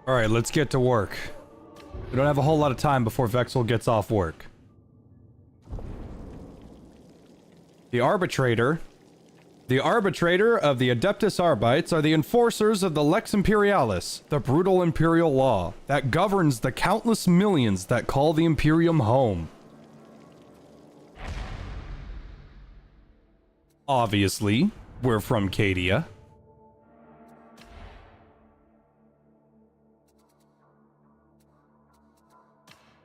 Alright, let's get to work. We don't have a whole lot of time before Vexel gets off work. The arbitrator of the Adeptus Arbites are the enforcers of the Lex Imperialis, the brutal imperial law that governs the countless millions that call the Imperium home. Obviously, we're from Cadia.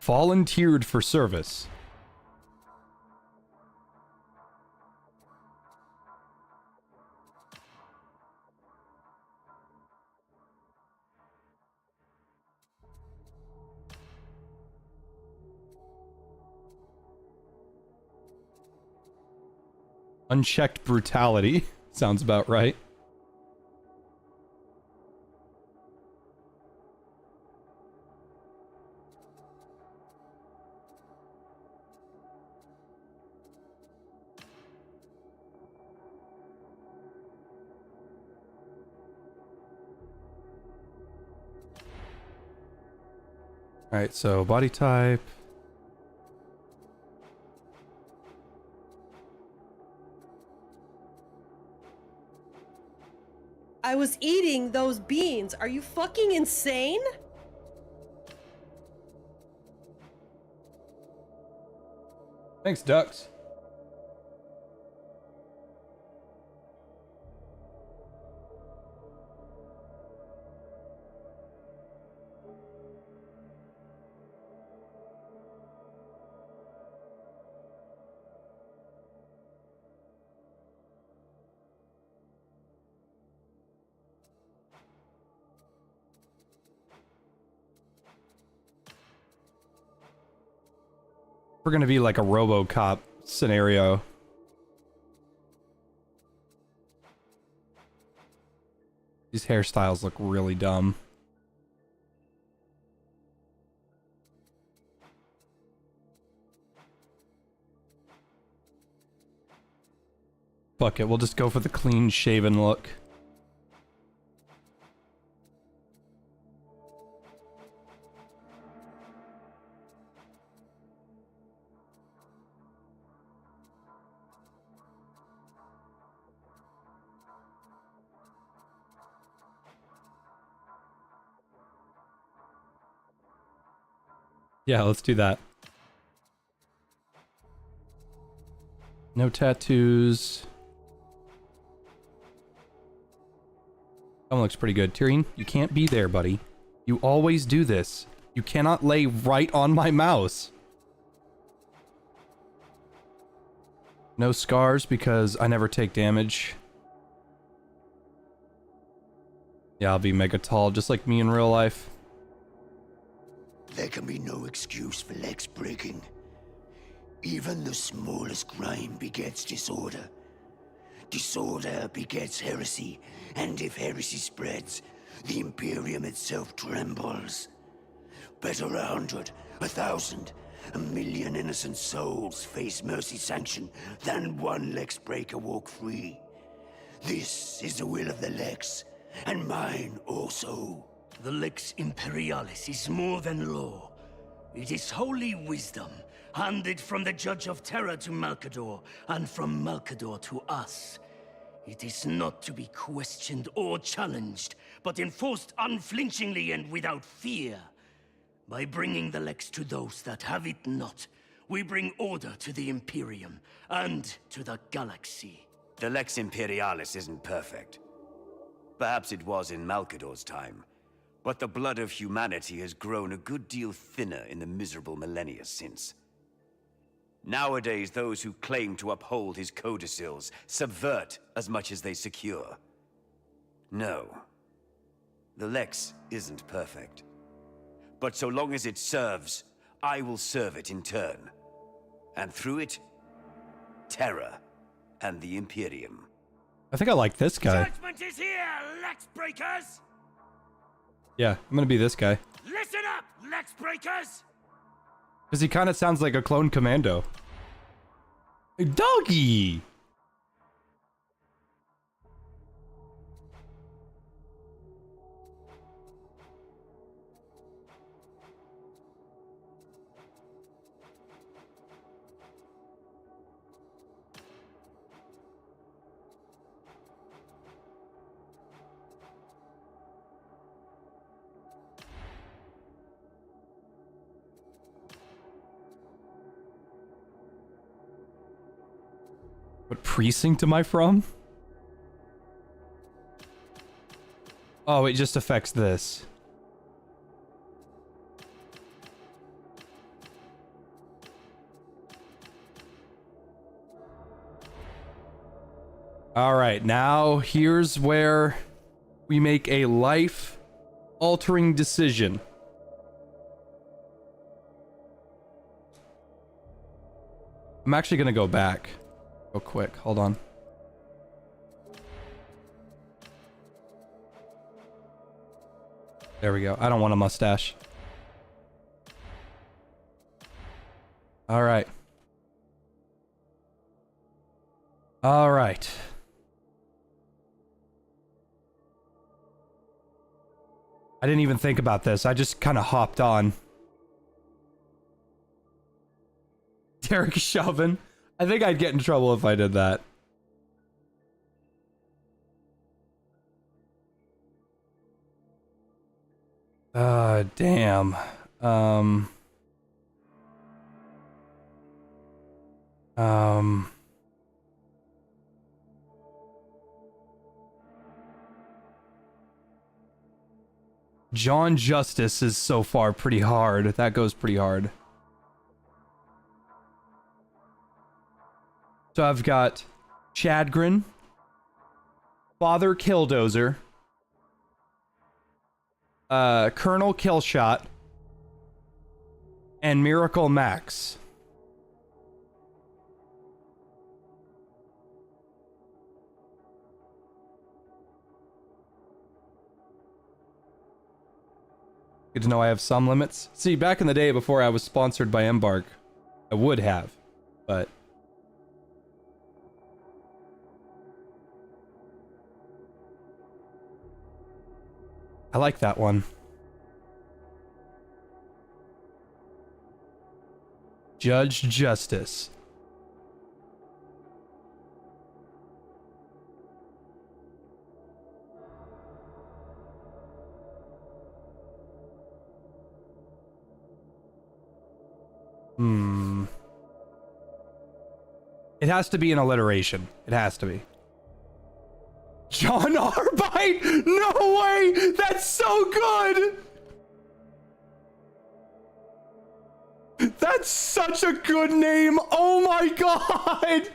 Volunteered for service. Unchecked brutality. Sounds about right. Alright, so body type. I was eating those beans. Are you fucking insane? Thanks, ducks. We're gonna be like a RoboCop scenario. These hairstyles look really dumb. Fuck it, we'll just go for the clean shaven look. Yeah, let's do that. No tattoos. That one looks pretty good. Tyrion, you can't be there, buddy. You always do this. You cannot lay right on my mouse. No scars because I never take damage. Yeah, I'll be mega tall, just like me in real life. There can be no excuse for legs breaking. Even the smallest crime begets disorder. Disorder begets heresy, and if heresy spreads, the Imperium itself trembles. Bet 100, 1,000, 1,000,000 innocent souls face mercy sanction than one Lex breaker walk free. This is the will of the Lex, and mine also. The Lex Imperialis is more than law. It is holy wisdom, handed from the Judge of Terror to Malcador, and from Malcador to us. It is not to be questioned or challenged, but enforced unflinchingly and without fear. By bringing the Lex to those that have it not, we bring order to the Imperium, and to the galaxy. The Lex Imperialis isn't perfect. Perhaps it was in Malcador's time. But the blood of humanity has grown a good deal thinner in the miserable millennia since. Nowadays, those who claim to uphold his codicils subvert as much as they secure. No. The Lex isn't perfect. But so long as it serves, I will serve it in turn. And through it, Terra and the Imperium. I think I like this guy. Judgment is here, Lex Breakers! Yeah, I'm gonna be this guy. Listen up, Lex Breakers! Because he kind of sounds like a clone commando. Hey, doggy! What precinct am I from? Oh, it just affects this. All right, now here's where we make a life-altering decision. I'm actually gonna go back real quick. Hold on. There we go. I don't want a mustache. All right. All right. I didn't even think about this. I just kind of hopped on. Derek Chauvin. I think I'd get in trouble if I did that. Damn. John Justice is so far pretty hard. That goes pretty hard. So I've got Chadgrin, Father Killdozer, Colonel Killshot, and Miracle Max. Good to know I have some limits. See, back in the day before I was sponsored by Embark, I would have, but... I like that one. Judge Justice. It has to be an alliteration. It has to be. John Arbite? No way! That's so good! That's such a good name! Oh my god!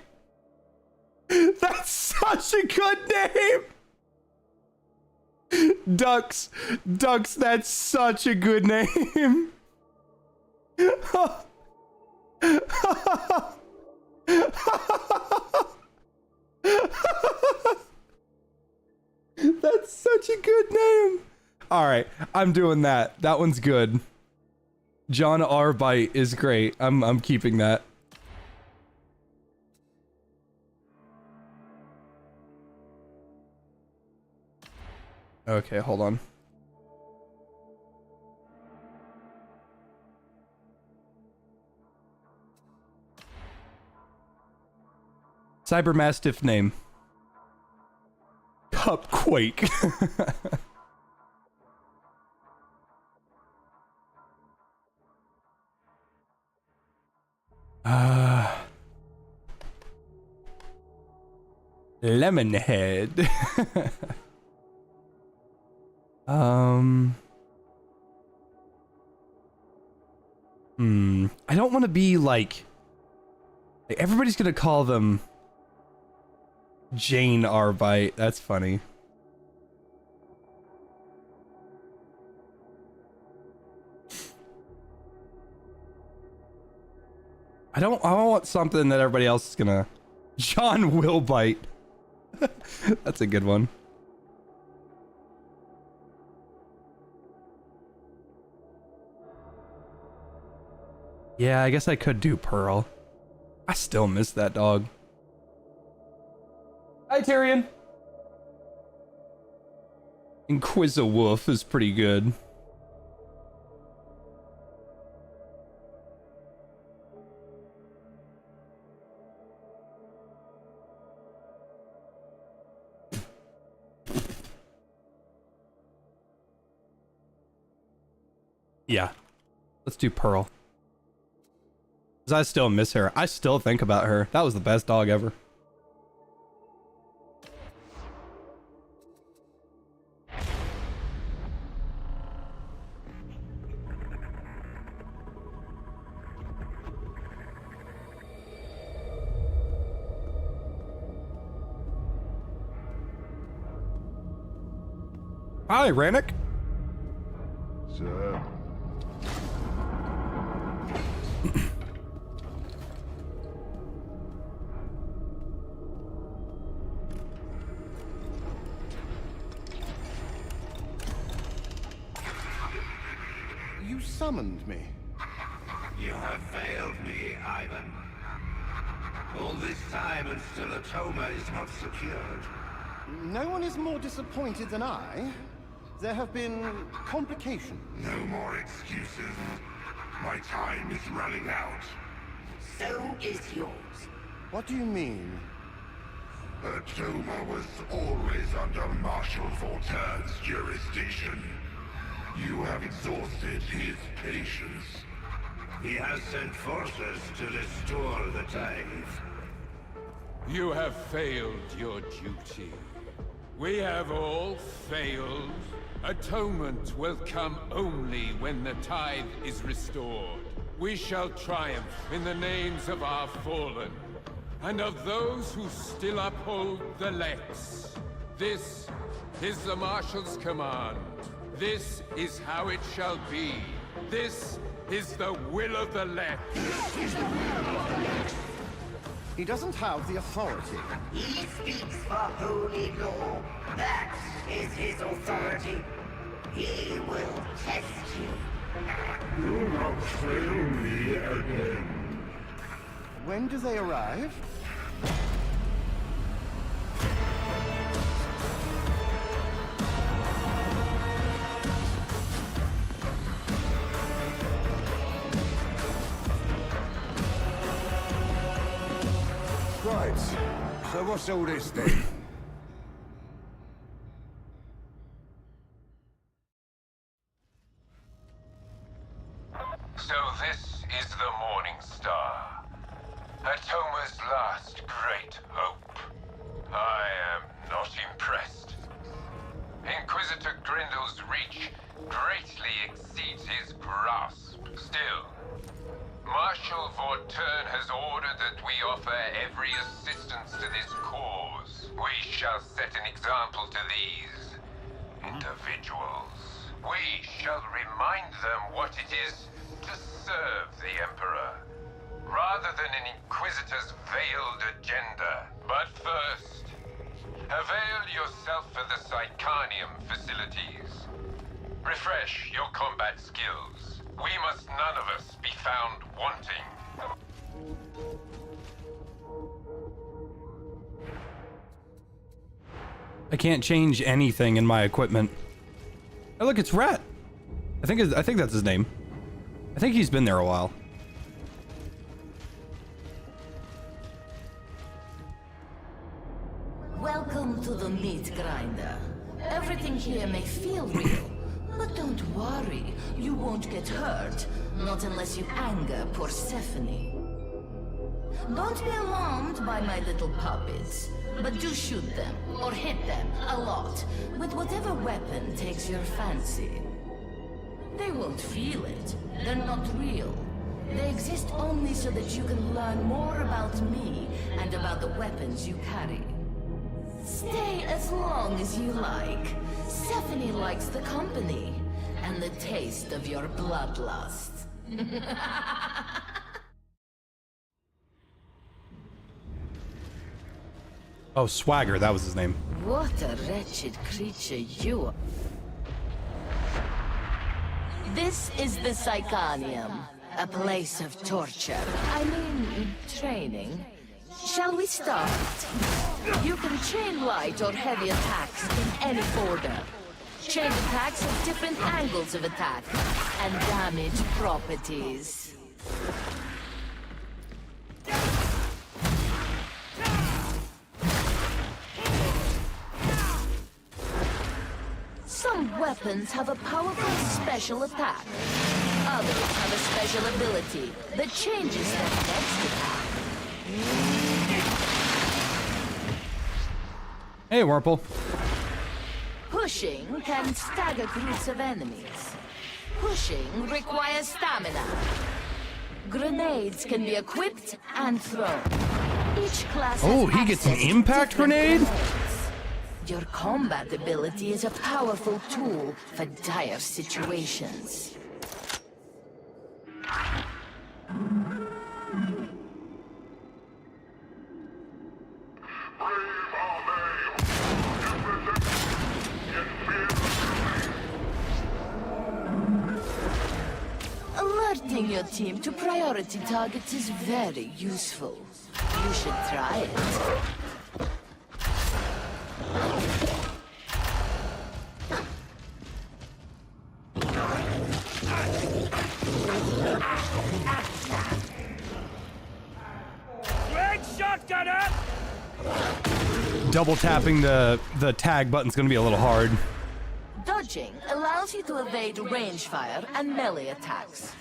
That's such a good name! Ducks. Ducks, that's such a good name. That's such a good name. All right, I'm doing that. That one's good. John Arbite is great. I'm keeping that. Okay, hold on. Cybermastiff name. Cupquake. Lemonhead. I don't want to be like everybody's gonna call them Jane Arbite. That's funny. I don't want something that everybody else is gonna... John Willbite. That's a good one. Yeah, I guess I could do Pearl. I still miss that dog. Hi, Tyrion. Inquisiwolf is pretty good. Yeah, let's do Pearl. 'Cause I still miss her. I still think about her. That was the best dog ever. Hi, Rannick. Sir. You summoned me. You have failed me, Ivan. All this time and still Atoma is not secured. No one is more disappointed than I. There have been complications. No more excuses. My time is running out. So is yours. What do you mean? Atoma was always under Marshal Voltaire's jurisdiction. You have exhausted his patience. He has sent forces to restore the tithe. You have failed your duty. We have all failed. Atonement will come only when the tithe is restored. We shall triumph in the names of our fallen, and of those who still uphold the Lex. This is the Marshal's command. This is how it shall be. This is the will of the Lex. He doesn't have the authority. He speaks for holy law. That is his authority. He will test you. Do not fail me again. When do they arrive? Right. So what's all this then? So this is the Morning Star. Atoma's last great hope. I am not impressed. Inquisitor Grindel's reach greatly exceeds his grasp. Still, Marshal Vorturn has ordered that we offer every assistance to this cause. We shall set an example to these individuals. We shall remind them what it is to serve the Emperor, rather than an Inquisitor's veiled agenda. But first, avail yourself of the Psychanium facilities. Refresh your combat skills. We must none of us be found wanting. I can't change anything in my equipment. Oh, look, it's Rat. I think that's his name. I think he's been there a while. Welcome to the meat grinder. Everything here may feel real, but don't worry, you won't get hurt. Not unless you anger Persephone. Don't be alarmed by my little puppets, but do shoot them, or hit them, a lot, with whatever weapon takes your fancy. They won't feel it. They're not real. They exist only so that you can learn more about me and about the weapons you carry. Stay as long as you like. Stephanie likes the company and the taste of your bloodlust. Oh, Swagger, that was his name. What a wretched creature you are. This is the Psychanium, a place of torture. I mean, training. Shall we start? You can chain light or heavy attacks in any order. Chain attacks have different angles of attack and damage properties. Some weapons have a powerful special attack. Others have a special ability that changes their next attack. Hey, Warple. Pushing can stagger groups of enemies. Pushing requires stamina. Grenades can be equipped and thrown. Each class Oh, has he gets an access to impact different grenade? grenades. Your combat ability is a powerful tool for dire situations. Alerting your team to priority targets is very useful. You should try it. Double tapping the tag button's gonna be a little hard. Dodging allows you to evade range fire and melee attacks.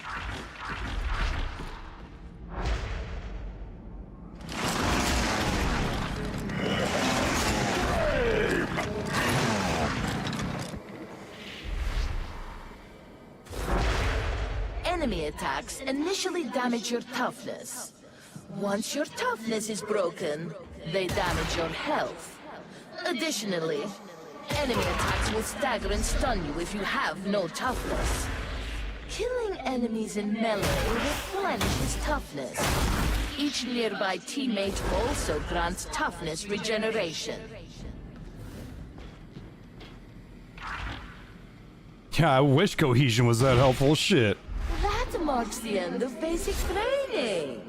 Enemy attacks initially damage your toughness. Once your toughness is broken, they damage your health. Additionally, enemy attacks will stagger and stun you if you have no toughness. Killing enemies in melee replenishes toughness. Each nearby teammate also grants toughness regeneration. Yeah, I wish cohesion was that helpful. Shit. That marks the end of basic training.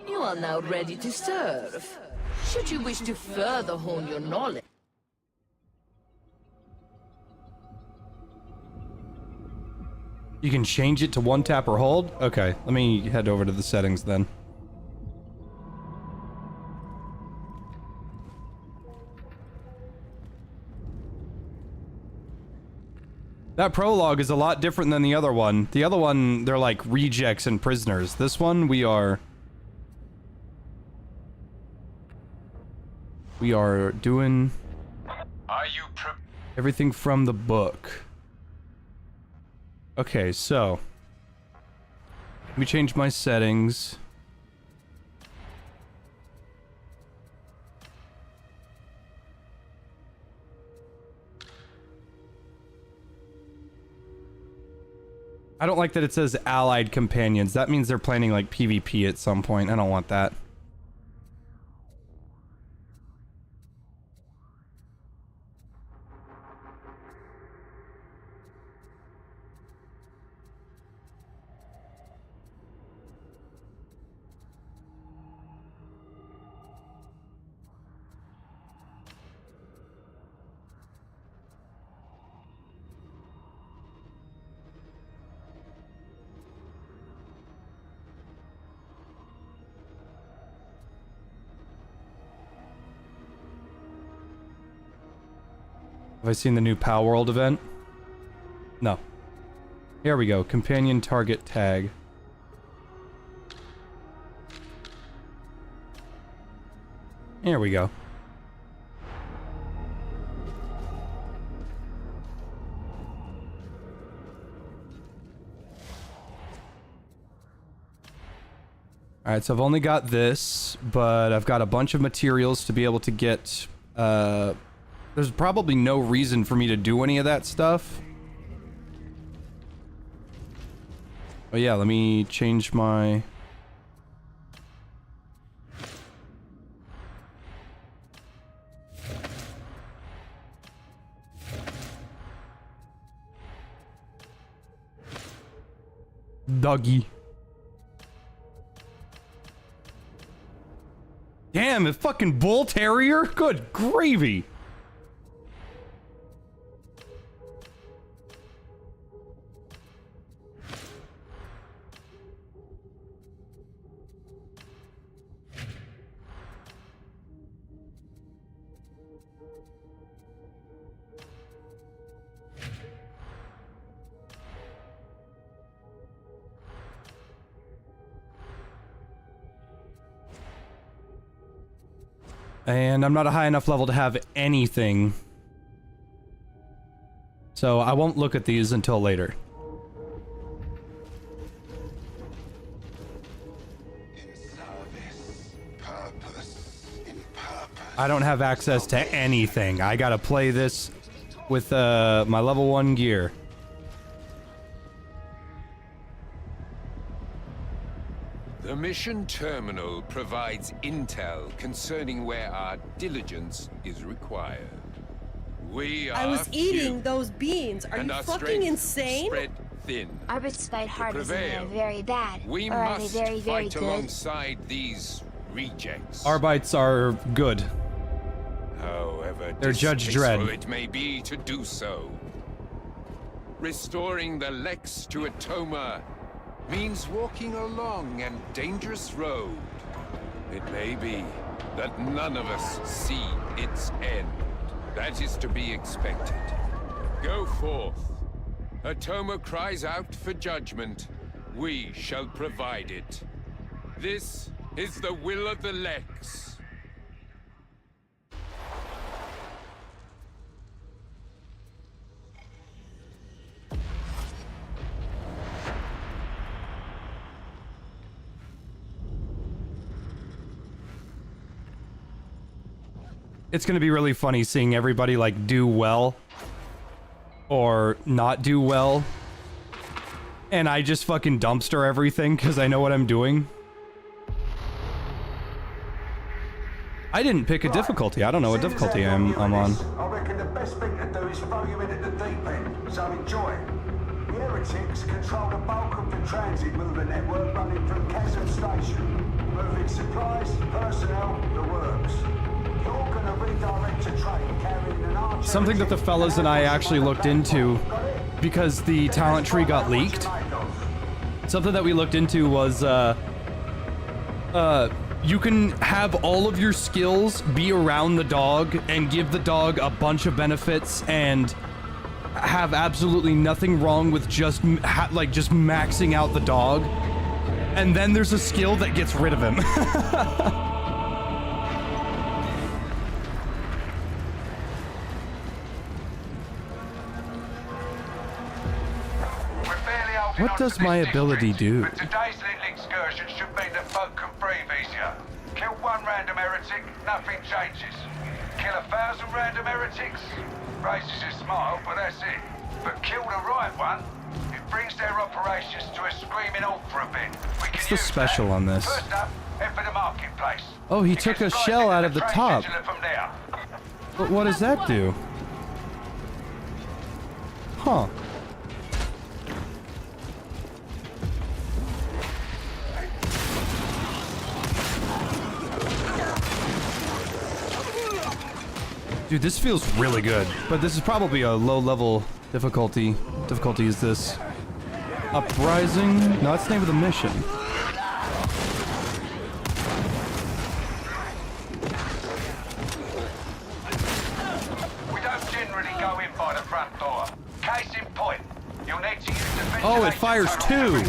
You are now ready to serve. Should you wish to further hone your knowledge. You can change it to one tap or hold? Okay, let me head over to the settings then. That prologue is a lot different than the other one. The other one, they're like rejects and prisoners. This one, we are doing everything from the book. Okay, so let me change my settings. I don't like that it says allied companions. That means they're planning like PvP at some point. I don't want that. Have I seen the new Pow World event? No. Here we go. Companion target tag. Here we go. Alright, so I've only got this, but I've got a bunch of materials to be able to get, there's probably no reason for me to do any of that stuff. Oh yeah, let me change my... Doggy. Damn, a fucking bull terrier? Good gravy. And I'm not a high enough level to have anything. So I won't look at these until later. In service, purpose, in purpose. I don't have access to anything. I gotta play this with my level 1 gear. The mission terminal provides intel concerning where our diligence is required. We are I was eating few, those beans. Are and you our fucking strength insane? Spread thin. Arbites fight hard as in prevail, they're very bad, We or are they must very, very fight good? alongside these rejects. Arbites are good. However They're Judge distasteful Dredd. it may be to do so. Restoring the Lex to Atoma means walking a long and dangerous road. It may be that none of us see its end. That is to be expected. Go forth. Atoma cries out for judgment. We shall provide it. This is the will of the Lex. It's gonna be really funny seeing everybody like do well or not do well, and I just fucking dumpster everything because I know what I'm doing. I didn't pick a difficulty. I don't know what difficulty I'm on. I reckon the best thing to do is throw you in at the deep end, so enjoy. The heretics control the bulk of the transit movement network running through Chasm Station, moving supplies, personnel, the works. You're gonna redirect a train carrying an archer. Something that the fellas and I actually looked into because the talent tree got leaked. Something that we looked into was you can have all of your skills be around the dog and give the dog a bunch of benefits and have absolutely nothing wrong with just just maxing out the dog. And then there's a skill that gets rid of him. What does my ability do? But today's little excursion should mean that folk can breathe easier. Kill one random heretic, nothing changes. Kill 1,000 random heretics, raises your smile, but that's it. But kill the right one, it brings their operations to a screaming halt for a bit. What's the special on this? First up, head for the marketplace. Oh, he took a shell out of the top. From there. But what does that do? Huh. Dude, this feels really good, but this is probably a low-level difficulty. What difficulty is this? Uprising? No, that's the name of the mission. We don't generally go in by the front door. Case in point, you'll need to use the Oh, it fires two!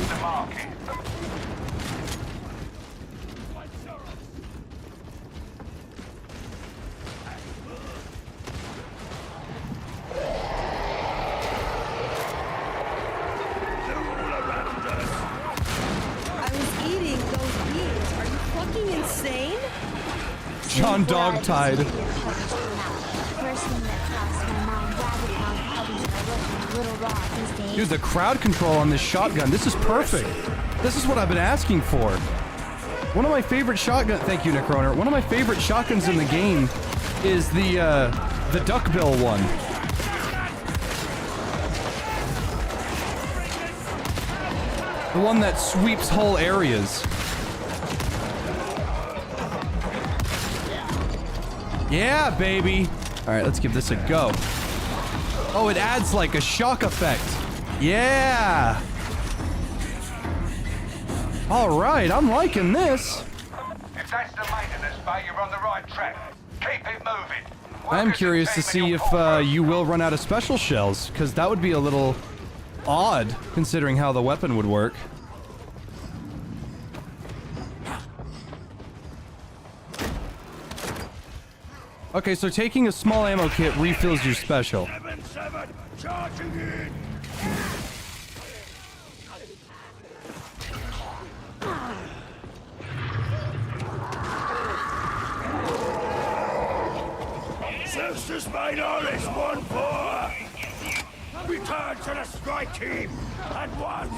John Dogtide. Dude, the crowd control on this shotgun, this is perfect. This is what I've been asking for. One of my favorite shotgun, thank you, Necroner. One of my favorite shotguns in the game is the duckbill one. The one that sweeps whole areas. Yeah, baby. All right, let's give this a go. Oh, it adds like a shock effect. Yeah. All right, I'm liking this. If that's the maintenance bay, you're on the right track. Keep it moving. I'm curious to see if you will run out of special shells, because that would be a little odd, considering how the weapon would work. Okay, so taking a small ammo kit refills your special. 7-7, charging in. Forces Minoris 1-4! Return to the strike team at once!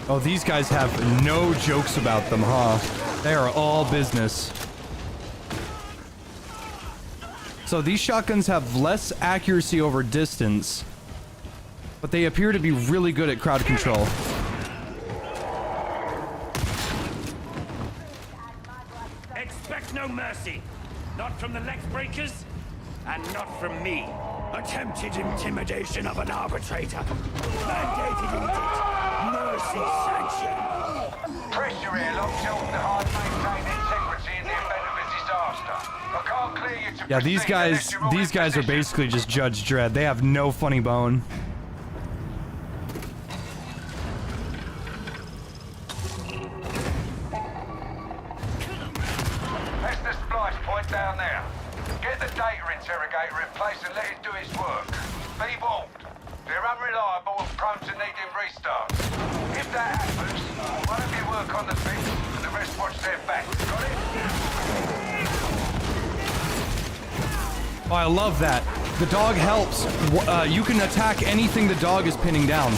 Oh, these guys have no jokes about them, huh? They are all business. So these shotguns have less accuracy over distance, but they appear to be really good at crowd control. Expect no mercy. Not from the Lex Breakers, and not from me. Attempted intimidation of an arbitrator. Mandated edict. Mercy sanction. Press your airlock till the hard maintain integrity in the event of a disaster. I can't clear you to Yeah, these proceed unless guys, you're all these in guys are position. basically just Judge Dredd. They have no funny bone. That's the splice point down there. Get the data interrogator in place and let it do its work. Be warned. They're unreliable and prone to needing restarts. If that happens, one of you work on the fix and the rest watch their back. Got it? Oh, I love that. The dog helps. You can attack anything the dog is pinning down.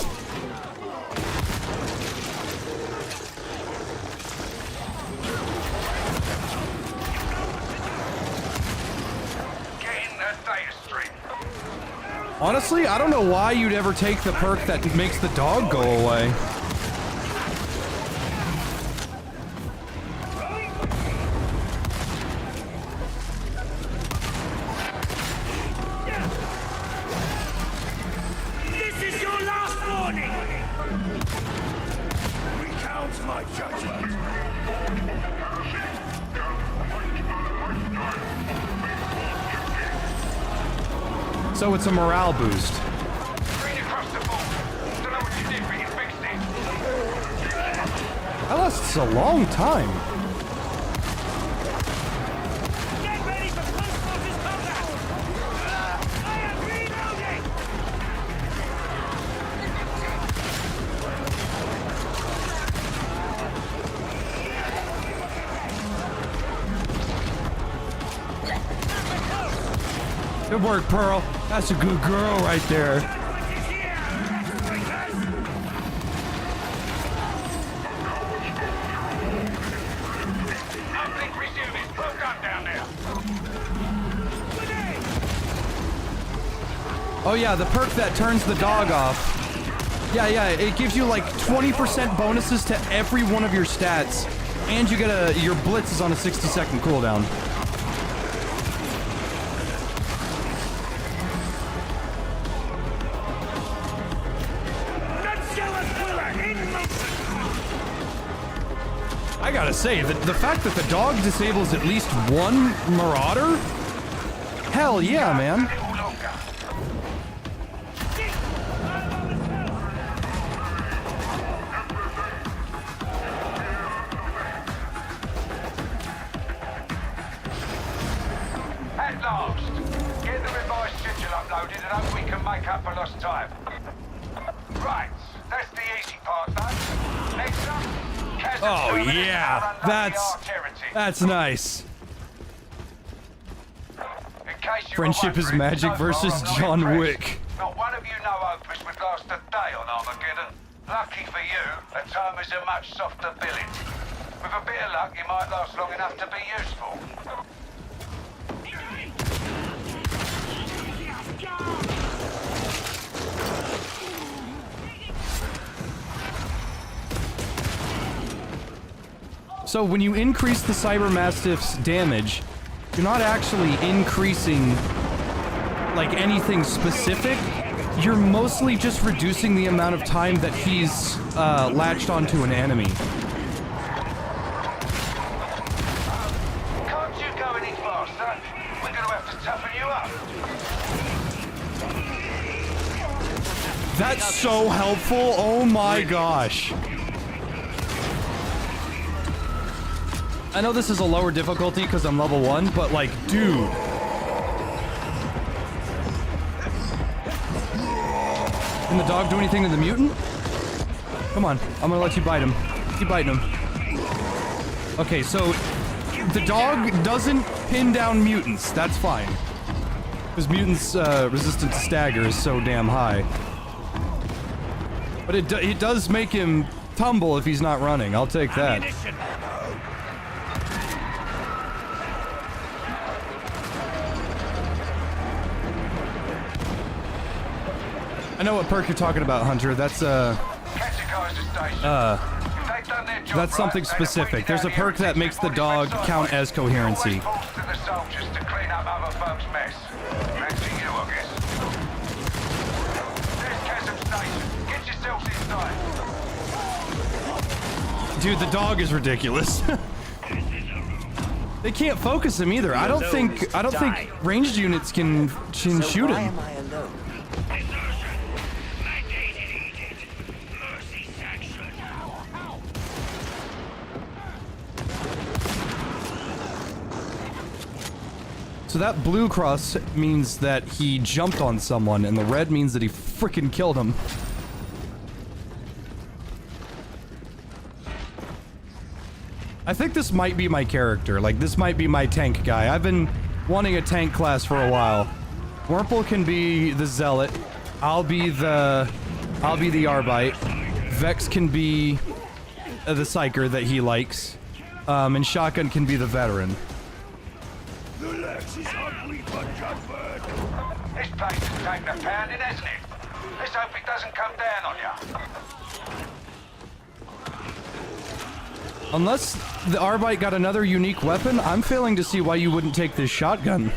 Get in the data stream. Honestly, I don't know why you'd ever take the perk that makes the dog go away. This is your last warning! Recount my judgment. So it's a morale boost. Green across the board. Don't know what you did, but you fixed it. That lasts a long time. Get ready for close quarters combat! I am reloading! Good work, Pearl. That's a good girl right there. Uplink resuming. Well done down there. Oh yeah, the perk that turns the dog off. Yeah, it gives you like 20% bonuses to every one of your stats. And you get your blitz is on a 60-second cooldown. I gotta say, the fact that the dog disables at least one marauder? Hell yeah, man. At last. Get the revised schedule uploaded and hope we can make up for lost time. Right. That's the easy part done. Next up, Chasm. Oh yeah, that's nice. Friendship is magic versus John Wick. Not one of you know Opus would last a day on Armageddon. Lucky for you, Atoma's a much softer billet. With a bit of luck, you might last long enough to be useful. So when you increase the Cybermastiff's damage, you're not actually increasing like anything specific. You're mostly just reducing the amount of time that he's latched onto an enemy. Can't you go any faster? We're gonna have to toughen you up. That's so helpful. Oh my gosh. I know this is a lower difficulty because I'm level 1, but like, dude. Can the dog do anything to the mutant? Come on, I'm gonna let you bite him. Keep biting him. Okay, so The dog doesn't pin down mutants. That's fine. Because mutants' resistance to stagger is so damn high. But it does make him tumble if he's not running. I'll take that. I know what perk you're talking about, Hunter. That's that's something specific. There's a perk that makes the dog count as coherency. Dude, the dog is ridiculous. They can't focus him either. I don't think ranged units can shoot him. So that blue cross means that he jumped on someone, and the red means that he frickin' killed him. I think this might be my character. Like, this might be my tank guy. I've been wanting a tank class for a while. Wurmple can be the zealot. I'll be the Arbite. Vex can be the psyker that he likes. And Shotgun can be the veteran. This place is taking a pounding, hasn't it? Let's hope it doesn't come down on you. Unless the Arbite got another unique weapon, I'm failing to see why you wouldn't take this shotgun.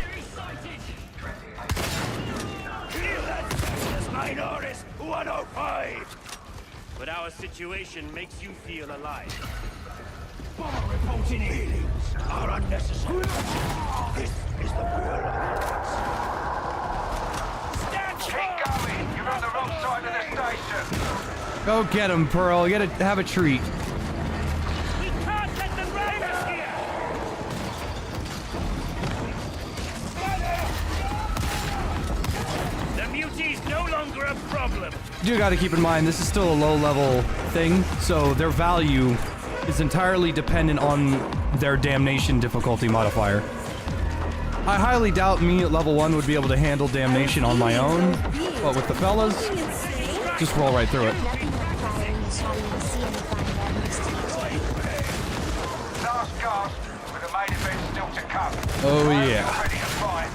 Minorist 105. But our situation makes you feel alive. Bomber reporting in. Feelings are unnecessary. This is the will of Stand Keep going. You're on the wrong side of the station. Go get him, Pearl. You gotta have a treat. We can't let them raid us here. The muti's no longer a problem. You gotta keep in mind, this is still a low-level thing, so their value is entirely dependent on their Damnation difficulty modifier. I highly doubt me at level 1 would be able to handle Damnation on my own, but with the fellas, just roll right through it. Last gasp, with the main event still to come. Oh yeah. Ready to fight.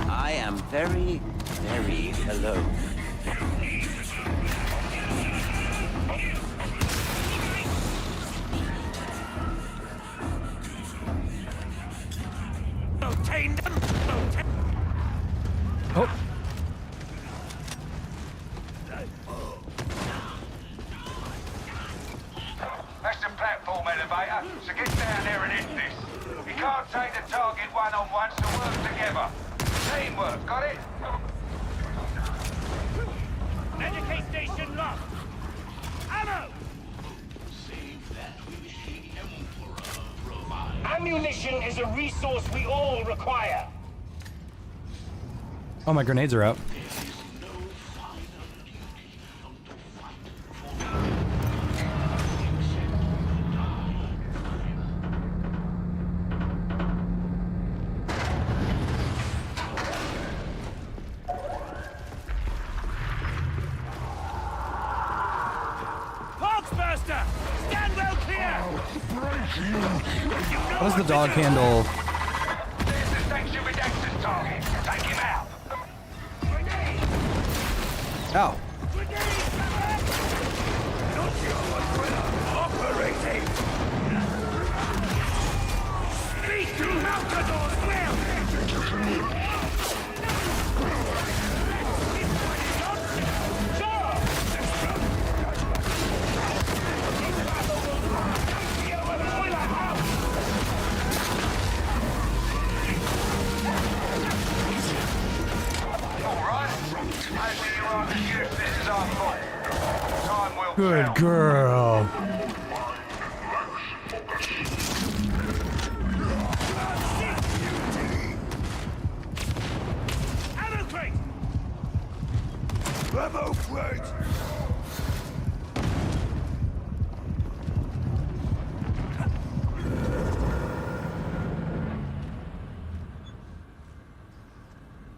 I am very, very alone. Obtain them. Oh. That's the platform elevator, so get down there and hit this. You can't take the target one-on-one, so work together. Teamwork, got it? Educate station locked. Ammo! Ammunition is a resource we all require. Oh, my grenades are out. How does the dog handle? There's the section with Dexter's target. Take him out. Ow. Operating. Speak to Malcador's will. All right. Maybe you are the youth. This is our fault. Good girl. Bravo, Fred!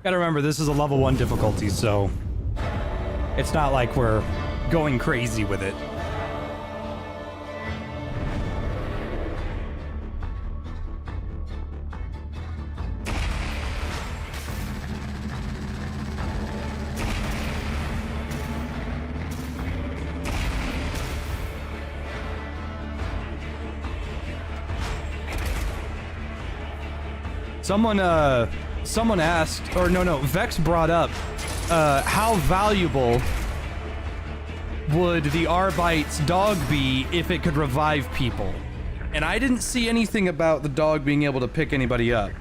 Gotta remember, this is a level 1 difficulty, so it's not like we're going crazy with it. Someone asked, or no, Vex brought up, how valuable would the Arbite's dog be if it could revive people? And I didn't see anything about the dog being able to pick anybody up.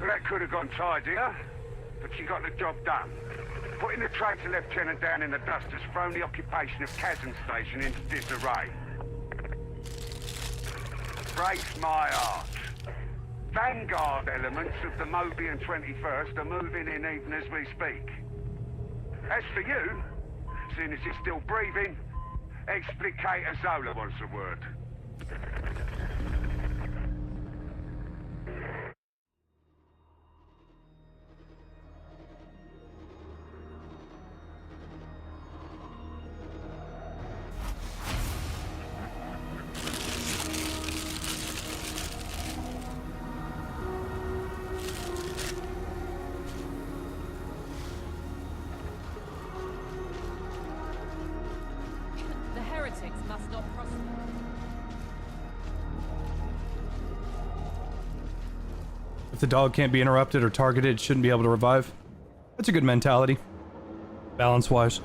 That could have gone tidier, but she got the job done. Putting the traitor lieutenant down in the dust has thrown the occupation of Chasm Station into disarray. Breaks my heart. Vanguard elements of the Mobian 21st are moving in even as we speak. As for you, seeing as you're still breathing, Exfiltrating Zola was the word. Must not prosper. If the dog can't be interrupted or targeted, it shouldn't be able to revive. That's a good mentality, balance-wise.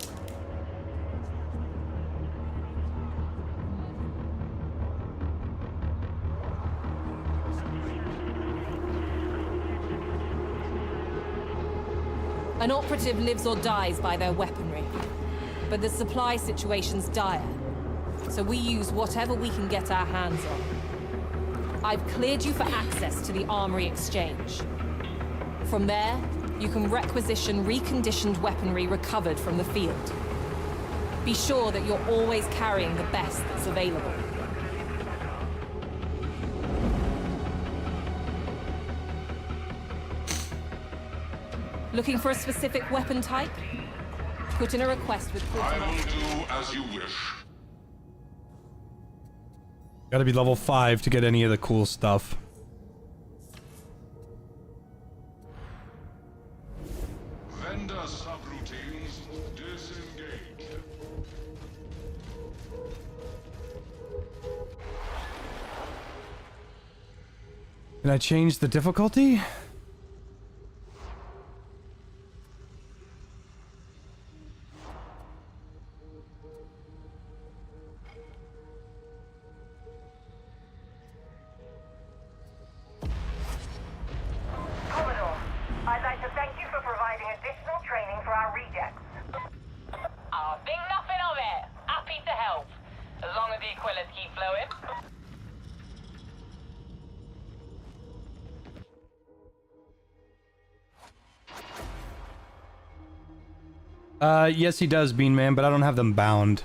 An operative lives or dies by their weaponry, but the supply situation's dire. So we use whatever we can get our hands on. I've cleared you for access to the Armory Exchange. From there, you can requisition reconditioned weaponry recovered from the field. Be sure that you're always carrying the best that's available. Looking for a specific weapon type? Put in a request with... I will do as you wish. Gotta be level 5 to get any of the cool stuff. Vendor subroutines disengaged. Can I change the difficulty? Yes he does, Bean Man, but I don't have them bound.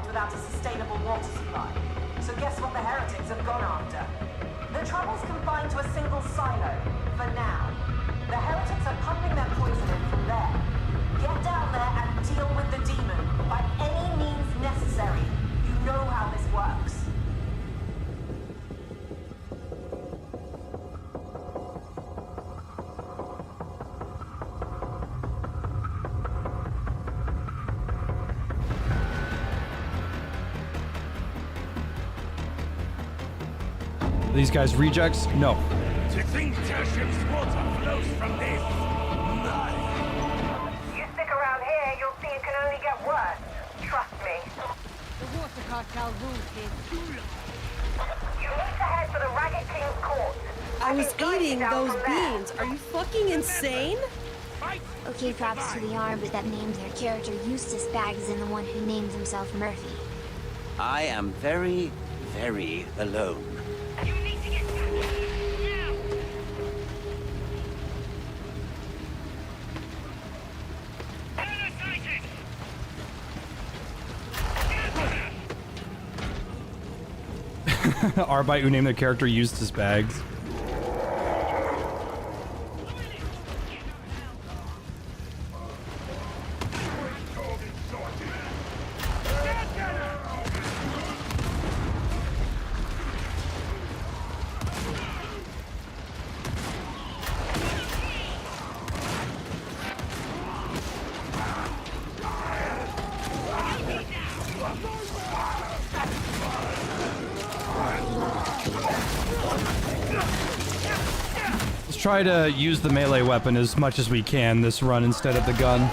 Without a sustainable water supply. So guess what the heretics have gone after? The trouble's confined to a single silo, for now. The heretics are pumping their poison in from there. Get down there and deal with the demon, by any means necessary. You know how this works. These guys rejects? No. To think Tertium's water flows from this mud. You stick around here, you'll see it can only get worse. Trust me. The water cartel rules here too long. You need to head for the Ragged King's court. I was can guide you eating down those from there. beans. Are you fucking insane? Okay, props to the Arbit that named their character Eustace Baggs and the one who named himself Murphy. I am very, very alone. You need to get back now. Arbite who named their character Eustace Baggs. Let's try to use the melee weapon as much as we can this run instead of the gun.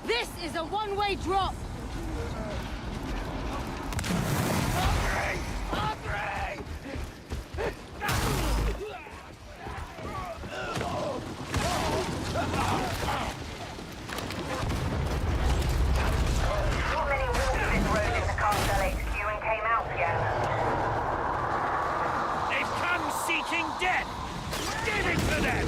This is a one-way drop. Not many wolves rode into Castle HQ and came out again. They've come seeking death! Give it to them!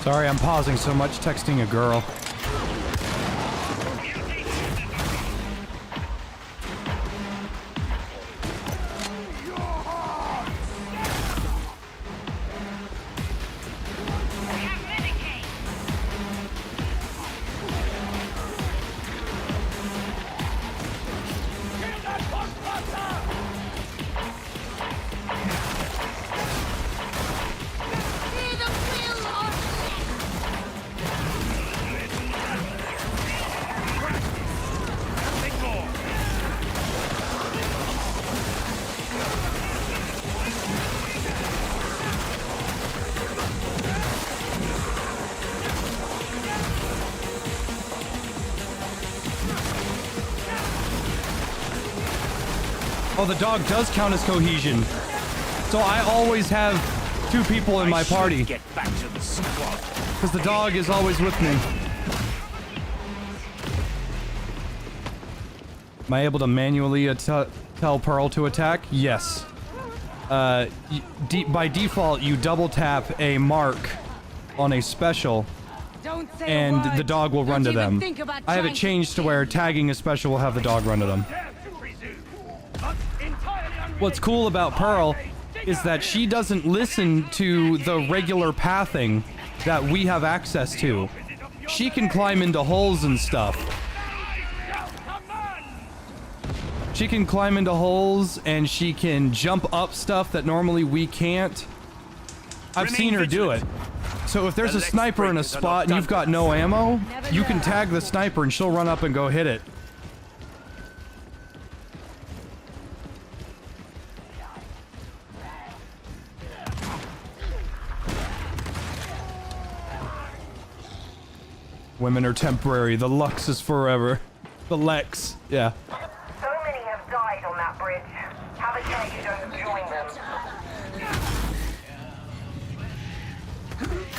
Sorry, I'm pausing so much texting a girl. Oh, the dog does count as cohesion. So I always have two people in my party. Get back to the squad. Because the dog is always with me. Am I able to manually tell Pearl to attack? Yes. By default, you double tap a mark on a special, and the dog will run to them. I have it changed to where tagging a special will have the dog run to them. What's cool about Pearl is that she doesn't listen to the regular pathing that we have access to. She can climb into holes and stuff. She can climb into holes and she can jump up stuff that normally we can't. I've seen her do it. So if there's a sniper in a spot and you've got no ammo, you can tag the sniper and she'll run up and go hit it. Women are temporary. The Lux is forever. The Lex. Yeah. So many have died on that bridge. Have a care you don't join them.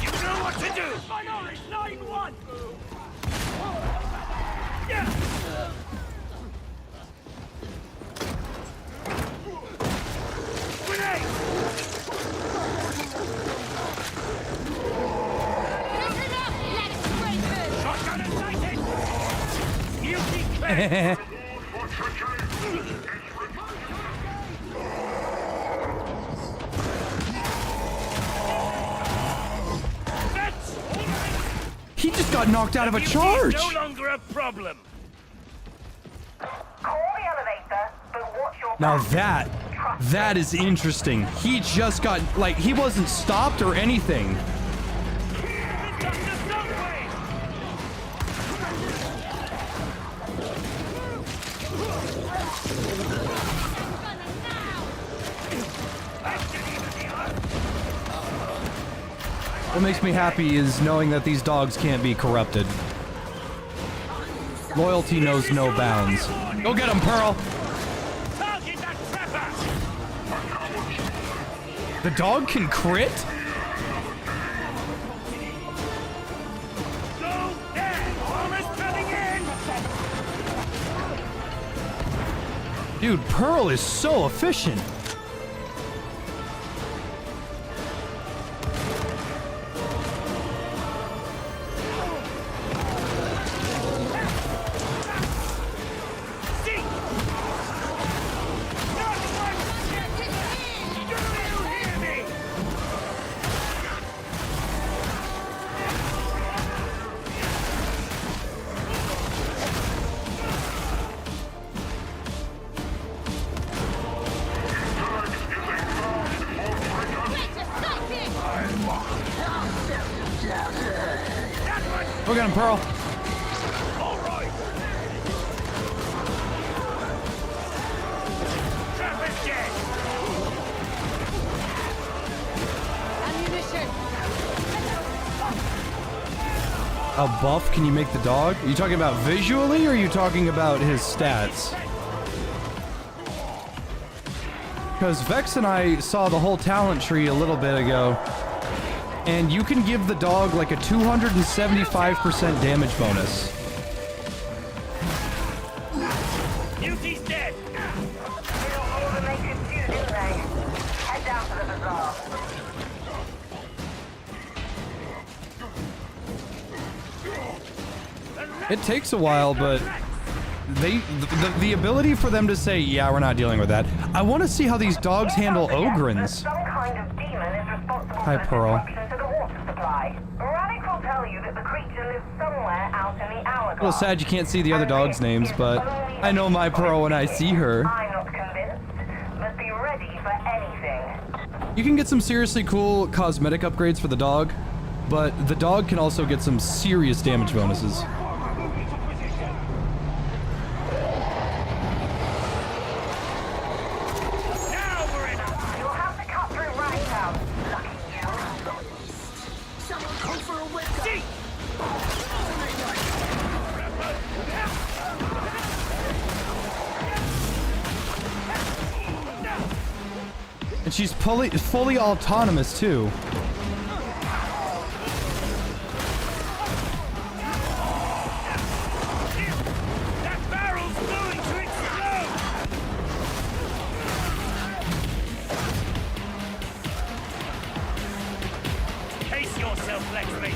You know what to do! Minority 9-1! Yeah! Grenade! Shotgun ignited! You declare! He just got knocked out of a charge! No longer a problem. Now that is interesting. He just got, like, he wasn't stopped or anything. What makes me happy is knowing that these dogs can't be corrupted. Loyalty knows no bounds. Go get him, Pearl! The dog can crit? Dude, Pearl is so efficient. Go get him, Pearl. How buff can you make the dog? Are you talking about visually, or are you talking about his stats? Because Vex and I saw the whole talent tree a little bit ago, and you can give the dog like a 275% damage bonus. Beauty's dead. Head down to the bazaar. It takes a while, but the ability for them to say, yeah, we're not dealing with that. I want to see how these dogs handle Ogrins. Some kind of demon is responsible Hi, Pearl. to the water supply. Radix will tell you that the creature lives somewhere out in the hourglass. A little sad you can't see the other dogs' names, but I know my Pearl when I see her. I'm not convinced, but be ready for anything. You can get some seriously cool cosmetic upgrades for the dog, but the dog can also get some serious damage bonuses. And she's fully autonomous too. That barrel's going to explode! Pace yourself, Lexmate.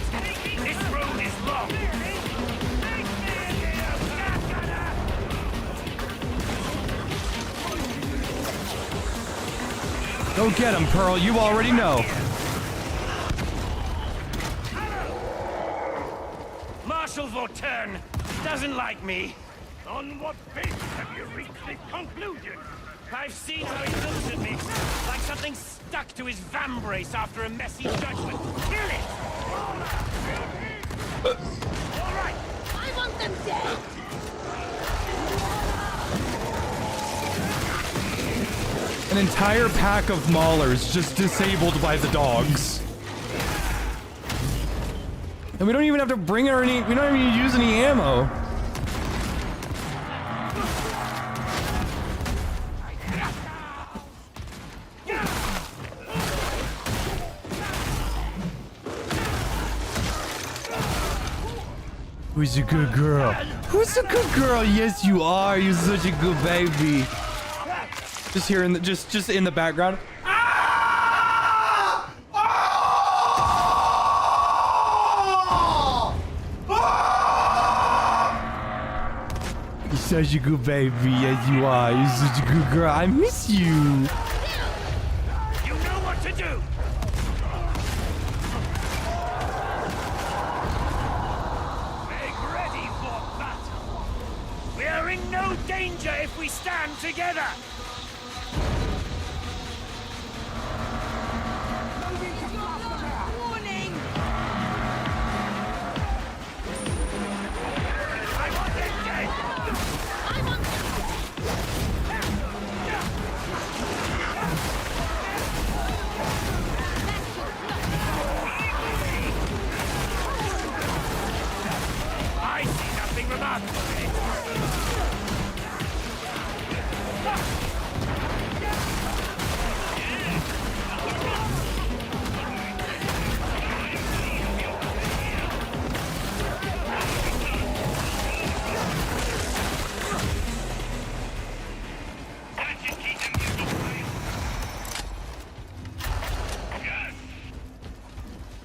This road is long. Go get him, Pearl. You already know. Marshal Vortern doesn't like me. On what basis have you reached this conclusion? I've seen how he looks at me, like something stuck to his vambrace after a messy judgment. Kill it! All right, I want them dead! An entire pack of maulers just disabled by the dogs. And we don't even have to bring her any, we don't even use any ammo. Who's a good girl? Who's a good girl? Yes, you are. You're such a good baby. Just here in the just in the background. You're such a good baby, yes you are. You're such a good girl. I miss you. You know what to do! Make ready for battle! We are in no danger if we stand together!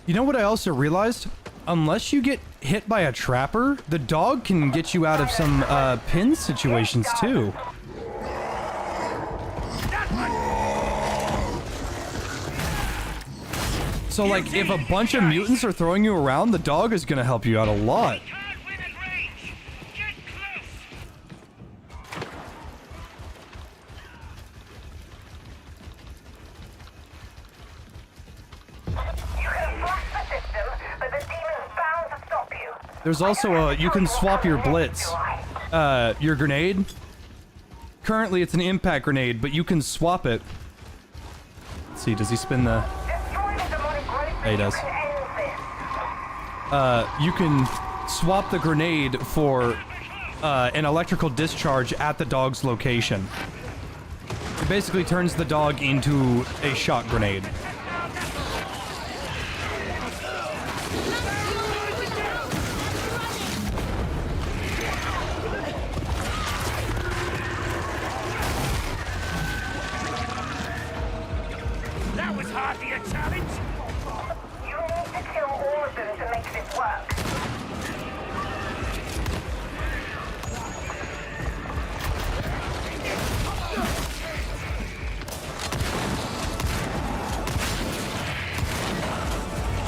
You know what I also realized? Unless you get hit by a trapper, the dog can get you out of some pin situations too. So like, if a bunch of mutants are throwing you around, the dog is gonna help you out a lot. There's also a, you can swap your blitz, your grenade. Currently it's an impact grenade, but you can swap it. Let's see, does he spin the... Yeah, he does. You can swap the grenade for an electrical discharge at the dog's location. It basically turns the dog into a shock grenade.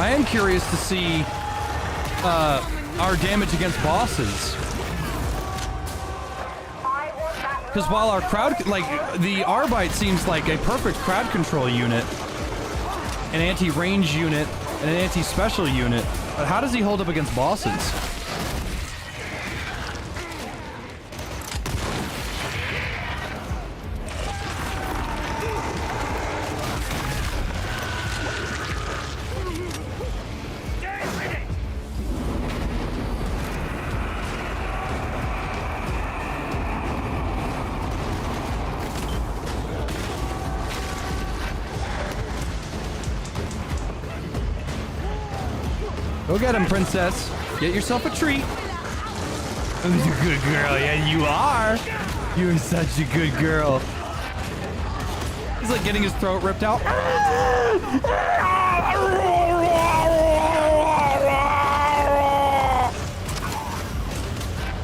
I am curious to see our damage against bosses. Because while our crowd, like, the Arbite seems like a perfect crowd control unit, an anti-range unit, and an anti-special unit, but how does he hold up against bosses? Go get him, princess. Get yourself a treat. Who's a good girl? Yeah, you are. You're such a good girl. He's like getting his throat ripped out.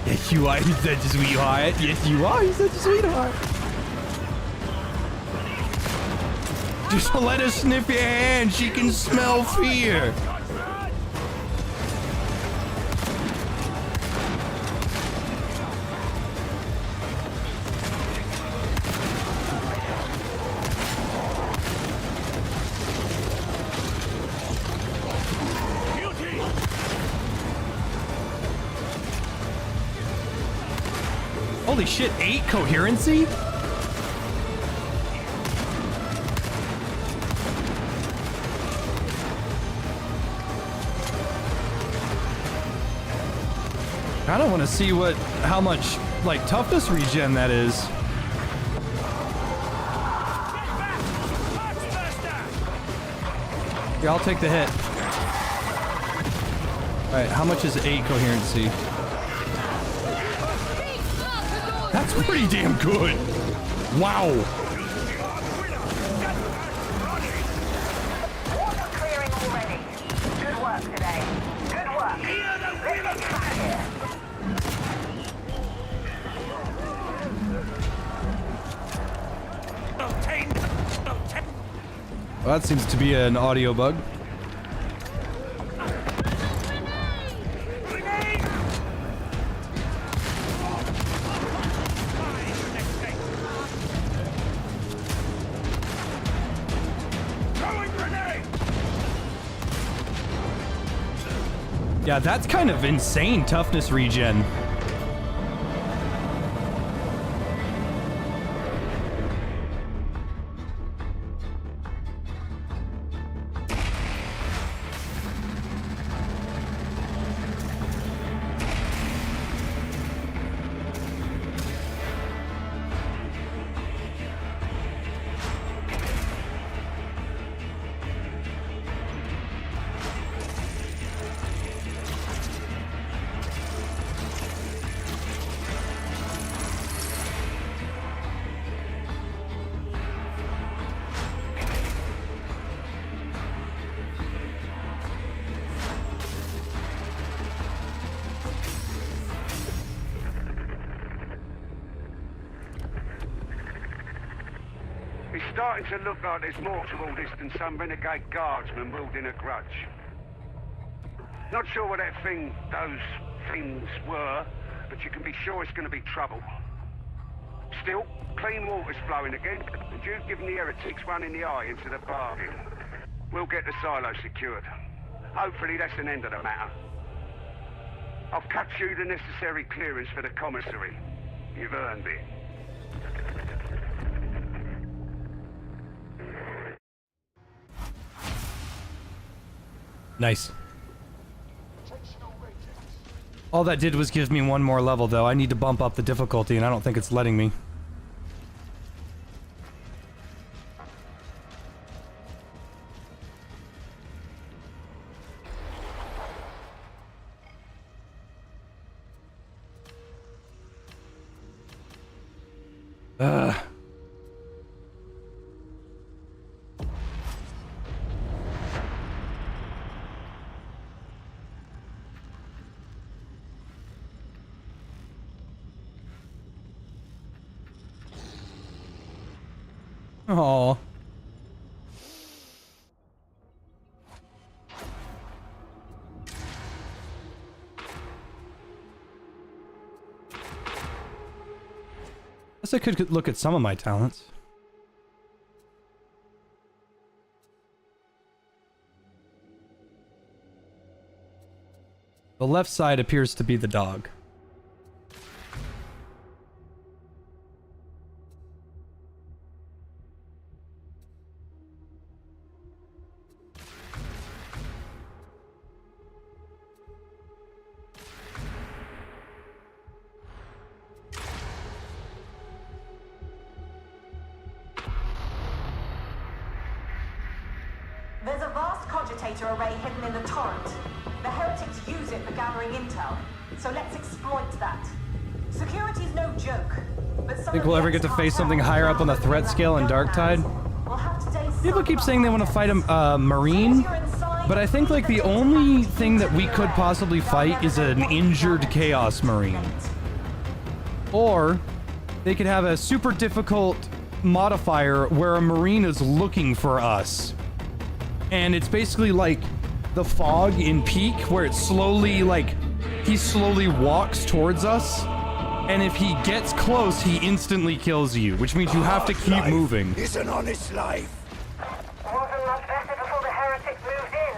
Yes, you are. He's such a sweetheart. Yes, you are. He's such a sweetheart. Just let her sniff your hand. She can smell fear. Holy shit, 8 coherency? I don't want to see how much, like, toughness regen that is. Yeah, I'll take the hit. Alright, how much is 8 coherency? That's pretty damn good. Wow. Well, that seems to be an audio bug. Yeah, that's kind of insane toughness regen. starting to look like there's more to all this than some renegade guardsman wielding a grudge. Not sure what those things were, but you can be sure it's going to be trouble. Still, clean water's flowing again, and you've given the heretics one in the eye into the bargain. We'll get the silo secured. Hopefully that's an end of the matter. I've cut you the necessary clearance for the commissary. You've earned it. Nice. All that did was give me one more level, though. I need to bump up the difficulty, and I don't think it's letting me. Oh. Guess I could look at some of my talents. The left side appears to be the dog. There's a vast cogitator array hidden in the torrent. The heretics use it for gathering intel, so let's exploit that. Security's no joke, but some Think we'll ever get to face something higher up on the threat scale in Darktide? People keep saying they want to fight a Marine, but I think like the only thing that we could possibly fight is an injured Chaos Marine. Or they could have a super difficult modifier where a Marine is looking for us. And it's basically like the fog in Peak, where it slowly, like, he slowly walks towards us, and if he gets close, he instantly kills you, which means you have to keep moving. It's an honest life. Wasn't much better before the heretics moved in.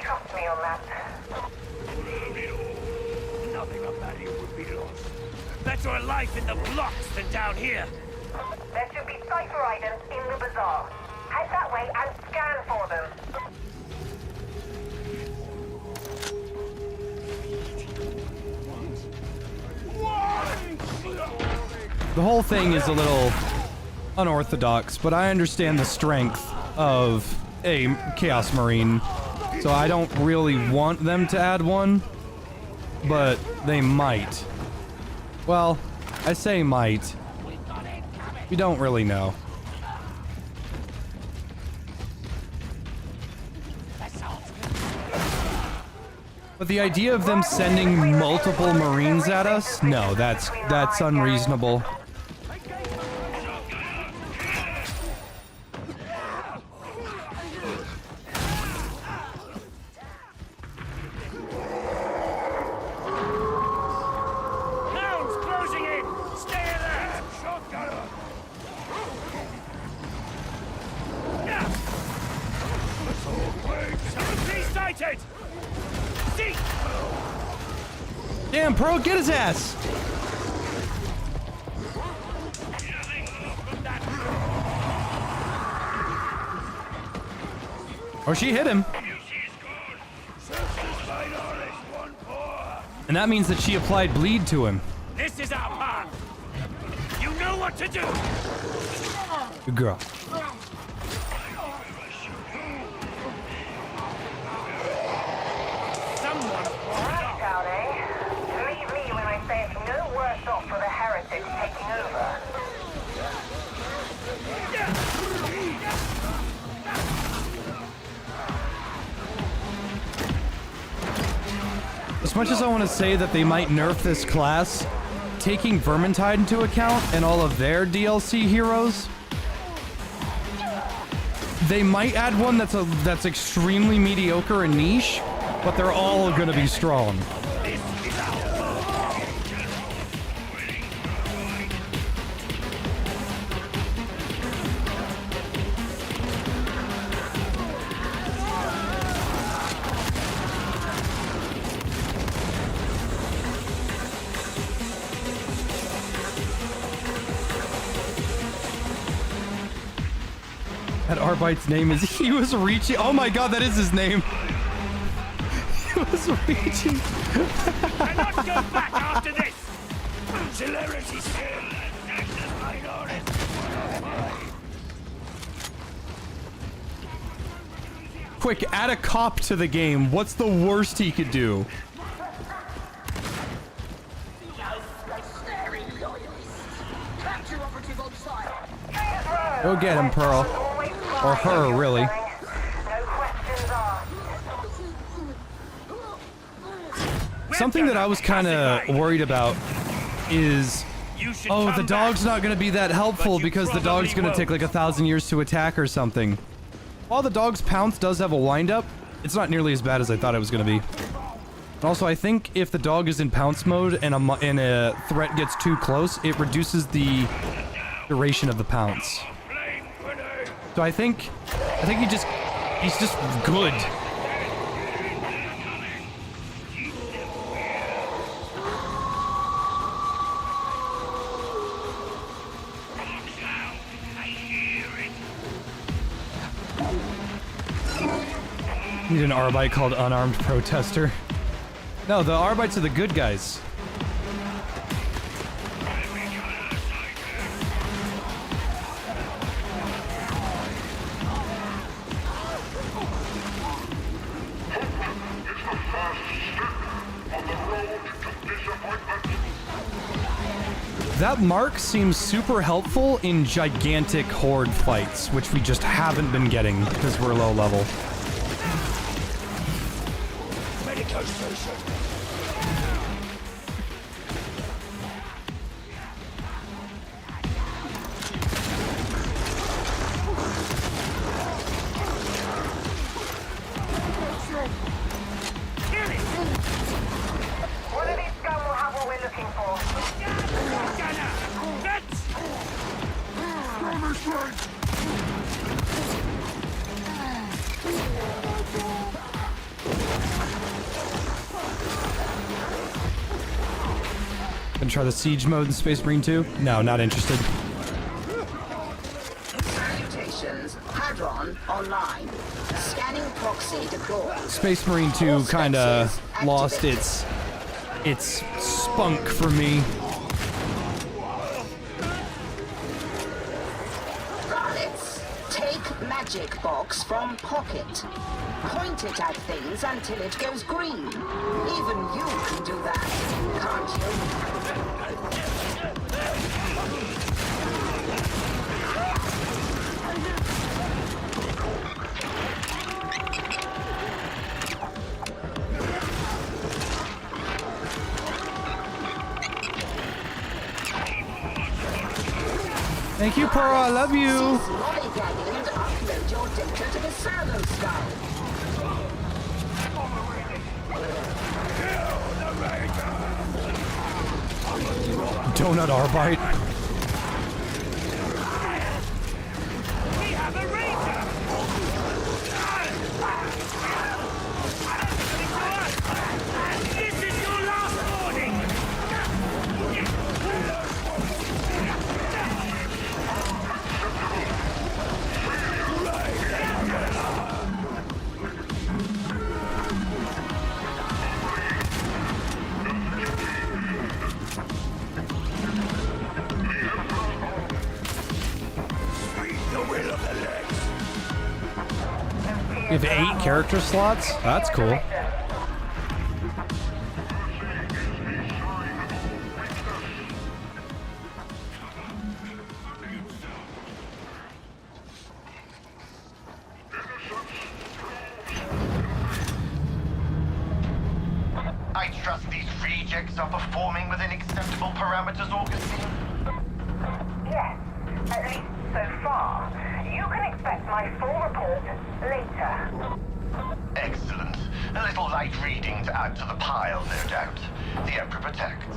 Trust me on that. Nothing of value would be lost. Better a life in the blocks than down here. There should be cipher items in the bazaar. Head that way and scan for them. The whole thing is a little unorthodox, but I understand the strength of a Chaos Marine, so I don't really want them to add one, but they might. Well, I say might. We don't really know. But the idea of them sending multiple Marines at us? No, that's unreasonable. Hounds closing in! Stay alert! He's sighted! Damn, Pro, get his ass! Or she hit him. And that means that she applied bleed to him. This is our path! You know what to do! Good girl. For the heretics taking over. As much as I want to say that they might nerf this class, taking Vermintide into account and all of their DLC heroes, They might add one that's extremely mediocre and niche, but they're all gonna be strong. That Arbite's name is... He was reaching... Oh my god, that is his name. He was reaching... Cannot go back after this! Celerity still! Quick, add a cop to the game. What's the worst he could do? Go get him, Pearl. Or her, really. Something that I was kind of worried about is... Oh, the dog's not going to be that helpful because the dog's going to take like 1,000 years to attack or something. While the dog's pounce does have a wind-up, it's not nearly as bad as I thought it was going to be. Also, I think if the dog is in pounce mode and a threat gets too close, it reduces the duration of the pounce. So I think he's just good. Need an Arbite called Unarmed Protester. No, the Arbites are the good guys. That mark seems super helpful in gigantic horde fights, which we just haven't been getting because we're low level. One of these scum will have what we're looking for. Gonna try the siege mode in Space Marine 2? No, not interested. Salutations. Hadron online. Scanning proxy deployed. Space Marine 2 kinda lost its spunk for me. Varlets, take magic box from pocket. Point it at things until it goes green. Even you can do that, can't you? Thank you, Pearl. I love you. Lollygagging and upload your data to the servo skull. Donut Arbite. You have 8 character slots? That's cool. I trust these rejects are performing within acceptable parameters, Augustine? Yes, at least so far. You can expect My full report later. Excellent. A little light reading to add to the pile, no doubt. The Emperor protects.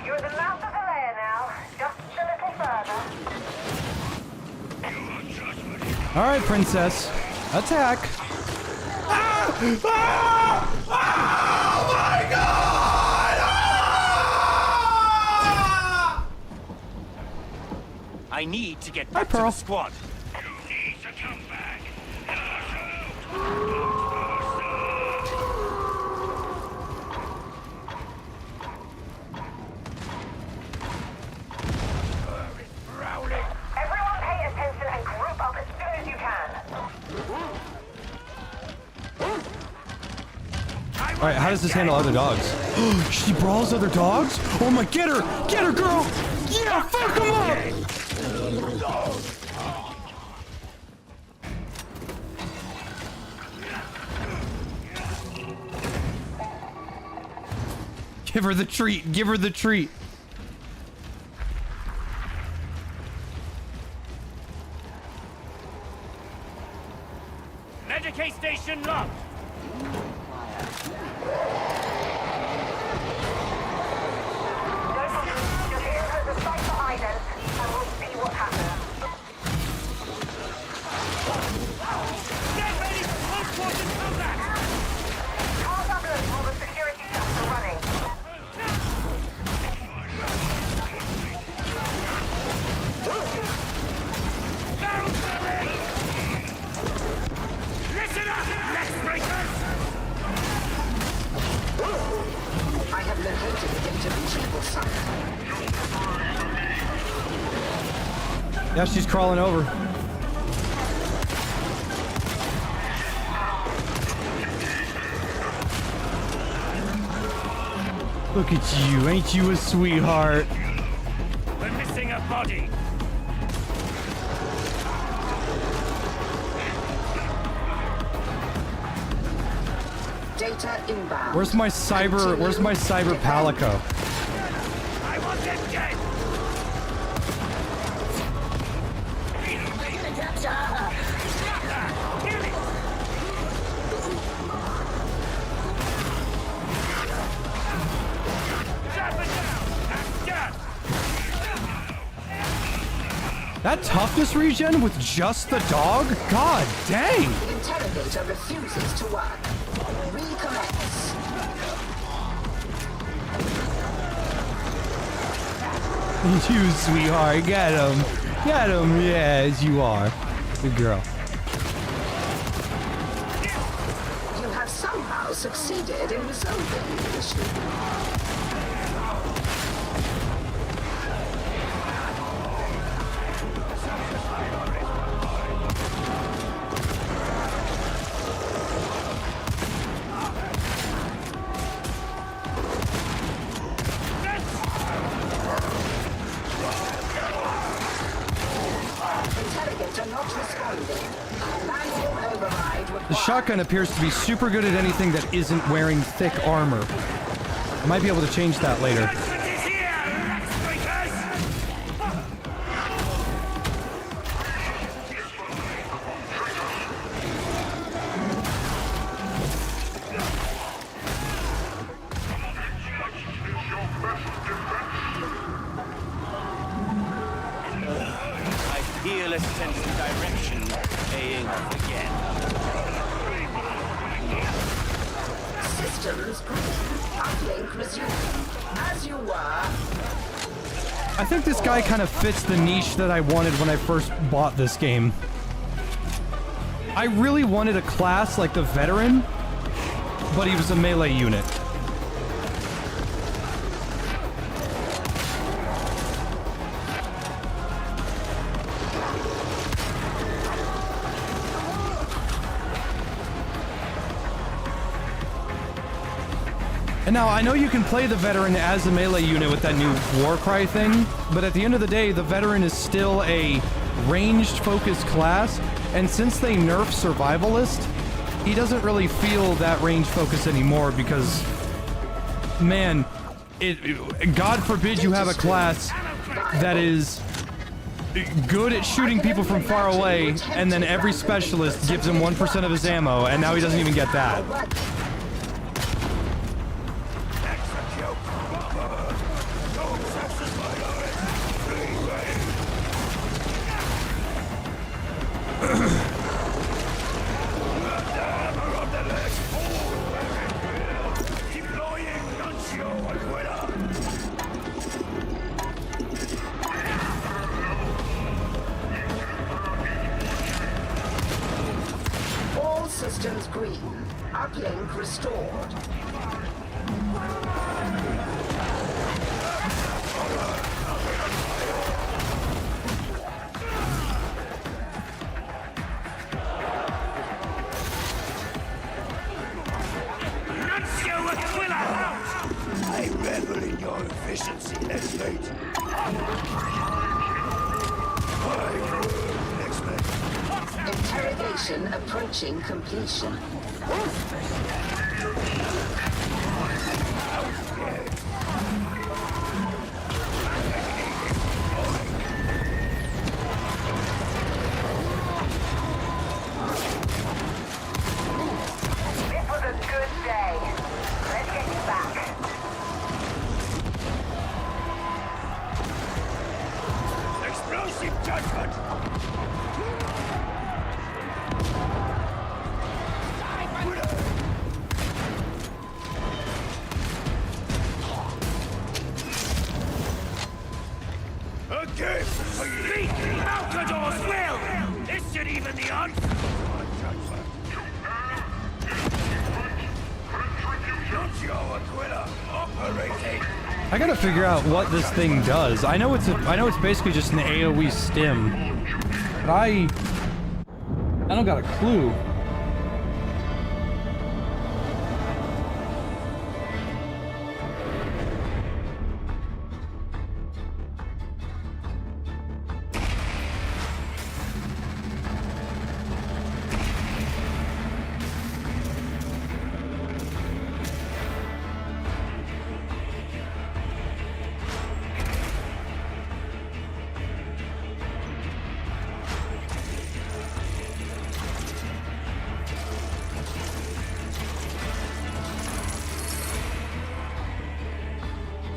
You're at the mouth of the lair now. Just a little further. All right, princess. Attack. Ah! Ah! Oh my god! Ah! I need to get Hi, back to Pearl. the squad. You need to come back. Everyone pay attention and group up as soon as you can. All right, how does this handle other dogs? She brawls other dogs? Oh my, get her, girl! Yeah, fuck them up! Give her the treat, give her the treat. Medicaid station locked. No problem. Just hear her the site for idents, and we'll see what happens. Get ready for close-quarters combat. Cars ambulance while the security shots are running. Listen up, next breakers. I have located the interrogation site. Yeah, she's crawling over. Look at you, ain't you a sweetheart? We're missing a body. Data inbound. Where's my cyber palico? I want them dead. That toughness regen with just the dog? God dang! The interrogator refuses to work. Recommence. You sweetheart, get him. Get him, yes, you are. Good girl. You have somehow succeeded in resolving the issue. The shotgun appears to be super good at anything that isn't wearing thick armor. I might be able to change that later. I feel a sense of direction paying off again. Systems uplink resumed. As you were. I think this guy kind of fits the niche that I wanted when I first bought this game. I really wanted a class like the veteran, but he was a melee unit. And now, I know you can play the veteran as a melee unit with that new war cry thing, but at the end of the day, the veteran is still a ranged focused class, and since they nerf survivalist, he doesn't really feel that range focus anymore because, man, God forbid you have a class that is good at shooting people from far away, and then every specialist gives him 1% of his ammo, and now he doesn't even get that. All systems green. Uplink restored. I revel in your efficiency, Exfiltrating. Interrogation approaching completion. This was a good day. Let's get you back. Explosive judgment! Again! Speak! Malcador's will! This should even the odds! I gotta figure out what this thing does. I know it's basically just an AoE stim, but I don't got a clue.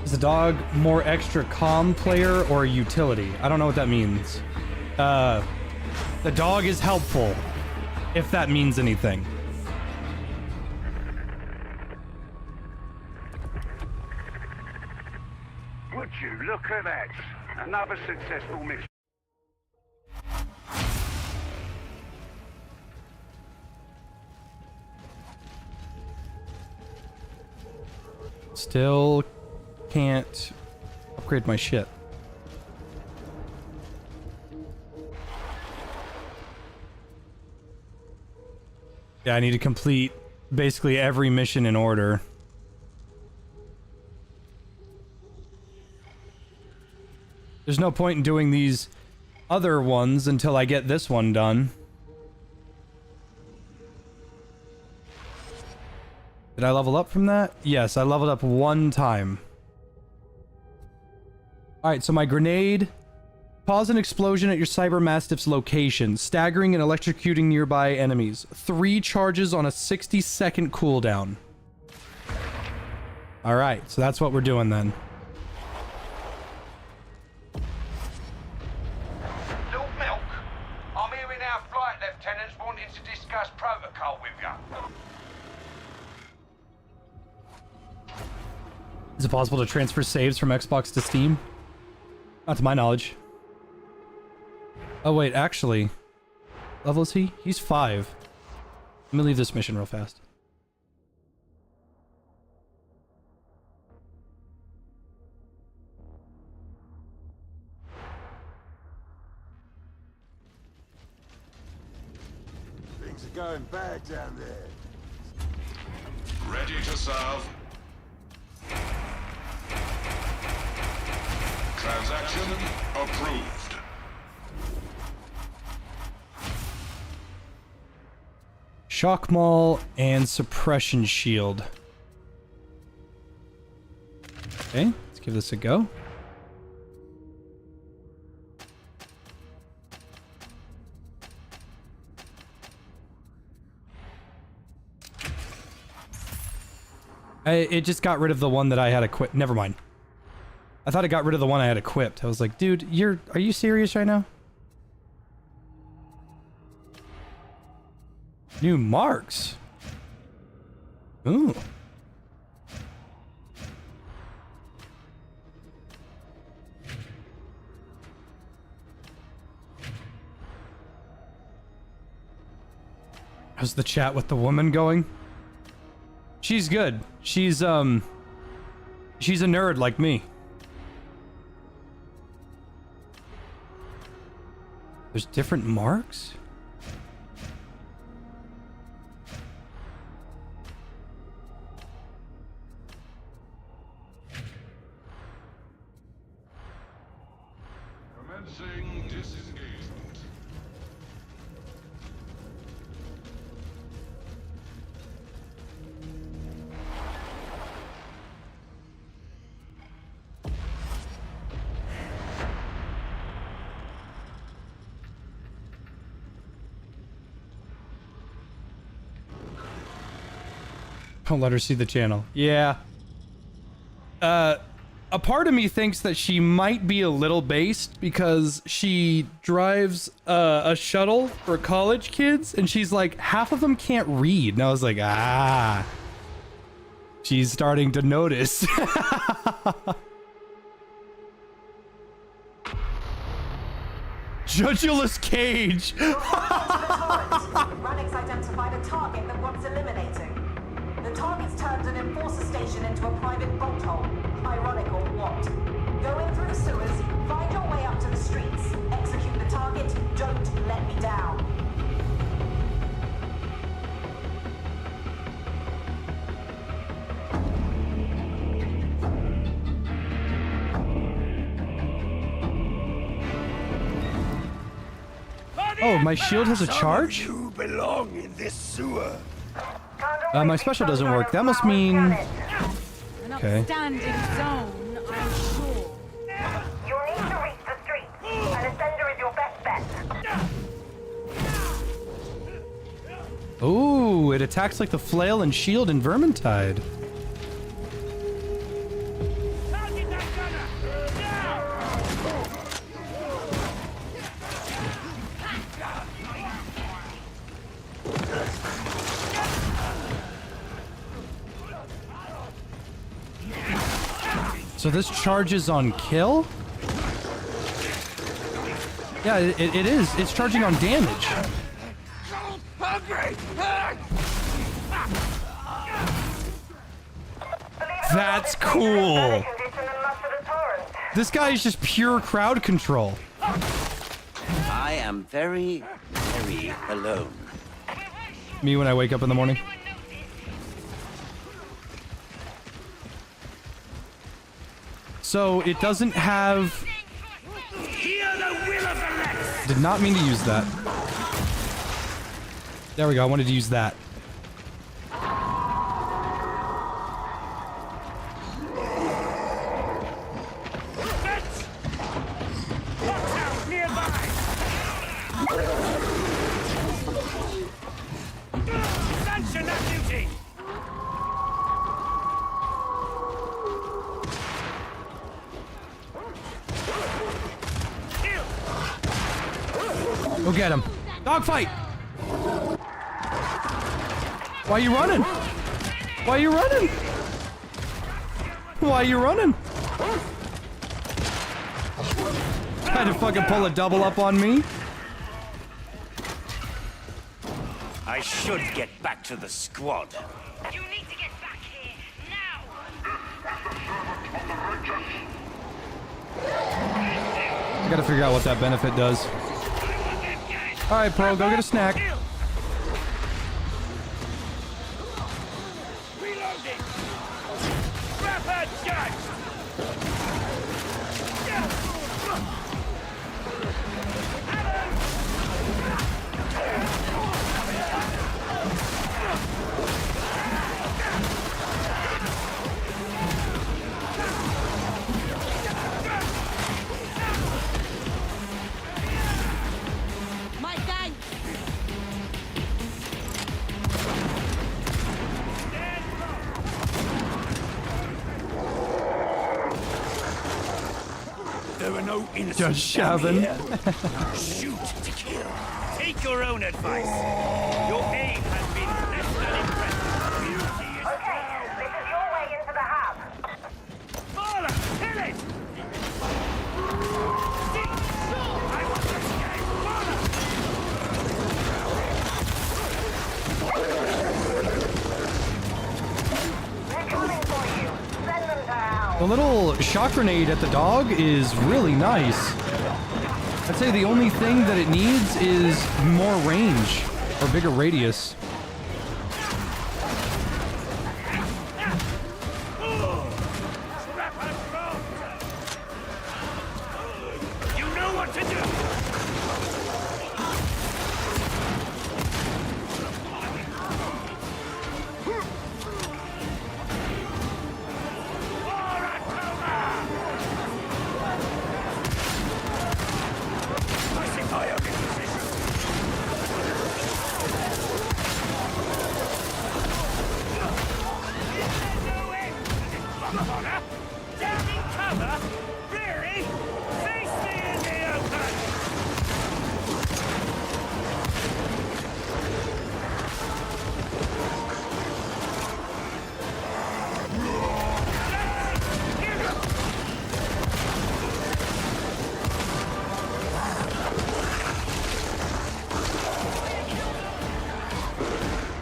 Is the dog more extra calm player or a utility? I don't know what that means. The dog is helpful, if that means anything. Would you look at that? Another successful mission. Still can't upgrade my shit. Yeah, I need to complete basically every mission in order. There's no point in doing these other ones until I get this one done. Did I level up from that? Yes, I leveled up one time. Alright, so my grenade. Cause an explosion at your Cybermastiff's location, staggering and electrocuting nearby enemies. 3 charges on a 60-second cooldown. Alright, so that's what we're doing then. Lord Milk, I'm hearing our flight lieutenants wanting to discuss protocol with you. Is it possible to transfer saves from Xbox to Steam? Not to my knowledge. Oh wait, actually. Level is he? He's 5. Let me leave this mission real fast. Things are going bad down there. Ready to serve. Transaction approved. Shock Maul and Suppression Shield. Okay, let's give this a go. It just got rid of the one that I had equipped. Never mind. I thought it got rid of the one I had equipped. I was like, dude, are you serious right now? New marks. Ooh. How's the chat with the woman going? She's good. She's a nerd like me. There's different marks? Commencing disengagement. Don't let her see the channel. Yeah. A part of me thinks that she might be a little based because she drives a shuttle for college kids, and she's like, half of them can't read. And I was like, ah. She's starting to notice. Judulous Cage. Rannick's identified a target that wants eliminating. The target's turned an enforcer station into a private bolt hole. Ironic or what? Go in through the sewers, find your way up to the streets, execute the target, don't let me down. Oh, my shield has a charge? You belong in this sewer. My special doesn't work. That must mean... An Okay. upstanding zone, I'm sure. You'll need to reach the streets. An ascender is your best bet. Ooh, it attacks like the flail and shield in Vermintide. So this charges on kill? Yeah, it is. It's charging on damage. That's cool. This guy is just pure crowd control. I am very, very alone. Me when I wake up in the morning. So it doesn't have... Did not mean to use that. There we go, I wanted to use that. Go get him. Dogfight! Why are you running? Why are you running? Why are you running? Trying to fucking pull a double up on me? I should get back to the squad. You need to get back here, now! I gotta figure out what that benefit does. Alright, Pro, go get a snack. no innocence. Judge Chasm. Shoot to kill. Take your own advice. Your aim has been less than impressive. Beauty is This is your way into the hub. Marla, kill it! I want to escape. Marla! They're coming for you. Send them to hell. The little shock grenade at the dog is really nice. I'd say the only thing that it needs is more range or bigger radius. You know what to do!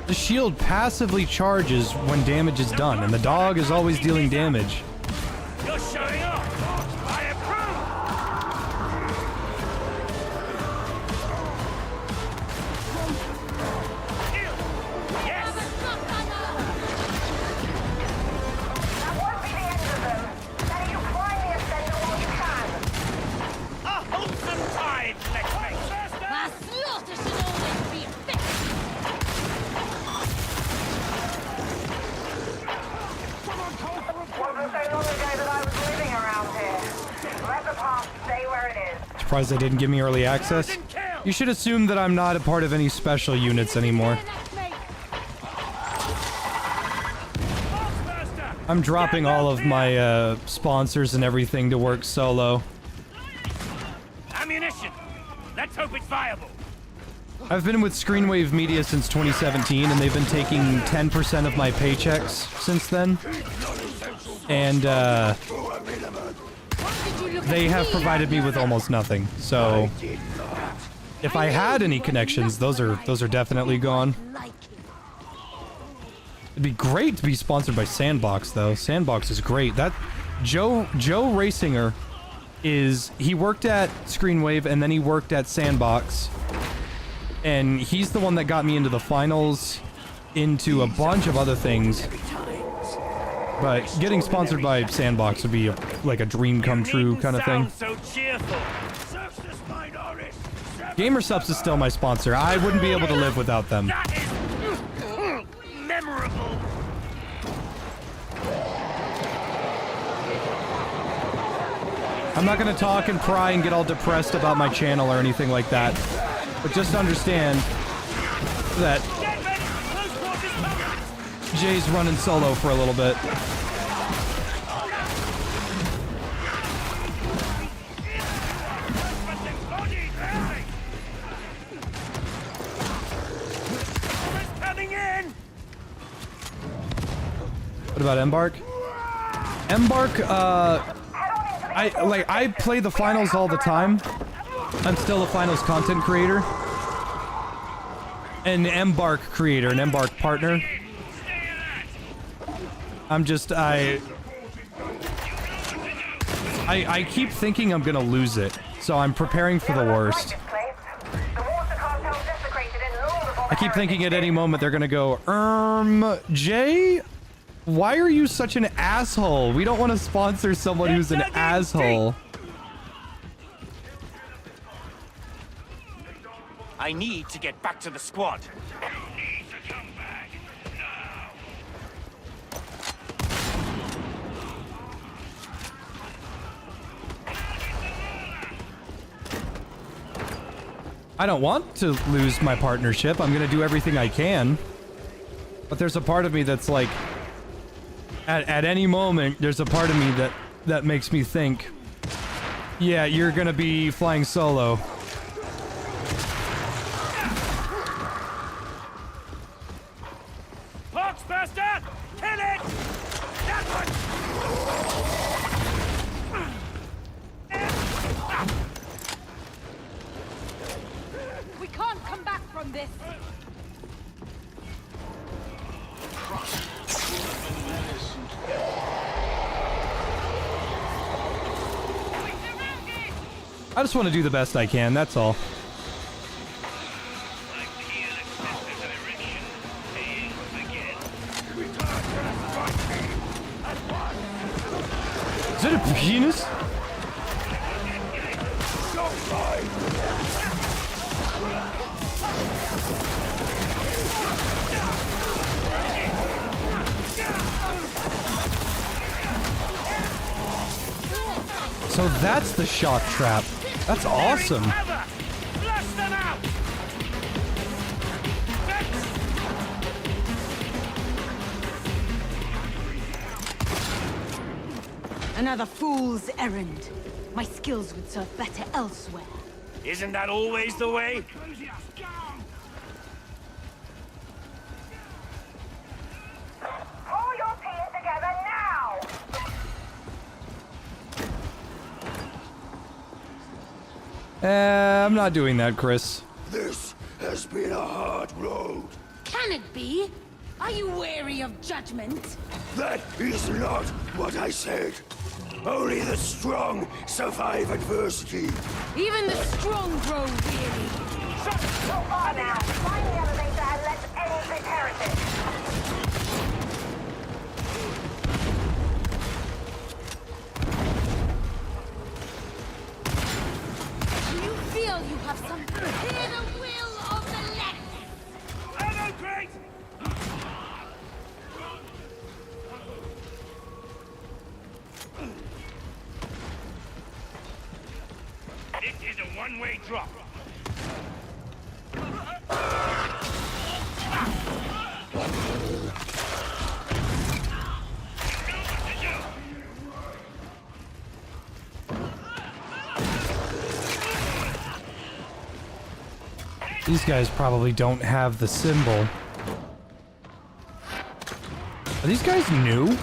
The shield passively charges when damage is done, and the dog is always dealing damage. You're showing off! I That won't be the end of them. Better you climb the ascender while you can. A wholesome tide, let's make. A slaughter should always be a fix. Wasn't so long ago that I was living around here. Let the past stay where it is. Surprised they didn't give me early access. You should assume that I'm not a part of any special units anymore. I'm dropping all of my sponsors and everything to work solo. Ammunition! Let's hope it's viable. I've been with Screenwave Media since 2017, and they've been taking 10% of my paychecks since then. And they have provided me with almost nothing. So if I had any connections, those are definitely gone. It'd be great to be sponsored by Sandbox, though. Sandbox is great. That Joe Rasinger he worked at Screenwave and then he worked at Sandbox, and he's the one that got me into the finals, into a bunch of other things. But getting sponsored by Sandbox would be like a dream come true kind of thing. So cheerful. GamerSubs is still my sponsor. I wouldn't be able to live without them. Memorable. I'm not gonna talk and cry and get all depressed about my channel or anything like that. But just understand that Jay's running solo for a little bit. What about Embark? Embark, I play the finals all the time. I'm still a finals content creator. An Embark creator, an Embark partner. I'm just, I keep thinking I'm gonna lose it, so I'm preparing for the worst. I keep thinking at any moment they're gonna go, Jay? Why are you such an asshole? We don't want to sponsor someone who's an asshole. I need to get back to the squad. I don't want to lose my partnership. I'm gonna do everything I can. But there's a part of me that's like, at any moment, there's a part of me that makes me think, Yeah, you're gonna be flying solo. Boxbuster! Kill it! That one! We can't come back from this. I just want to do the best I can, that's all. Is it a penis? So that's the shock trap. That's awesome. Flush them out! Another fool's errand. My skills would serve better elsewhere. Isn't that always the way? Pull your team together now! I'm not doing that, Chris. This has been a hard road. Can it be? Are you wary of judgment? That is not what I said. Only the strong survive adversity. Even the strong grow weary. So far now, find the elevator and let's end this heretic. Do you feel you have some hear the will of the left? Hello, great! This is a one-way drop. These guys probably don't have the symbol. Are these guys new?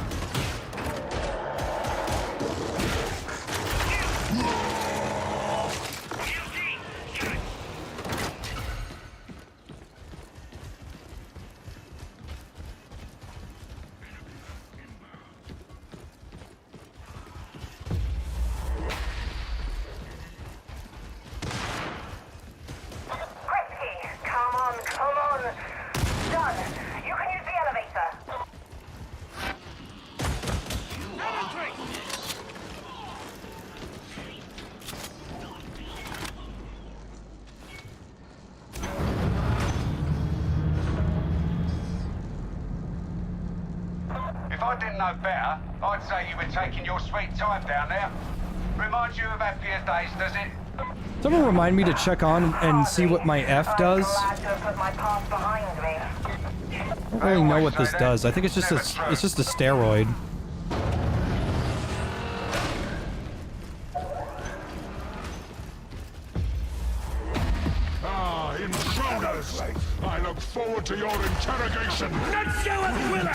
Come on. Done. You can use the elevator. If I didn't know better, I'd say you were taking your sweet time down there. Reminds you of happier days, does it? Someone remind me to check on and see what my F does. I don't really know what this does. I think it's just a steroid. Ah, intruders! I look forward to your interrogation! Let's go, Aquila!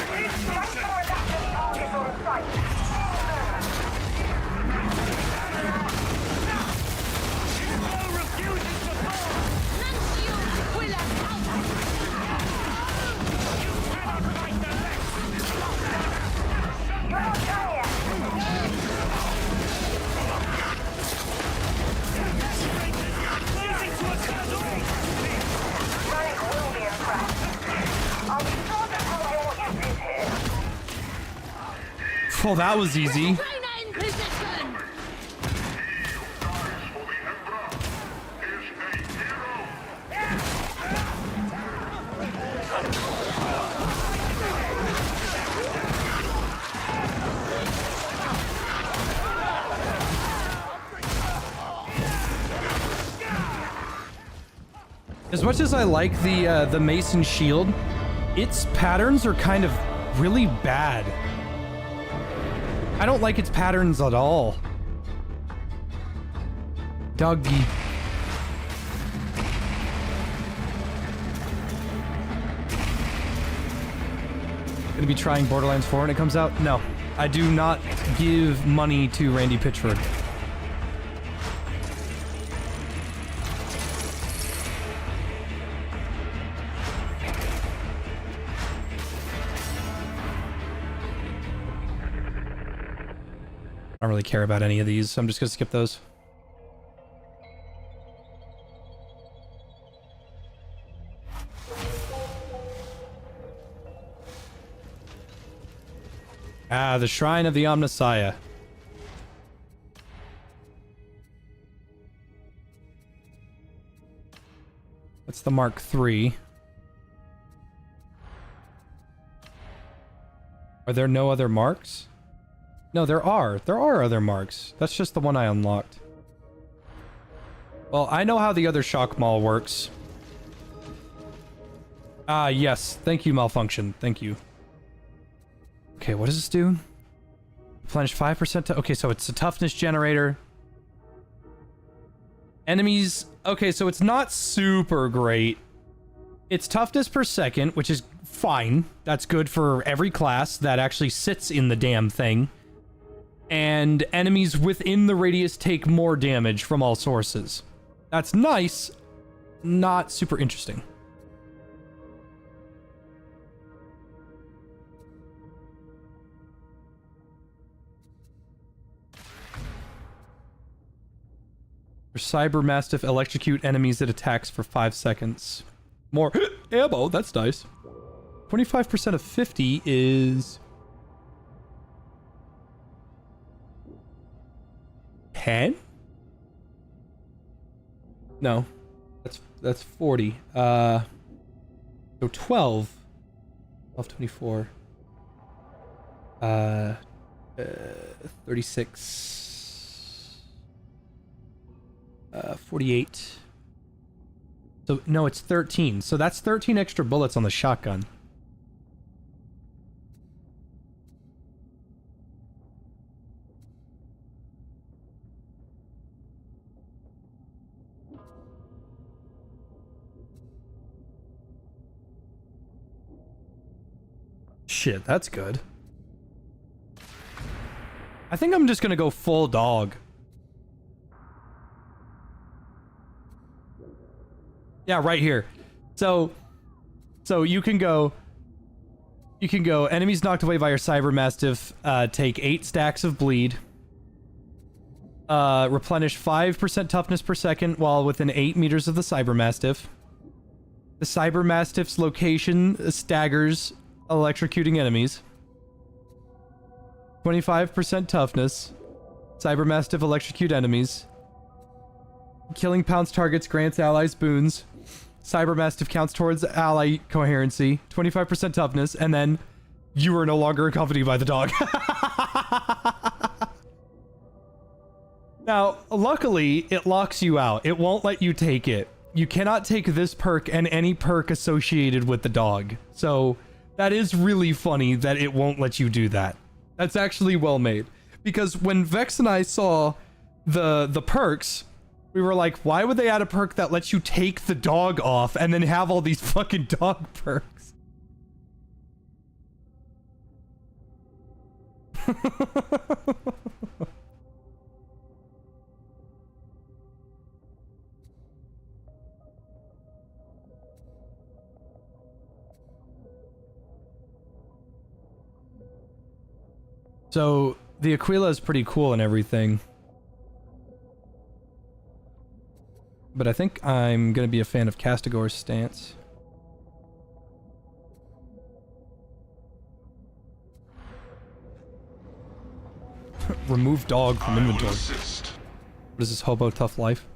Well, that was easy. As much as I like the Mason shield, its patterns are kind of really bad. I don't like its patterns at all. Doggy. Gonna be trying Borderlands 4 when it comes out? No. I do not give money to Randy Pitchford. I don't really care about any of these, so I'm just gonna skip those. Ah, the Shrine of the Omnissiah. That's the Mark III. Are there no other marks? No, there are. There are other marks. That's just the one I unlocked. Well, I know how the other shock mall works. Ah, yes. Thank you, Malfunction. Thank you. Okay, what does this do? Replenish 5% to... Okay, so it's a toughness generator. Enemies... Okay, so it's not super great. It's toughness per second, which is fine. That's good for every class that actually sits in the damn thing. And enemies within the radius take more damage from all sources. That's nice. Not super interesting. Cyber Mastiff electrocute enemies that attacks for 5 seconds. More ammo, that's nice. 25% of 50 is... 10? No. That's 40. So 12. 1224. 36. 48. So, no, it's 13. So that's 13 extra bullets on the shotgun. Shit, that's good. I think I'm just gonna go full dog. Yeah, right here. So you can go enemies knocked away by your Cyber Mastiff, take 8 stacks of bleed. Replenish 5% toughness per second while within 8 meters of the Cyber Mastiff. The Cyber Mastiff's location staggers electrocuting enemies. 25% toughness. Cyber Mastiff electrocute enemies. Killing pounce targets grants allies boons. Cyber Mastiff counts towards ally coherency. 25% toughness, and then you are no longer accompanied by the dog. Now, luckily, it locks you out. It won't let you take it. You cannot take this perk and any perk associated with the dog. So, that is really funny that it won't let you do that. That's actually well made. Because when Vex and I saw the perks, we were like, why would they add a perk that lets you take the dog off and then have all these fucking dog perks? So, the Aquila is pretty cool and everything. But I think I'm going to be a fan of Castigor's stance. Remove dog from inventory. What is this, hobo tough life?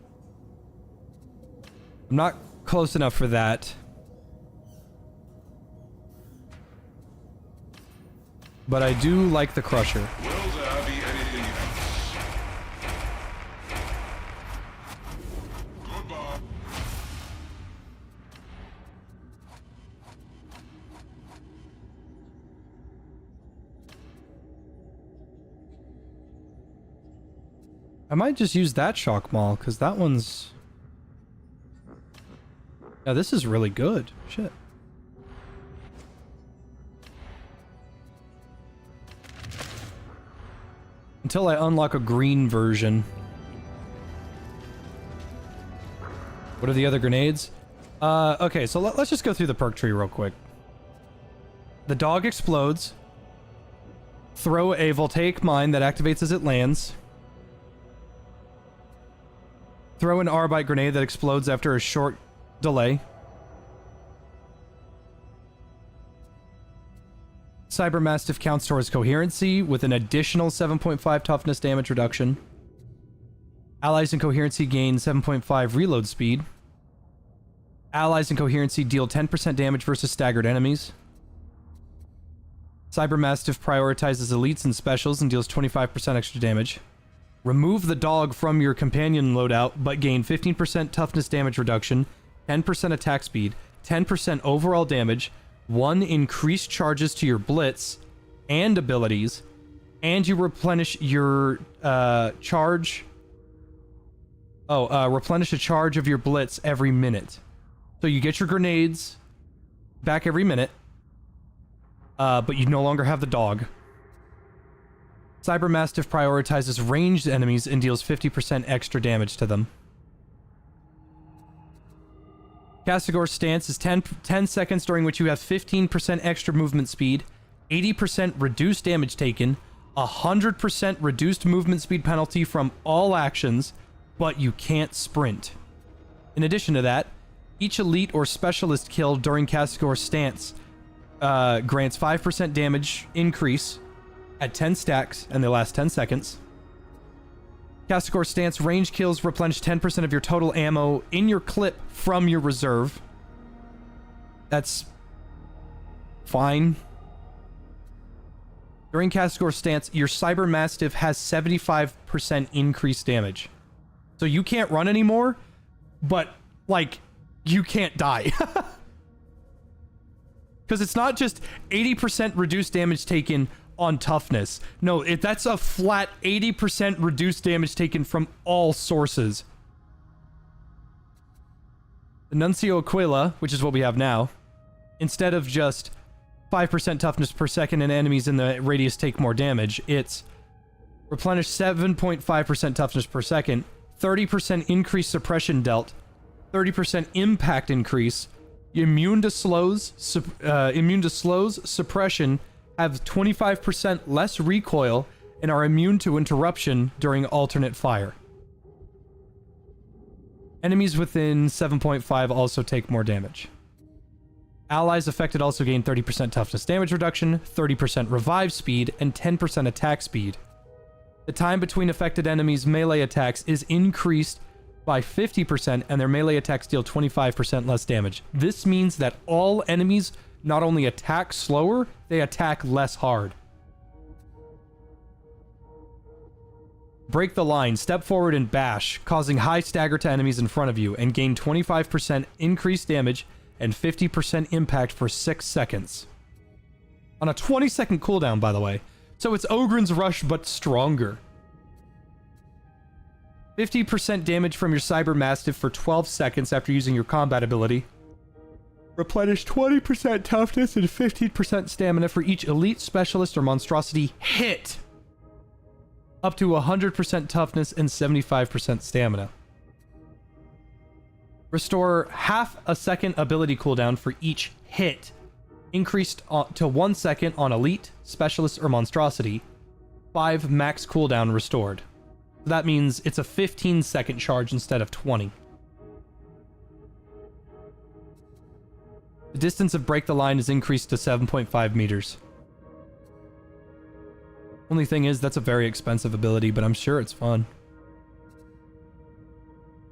I'm not close enough for that. But I do like the Crusher. Will there be anything else? Goodbye. I might just use that shock maul, because that one's... Yeah, this is really good. Shit. Until I unlock a green version. What are the other grenades? Okay, so let's just go through the perk tree real quick. The dog explodes. Throw a voltaic mine that activates as it lands. Throw an Arbite grenade that explodes after a short delay. Cybermastiff counts towards coherency with an additional 7.5 toughness damage reduction. Allies in coherency gain 7.5 reload speed. Allies in coherency deal 10% damage versus staggered enemies. Cybermastiff prioritizes elites and specials and deals 25% extra damage. Remove the dog from your companion loadout, but gain 15% toughness damage reduction, 10% attack speed, 10% overall damage, 1 increased charges to your blitz and abilities, and you replenish your charge. Replenish a charge of your blitz every minute. So you get your grenades back every minute, but you no longer have the dog. Cybermastiff prioritizes ranged enemies and deals 50% extra damage to them. Castigor's stance is 10 seconds during which you have 15% extra movement speed, 80% reduced damage taken, 100% reduced movement speed penalty from all actions, but you can't sprint. In addition to that, each elite or specialist killed during Castigor's stance grants 5% damage increase at 10 stacks, and they last 10 seconds. Castigor's stance range kills replenish 10% of your total ammo in your clip from your reserve. That's fine. During Castigor's stance, your Cybermastiff has 75% increased damage. So you can't run anymore, but, like, you can't die. Because it's not just 80% reduced damage taken on toughness. No, that's a flat 80% reduced damage taken from all sources. The Nuncio Aquila, which is what we have now, instead of just 5% toughness per second and enemies in the radius take more damage, it's replenish 7.5% toughness per second, 30% increased suppression dealt, 30% impact increase, immune to slows, suppression, have 25% less recoil, and are immune to interruption during alternate fire. Enemies within 7.5 also take more damage. Allies affected also gain 30% toughness damage reduction, 30% revive speed, and 10% attack speed. The time between affected enemies' melee attacks is increased by 50%, and their melee attacks deal 25% less damage. This means that all enemies not only attack slower, they attack less hard. Break the line, step forward and bash, causing high stagger to enemies in front of you, and gain 25% increased damage and 50% impact for 6 seconds. On a 20-second cooldown, by the way. So it's Ogren's Rush, but stronger. 50% damage from your Cybermastiff for 12 seconds after using your combat ability. Replenish 20% toughness and 15% stamina for each elite, specialist, or monstrosity hit. Up to 100% toughness and 75% stamina. Restore half a second ability cooldown for each hit. Increased to 1 second on elite, specialist, or monstrosity. 5 max cooldown restored. That means it's a 15-second charge instead of 20. The distance of Break the Line is increased to 7.5 meters. Only thing is, that's a very expensive ability, but I'm sure it's fun.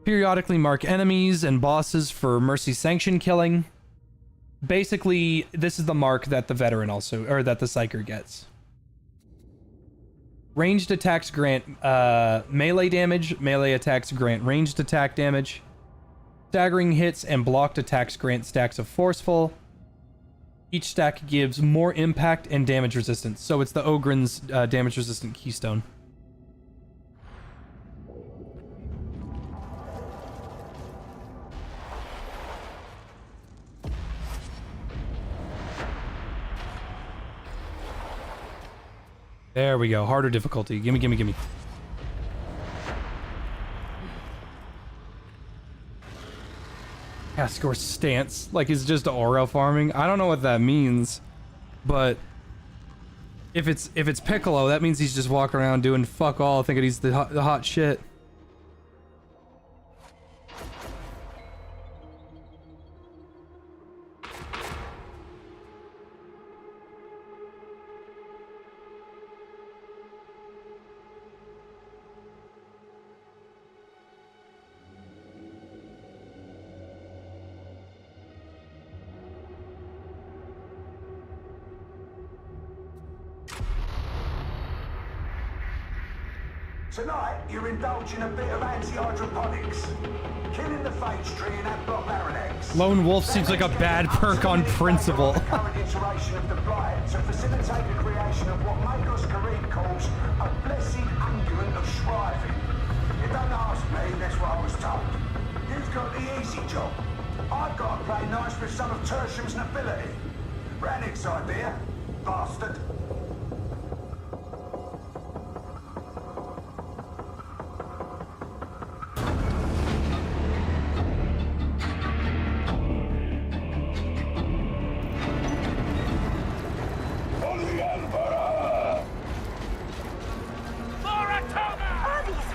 Periodically mark enemies and bosses for Mercy Sanction killing. Basically, this is the mark that the veteran also, or that the Psyker gets. Ranged attacks grant melee damage. Melee attacks grant ranged attack damage. Staggering hits and blocked attacks grant stacks of forceful. Each stack gives more impact and damage resistance. So it's the Ogren's damage resistant keystone. There we go. Harder difficulty. Gimme, gimme, gimme. Cascore stance. Like he's just aura farming. I don't know what that means. But if it's Piccolo, that means he's just walking around doing fuck all, thinking he's the hot shit. Tonight, you're indulging a bit of anti-hydroponics. Killing the phage tree and that block Baronex. Lone Wolf seems like a bad perk on principle. The current iteration of the blight to facilitate the creation of what Magos Kareem calls a blessed unguent of shriving. You don't ask me, that's what I was told. You've got the easy job. I've got to play nice with some of Tertium's nobility. Rannick's idea, bastard.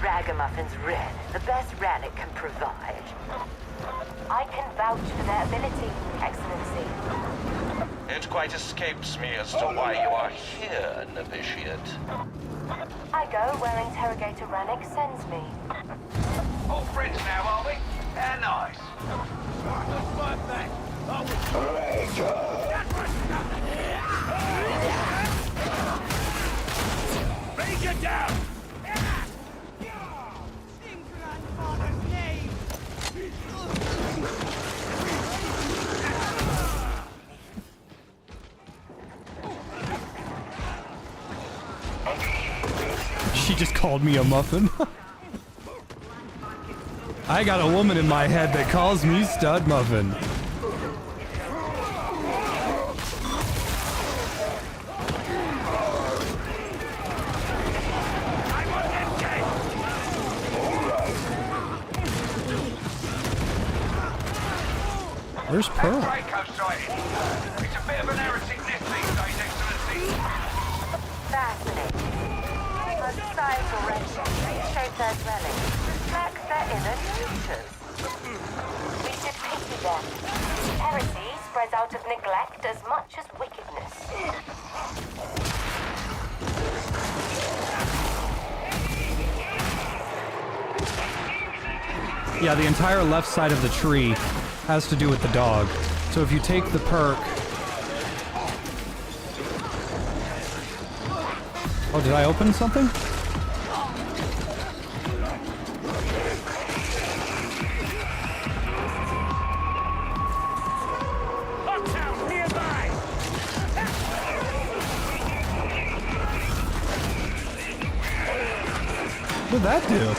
Ragamuffins red, the best Rannick can provide. I can vouch for their ability, Excellency. It quite escapes me as to why you are here, novitiate. I go where Interrogator Rannick sends me. All friends now, are we? How nice. Let's fight back. Ranger down! She just called me a muffin. I got a woman in my head that calls me Stud Muffin. Where's Pearl? It's a bit of an heretic nest these days, Excellency. Fascinating. Our societal records show their dwellings reflect their inner natures. We should pity them. Heresy spreads out of neglect as much as wickedness. Yeah, the entire left side of the tree has to do with the dog. So if you take the perk... Oh, did I open something? What did that do?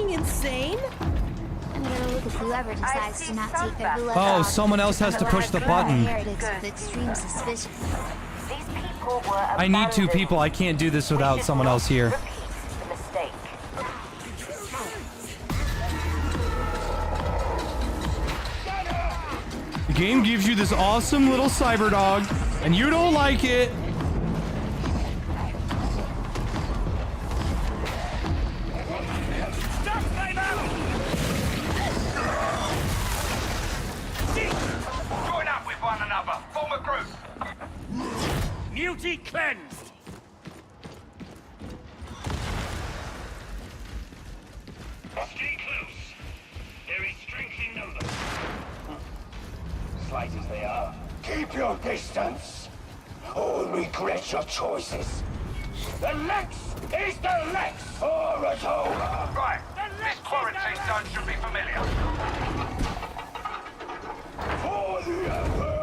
Insane? I'm gonna look if whoever decides to not take their blood. Oh, someone else has to push the button. Extreme suspicion. These people were I need two people. I can't do this without someone else here. mistake. The game gives you this awesome little cyber dog, and you don't like it. Duty cleansed! Stay close. There is strength in numbers. Slight as they are. Keep your distance. Or regret your choices. The Lex is the Lex! Or at home. Right, this quarantine zone should be familiar. For the Emperor!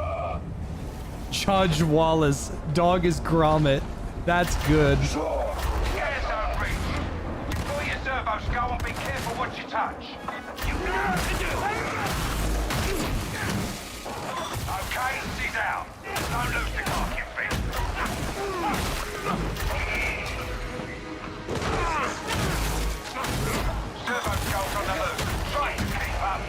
Judge Wallace. Dog is Gromit. That's good. Yes, Aubrey. lose touch. Okay, sit down. Don't lose the carking fit. Servo skulls on the move. Try to keep up.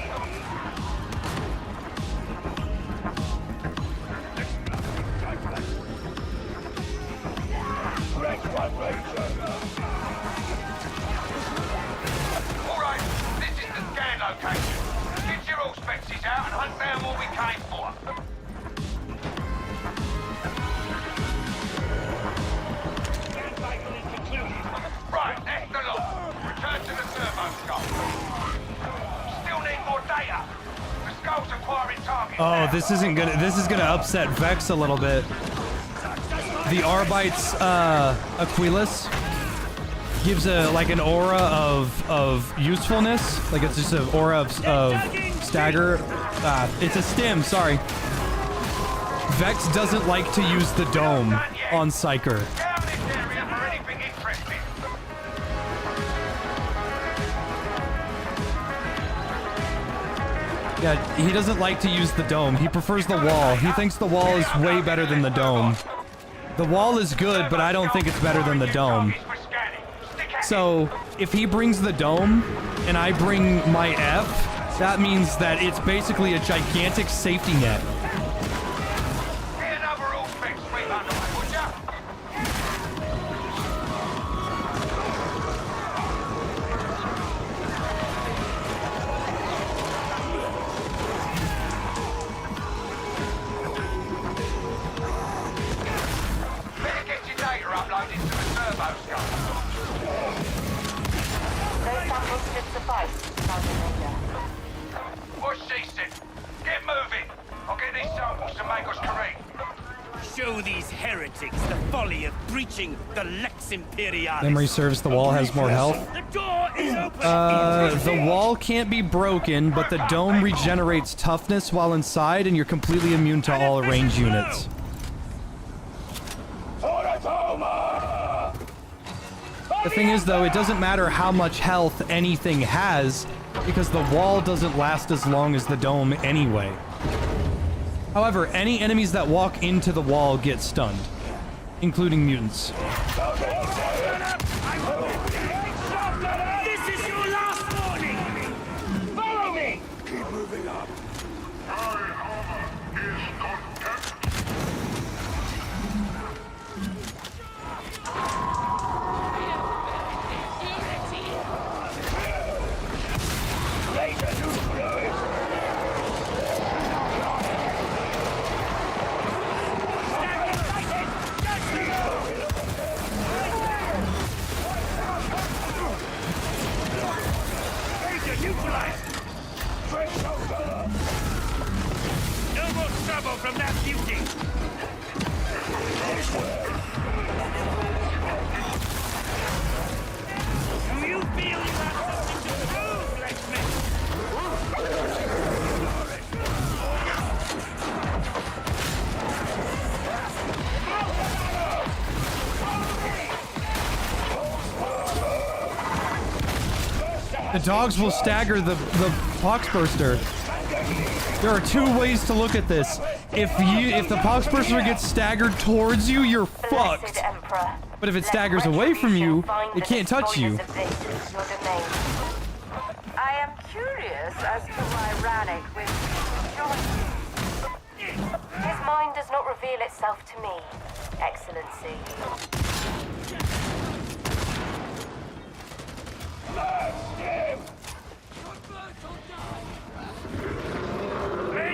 Alright, this is the scan location. Get your all spexies out and hunt down what we came for. Right, that's the lot. Return to the servo skull. Still need more data. The skull's acquiring targets. Oh, this isn't gonna. This is gonna upset Vex a little bit. The Arbites Aquilas gives a like an aura of usefulness. Like it's just an aura of stagger. It's a stim. Sorry. Vex doesn't like to use the dome on Psyker. Yeah, he doesn't like to use the dome. He prefers the wall. He thinks the wall is way better than the dome. The wall is good, but I don't think it's better than the dome. So, if he brings the dome, and I bring my F, that means that it's basically a gigantic safety net. What's she said? Get moving. I'll get these samples to make us correct. Show these heretics the folly of breaching the Lex Imperialis. Memory serves, the wall has more health. The door is open. The wall can't be broken, but the dome regenerates toughness while inside, and you're completely immune to all range units. The thing is, though, it doesn't matter how much health anything has, because the wall doesn't last as long as the dome anyway. However, any enemies that walk into the wall get stunned, including mutants. This is your last warning. Follow me. Keep moving up. No more trouble from that beauty. Do you feel you have something to prove, Lexman? The dogs will stagger the Poxburster. There are two ways to look at this. If the Poxburster gets staggered towards you, you're fucked. But if it staggers away from you, it can't touch you. I am curious as to why Rannick will join you. His mind does not reveal itself to me, Excellency.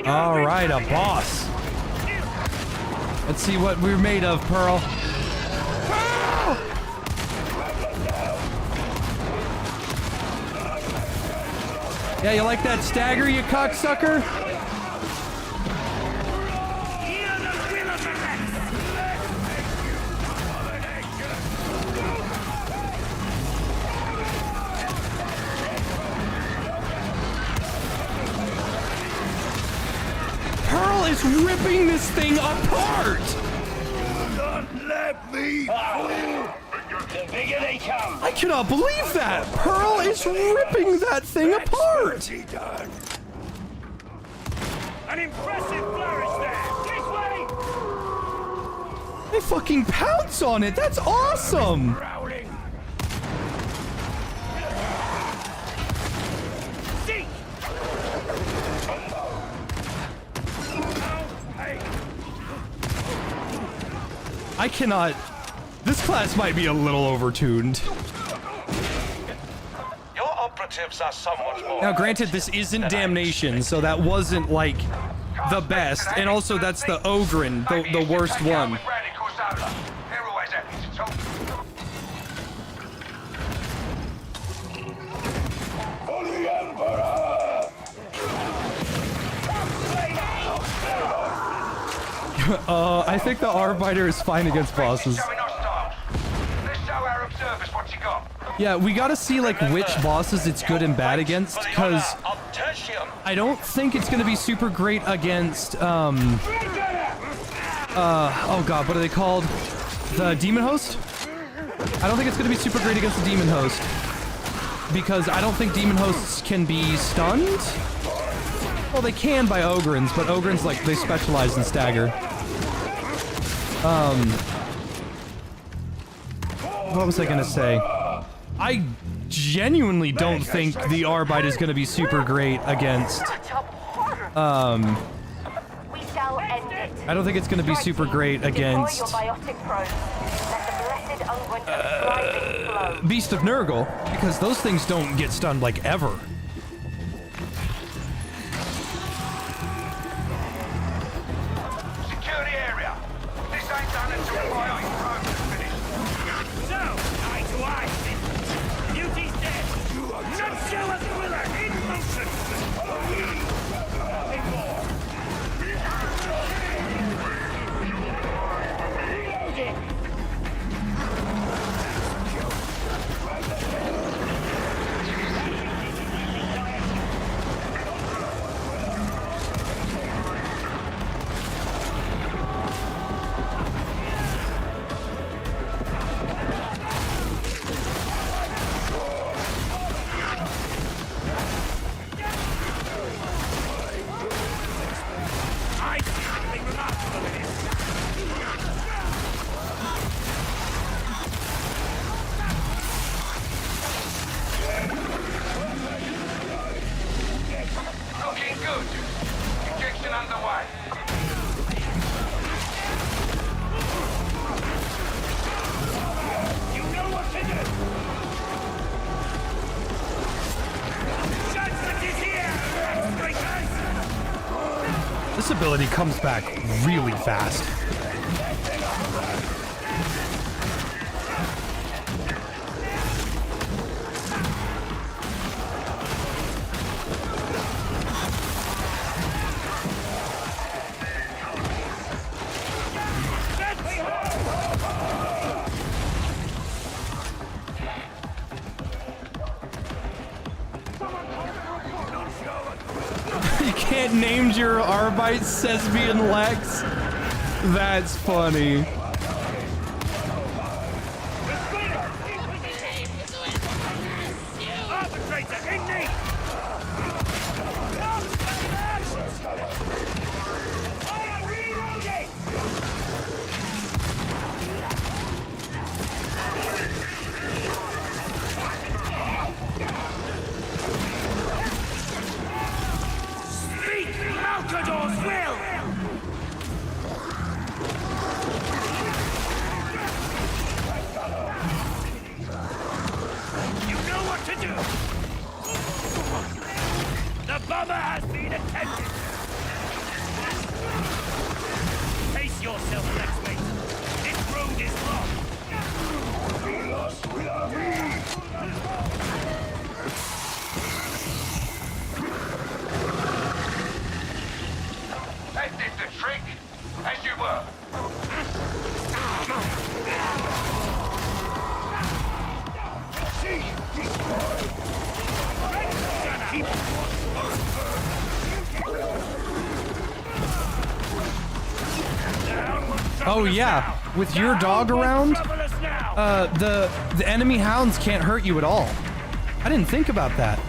All right, a boss. Let's see what we're made of, Pearl. Pearl! Yeah, you like that stagger, you cocksucker? Pearl is ripping this thing apart! Don't let me fool! The bigger they come. I cannot believe that! Pearl is ripping that thing apart! An impressive flourish there. This way. They fucking pounce on it! That's awesome! Seek. I cannot... This class might be a little overtuned. Your operatives are somewhat more... Now granted, this isn't Damnation, so that wasn't, like, the best. And also, that's the Ogren, the worst one. I think the Arbiter is fine against bosses. Yeah, we gotta see, like, which bosses it's good and bad against, because I don't think it's gonna be super great against, oh god, what are they called? The Demon Host? I don't think it's gonna be super great against the Demon Host, because I don't think Demon Hosts can be stunned. Well, they can by Ogrins, but Ogrins, like, they specialize in stagger. What was I gonna say? I genuinely don't think the Arbite is gonna be super great against, I don't think it's gonna be super great against, Beast of Nurgle, because those things don't get stunned, like, ever. This ability comes back really fast. You can't name your Arbite Sesbi and Lex? That's funny. Oh yeah, with your dog around? The enemy hounds can't hurt you at all. I didn't think about that.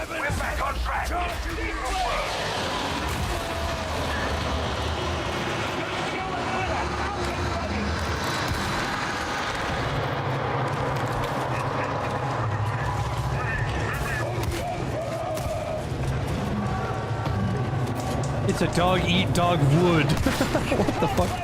We're back on track. It's a dog eat dog wood. What the fuck?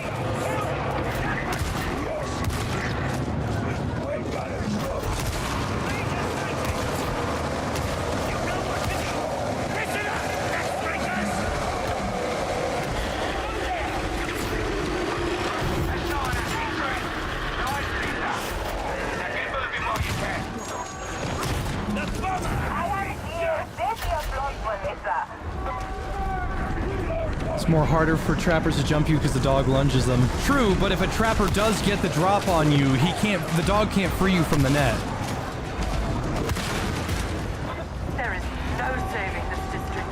It's more harder for trappers to jump you because the dog lunges them. True, but if a trapper does get the drop on you, the dog can't free you from the net. There is no saving this district.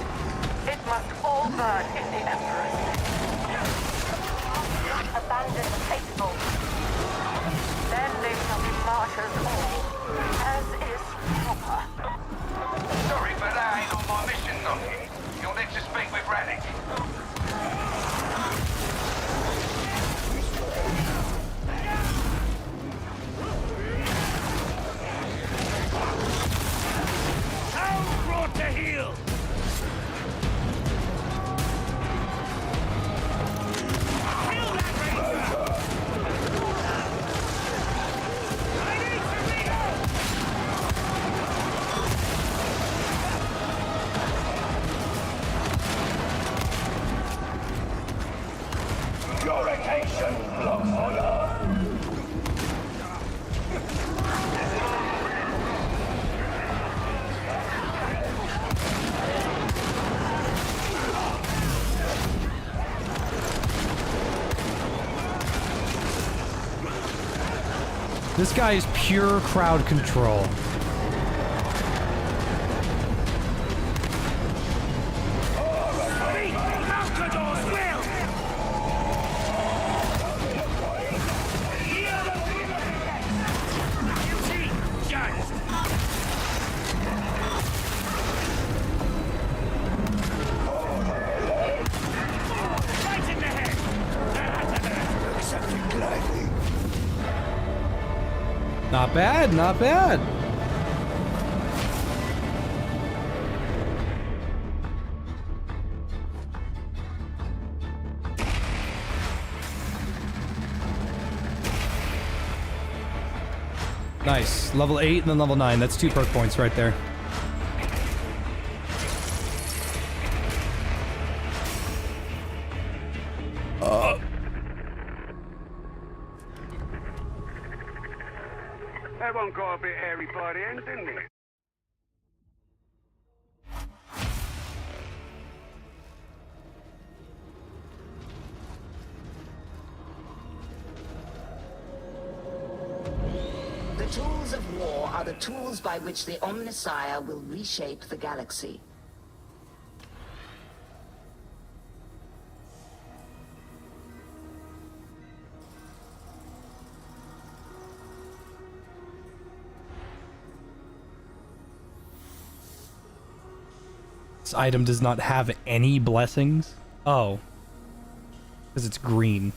It must all burn in the Emperor's name. Abandon the faithful. Then they shall be martyrs all, as is proper. Sorry, but that ain't on my mission, Donkey. You'll need to speak with Relic. Town brought to heel! Kill that ranger! I need to reload! Purification, Bloodholder. This guy is pure crowd control. Speak Malcador's will! Duty judged! Right in the head! Accepting gladly. Not bad, not bad. Nice. Level 8 and then level 9. That's 2 perk points right there. That one got a bit hairy by the end, didn't it? The tools of war are the tools by which the Omnissiah will reshape the galaxy. This item does not have any blessings. Oh. Because it's green.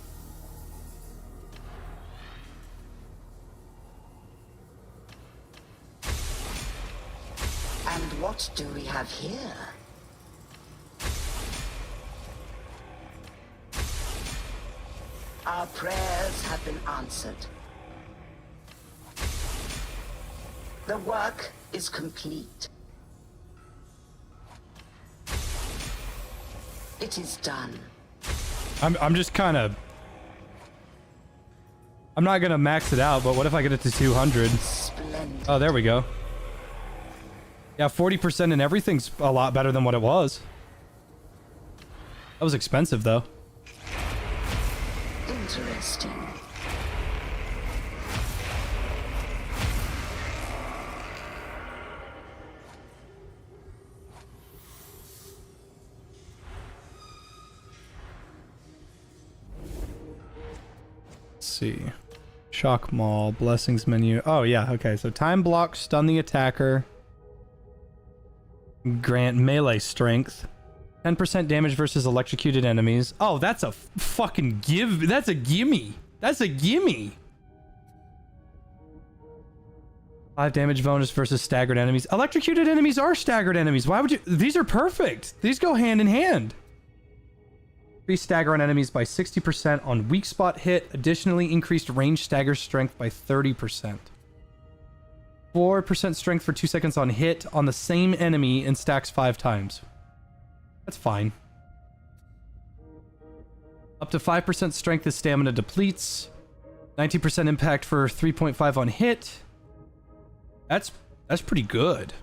And what do we have here? Our prayers have been answered. The work is complete. It is done. I'm just kind of... I'm not gonna max it out, but what if I get it to 200? Splendid. Oh, there we go. Yeah, 40% in everything's a lot better than what it was. That was expensive, though. In Interesting. Let's see. Shock Maul, Blessings menu. Oh, yeah, okay. So time block, stun the attacker. Grant melee strength. 10% damage versus electrocuted enemies. Oh, that's a fucking give. That's a gimme. That's a gimme. 5 damage bonus versus staggered enemies. Electrocuted enemies are staggered enemies. Why would you? These are perfect. These go hand in hand. Increased stagger on enemies by 60% on weak spot hit. Additionally, increased range stagger strength by 30%. 4% strength for 2 seconds on hit on the same enemy and stacks 5 times. That's fine. Up to 5% strength as stamina depletes. 19% impact for 3.5 on hit. That's pretty good.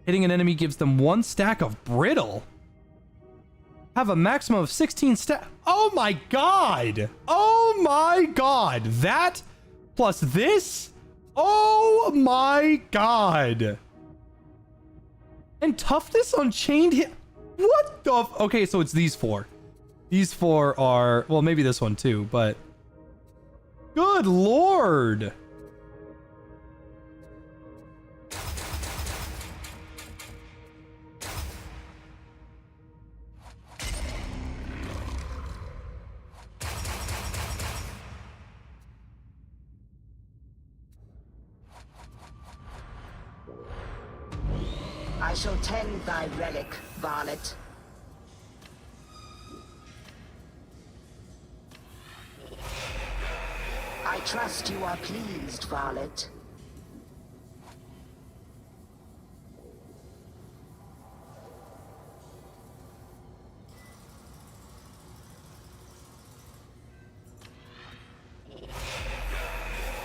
Hitting an enemy gives them 1 stack of brittle. Have a maximum of 16 stack. Oh my god! Oh my god! That plus this? Oh my god! And toughness on chained hit. What the okay, so it's these 4. These 4 are, well, maybe this one too, but good lord. I shall tend thy relic, varlet. I trust you are pleased, varlet.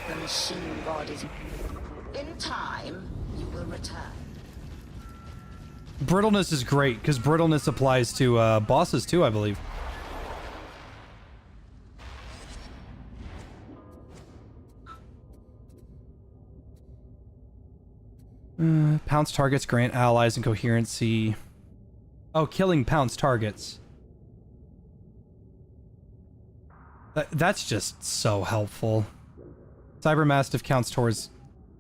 The machine god is... In time, you will return. Brittleness is great, because brittleness applies to bosses too, I believe. Pounce targets grant allies and coherency. Oh, killing pounce targets. That's just so helpful. Cybermastiff counts towards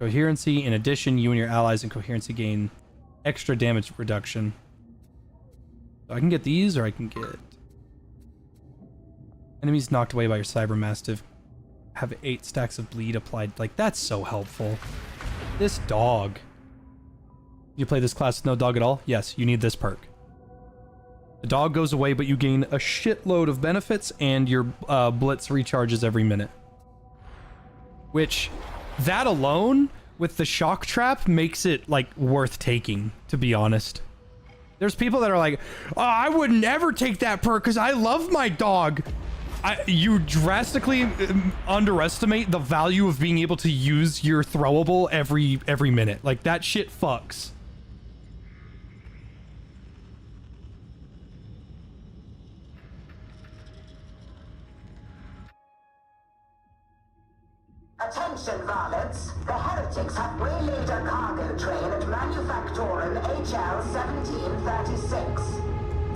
coherency. In addition, you and your allies and coherency gain extra damage reduction. So I can get these, or I can get... Enemies knocked away by your Cybermastiff have 8 stacks of bleed applied. Like, that's so helpful. This dog. You play this class with no dog at all? Yes, you need this perk. The dog goes away, but you gain a shitload of benefits, and your blitz recharges every minute. Which, that alone... with the shock trap makes it like worth taking, to be honest. There's people that are like, oh, I would never take that perk because I love my dog. You drastically underestimate the value of being able to use your throwable every minute. Like, that shit fucks. Attention, varlets. The heretics have waylaid a cargo train at Manufactorum HL 1736.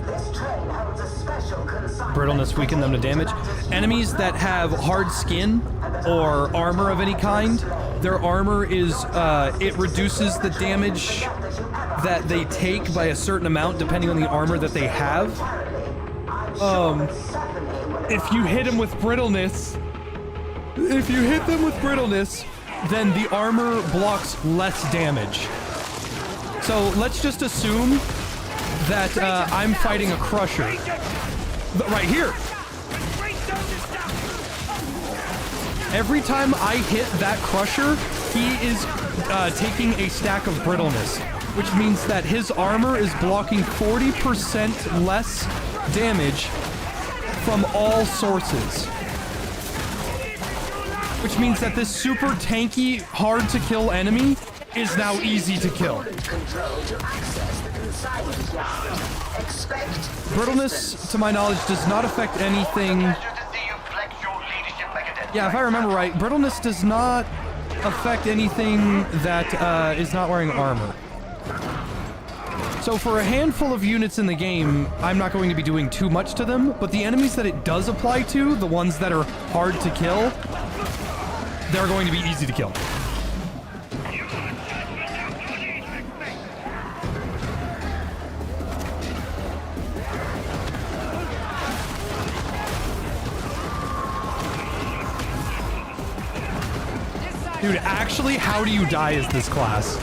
This train holds a special consignment. Brittleness weaken them to damage. Enemies that have hard skin or armor of any kind, their armor is, it reduces the damage that they take by a certain amount depending on the armor that they have. If you hit them with brittleness, then the armor blocks less damage. So let's just assume that I'm fighting a crusher. Right here. Every time I hit that crusher, he is taking a stack of brittleness, which means that his armor is blocking 40% less damage from all sources. Which means that this super tanky, hard to kill enemy is now easy to kill. Brittleness, to my knowledge, does not affect anything Yeah, if I remember right, brittleness does not affect anything that is not wearing armor. So for a handful of units in the game, I'm not going to be doing too much to them, but the enemies that it does apply to, the ones that are hard to kill, they're going to be easy to kill. Dude, actually, how do you die as this class?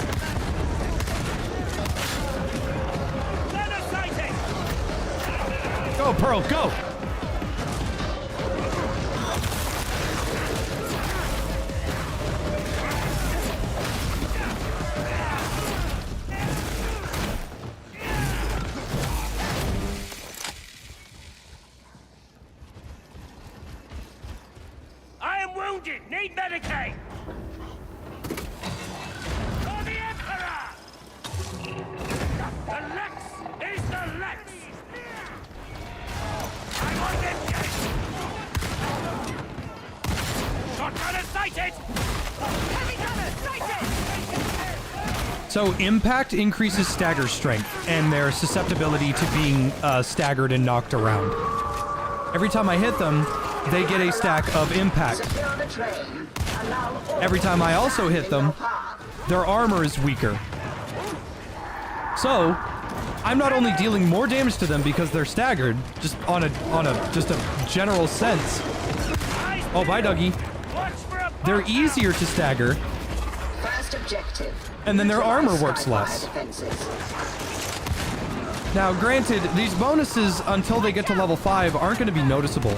Go, Pearl, go! I am wounded! Need Medicaid! For the Emperor! The Lex is the Lex! I want them dead! Shotgunner sighted! Heavy gunner sighted! So impact increases stagger strength and their susceptibility to being staggered and knocked around. Every time I hit them, they get a stack of impact. Every time I also hit them, their armor is weaker. So, I'm not only dealing more damage to them because they're staggered, just on a general sense. Oh, bye, Dougie. They're easier to stagger. First objective. And then their armor works less. Now, granted, these bonuses, until they get to level 5, aren't going to be noticeable.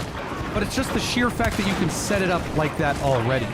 But it's just the sheer fact that you can set it up like that already.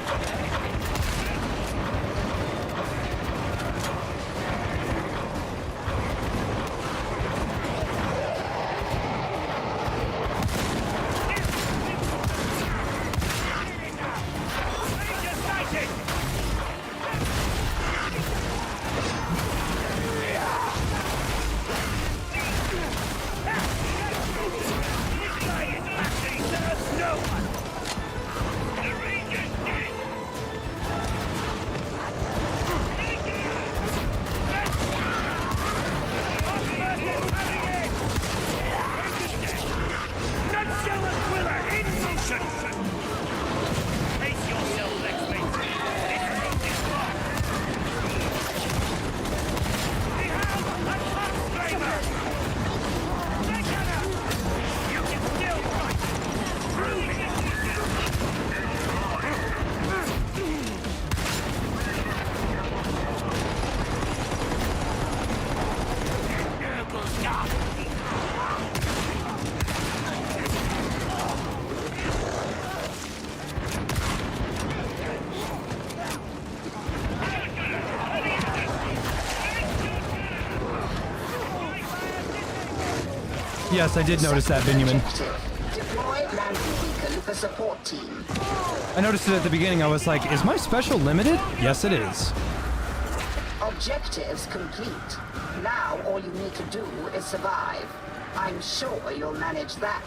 Yes, I did notice that, Benjamin. I noticed it at the beginning. I was like, is my special limited? Yes, it is. Objectives complete. Now all you need to do is survive. I'm sure you'll manage that.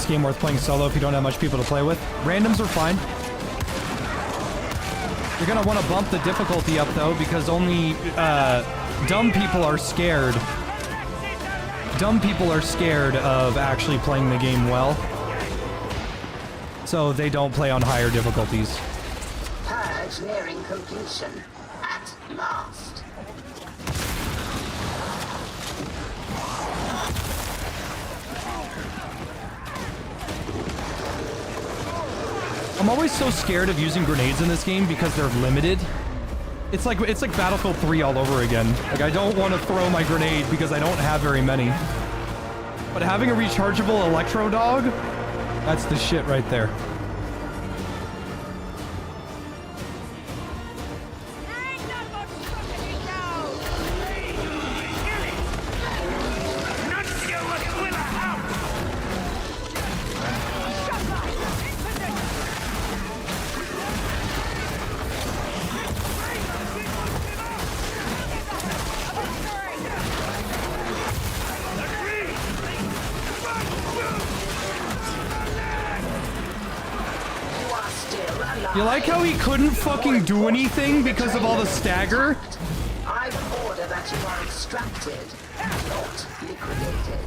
Game worth playing solo if you don't have much people to play with. Randoms are fine. You're gonna want to bump the difficulty up though, because only dumb people are scared dumb people are scared of actually playing the game well. So they don't play on higher difficulties. Purge nearing completion. At last. I'm always so scared of using grenades in this game because they're limited. It's like Battlefield 3 all over again. Like, I don't want to throw my grenade because I don't have very many. But having a rechargeable electro dog, that's the shit right there. You like how he couldn't fucking do anything because of all the stagger? I've ordered that you are extracted, not liquidated.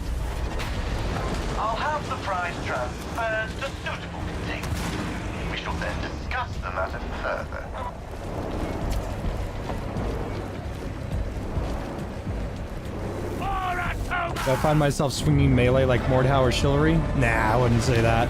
I'll have the prize transferred to suitable containers. We shall then discuss the matter further. Do I find myself swinging melee like Mordhau or Chivalry? Nah, I wouldn't say that.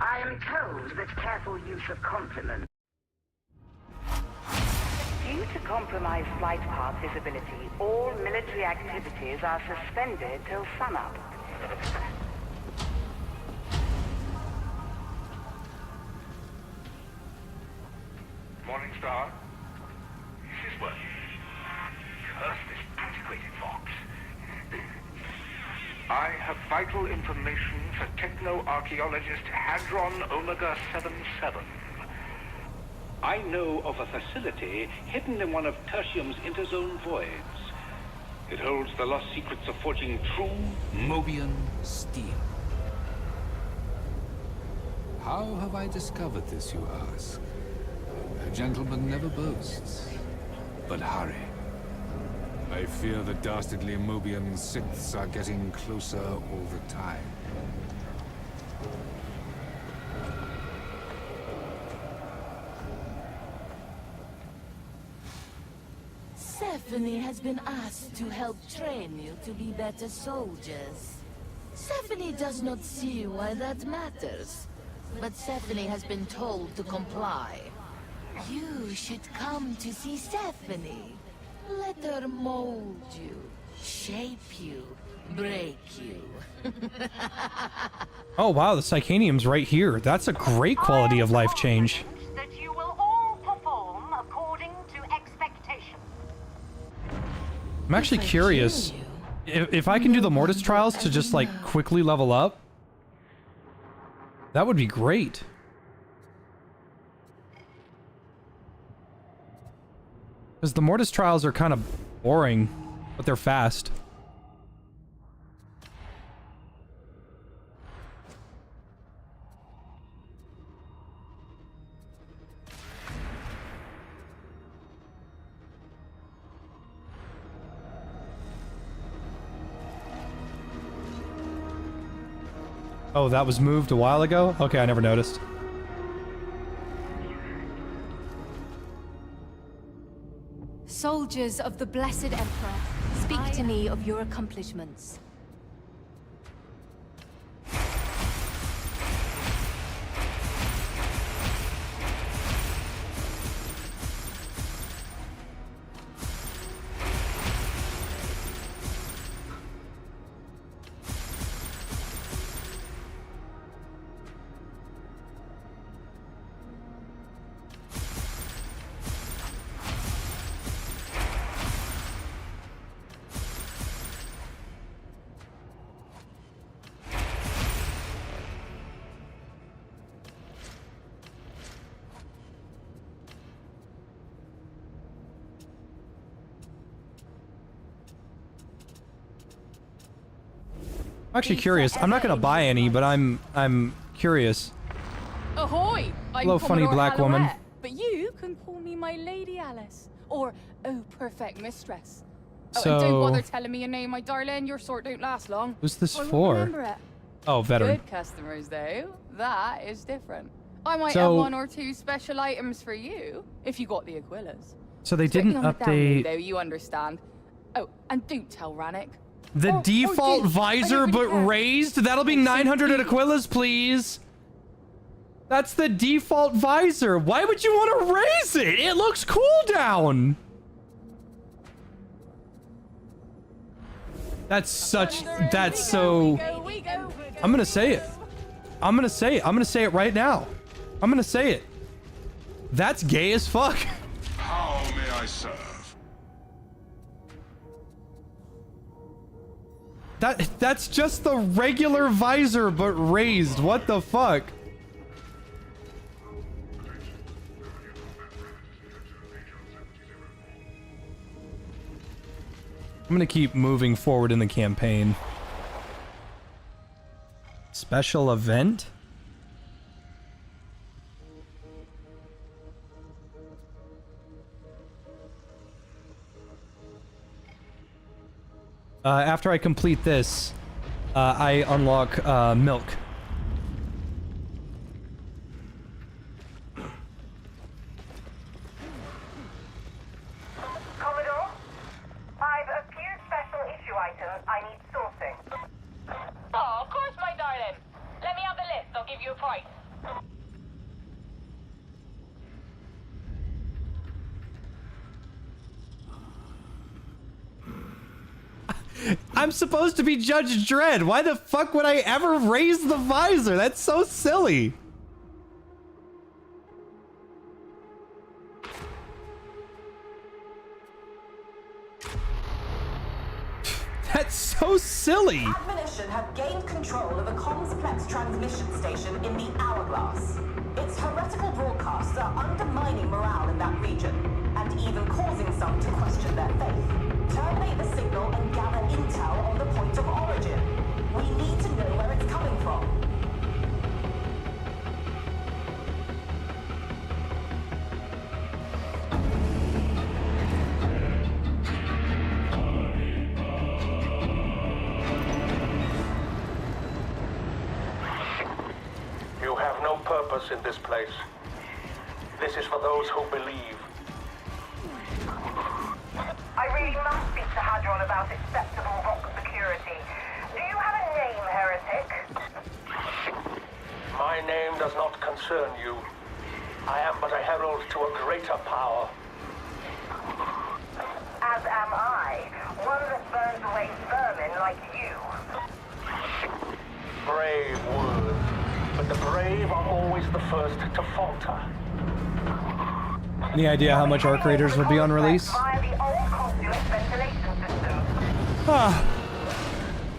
I am told that careful use of compliments. Due to compromised flight path visibility, all military activities are suspended till sunup. Morning Star. This is working. Curse this antiquated Vox. I have vital information for techno-archaeologist Hadron Omega 77. I know of a facility hidden in one of Tertium's interzone voids. It holds the lost secrets of forging true Mobian steel. How have I discovered this, you ask? A gentleman never boasts. But hurry. I fear the dastardly Mobian sixths are getting closer all the time. Stephanie has been asked to help train you to be better soldiers. Stephanie does not see why that matters, but Stephanie has been told to comply. You should come to see Stephanie. Let her mold you, shape you, break you. Oh wow, the Psychanium's right here. That's a great quality of life change. That you will all perform according to expectation. I'm actually curious if I can do the Mortis trials to just like quickly level up. That would be great. Because the Mortis trials are kind of boring, but they're fast. Oh, that was moved a while ago? Okay, I never noticed. Soldiers of the Blessed Emperor, speak to me of your accomplishments. I'm actually curious. I'm not gonna buy any, but I'm curious. Ahoy! I'm Hello, funny Commodore black woman. Hallowett, but you can call me my Lady Alice, or oh, perfect mistress. Oh, and don't bother telling me your name, my darling. Your sort don't last long. Who's this I won't for? remember it. Oh, veteran. Good customers, though. That is different. I might So- have one or two special items for you, if you got the Aquilas. So they Strictly didn't on the down low, update though, you understand. Oh, and don't tell Rannick. the default do. visor, I don't but really care. raised. That'll be 900 at Aquila's, please. That's the default visor. Why would you want to raise it? It looks cool down. That's such. That's so. I'm gonna say it. I'm gonna say it. I'm gonna say it right now. I'm gonna say it. That's gay as fuck. How may I serve? That's just the regular visor, but raised. What the fuck? I'm gonna keep moving forward in the campaign. Special event? After I complete this, I unlock milk. Commodore, I've a few special issue items I need sourcing. Oh, of course, my darling. Let me have the list. I'll give you a price. I'm supposed to be Judge Dredd. Why the fuck would I ever raise the visor? That's so silly. That's so silly. Admonition have gained control of a complex transmission station in the Hourglass. Its heretical broadcasts are undermining morale in that region, and even causing some to question their faith. Terminate the signal and gather intel on the point of origin. We need to know where it's coming from. You have no purpose in this place. This is for those who believe. I really must speak to Hadron about acceptable box security. Do you have a name, heretic? My name does not concern you. I am but a herald to a greater power. As am I. One that burns away vermin like you. Brave words. But the brave are always the first to falter. Any idea how much Arc Raiders would be on release? Via the old conduit ventilation system. Ah,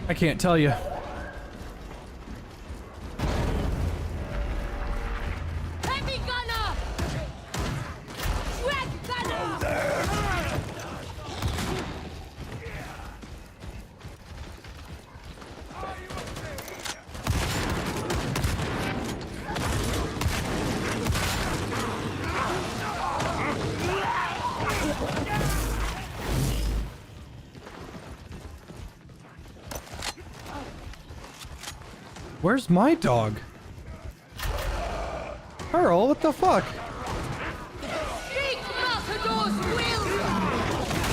I can't tell you. Heavy gunner! Dread gunner! Where's my dog? Earl, what the fuck? Big Matador's will!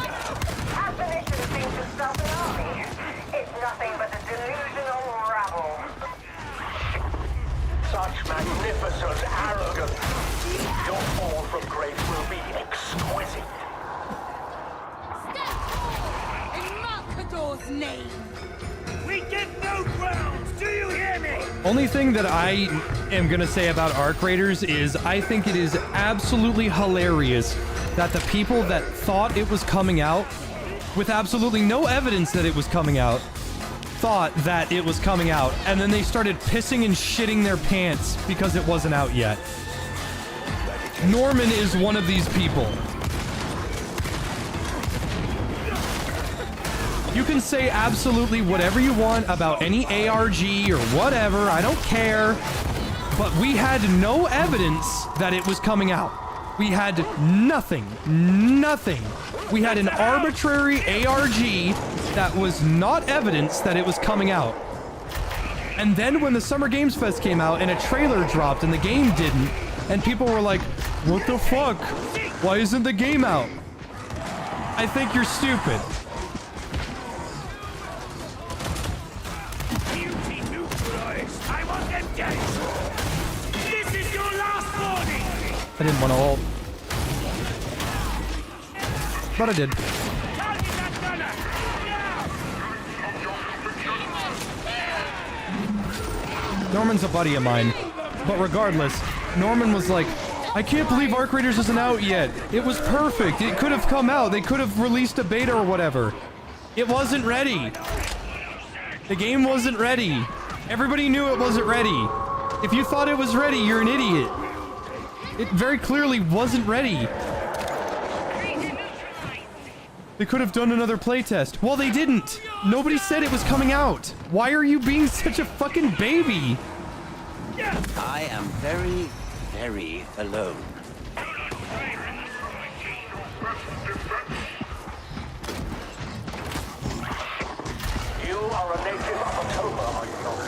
Assassination seems to stop an army. It's nothing but a delusional rabble. Such magnificent arrogance. Your fall from grace will be exquisite. In Matador's name! We give no grounds, do you hear me? Only thing that I am gonna say about Arc Raiders is I think it is absolutely hilarious that the people that thought it was coming out, with absolutely no evidence that it was coming out, thought that it was coming out, and then they started pissing and shitting their pants because it wasn't out yet. Norman is one of these people. You can say absolutely whatever you want about any ARG or whatever, I don't care. But we had no evidence that it was coming out. We had nothing. We had an arbitrary ARG that was not evidence that it was coming out. And then when the Summer Games Fest came out and a trailer dropped and the game didn't, and people were like, what the fuck? Why isn't the game out? I think you're stupid. I want them dead. This is your last warning. I didn't want to ult. But I did. Norman's a buddy of mine. But regardless, Norman was like, I can't believe Arc Raiders isn't out yet. It was perfect. It could have come out. They could have released a beta or whatever. It wasn't ready. The game wasn't ready. Everybody knew it wasn't ready. If you thought it was ready, you're an idiot. It very clearly wasn't ready. They could have done another playtest. Well, they didn't. Nobody said it was coming out. Why are you being such a fucking baby? I am very, very alone. You are a native of October, are you not?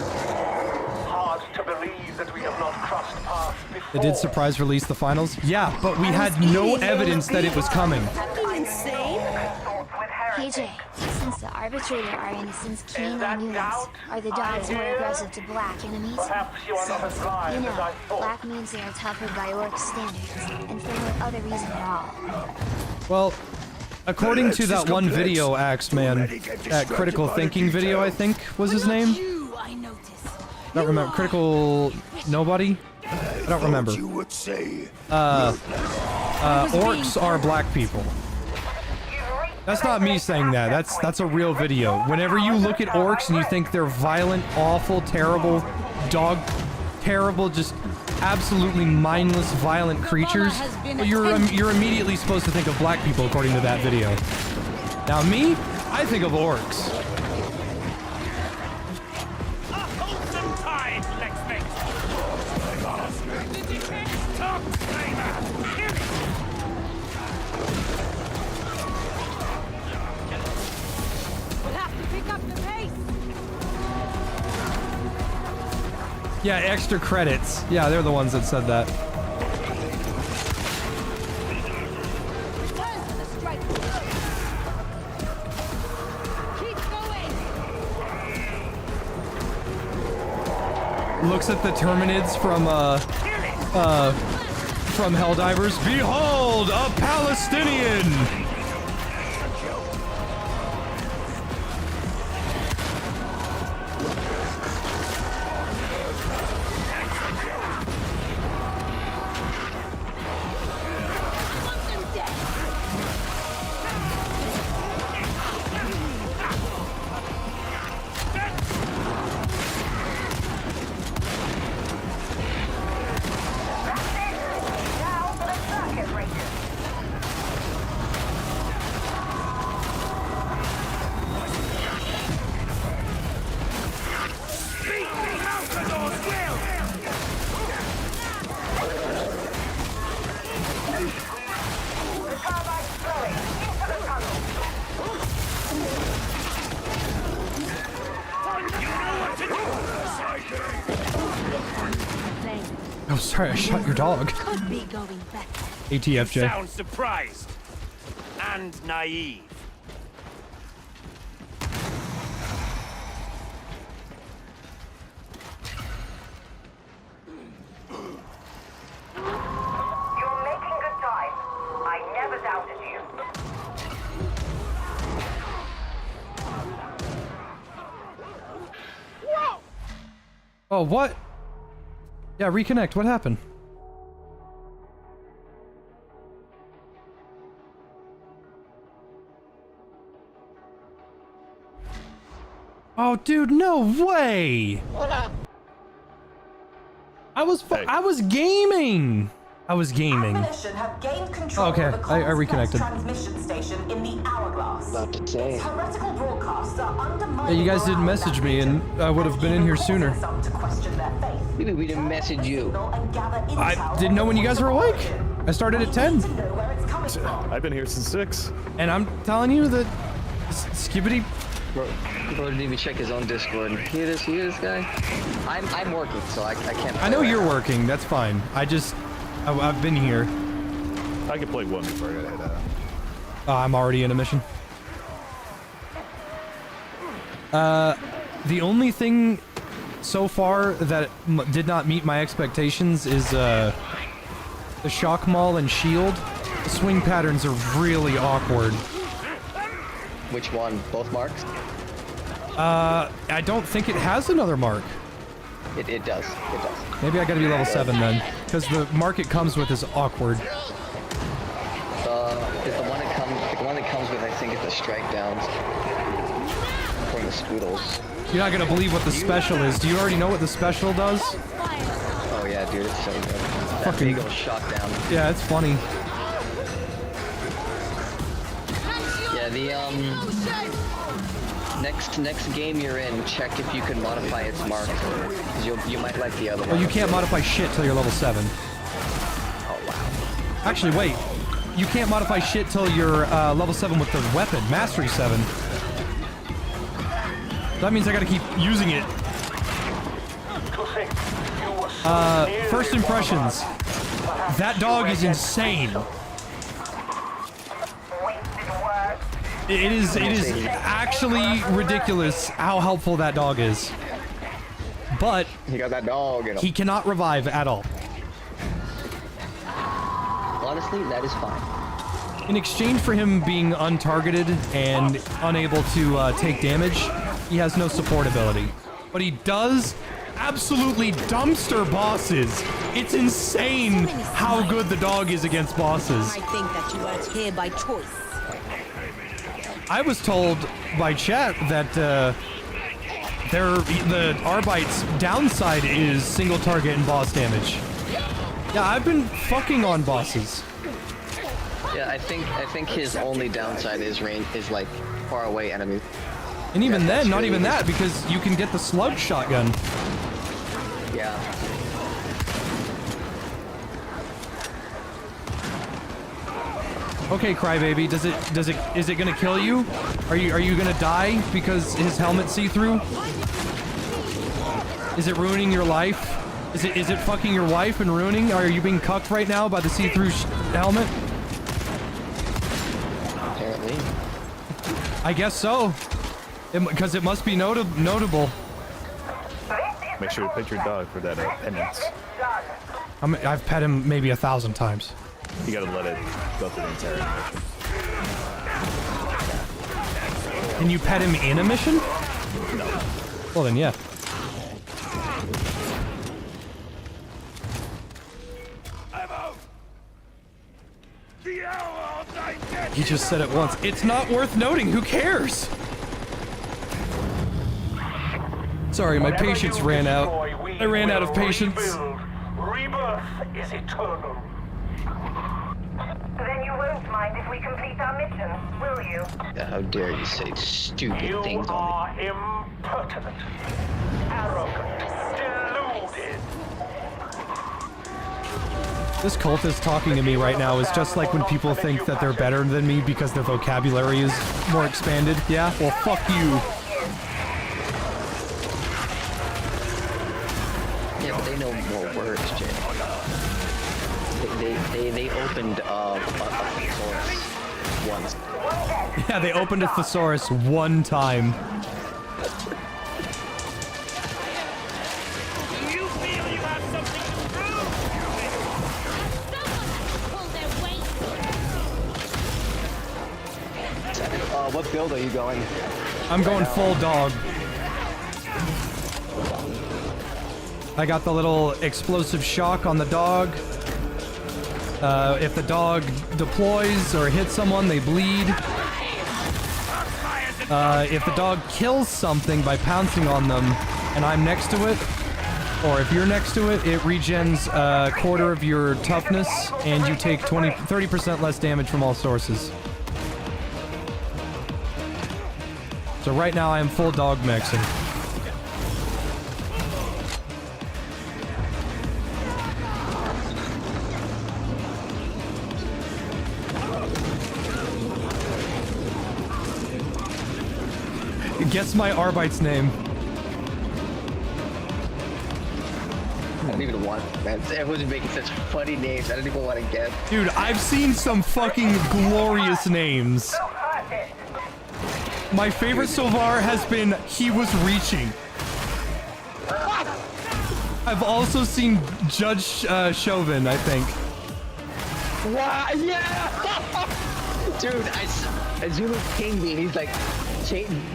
Hard to believe that we have not crossed paths before. They did surprise release the finals? Yeah, but we had no evidence that it was coming. KJ, since the Arbitrator are in a sense keen on units, are the dogs more aggressive to black enemies? Since, you know, black means they are tougher by orc standards, and for no other reason at all. Well, according to that one video, Axeman, that Critical Thinking video, I think, was his name? I don't remember. Critical Nobody? I don't remember. Orcs are black people. That's not me saying that. That's a real video. Whenever you look at orcs and you think they're violent, awful, terrible, terrible, just absolutely mindless, violent creatures, well, you're immediately supposed to think of black people according to that video. Now me, I think of orcs. Yeah, extra credits. Yeah, they're the ones that said that. Looks at the Terminids from Helldivers. Behold, a Palestinian! Oh, sorry, I shot your dog. Could be going better. ATFJ. Sound surprised and naive. You're making good time. I never doubted you. Whoa! Oh, what? Yeah, reconnect. What happened? Oh, dude, no way! I was gaming! I was gaming. Assassination have gained control Okay, of the I complex reconnected. transmission station in the Hourglass. About to say. Its heretical broadcasts are Yeah, undermining you guys didn't morale in message that me, and region, I would have been in here sooner. some to question their faith. Maybe we didn't message you. I didn't know when you guys were awake. I started at 10. I've been here since 6. And I'm telling you that Skibbity. Bro didn't even check his own Discord. Hear this guy? I'm working, so I can't. I know you're working. That's fine. I've been here. I can play one before I gotta head out. I'm already in a mission. The only thing so far that did not meet my expectations is the shock maul and shield. The swing patterns are really awkward. Which one? Both marks? I don't think it has another mark. It does. It does. Maybe I gotta be level 7 then, because the mark it comes with is awkward. Is the one that comes with, I think it's the strike downs. From the Scoodles. You're not gonna believe what the special is. Do you already know what the special does? Oh yeah, dude, it's so good. That Fucking big old shock down. Yeah, it's funny. Yeah, the next game you're in, check if you can modify its mark. Cause you might like the other one. Well, you can't modify shit till you're level 7. Oh wow. Actually, wait. You can't modify shit till you're level 7 with the weapon, Mastery 7. That means I gotta keep using it. First impressions. That dog is insane. It is actually ridiculous how helpful that dog is. But he got that dog in him. He cannot revive at all. Honestly, that is fine. In exchange for him being untargeted and unable to take damage, he has no support ability. But he does absolutely dumpster bosses. It's insane how good the dog is against bosses. I think that you weren't here by choice. I was told by chat that the ARBITES downside is single target and boss damage. Yeah, I've been fucking on bosses. Yeah, I think his only downside is like far away enemies. And even then, not even that, because you can get the slug shotgun. Yeah. Okay, Crybaby, is it gonna kill you? Are you gonna die because his helmet's see-through? Is it ruining your life? Is it fucking your wife and ruining? Are you being cucked right now by the see-through helmet? Apparently. I guess so. Because it must be notable. Make sure you pet your dog for that penance. I've pet him maybe 1,000 times. You gotta let it go through the entire mission. Can you pet him in a mission? No. Well then, yeah. He just said it once. It's not worth noting. Who cares? Sorry, my patience ran out. I ran out of patience. Rebirth is eternal. Then you won't mind if we complete our mission, will you? How dare you say stupid You things on are impertinent, arrogant, deluded. This cultist talking to me right now is just like when people think that they're better than me because their vocabulary is more expanded. Yeah? Well, fuck you. Yeah, but they know more words, Jay. They opened a thesaurus once. Yeah, they opened a thesaurus one time. You feel you have something to prove? What build are you going? I'm going full dog. I got the little explosive shock on the dog. If the dog deploys or hits someone, they bleed. If the dog kills something by pouncing on them and I'm next to it, or if you're next to it, it regens a quarter of your toughness, and you take 30% less damage from all sources. So right now I am full dog maxing. Guess my Arbite's name. I don't even want that. Everyone's making such funny names. I don't even want to guess. Dude, I've seen some fucking glorious names. My favorite so far has been He Was Reaching. I've also seen Judge Chauvin, I think. Wow, yeah! Dude, I Zulu pinged me and he's like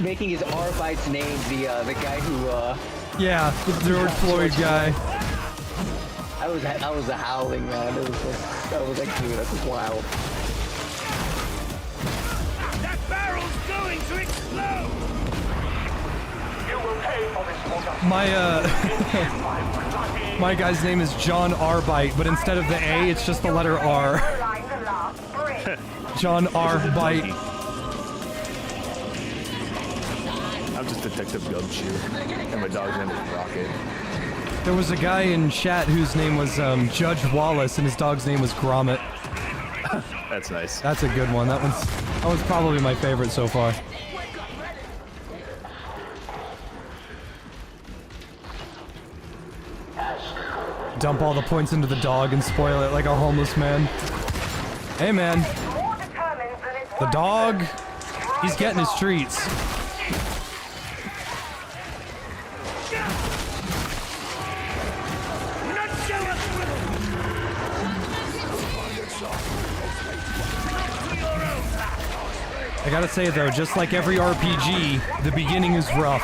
making his Arbites name the guy who yeah, the George Floyd guy. I was howling, man. I was like, dude, that's wild. That barrel's going to explode! You will pay for this My my guy's name is John Arbite, but instead of the A, it's just the letter R. John Arbite. I'm just Detective Gumshoe, and my dog's name is Rocket. There was a guy in chat whose name was Judge Wallace, and his dog's name was Gromit. That's nice. That's a good one. That was probably my favorite so far. Dump all the points into the dog and spoil it like a homeless man. Hey man, the dog, he's getting his treats. I gotta say though, just like every RPG, the beginning is rough.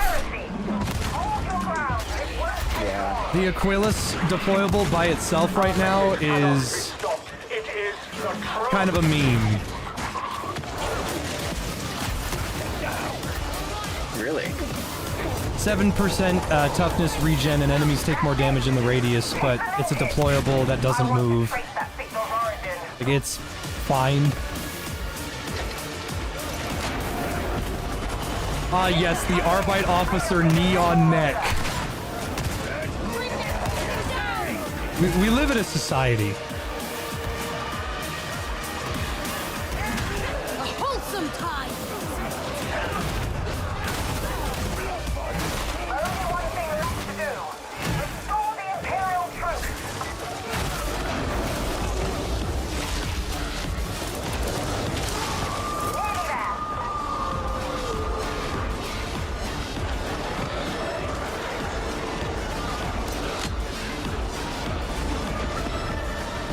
Yeah. The Aquilus deployable by itself right now is kind of a meme. Really? 7% toughness regen and enemies take more damage in the radius, but it's a deployable that doesn't move. Like, it's fine. Ah, yes, the Arbite Officer Neon Neck. We live in a society. A wholesome time. Only one thing left to do. Restore the Imperial troops.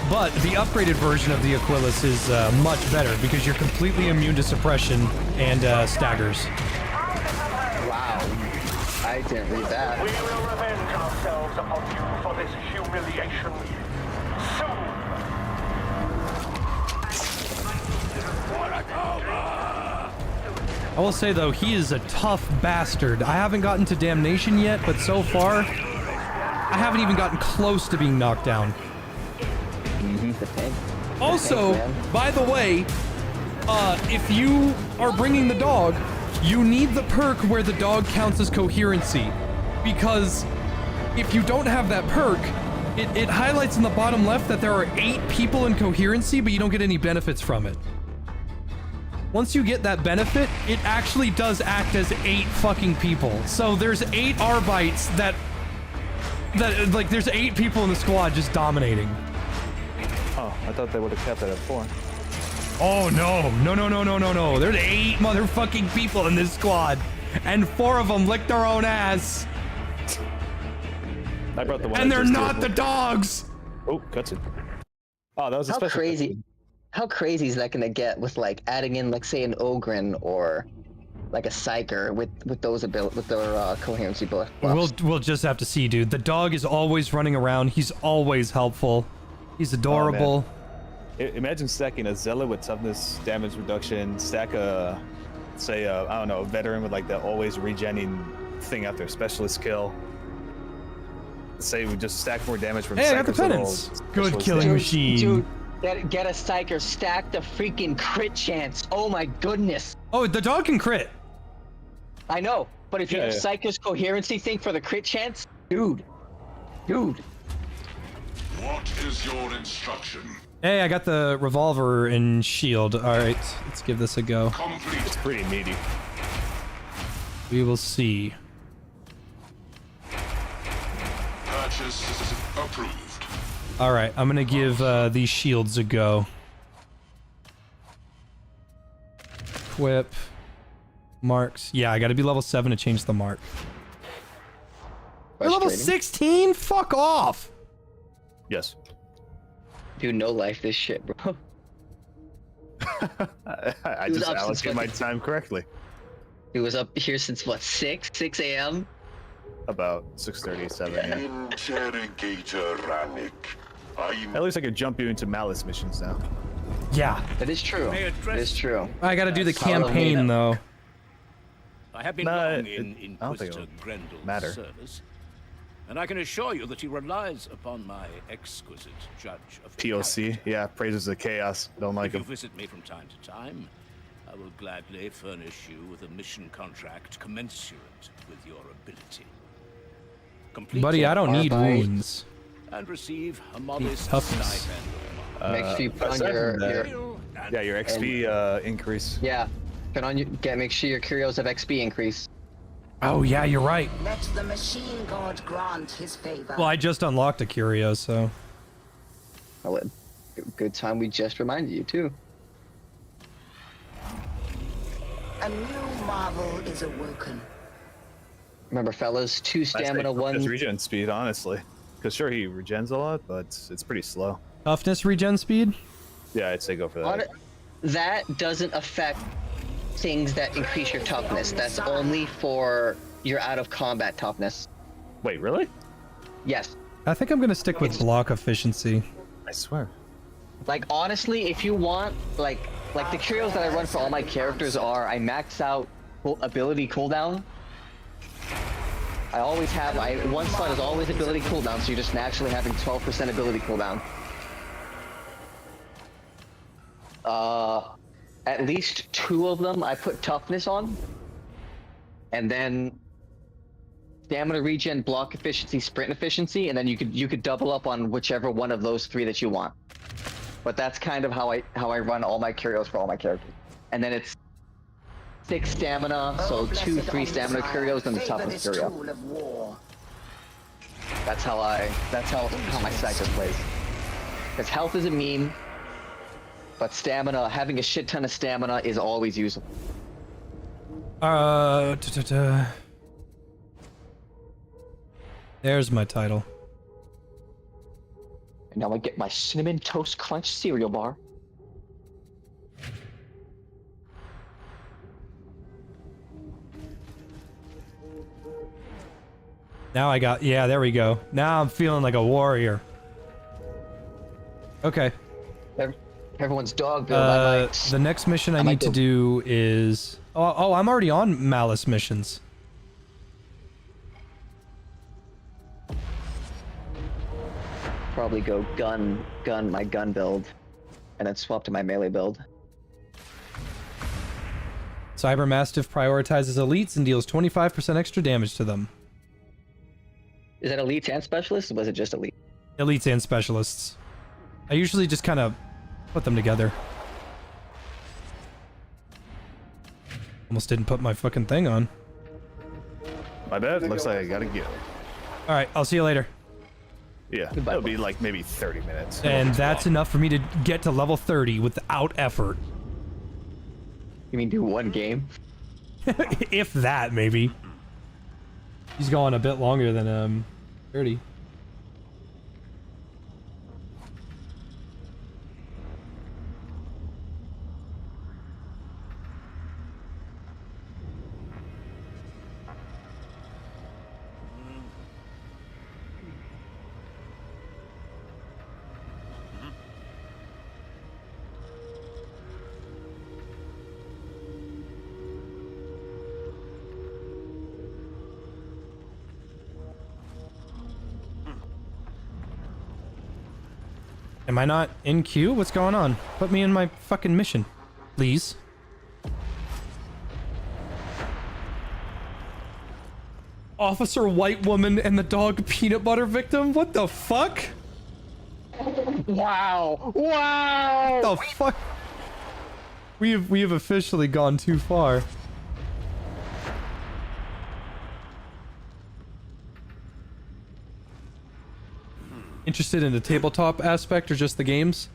But the upgraded version of the Aquilus is much better because you're completely immune to suppression and staggers. Wow. I didn't read that. We will revenge ourselves upon you for this humiliation. Soon. I will say though, he is a tough bastard. I haven't gotten to Damnation yet, but so far, I haven't even gotten close to being knocked down. Also, by the way, if you are bringing the dog, you need the perk where the dog counts as coherency, because if you don't have that perk, it highlights in the bottom left that there are 8 people in coherency, but you don't get any benefits from it. Once you get that benefit, it actually does act as 8 fucking people. So there's 8 Arbites that like there's 8 people in the squad just dominating. Oh, I thought they would have kept it at 4. Oh no. There's 8 motherfucking people in this squad, and 4 of them lick their own ass. I brought the one. And they're not the dogs. Oh, cutscene. Oh, that was a How special crazy. cutscene. How crazy is that gonna get with like adding in like say an Ogren or like a Psyker with those with their coherency buffs? We'll just have to see, dude. The dog is always running around. He's always helpful. He's adorable. Oh, imagine stacking a Zealot with toughness, damage reduction, stack a, say, I don't know, a veteran with like the always regenning thing after a specialist kill. Say we just stack more damage from. Hey, I got the Psyker's little penance. Good specialist killing damage. machine. Dude, get a Psyker, stack the freaking crit chance. Oh my goodness. Oh, the dog can crit. I know, but if you have Yeah. Psyker's coherency thing for the crit chance, dude. What is your instruction? Hey, I got the revolver and shield. All right, let's give this a go. Complete. It's pretty meaty. We will see. Purchase approved. All right, I'm gonna give these shields a go. Equip. Marks. Yeah, I gotta be level 7 to change the mark. You're level 16? Fuck off! Yes. Dude, no life this shit, bro. I He was just up since allocate my fucking- time correctly. He was up here since what, 6 a.m.? About 6:30, 7 a.m. Interrogator Rannick. At least I could jump you into Malice missions now. Yeah. That is true. That is true. I gotta do the campaign though. I have been No, long it- in I don't think Inquisitor it'll Grendel's matter. service, and I can assure you that he relies upon my exquisite judge of POC, yeah, praises the chaos. Don't like If you him. visit me from time to time, I will gladly furnish you with a mission contract commensurate with your ability. Complete Buddy, your I don't need Arbite. wounds. and receive a modest toughness. stipend. Make sure you put on aside your, from that, yeah, your XP increase. yeah. Put on your make sure your curios have XP increase. Oh yeah, you're right. Let the machine god grant his favor. Well, I just unlocked a curio, so. Oh, good time we just reminded you too. A new marvel is awoken. Remember, fellas, 2 stamina, 1. Just regen speed, honestly. Because sure, he regens a lot, but it's pretty slow. Toughness regen speed? Yeah, I'd say go for On that. it, that doesn't affect things that increase your toughness. That's only for your out of combat toughness. Wait, really? Yes. I think I'm gonna stick with block efficiency. I swear. Like honestly, if you want, like the curios that I run for all my characters are, I max out ability cooldown. I always have, one slot is always ability cooldown, so you're just naturally having 12% ability cooldown. At least 2 of them I put toughness on, and then stamina regen, block efficiency, sprint efficiency, and then you could double up on whichever one of those 3 that you want. But that's kind of how I run all my curios for all my characters. And then it's 6 stamina, so 2 free stamina curios and the toughness curio. That's how my cycle plays. Because health is a meme, but stamina, having a shit ton of stamina is always useful. There's my title. And now I get my Cinnamon Toast Crunch cereal bar. Now I got, yeah, there we go. Now I'm feeling like a warrior. Okay. Everyone's dog build. The next mission I need to do is... Oh, I'm already on Malice missions. Probably go my gun build, and then swap to my melee build. Cyber Mastiff prioritizes elites and deals 25% extra damage to them. Is that elites and specialists, or was it just elite? Elites and specialists. I usually just kind of put them together. Almost didn't put my fucking thing on. My bad. Looks like I gotta go. All right, I'll see you later. Yeah, it'll be like maybe 30 minutes. And that's enough for me to get to level 30 without effort. You mean do one game? If that, maybe. He's going a bit longer than 30. Am I not in queue? What's going on? Put me in my fucking mission, please. Officer White Woman and the dog Peanut Butter victim? What the fuck? Wow! Wow! What the fuck? We have officially gone too far. Interested in the tabletop aspect or just the games?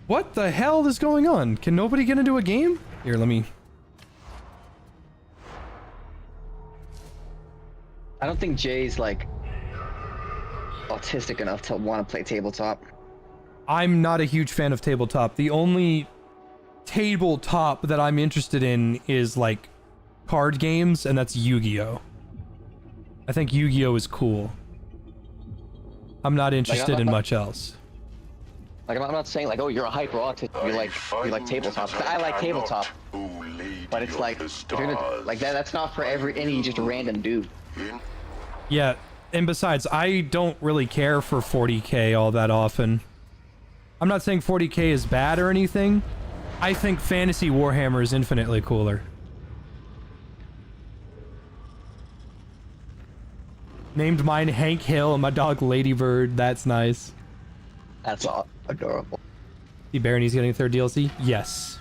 What the hell is going on? Can nobody get into a game? Here, let me... I don't think Jay's like autistic enough to want to play tabletop. I'm not a huge fan of tabletop. The only tabletop that I'm interested in is like card games, and that's Yu-Gi-Oh! I think Yu-Gi-Oh! Is cool. I'm not interested in much else. Like I'm not saying like, oh, you're a hyper autistic. You like tabletop. I like tabletop. But it's like, if you're gonna, like that's not for any just random dude. Yeah, and besides, I don't really care for 40k all that often. I'm not saying 40k is bad or anything. I think Fantasy Warhammer is infinitely cooler. Named mine Hank Hill and my dog Ladybird. That's nice. That's adorable. The Barony's getting a third DLC? Yes.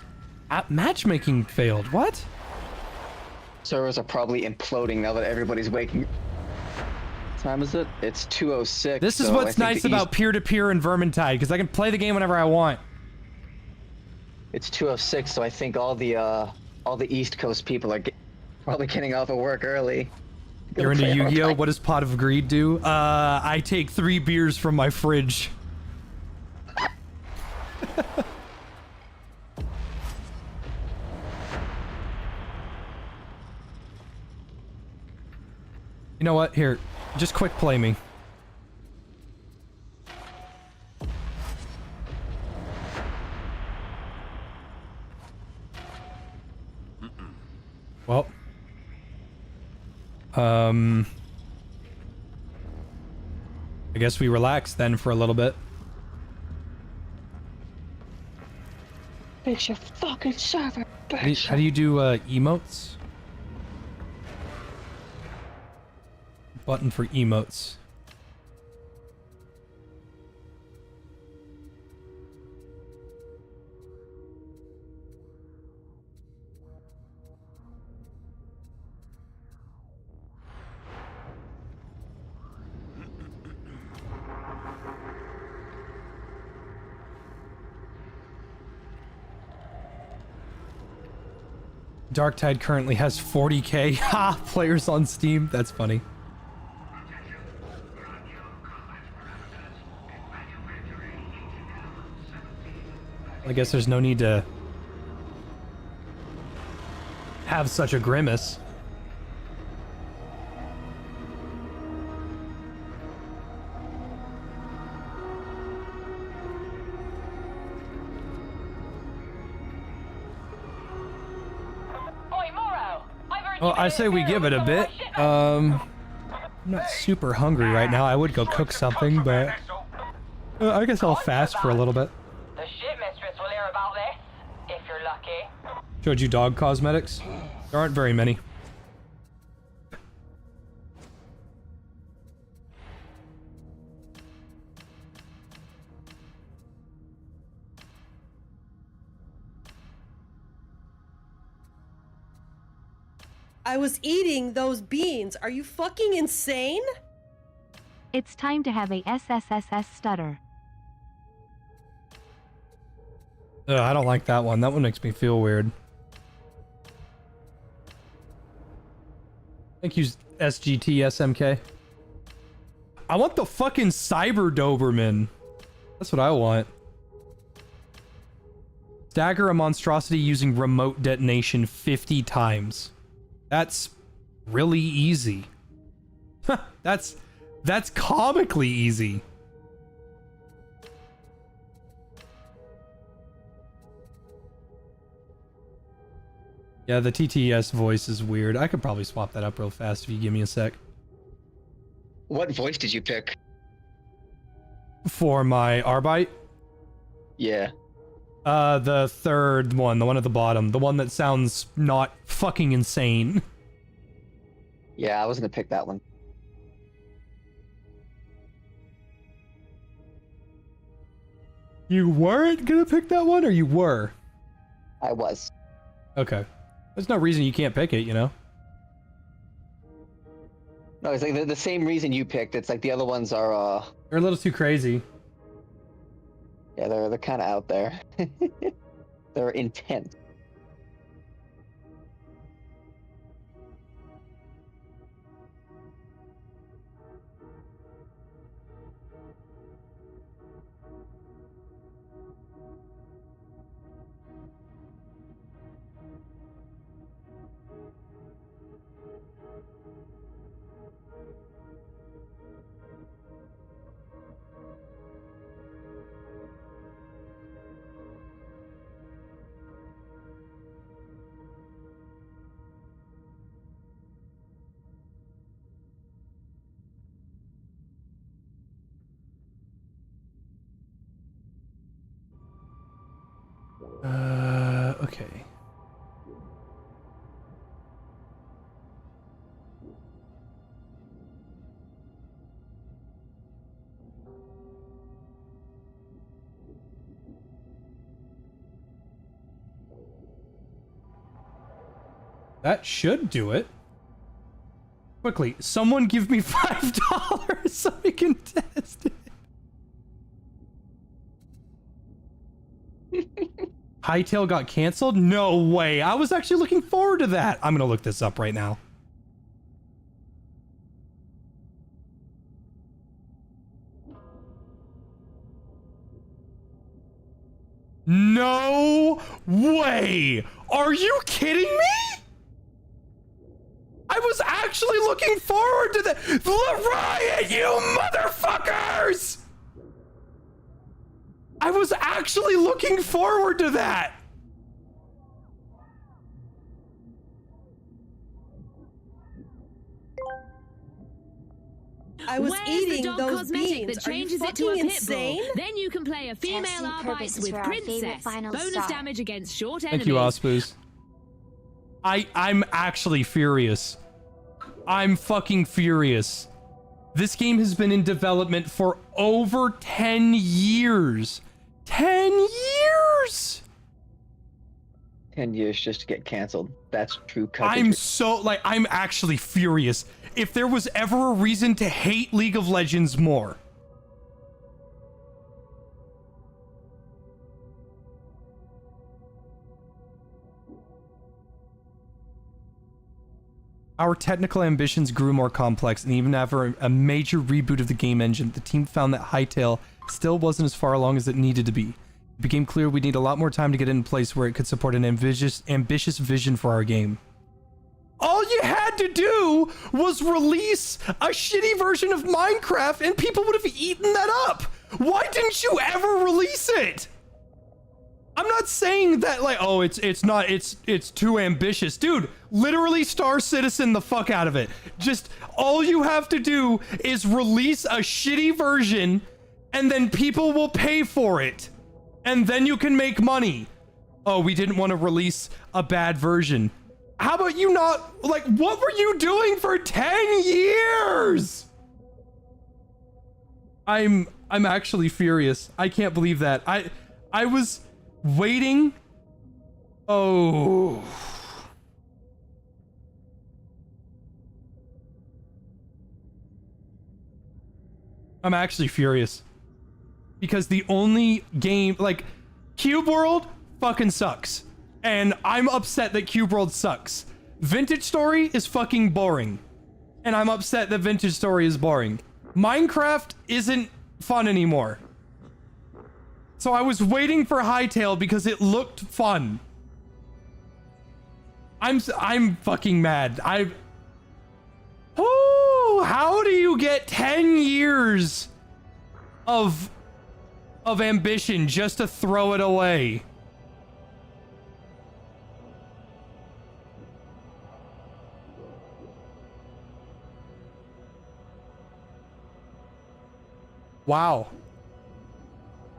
Matchmaking failed. What? Servers are probably imploding now that everybody's waking. What time is it? It's 2:06. This is what's nice about peer-to-peer and Vermintide, because I can play the game whenever I want. It's 2:06, so I think all the East Coast people are probably getting off of work early. You're into Yu-Gi-Oh! What does Pot of Greed do? I take 3 beers from my fridge. You know what? Here, just quick play me. Well. I guess we relax then for a little bit. Fix your fucking server, bitch. How do you do emotes? Button for emotes. DARKTIDE currently has 40k players on Steam. That's funny. I guess there's no need to have such a grimace. Well, I say we give it a bit. I'm not super hungry right now. I would go cook something, but I guess I'll fast for a little bit. The shipmistress will hear about this, if you're lucky. Showed you dog cosmetics? There aren't very many. I was eating those beans. Are you fucking insane? It's time to have a SSSS stutter. I don't like that one. That one makes me feel weird. Thank you, SGT SMK. I want the fucking Cyber Doberman. That's what I want. Stagger a monstrosity using remote detonation 50 times. That's really easy. That's comically easy. Yeah, the TTS voice is weird. I could probably swap that up real fast if you give me a sec. What voice did you pick? For my Arbite? Yeah. The third one, the one at the bottom, the one that sounds not fucking insane. Yeah, I was gonna pick that one. You weren't gonna pick that one, or you were? I was. Okay. There's no reason you can't pick it, you know? No, it's like the same reason you picked. It's like the other ones are, They're a little too crazy. Yeah, they're kind of out there. They're intense. Okay. That should do it. Quickly, someone give me $5 so we can test it. Hightail got canceled? No way. I was actually looking forward to that. I'm gonna look this up right now. No way! Are you kidding me? I was actually looking forward to the riot, you motherfuckers! I was actually looking forward to that. I was Where's eating the dog those cosmetic beans. that Are you changes it to a fucking pit insane? bull? Then you can play a female Testing Arbite purposes with for our favorite Princess. final Bonus star. damage against short Thank enemies. you, Ospoos. I'm actually furious. I'm fucking furious. This game has been in development for over 10 years. 10 years! 10 years just to get canceled. That's true coverage. I'm so, like, I'm actually furious. If there was ever a reason to hate League of Legends more. Our technical ambitions grew more complex, and even after a major reboot of the game engine, the team found that Hightail still wasn't as far along as it needed to be. It became clear we need a lot more time to get it in place where it could support an ambitious vision for our game. All you had to do was release a shitty version of Minecraft and people would have eaten that up. Why didn't you ever release it? I'm not saying that like, oh, it's too ambitious. Dude, literally Star Citizen the fuck out of it. Just all you have to do is release a shitty version and then people will pay for it. And then you can make money. Oh, we didn't want to release a bad version. How about you not, like, what were you doing for 10 years? I'm actually furious. I can't believe that. I was waiting. Oh. I'm actually furious. Because the only game, like, Cube World fucking sucks. And I'm upset that Cube World sucks. Vintage Story is fucking boring. And I'm upset that Vintage Story is boring. Minecraft isn't fun anymore. So I was waiting for Hightail because it looked fun. I'm fucking mad. Oh, how do you get 10 years of ambition just to throw it away? Wow.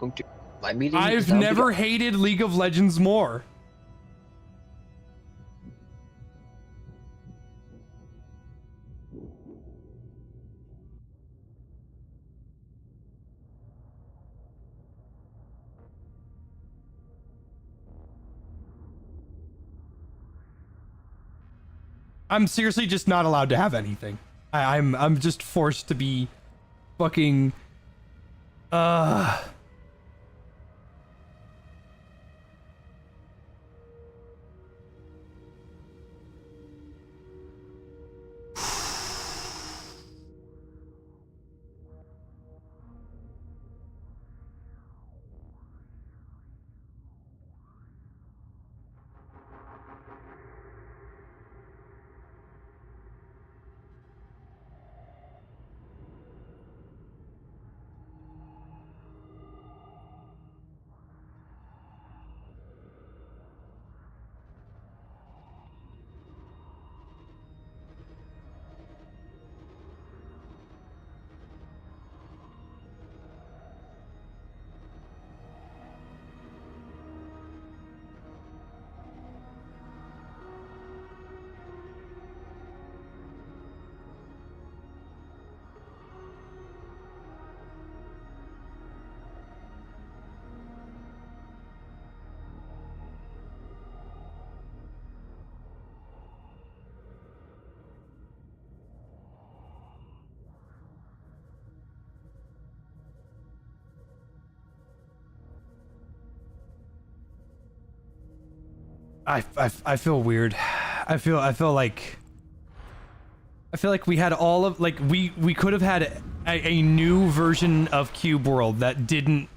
welcome to my meeting. I've never hated League of Legends more. I'm seriously just not allowed to have anything. I'm just forced to be fucking I feel weird. I feel like we had all of like we could have had a new version of Cube World that didn't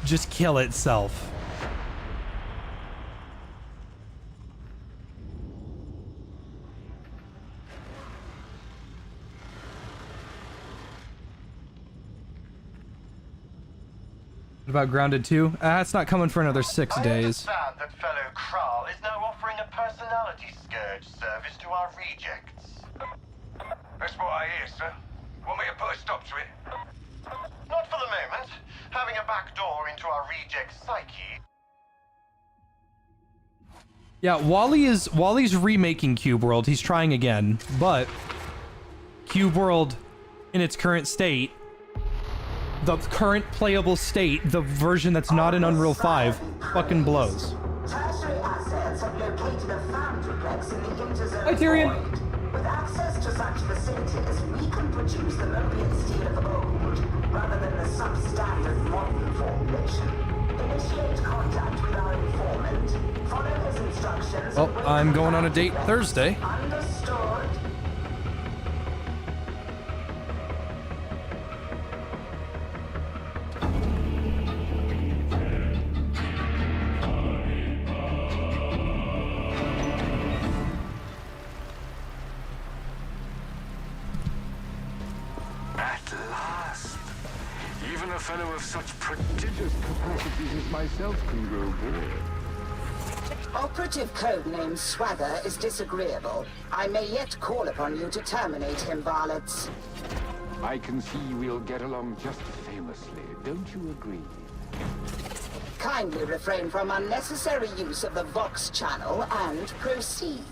just kill itself. What about Grounded 2? It's not coming for another 6 days. I understand that fellow Kral is now offering a personality scourge service to our rejects. That's what I hear, sir. Want me to put a stop to it? Not for the moment. Having a back door into our reject psyche. Yeah, Wally's remaking Cube World. He's trying again, but Cube World in its current state, the current playable state, the version that's not in Unreal 5, fucking blows. Tertiary assets have located a foundryplex in the Interzone. Hi, Tyrion. Void. With access to such facilities, we can produce the Mobian steel of old, rather than the substandard modern formulation. Initiate contact with our informant. Follow his instructions. Well, I'm going on a date Thursday. Understood. At last. Even a fellow of such prodigious capacities as myself can grow bored. Operative codename Swagger is disagreeable. I may yet call upon you to terminate him, varlets. I can see we'll get along just famously, don't you agree? Kindly refrain from unnecessary use of the Vox channel and proceed.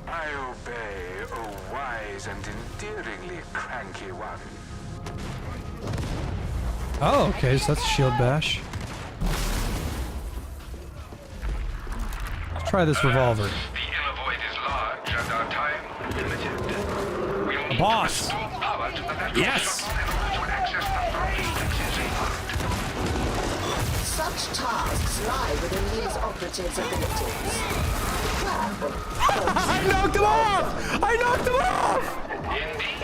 I obey, O wise and endearingly cranky one. Oh, okay, so that's a shield bash. Let's try this revolver. The inner void is large and our time limited. We'll need Boss! to restore power to the network Yes! in order to access the frequencies involved. Such tasks lie within these operatives' abilities. I knocked him off! I knocked him off! Indeed.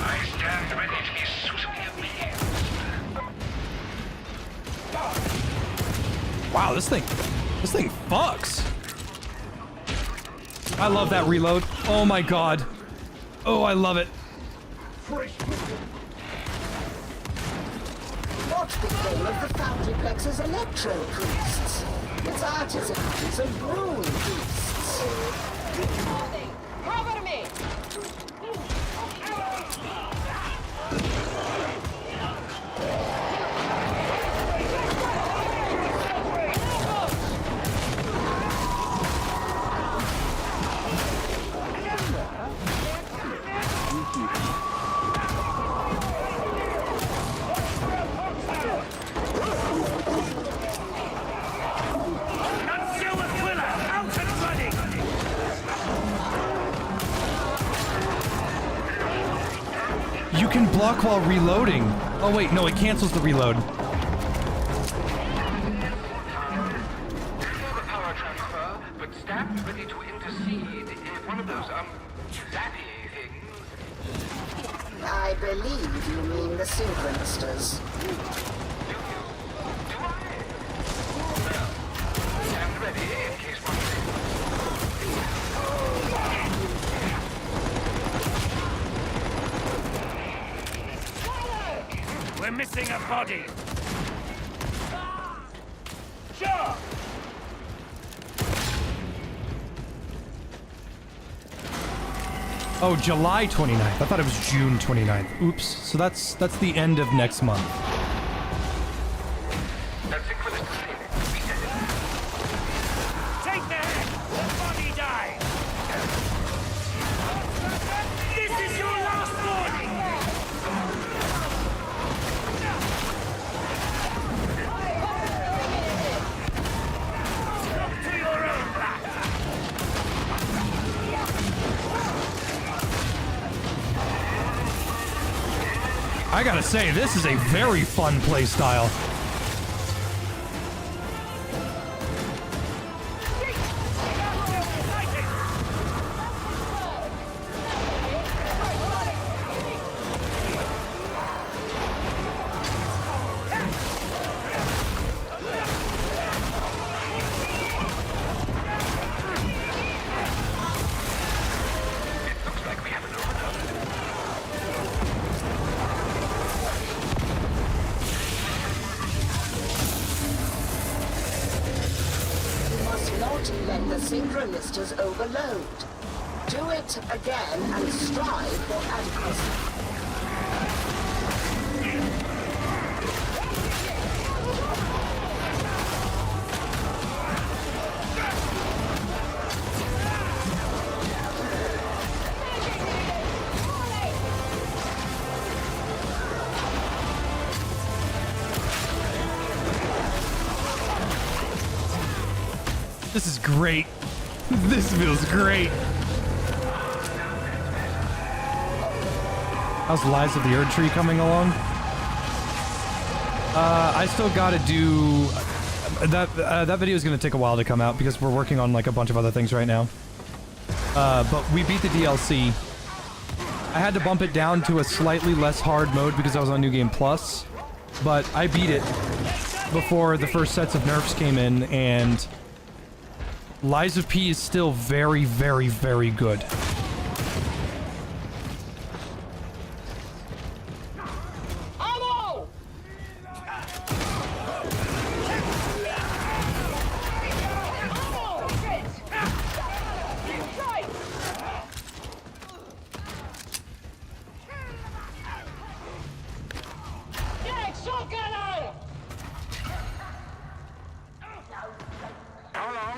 I stand ready to be suitably amazed. Wow, this thing fucks. I love that reload. Oh my god. Oh, I love it. What became of the Foundryplex's electro priests? Its artisans and rune priests. Cover me! can block while reloading. Oh wait, no, it cancels the reload. Power transfer, but stand ready to intercede if one of those, zappy things. I believe you mean the synchronisters. Stand ready in case one We're missing a body. Sure. Oh, July 29th. I thought it was June 29th. Oops. So that's the end of next month. Take that! The body died! This is your last warning! Look to your own back! I gotta say, this is a very fun playstyle. Let the synchronisters overload. Do it again and strive for adequacy. This is great. This feels great. How's Lies of the Erd Tree coming along? I still gotta do... that video is gonna take a while to come out because we're working on like a bunch of other things right now. But we beat the DLC. I had to bump it down to a slightly less hard mode because I was on New Game Plus. But I beat it before the first sets of nerfs came in, and Lies of P is still very, very, very good.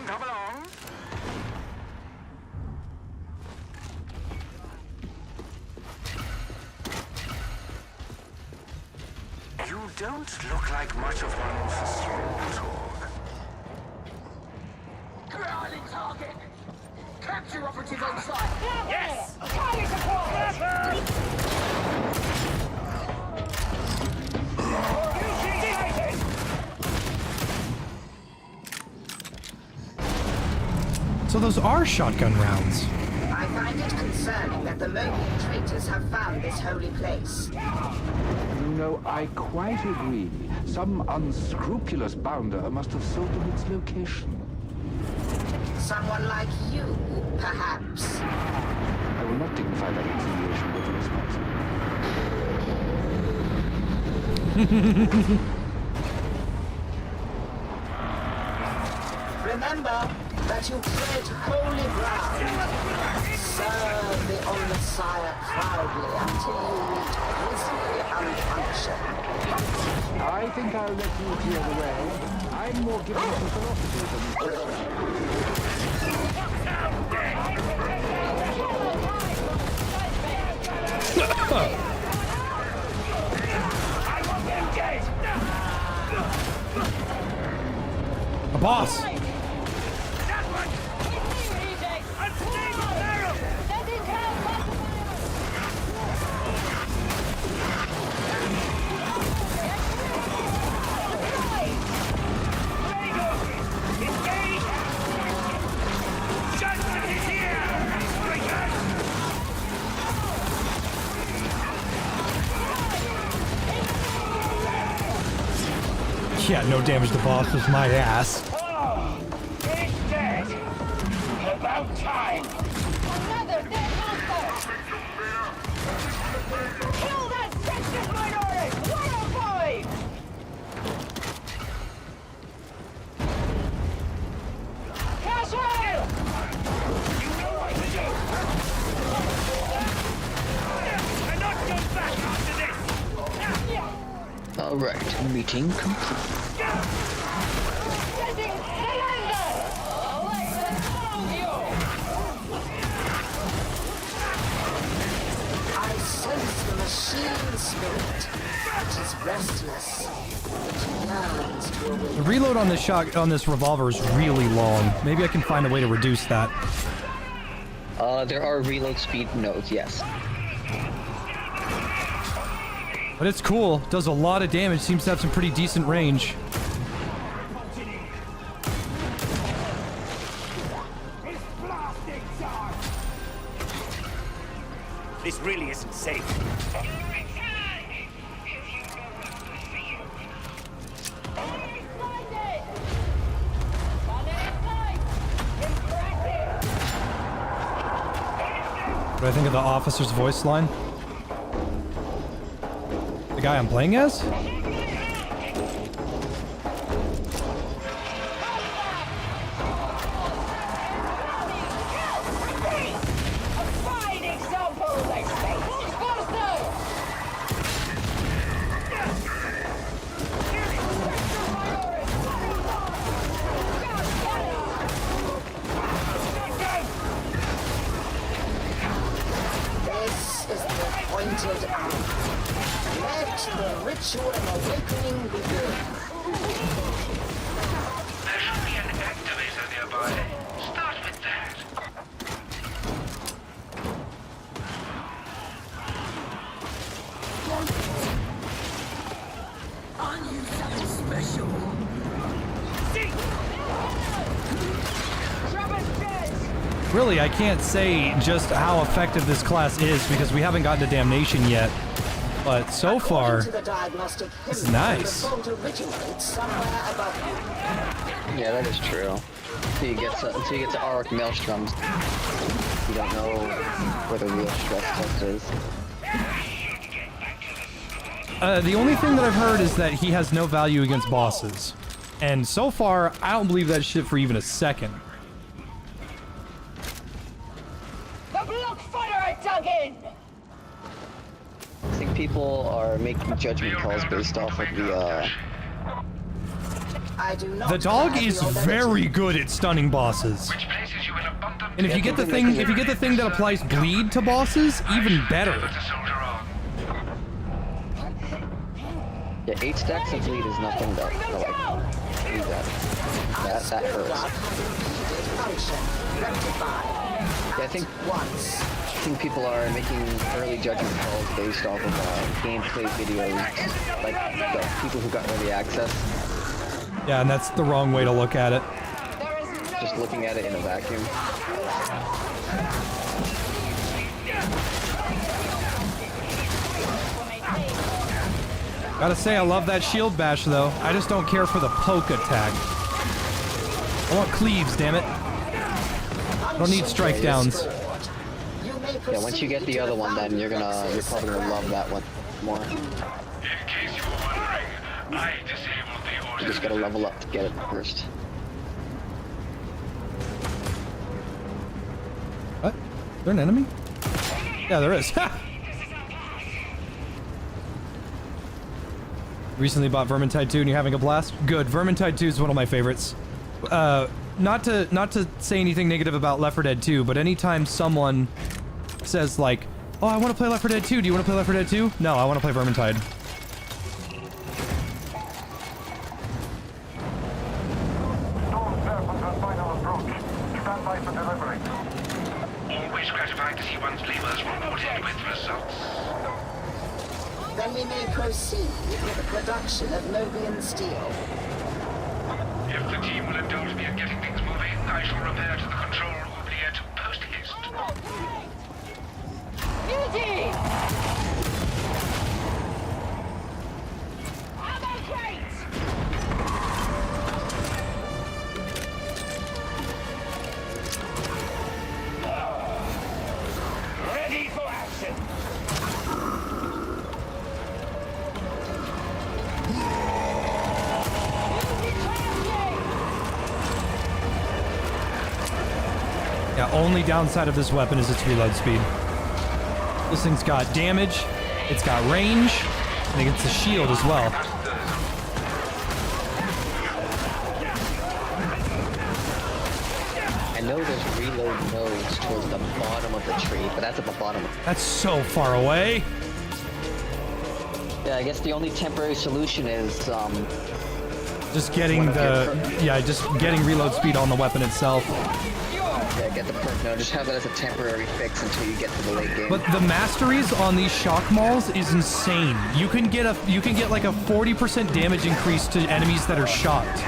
Come along. You don't look like much of one for small talk. Corralling target! Capture operative on site! Yes! Target support! So those are shotgun rounds. I find it concerning that the Mobian traitors have found this holy place. No, I quite agree. Some unscrupulous bounder must have sold them its location. Someone like you, perhaps. I will not dignify that insinuation with a response. Remember that you tread holy ground. Serve the Messiah proudly until you meet grisly unfunction. I think I'll let you clear the way. I'm more given to philosophy than A boss! Yeah, no damage to boss was my ass. Oh, it's dead. About time. Another dead monster! Kill that sexist minority! 105! Caswell! You know what to do. I'm not going back after this. Alright, meeting complete. Sending cylinder! Let's bomb you! I sense the machine spirit. It is restless. It yearns to The awaken. reload on this revolver is really long. Maybe I can find a way to reduce that. There are reload speed nodes, yes. But it's cool. Does a lot of damage. Seems to have some pretty decent range. This really isn't safe. What do I think of the officer's voice line? The guy I'm playing as? Fine example, let's say. This is the appointed hour. Let the ritual of awakening begin. There should be an activator nearby. Start with that. On you something special. Really, I can't say just how effective this class is because we haven't gotten to Damnation yet. But so far, it's nice. Yeah, that is true. Until you get to Auric Maelstroms, you don't know where the real stress test is. The only thing that I've heard is that he has no value against bosses. And so far, I don't believe that shit for even a second. The block fighter dug in! I think people are making judgment calls based off of the, The dog is very good at stunning bosses. And if you get the thing, that applies bleed to bosses, even better. Yeah, 8 stacks of bleed is nothing to like do that. That hurts. Yeah, I think people are making early judgment calls based off of gameplay videos, like the people who got early access. Yeah, and that's the wrong way to look at it. Just looking at it in a vacuum. Gotta say, I love that shield bash, though. I just don't care for the poke attack. I want cleaves, damn it. I don't need strike downs. Yeah, once you get the other one, then you're probably gonna love that one more. You just gotta level up to get it first. What? Is there an enemy? Yeah, there is. Ha! Recently bought Vermintide 2 and you're having a blast? Good. Vermintide 2 is one of my favorites. Not to say anything negative about Left 4 Dead 2, but anytime someone says like, oh, I want to play Left 4 Dead 2, do you want to play Left 4 Dead 2? No, I want to play Vermintide. Always gratifying to see one's labors rewarded with results. Then we may proceed with the production of Nobian steel. If the team will indulge me in getting things moving, I shall repair to the control oubliette post-haste. Unity! Ammo crates! Yeah, only downside of this weapon is its reload speed. This thing's got damage, it's got range, and it gets a shield as well. I know there's reload nodes towards the bottom of the tree, but that's at the bottom. That's so far away. Yeah, I guess the only temporary solution is just getting just getting reload speed on the weapon itself. Yeah, get the perk now. Just have it as a temporary fix until you get to the late game. But the masteries on these shock mauls is insane. You can get like a 40% damage increase to enemies that are shocked.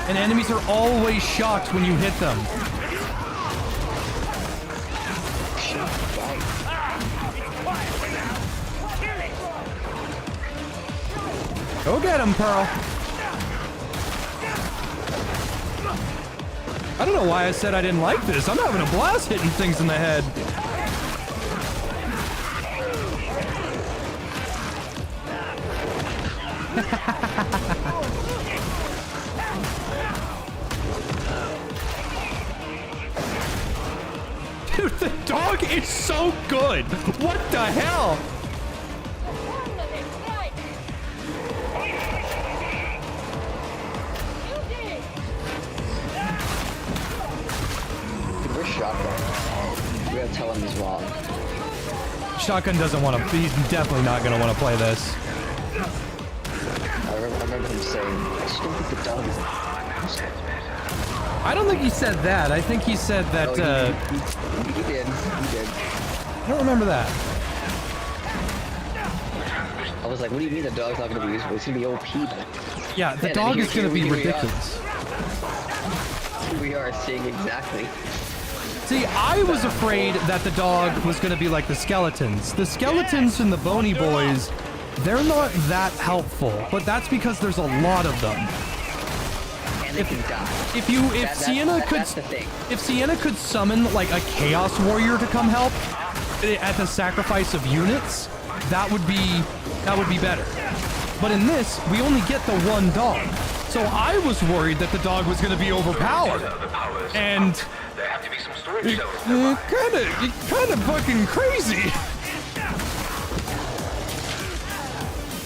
And enemies are always shocked when you hit them. Go get him, Pearl. I don't know why I said I didn't like this. I'm having a blast hitting things in the head. Dude, the dog is so good. What the hell? Shotgun. We gotta tell him he's wrong. Shotgun doesn't want to. He's definitely not going to want to play this. I remember him saying, I just don't think the dog is. I don't think he said that. I think he said that. No, he did. He did. I don't remember that. I was like, what do you mean the dog's not going to be useful? It's going to be OP. But... Yeah, the dog is going to be ridiculous. We are seeing exactly. See, I was afraid that the dog was going to be like the skeletons. The skeletons and the bony boys, they're not that helpful, but that's because there's a lot of them. And they can die. If Sienna could summon like a Chaos Warrior to come help at the sacrifice of units, that would be better. But in this, we only get the one dog. So I was worried that the dog was going to be overpowered, and kind of fucking crazy.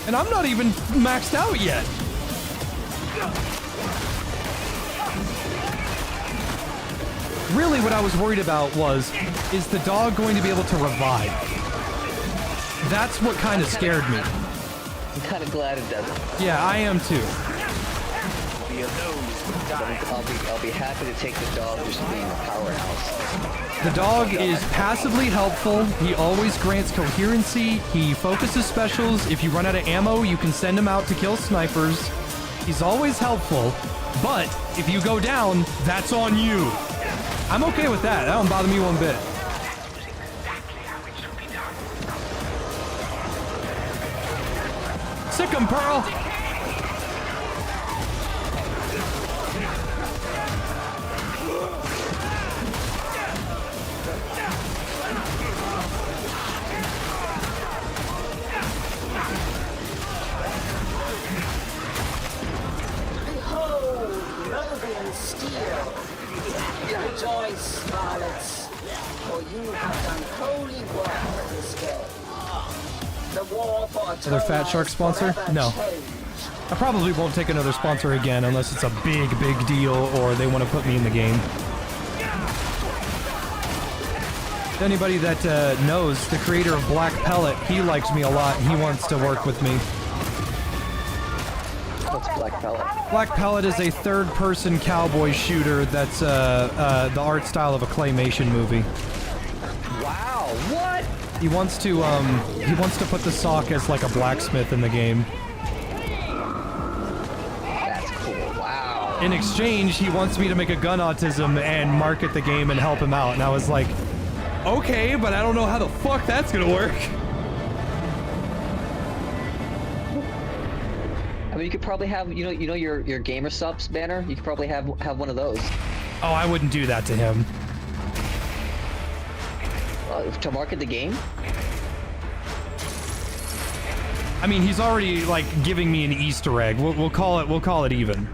And I'm not even maxed out yet. Really, what I was worried about is the dog going to be able to revive? That's what kind of scared me. I'm kind of glad it doesn't. Yeah, I am too. I'll be happy to take the dog just being a powerhouse. The dog is passively helpful. He always grants coherency. He focuses specials. If you run out of ammo, you can send him out to kill snipers. He's always helpful. But if you go down, that's on you. I'm okay with that. That don't bother me one bit. Sick him, Pearl! Rejoice, Scarlets, for you have done holy work this day. The war for Another Fat Shark sponsor? No. I probably won't take another sponsor again unless it's a big deal or they want to put me in the game. Anybody that knows the creator of Black Pellet, he likes me a lot. He wants to work with me. What's Black Pellet? Black Pellet is a third-person cowboy shooter that's the art style of a claymation movie. Wow, what? He wants to put the sock as like a blacksmith in the game. That's cool, wow. In exchange, he wants me to make a gun autism and market the game and help him out. And I was like, okay, but I don't know how the fuck that's gonna work. I mean, you could probably have, you know your gamer subs banner. You could probably have one of those. Oh, I wouldn't do that to him. To market the game? I mean, he's already like giving me an Easter egg. We'll call it even.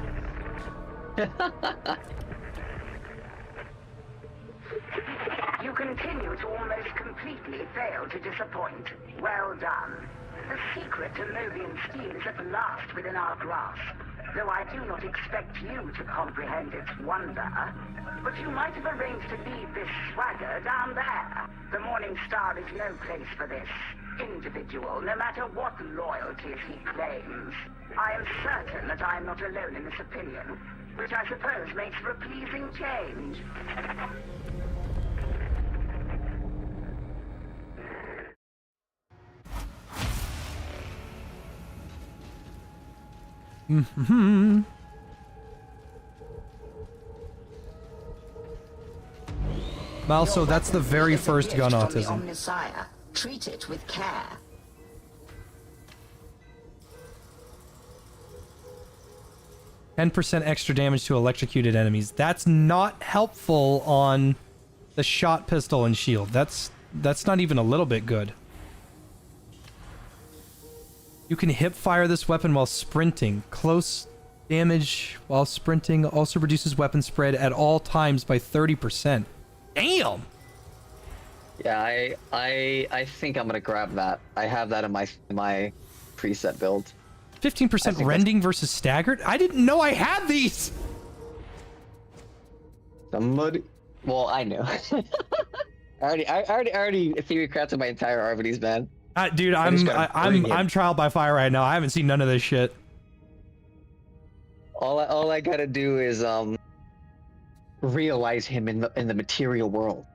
to disappoint. Well done. The secret to Novian steel is at last within our grasp, though I do not expect you to comprehend its wonder. But you might have arranged to leave this swagger down there. The Morning Star is no place for this individual, no matter what loyalties he claims. I am certain that I am not alone in this opinion, which I suppose makes for a pleasing change. Mm-hmm. Also, that's the very first gun autism. Omnissiah. Treat it with care. %10 extra damage to electrocuted enemies. That's not helpful on the shot pistol and shield. That's not even a little bit good. You can hip fire this weapon while sprinting. Close damage while sprinting also reduces weapon spread at all times by 30%. Damn! Yeah, I think I'm gonna grab that. I have that in my preset build. 15% rending versus staggered? I didn't know I had these! Somebody... Well, I know. I already theory crafted my entire ARBITES, man. Dude, I'm trial by fire right now. I haven't seen none of this shit. All I gotta do is realize him in the material world.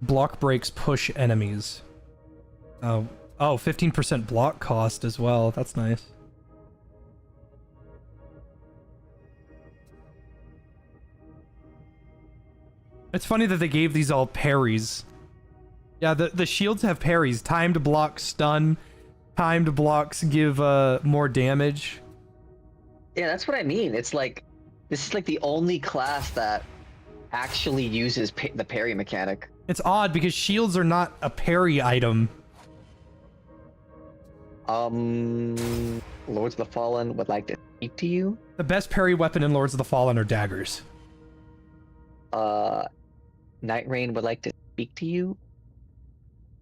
Block breaks push enemies. Oh, 15% block cost as well. That's nice. It's funny that they gave these all parries. Yeah, the shields have parries. Timed blocks stun. Timed blocks give more damage. Yeah, that's what I mean. It's like, this is like the only class that actually uses the parry mechanic. It's odd because shields are not a parry item. Lords of the Fallen would like to speak to you. The best parry weapon in Lords of the Fallen are daggers. Night Rain would like to speak to you.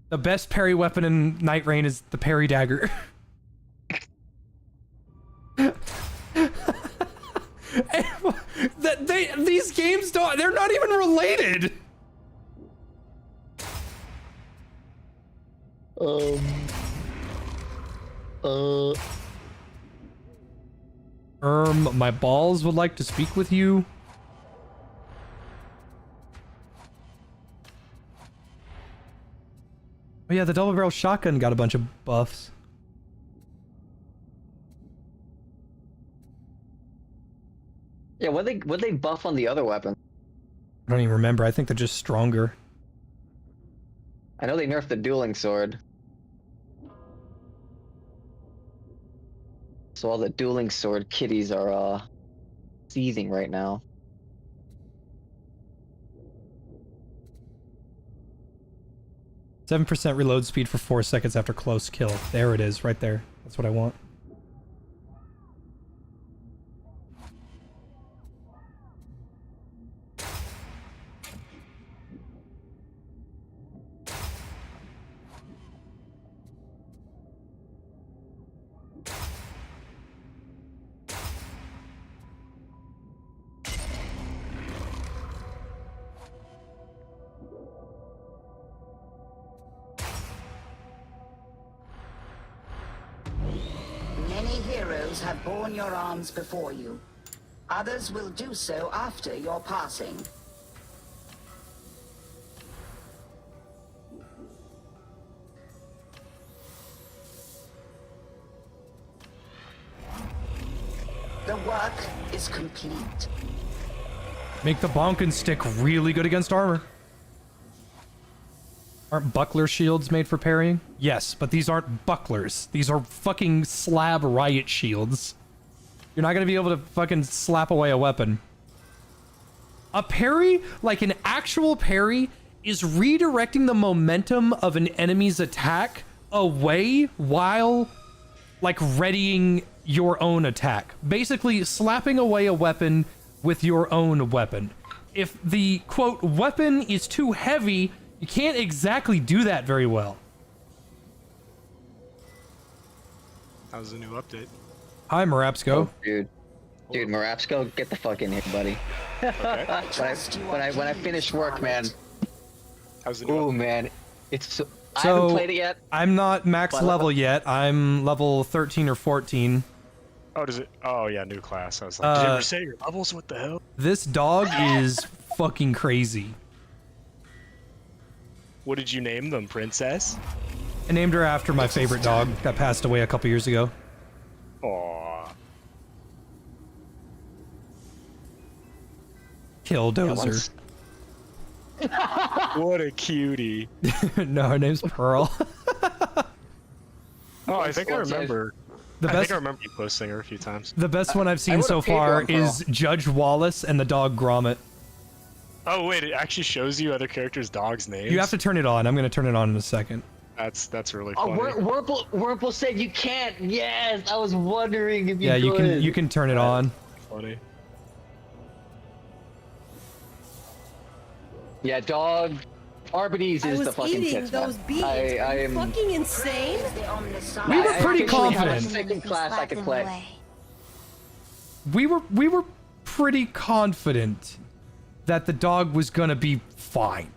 The best parry weapon in Night Rain is the parry dagger. These games they're not even related. My balls would like to speak with you. Oh yeah, the double barrel shotgun got a bunch of buffs. Yeah, what they buff on the other weapon? I don't even remember. I think they're just stronger. I know they nerfed the dueling sword. So all the dueling sword kitties are seething right now. %7 reload speed for 4 seconds after close kill. There it is, right there. That's what I want. Have borne your arms before you. Others will do so after your passing. The work is complete. Make the bonkin stick really good against armor. Aren't buckler shields made for parrying? Yes, but these aren't bucklers. These are fucking slab riot shields. You're not gonna be able to fucking slap away a weapon. A parry, like an actual parry, is redirecting the momentum of an enemy's attack away while, like, readying your own attack. Basically, slapping away a weapon with your own weapon. if the quote weapon is too heavy, you can't exactly do that very well. That was a new update. Hi, Marapsco. Oh, dude, Marapsco, get the fuck in here, buddy. when I finish work, man. Oh man, it's so. I haven't played it yet. I'm not max level yet. I'm level 13 or 14. Oh, does it? Oh, yeah, new class. I was like, did you ever say your levels? What the hell? This dog is fucking crazy. What did you name them, Princess? I named her after my favorite dog that passed away a couple years ago. Aww. Killdozer. What a cutie. No, her name's Pearl. Oh, I think I remember. The I best- think I remember you posting her a few times. The best one I've seen so far is Judge Wallace and the dog Gromit. Oh wait, it actually shows you other characters' dogs' names. You have to turn it on. I'm going to turn it on in a second. That's really Oh, funny. Wurmple said you can't. Yes, I was wondering if you Yeah, could. you can turn it on. Funny. Yeah, dog. ARBITES is the fucking eating tits, those man. beans. I Are you am. fucking insane? We were pretty I confident. have a second class I could play. We were pretty confident that the dog was going to be fine.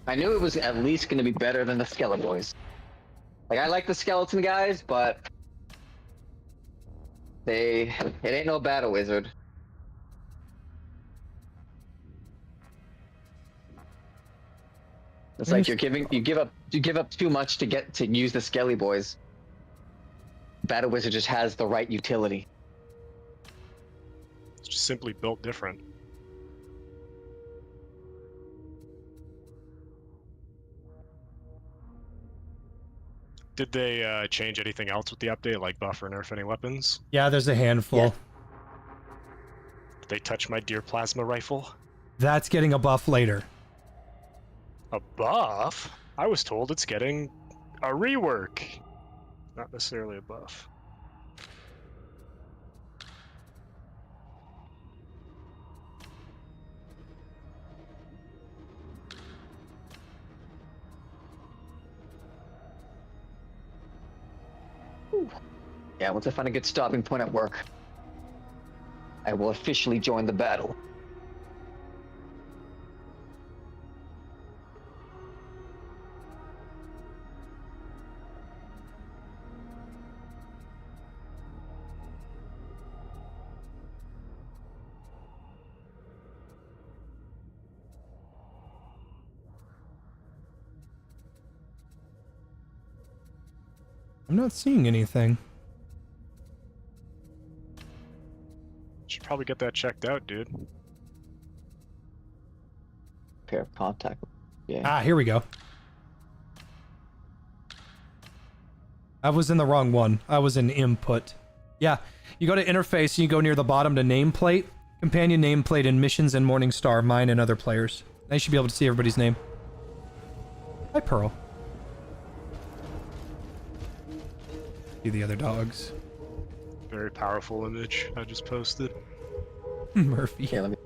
I knew it was at least going to be better than the Skeleton Boys. Like, I like the skeleton guys, but it ain't no battle wizard. It's like you give up too much to use the Skelly Boys. Battle Wizard just has the right utility. It's just simply built different. Did they change anything else with the update, like buff or nerf any weapons? Yeah, there's a handful. Yeah. Did they touch my deer plasma rifle? That's getting a buff later. A buff? I was told it's getting a rework. Not necessarily a buff. Yeah, once I find a good stopping point at work, I will officially join the battle. I'm not seeing anything. Should probably get that checked out, dude. Pair of contact. Yeah. Ah, here we go. I was in the wrong one. I was in input. Yeah, you go to interface and you go near the bottom to nameplate. Companion nameplate in missions and Morningstar, mine and other players. Now you should be able to see everybody's name. Hi, Pearl. See the other dogs. Very powerful image I just posted. Murphy. Here, let me.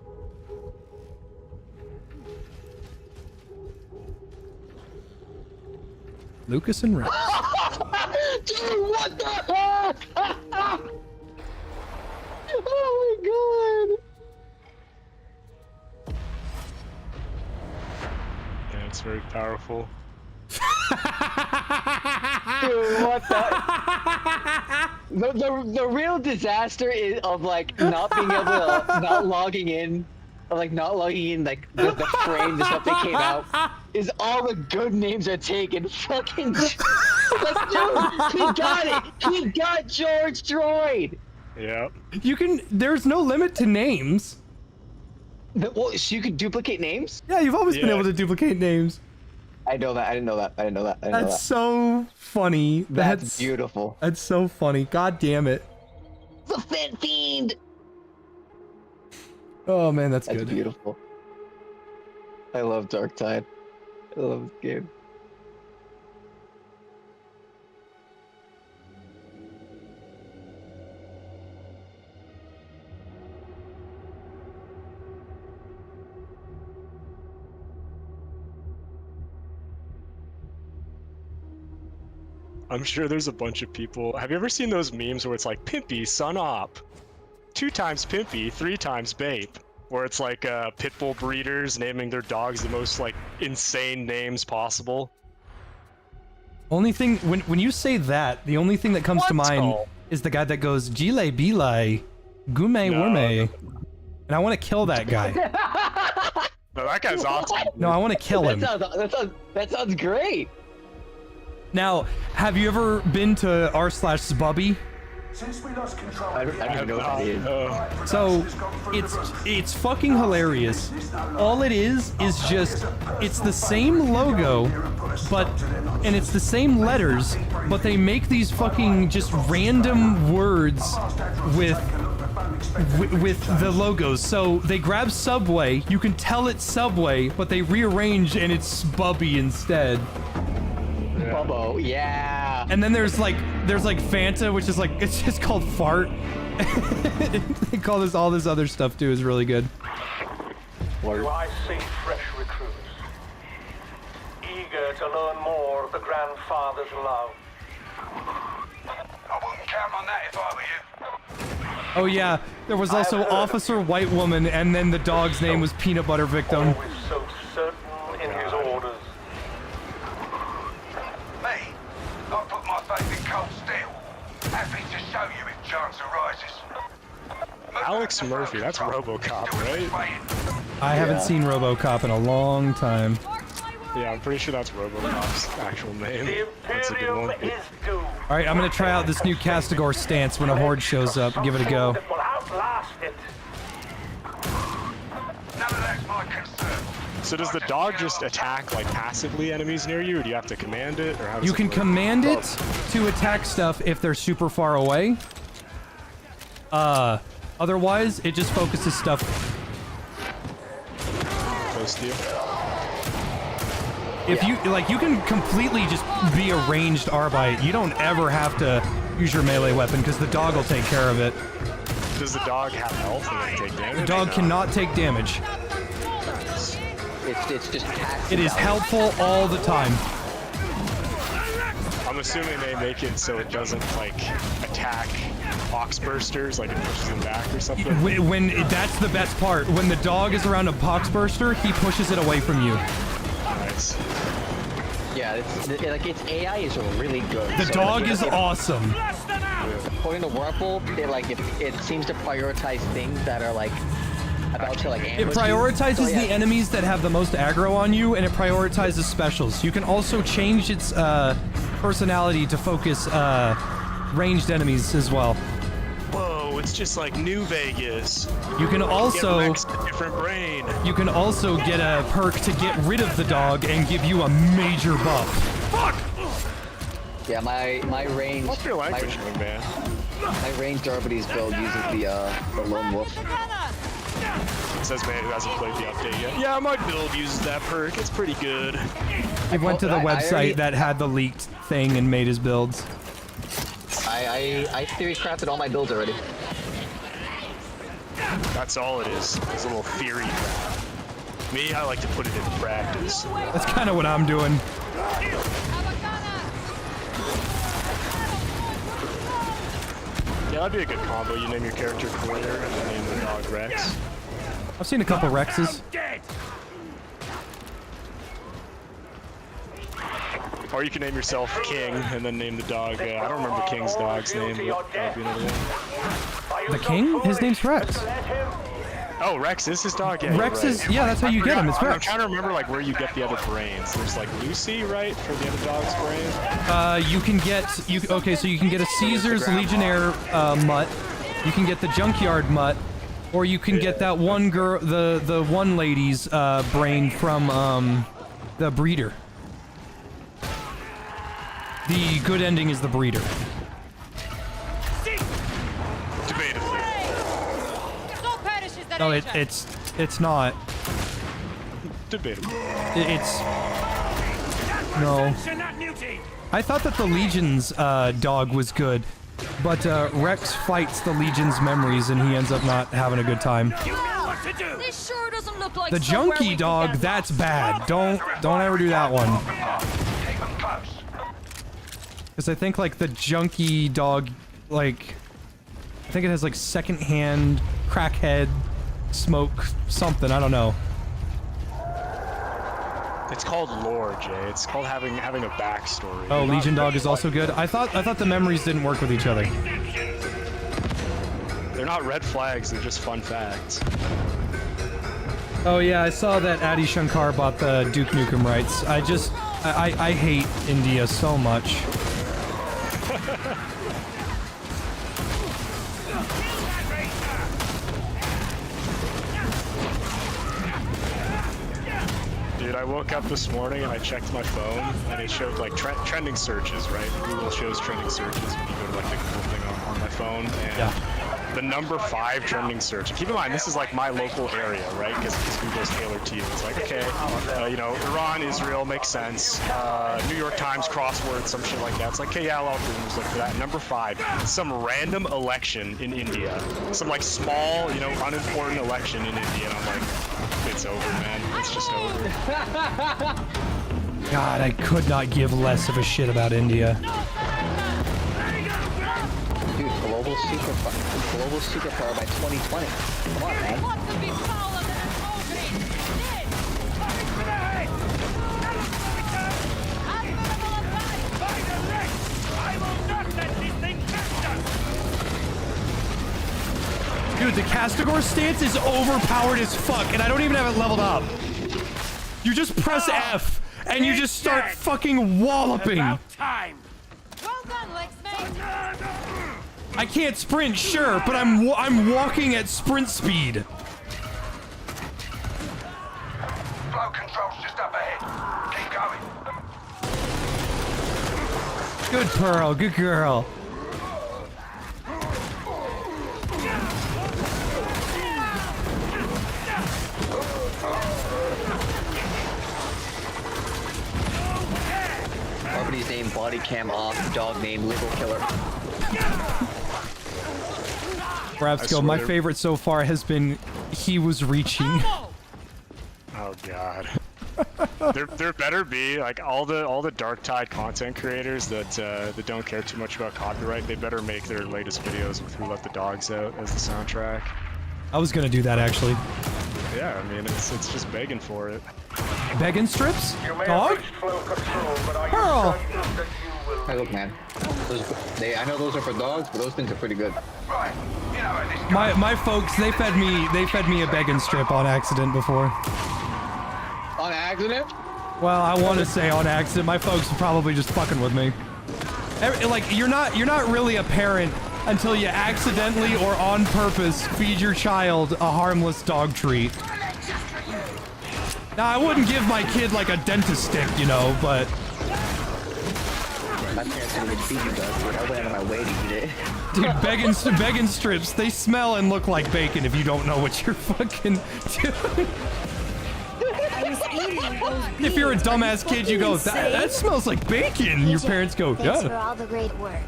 Lucas and Rex. Dude, what the heck? Oh my god. Yeah, it's very powerful. Dude, what the real disaster is of like not being able to not logging in like the frame the stuff that came out is all the good names are taken. Fucking like, dude, he got it. He got George Droid. Yeah. You can. There's no limit to names. Well, so you could duplicate names? Yeah, you've always been able to duplicate names. I know that. I didn't know that. I didn't know that. I didn't know That's that. so funny. That's beautiful. That's so funny. God damn it. The Fed Fiend. Oh man, that's That's good. beautiful. I love DARKTIDE. I love this game. I'm sure there's a bunch of people. Have you ever seen those memes where it's like Pimpy, son op, 2 times Pimpy, 3 times Bape? Where it's like pit bull breeders naming their dogs the most like insane names possible. Only thing when you say that, the only thing that comes to mind is the guy that goes Gile Bilai, Gume Worme, and I want to kill that guy. No, that guy's awesome. No, I want to kill him. That sounds great. Now, have you ever been to r/Sbubby? Since we lost control, I don't know what it is. So it's fucking hilarious. All it is just it's the same logo, and it's the same letters, but they make these fucking just random words with the logos. So they grab Subway, you can tell it's Subway, but they rearrange and it's Spubby instead. Bubbo, yeah. And then there's like Fanta, which is like it's just called Fart. They call this all this other stuff too. Is really good. Do I see fresh recruits, eager to learn more of the grandfather's love? I wouldn't count on that if I were you. Oh yeah, there was also Officer White Woman, and then the dog's name was Peanut Butter Victim. Always so certain in his orders. Me, I put my faith in cold steel. Happy to show you if chance arises. Alex Murphy, that's RoboCop, right? I haven't seen RoboCop in a long time. Yeah, I'm pretty sure that's RoboCop's actual name. That's a good one. All right, I'm gonna try out this new Castigor stance when a horde shows up. Give it a go. So does the dog just attack like passively enemies near you, or do you have to command it, or how does You it can work? command it to attack stuff if they're super far away. Otherwise, it just focuses stuff close to you. If you like, you can completely just be a ranged Arbite. You don't ever have to use your melee weapon because the dog will take care of it. Does the dog have health and then take damage? The dog cannot take damage. It's just passive. It is helpful all the time. I'm assuming they make it so it doesn't like attack box bursters, like it pushes them back or something. When that's the best part. When the dog is around a box burster, he pushes it away from you. Nice. Yeah, its AI is really good. The So, dog like, is awesome. According to Whirlpool, it seems to prioritize things that are like about to like It ambush prioritizes you. So, yeah. the enemies that have the most aggro on you, and it prioritizes specials. You can also change its personality to focus ranged enemies as well. Whoa, it's just like New Vegas. You can also Get Rex a different brain. You can also get a perk to get rid of the dog and give you a major buff. Fuck! Yeah, my range. What's your language, man? My ranged Arbites build uses the lone wolf. Says man who hasn't played the update yet. Yeah, my build uses that perk. It's pretty good. He went to the website that had the leaked thing and made his builds. I theory crafted all my builds already. That's all it is. It's a little theory crap. Me, I like to put it into practice. That's kind of what I'm doing. Yeah, that'd be a good combo. You name your character Claire and then name the dog Rex. I've seen a couple Rexes. Or you can name yourself King and then name the dog. I don't remember King's dog's name, but that would be another one. The king? His name's Rex. Oh, Rex is his dog? Yeah, Rex you're is, right. yeah, that's how you get him. It's I'm Rex. trying to remember like where you get the other brains. There's like Lucy, right, for the other dog's brain? You can get, okay, so you can get a Caesar's Legionnaire mutt. You can get the Junkyard mutt. Or you can get that one girl, the one lady's brain from the breeder. The good ending is the breeder. Debatably. No, it's not. Debatable. It's no. I thought that the Legion's dog was good, but Rex fights the Legion's memories and he ends up not having a good time. This sure doesn't look like The junkie dog, that's bad. Don't ever do that one. Because I think like the junkie dog, like, I think it has like secondhand crackhead smoke something. I don't know. It's called lore, Jay. It's called having a backstory. Oh, Legion Dog is also good. I thought the memories didn't work with each other. They're not red flags. They're just fun facts. Oh yeah, I saw that Adi Shankar bought the Duke Nukem rights. I hate India so much. Dude, I woke up this morning and I checked my phone and it showed like trending searches, right? Google shows trending searches when you go to like the Google thing on my phone, and yeah. The number 5 trending search. And keep in mind, this is like my local area, right? Because Google's tailored to you. It's like, okay, you know, Iran, Israel makes sense. New York Times crossword, some shit like that. It's like, okay, yeah, I'll look for that. Number 5, some random election in India. Some like small, you know, unimportant election in India. And I'm like, it's over, man. It's just over. God, I could not give less of a shit about India. Dude, global superpower by 2020. Come on, man. Dude, the Castigor stance is overpowered as fuck, and I don't even have it leveled up. You just press F, and you just start fucking walloping. Time. Well done, Lexmate. I can't sprint, sure, but I'm walking at sprint speed. Flow control's just up ahead. Keep going. Good Pearl, good girl. Property's name body cam off, dog name legal killer. Rapskill, my favorite so far has been he was reaching. Oh god. there better be like all the DARKTIDE content creators that don't care too much about copyright. They better make their latest videos with "Who Let the Dogs Out" as the soundtrack. I was gonna do that actually. Yeah, I mean it's just begging for it. Begging strips? Dog? Pearl! Hey, look, man. I know those are for dogs, but those things are pretty good. My folks, they fed me a begging strip on accident before. On accident? Well, I want to say on accident. My folks are probably just fucking with me. Like you're not really a parent until you accidentally or on purpose feed your child a harmless dog treat. Now, I wouldn't give my kid like a dentist stick, you know, but my parents didn't even feed you dogs, but I went out of my way to eat it. Dude, begging strips, they smell and look like bacon if you don't know what you're fucking doing. If you're a dumbass kid, you go, that smells like bacon. Your parents go, yeah. Thanks for all the great work.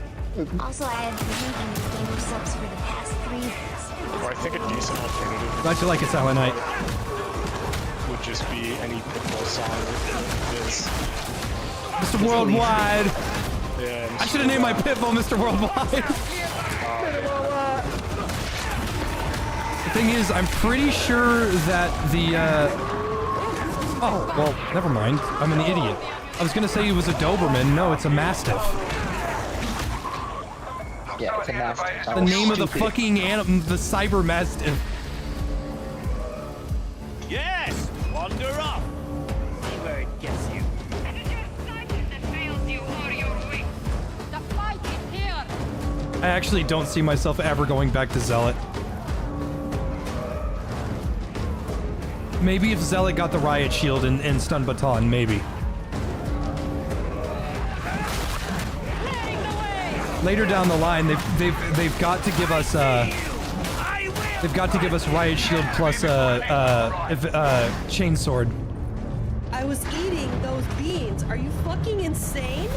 Also, I have been thinking of game of subs for the past 3 years. Well, I think a decent alternative. Glad you like it, Silent Night. Would just be any Pitbull song with this. Mr. Worldwide. Yeah. I should have named my Pitbull Mr. Worldwide. The thing is, I'm pretty sure that the, oh, well, never mind. I'm an idiot. I was gonna say it was a Doberman. No, it's a Mastiff. Yeah, it's a Mastiff. The name of the fucking animal, the Cyber Mastiff. Yes! Wander up! See where it gets you. The fight is here. I actually don't see myself ever going back to Zealot. Maybe if Zealot got the Riot Shield and Stun Baton, maybe. Later down the line, they've got to give us they've got to give us Riot Shield plus Chain Sword. I was eating those beans. Are you fucking insane?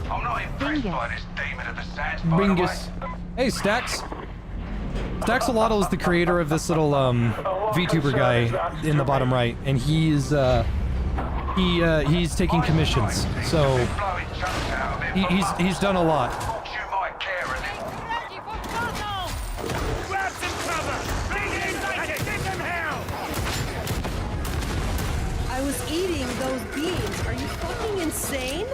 I'm not impressed by this demon of the sands, by the way. Bingus. Hey, Stax. Staxolotl is the creator of this little VTuber guy in the bottom right, and he's taking commissions. So He's done a lot. You might care a little. Grab some cover! Bring it inside and give them hell! I was eating those beans. Are you fucking insane?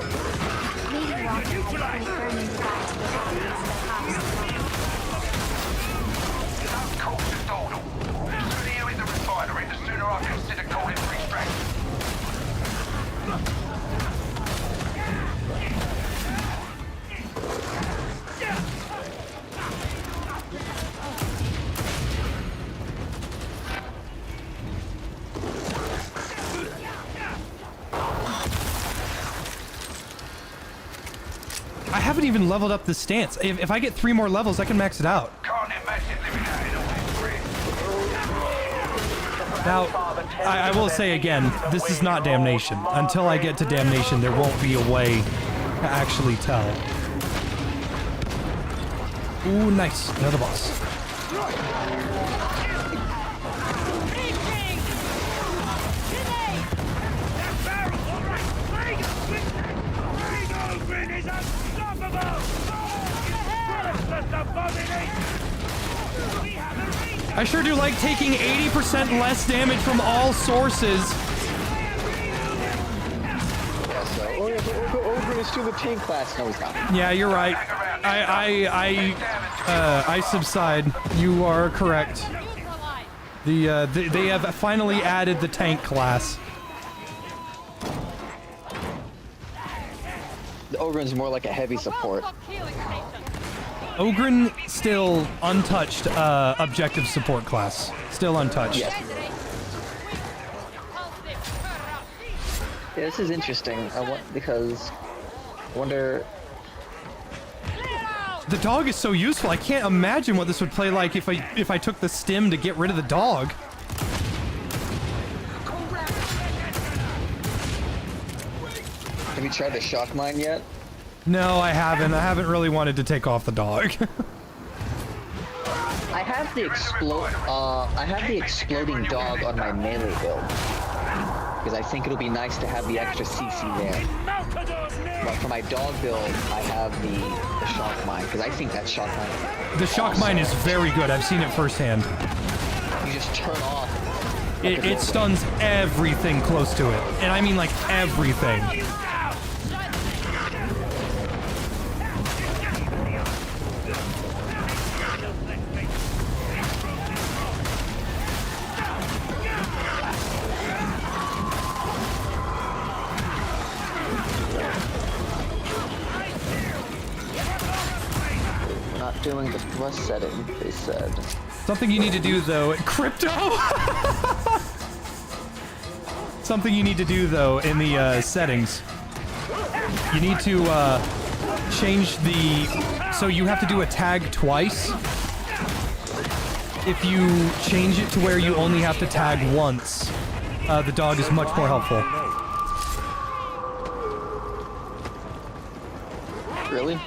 Maybe walking had pretty burning the back to the victims that house. Cool, just hold on. The sooner you hit the refinery, the sooner I consider calling for extraction. I haven't even leveled up the stance. If I get 3 more levels, I can max it out. Can't imagine living out in a wet grid. Now, I will say again, this is not Damnation. Until I get to Damnation, there won't be a way to actually tell. Ooh, nice. Another boss. I sure do like taking 80% less damage from all sources. Yeah, so Ogre is to the tank class. No, he's not. Yeah, you're right. I subside. You are correct. They have finally added the tank class. The Ogren's more like a heavy support. Ogren still untouched objective support class. Still untouched. Yes. Yeah, this is interesting. Because I wonder. The dog is so useful. I can't imagine what this would play like if I took the stim to get rid of the dog. Have you tried the shock mine yet? No, I haven't. I haven't really wanted to take off the dog. I have the exploding dog on my melee build because I think it'll be nice to have the extra CC there. But for my dog build, I have the shock mine because I think that shock mine. The shock mine is very good. I've seen it firsthand. You just turn off. It stuns everything close to it, and I mean like everything. Doing the thrust setting, they said. Something you need to do though, crypto. Something you need to do though in the settings. You need to change the. So you have to do a tag twice. If you change it to where you only have to tag once, the dog is much more helpful. Really?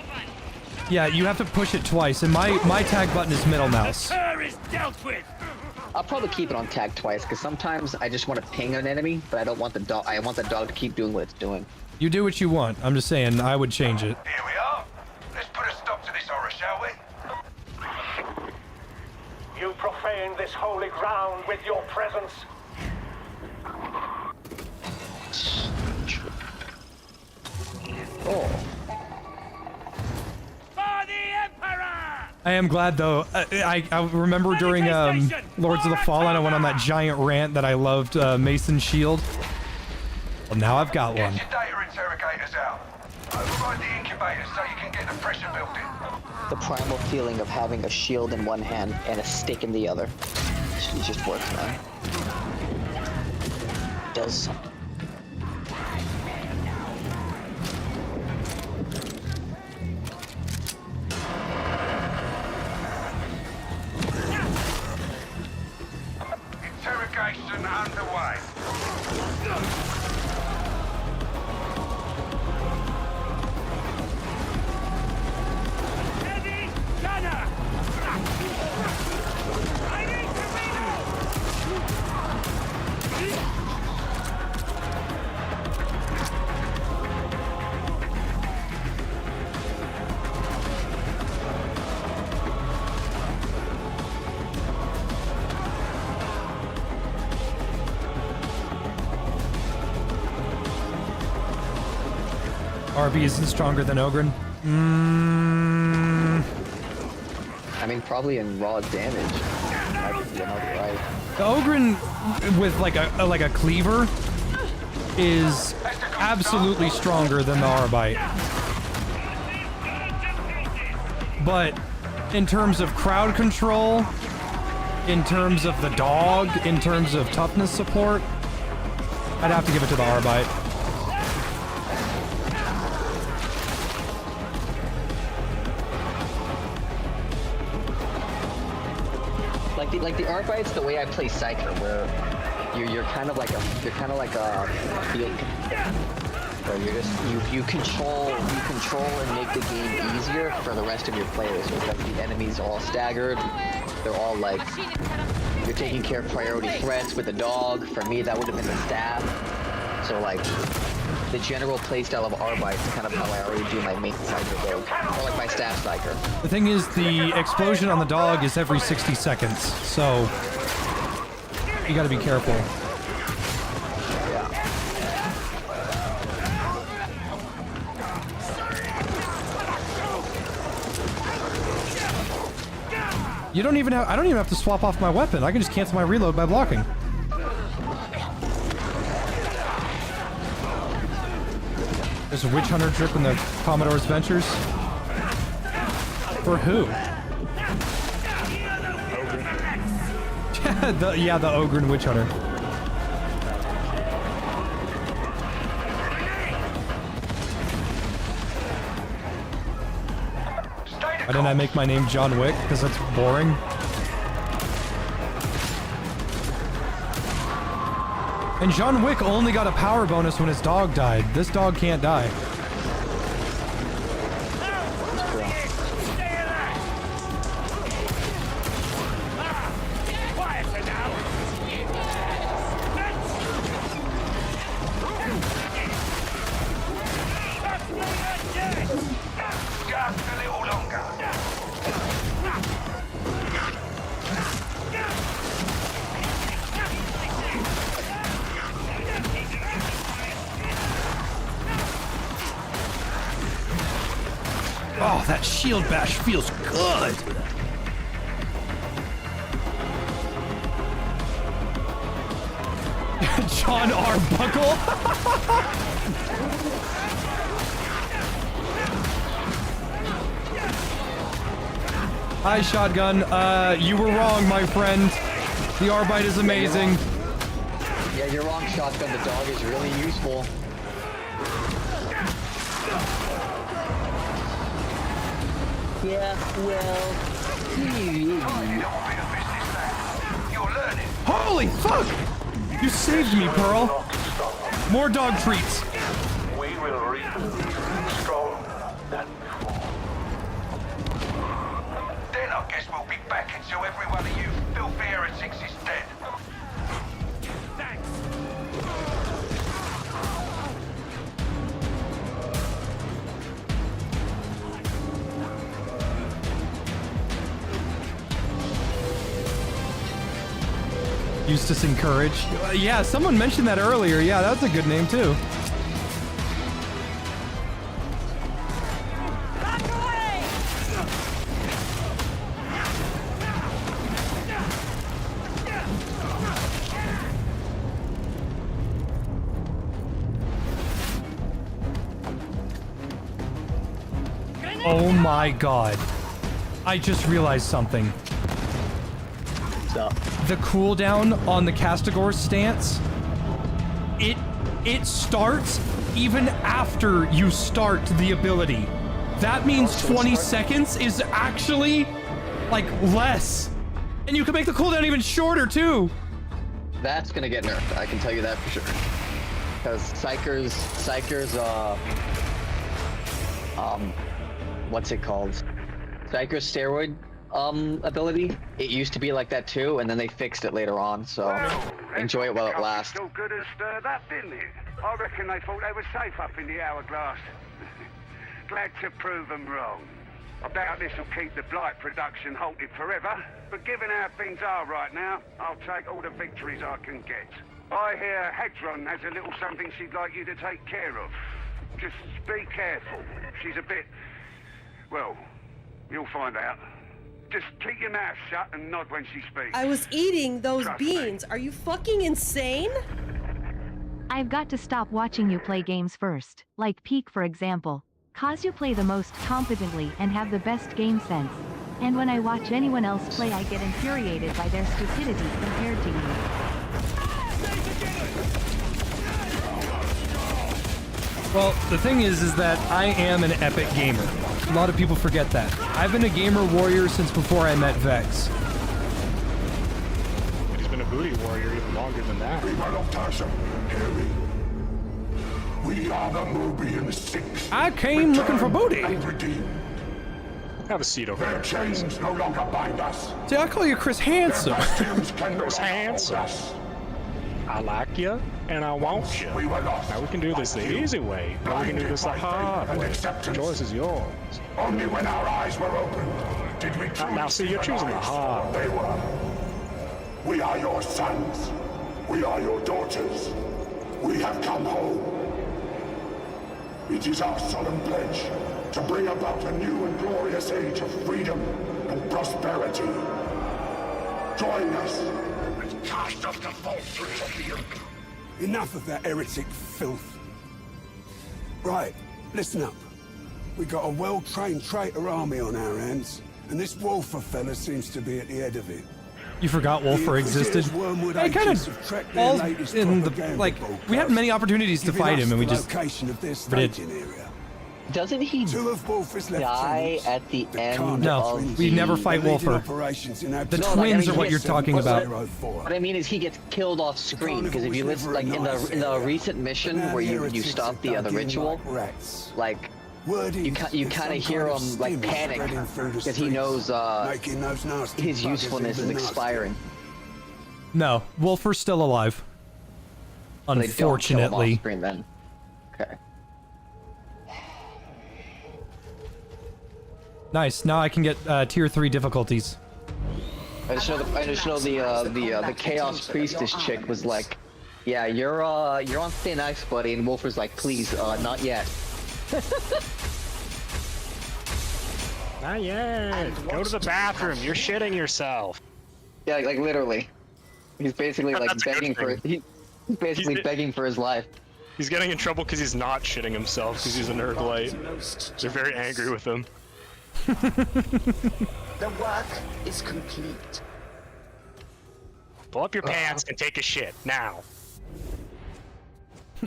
Yeah, you have to push it twice, and my tag button is middle mouse. I'll probably keep it on tag twice, because sometimes I just want to ping an enemy, but I don't want the dog. I want the dog to keep doing what it's doing. You do what you want. I'm just saying, I would change it. Here we are. Let's put a stop to this horror, shall we? You profane this holy ground with your presence. Oh. I am glad though. I remember during Lords of the Fallen, I went on that giant rant that I loved Mason's shield. Well, now I've got one. Get your data interrogators out. Override the incubators so you can get the pressure building. The primal feeling of having a shield in one hand and a stick in the other. It just works, man. It does something. Interrogation underway. Heavy gunner! I need to reload! RB isn't stronger than Ogren. I mean, probably in raw damage. I might be right. The Ogren with like a cleaver is absolutely stronger than the Arbite. But in terms of crowd control, in terms of the dog, in terms of toughness support, I'd have to give it to the Arbite. Like the Arbite's the way I play Psyker, where you're kind of like a field, where you control and make the game easier for the rest of your players. Because the enemies are all staggered. They're all like, you're taking care of priority threats with the dog. For me, that would have been the staff. So like, the general playstyle of Arbite is kind of how I already do my main Psyker build, or like my staff Psyker. The thing is, the explosion on the dog is every 60 seconds, so you gotta be careful. You don't even have, I don't even have to swap off my weapon. I can just cancel my reload by blocking. There's a witch hunter drip in the Commodore's Ventures. For who? the Ogren witch hunter. Why didn't I make my name John Wick? Because that's boring. And John Wick only got a power bonus when his dog died. This dog can't die. Oh, that shield bash feels good. John Arbuckle. Hi, Shotgun. You were wrong, my friend. The Arbite is amazing. Yeah, you're wrong, Shotgun. The dog is really useful. Yeah, well... Holy fuck! You saved me, Pearl. More dog treats. We will reap stronger than before. Then I guess we'll be back until every one of you filthy heretics is dead. Eustace Encourage. Yeah, someone mentioned that earlier. Yeah, that's a good name too. Oh my god. I just realized something. What's up? The cooldown on the Castigor's stance, it starts even after you start the ability. That means 20 seconds is actually like less. And you can make the cooldown even shorter too. That's gonna get nerfed, I can tell you that for sure. Because Psyker's what's it called? Psyker's steroid ability. It used to be like that too, and then they fixed it later on, so enjoy it while it lasts. So good and stirred up, didn't it? I reckon they thought they were safe up in the hourglass. Glad to prove them wrong. I doubt this will keep the Blight production halted forever, but given how things are right now, I'll take all the victories I can get. I hear Hedron has a little something she'd like you to take care of. Just be careful. She's a bit... Well, you'll find out. Just keep your mouth shut and nod when she speaks. I was eating those Trust me. beans. Are you fucking insane? I've got to stop watching you play games first, like Peak for example. Cause you play the most competently and have the best game sense. And when I watch anyone else play I get infuriated by their stupidity compared to you. Well, the thing is that I am an epic gamer. A lot of people forget that. I've been a gamer warrior since before I met Vex. He's been a booty warrior even longer than that. We are the Mobian Six. I came looking for booty. Have a seat over there. Their chains no longer bind us. See, I call you Chris Handsome. Chris Handsome. I like you, and I want you. Now we can do this the easy way, or we can do this the hard way. The choice is yours. Only when our eyes were opened did we truly Now see, you're choosing the hard way. they were. We are your sons. We are your daughters. We have come home. It is our solemn pledge to bring about a new and glorious age of freedom and prosperity. Join us and cast off the falsehoods of the yoke. Enough of that heretic filth. Right, listen up. We got a well-trained traitor army on our hands, and this Wolfer fella seems to be at the head of it. You forgot Wolfer existed. I kind of falls in the like. We had many opportunities to fight him, and we just did. Doesn't he die at the end? No, we never fight Wolfer. The twins are what you're talking about. What I mean is he gets killed off screen because if you listen, like in the recent mission where you stop the ritual, like you kind of hear him like panic because he knows his usefulness is expiring. No, Wolfer's still alive. Unfortunately. Screen, then. Okay. Nice. Now I can get tier 3 difficulties. I just know the Chaos Priestess chick was like, yeah, you're on thin ice, buddy, and Wolfer's like, please, not yet. Not yet. Go to the bathroom. You're shitting yourself. Yeah, like literally. He's basically like begging for he's basically begging for his life. He's getting in trouble because he's not shitting himself because he's a nerd light. They're very angry with him. The work is complete. Pull up your pants and take a shit now.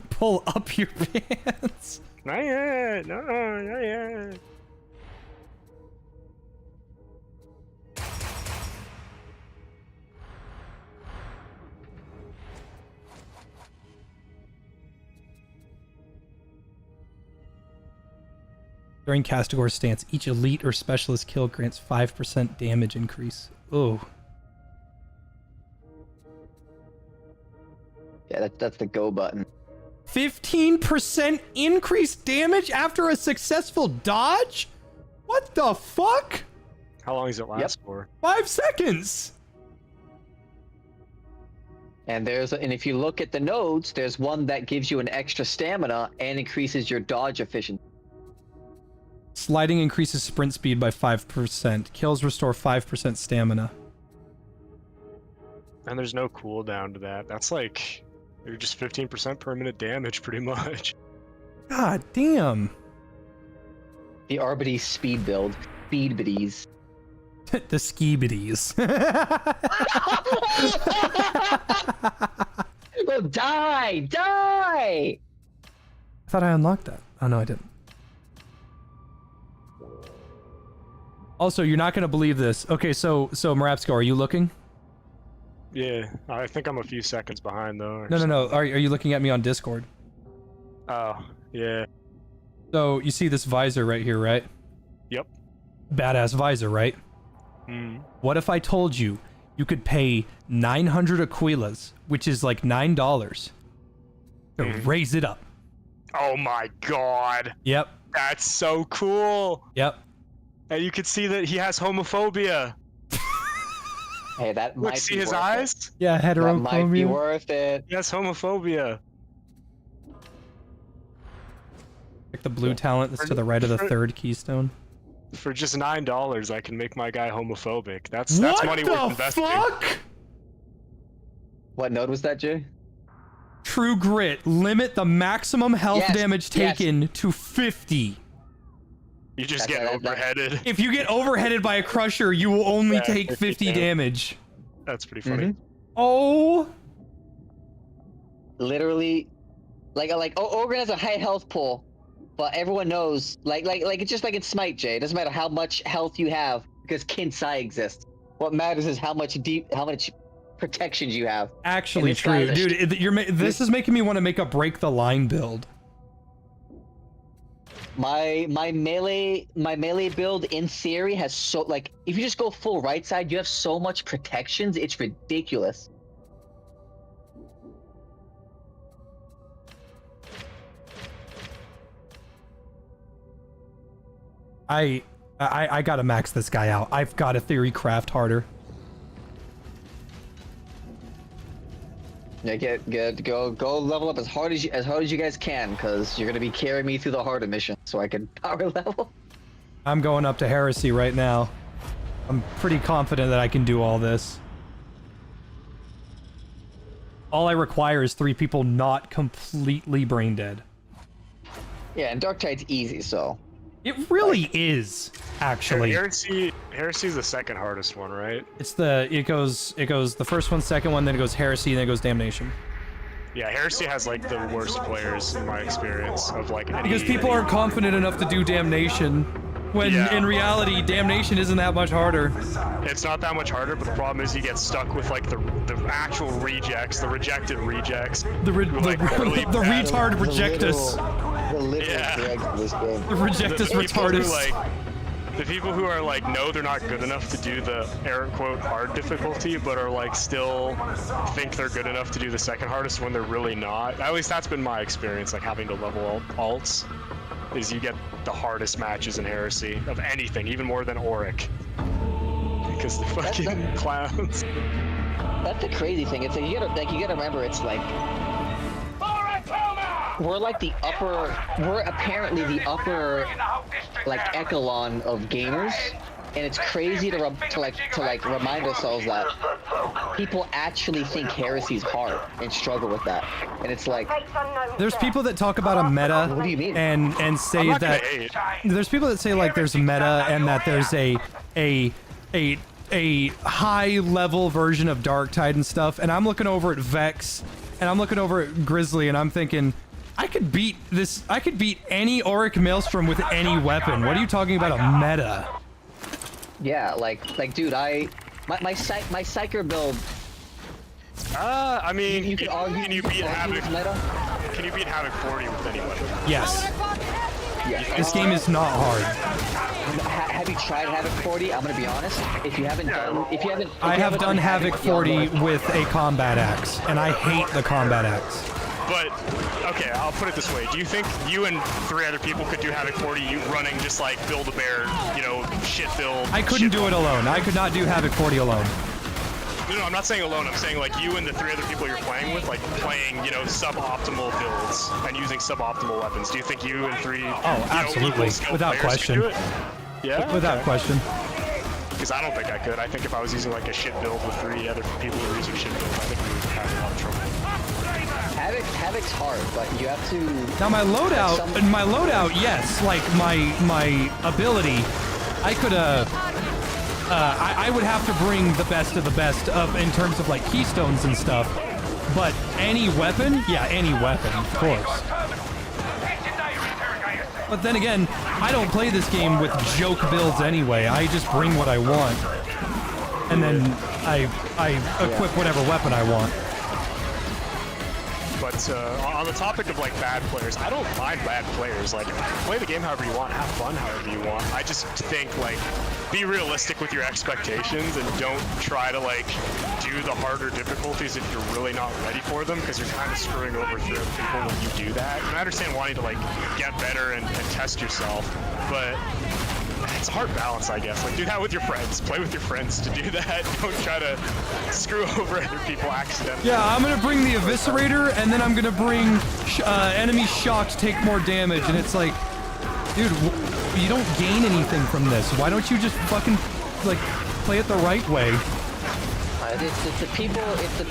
Pull up your pants. Not yet. No, not yet. During Castigor's stance, each elite or specialist kill grants 5% damage increase. Oh. Yeah, that's the go button. 15% increased damage after a successful dodge? What the fuck? How long does it last for? 5 seconds! And if you look at the nodes, there's one that gives you an extra stamina and increases your dodge efficiency. Sliding increases sprint speed by 5%. Kills restore 5% stamina. And there's no cooldown to that. That's like, you're just 15% per minute damage, pretty much. God damn. The ARBITES speed build. Speed biddies. The ski-biddies. Oh, die! Die! I thought I unlocked that. Oh, no, I didn't. Also, you're not going to believe this. Okay, so Marapsko, are you looking? Yeah, I think I'm a few seconds behind, though. No. Are you looking at me on Discord? Oh, yeah. So, you see this visor right here, right? Yep. Badass visor, right? What if I told you you could pay 900 Aquilas, which is like $9, to raise it up? Oh my god. Yep. That's so cool. Yep. And you can see that he has homophobia. Hey, that might see be his worth eyes? It. Yeah, heterophobia. That might be worth it. He has homophobia. Like the blue talent that's to the right of the third keystone. For just $9, I can make my guy homophobic. That's money worth investing. Fuck? What node was that, Jay? True Grit. Limit the maximum health damage taken to 50. You just get overheaded. If you get overheaded by a crusher, you will only take 50 damage. That's pretty funny. Oh. Literally, Ogre has a high health pool, but everyone knows, like it's just like in Smite, Jay. It doesn't matter how much health you have because Kin Sai exists. What matters is how much protections you have. Actually true, dude. This is making me want to make a break the line build. My melee build in theory has if you just go full right side, you have so much protections, it's ridiculous. I gotta max this guy out. I've got to theory craft harder. Yeah, go level up as hard as you guys can, because you're gonna be carrying me through the harder mission, so I can power level. I'm going up to Heresy right now. I'm pretty confident that I can do all this. All I require is 3 people not completely brain dead. Yeah, and Darktide's easy, so. It really is, actually. Heresy's the second hardest one, right? It goes the first one, second one, then it goes Heresy, then it goes Damnation. Yeah, Heresy has like the worst players in my experience of like because people aren't confident enough to do Damnation, when in reality, Damnation isn't that much harder. It's not that much harder, but the problem is you get stuck with like the actual rejects, the rejected rejects. The retard rejectus. The rejectus retardus. The people who are like, no, they're not good enough to do the air quote hard difficulty, but are like still think they're good enough to do the second hardest when they're really not. At least that's been my experience, like having to level alts, is you get the hardest matches in Heresy of anything, even more than Auric. Because the fucking clowns. That's the crazy thing. It's like you gotta remember, it's like we're apparently the upper like echelon of gamers, and it's crazy to remind ourselves that people actually think Heresy's hard and struggle with that. And it's like there's people that talk about a meta. What do you mean? And say that there's people that say like there's meta and that there's a high level version of Darktide and stuff, and I'm looking over at Vex and I'm looking over at Grizzly and I'm thinking I could beat any Auric Maelstrom with any weapon. What are you talking about, a meta? Yeah, like dude, my Psyker build. I mean, you could argue. Can you beat Havoc? Can you beat Havoc 40 with any weapon? Yes. Yeah. This game is not hard. Have you tried Havoc 40? I'm gonna be honest. If you haven't I have done Havoc 40 with a combat axe, and I hate the combat axe. But, okay, I'll put it this way. Do you think you and 3 other people could do Havoc 40, you running just like Build-A-Bear, shit build? I couldn't do it alone. I could not do Havoc 40 alone. No, I'm not saying alone. I'm saying like you and the 3 other people you're playing with, like playing, suboptimal builds and using suboptimal weapons. Do you think you and 3 absolutely. Without question. Could do it? Yeah? Without question. Because I don't think I could. I think if I was using like a shit build with 3 other people who were using shit builds, I think we would have a lot of trouble. Havoc's hard, but you have to. Now my loadout, yes, like my ability, I could I would have to bring the best of the best up in terms of like keystones and stuff. But any weapon, yeah, any weapon, of course. But then again, I don't play this game with joke builds anyway. I just bring what I want, and then I equip whatever weapon I want. But on the topic of like bad players, I don't mind bad players. Like, play the game however you want, have fun however you want. I just think like, be realistic with your expectations and don't try to like do the harder difficulties if you're really not ready for them, because you're kind of screwing over through people when you do that. And I understand wanting to like get better and test yourself, but it's a hard balance, I guess. Like, do that with your friends. Play with your friends to do that. Don't try to screw over other people accidentally. Yeah, I'm gonna bring the Eviscerator, and then I'm gonna bring enemy shock to take more damage, and it's like, dude, you don't gain anything from this. Why don't you just fucking, like, play it the right way? It's the people, the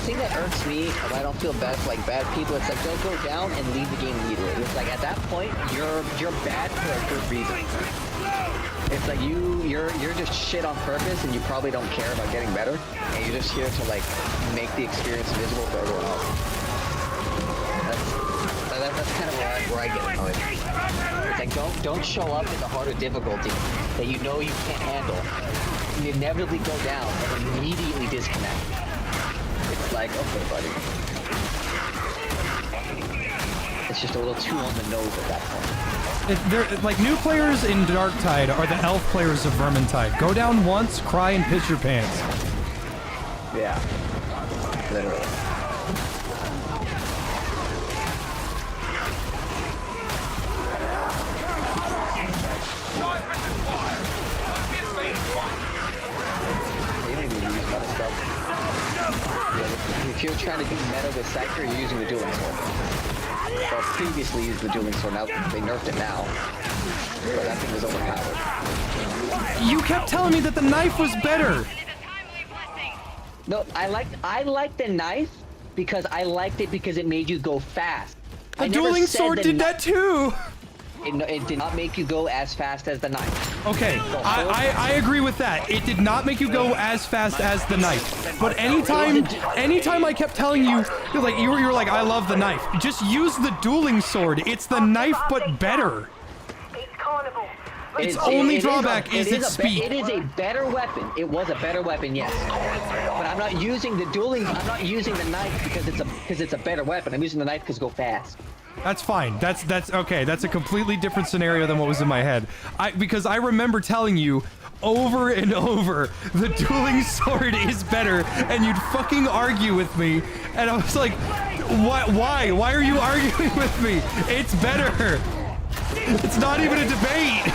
thing that irks me, and I don't feel bad for like bad people, it's like they'll go down and leave the game immediately. It's like at that point, you're bad for a good reason. It's like you're just shit on purpose, and you probably don't care about getting better, and you're just here to like make the experience visible for everyone else. That's kind of where I get annoyed. It's like don't show up at the harder difficulty that you know you can't handle. You inevitably go down and immediately disconnect. It's like, okay, buddy. It's just a little too on the nose at that point. They're like, new players in Darktide are the elf players of Vermintide. Go down once, cry, and piss your pants. Yeah. Literally. If you're trying to do meta with Cypher, you're using the dueling sword. Well, previously used the dueling sword, now they nerfed it now. But that thing was overpowered. You kept telling me that the knife was better! No, I liked the knife because I liked it because it made you go fast. The dueling sword did that too! It did not make you go as fast as the knife. Okay, I agree with that. It did not make you go as fast as the knife. But anytime I kept telling you, you were like, I love the knife. Just use the dueling sword. It's the knife, but better. Its only drawback is its speed. It is a better weapon. It was a better weapon, yes. But I'm not using the dueling. I'm not using the knife because it's a better weapon. I'm using the knife because go fast. That's fine. That's okay. That's a completely different scenario than what was in my head. Because I remember telling you over and over, the dueling sword is better, and you'd fucking argue with me, and I was like, why? Why are you arguing with me? It's better. It's not even a debate.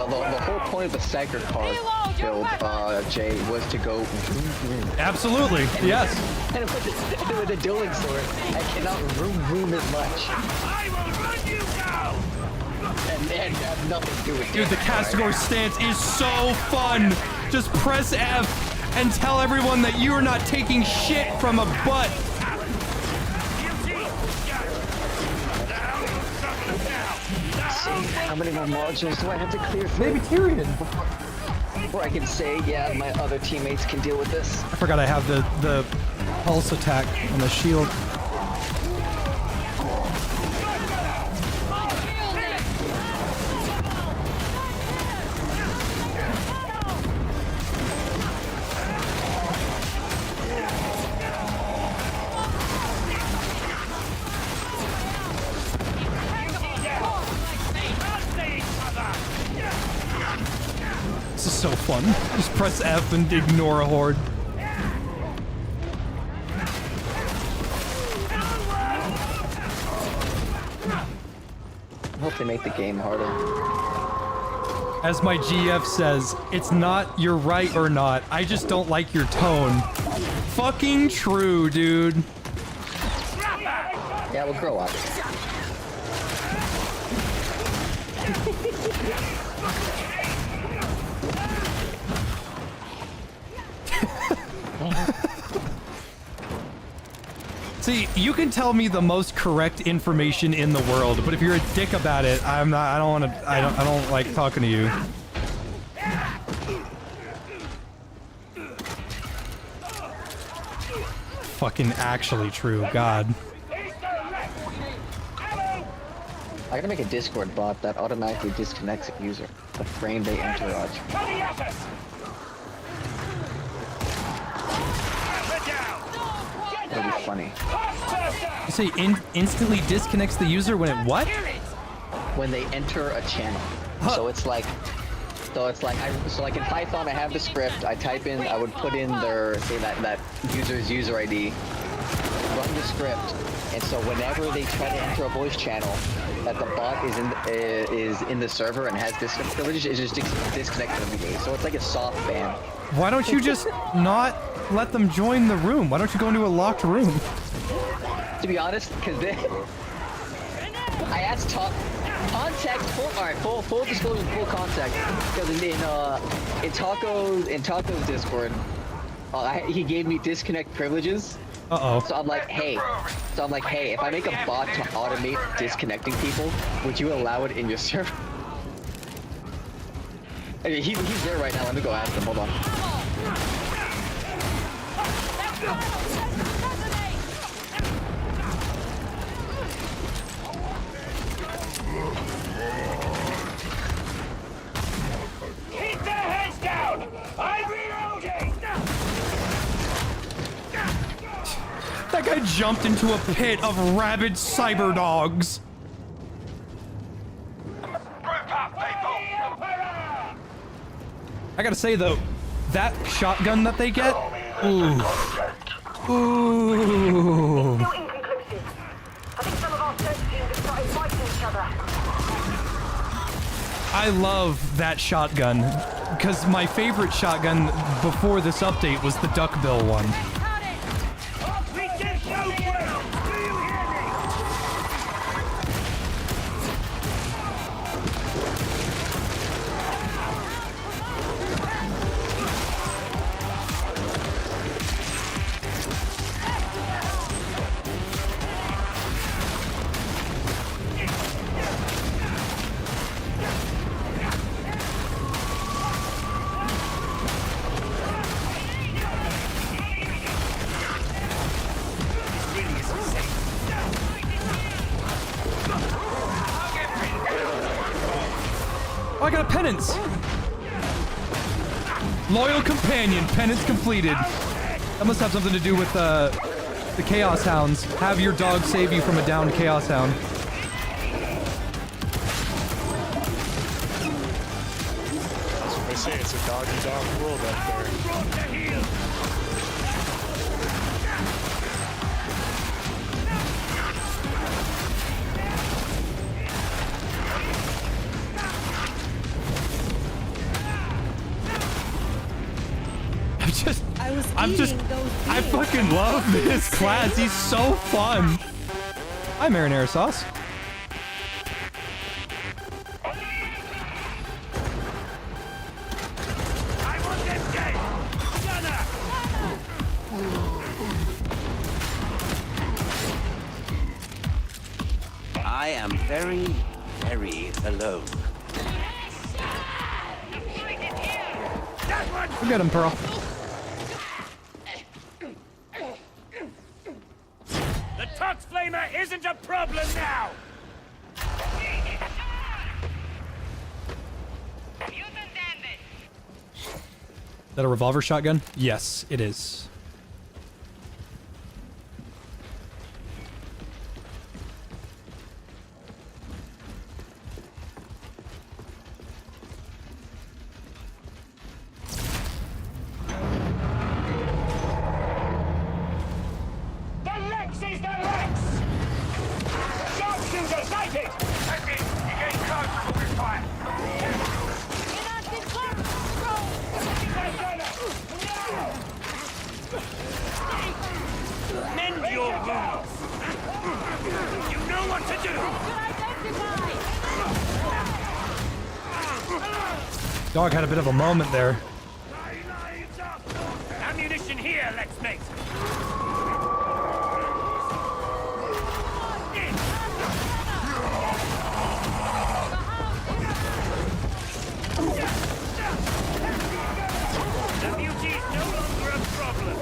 The whole point of the Psyker card build, Jay, was to go. Absolutely, yes. And with the dueling sword, I cannot room as much. I will run you down. And have nothing to do with it. Dude, the Castor stance is so fun. Just press F and tell everyone that you are not taking shit from a butt. How many more modules do I have to clear through? Maybe Tyrion. Before I can say, yeah, my other teammates can deal with this. I forgot I have the pulse attack on the shield. This is so fun. Just press F and ignore a horde. I hope they make the game harder. As my GF says, it's not you're right or not. I just don't like your tone. Fucking true, dude. Yeah, we'll grow up. See, you can tell me the most correct information in the world, but if you're a dick about it, I don't like talking to you. Fucking actually true, God. I gotta make a Discord bot that automatically disconnects a user the frame they enter Raj. That'd be funny. You say instantly disconnects the user when it what? When they enter a channel. So it's like, in Python I have the script. I type in, I would put in their, say that user's user ID, run the script, and so whenever they try to enter a voice channel, that the bot is in the server and has disconnect privilege, is just disconnected immediately. So it's like a soft ban. Why don't you just not let them join the room? Why don't you go into a locked room? To be honest, because I asked context, full disclosure, full context, because in Taco's Discord, he gave me disconnect privileges. So I'm like, hey, if I make a bot to automate disconnecting people, would you allow it in your server? Okay, he's there right now. Let me go ask him. Hold on. Keep their heads down! I'm reloading! That guy jumped into a pit of rabid cyber dogs. I gotta say though, that shotgun that they get, ooh. Ooh. Still inconclusive. I think some of our search teams have started fighting each other. I love that shotgun, because my favorite shotgun before this update was the duckbill one. We did no well! Do you hear me? Oh, I got a penance! Loyal companion, penance completed. That must have something to do with the Chaos Hounds. Have your dog save you from a downed Chaos Hound. That's what they say, it's a dog-eat-dog world out there. I fucking love this class. He's so fun. Hi, marinara sauce. I want them dead! I am very, very alone. We'll get him, Pearl. The Tux Flamer isn't a problem now! Is that a revolver shotgun? Yes, it is. Mend your wounds! You know what to do! Dog had a bit of a moment there. Ammunition here, let's make. The beauty is no longer a problem.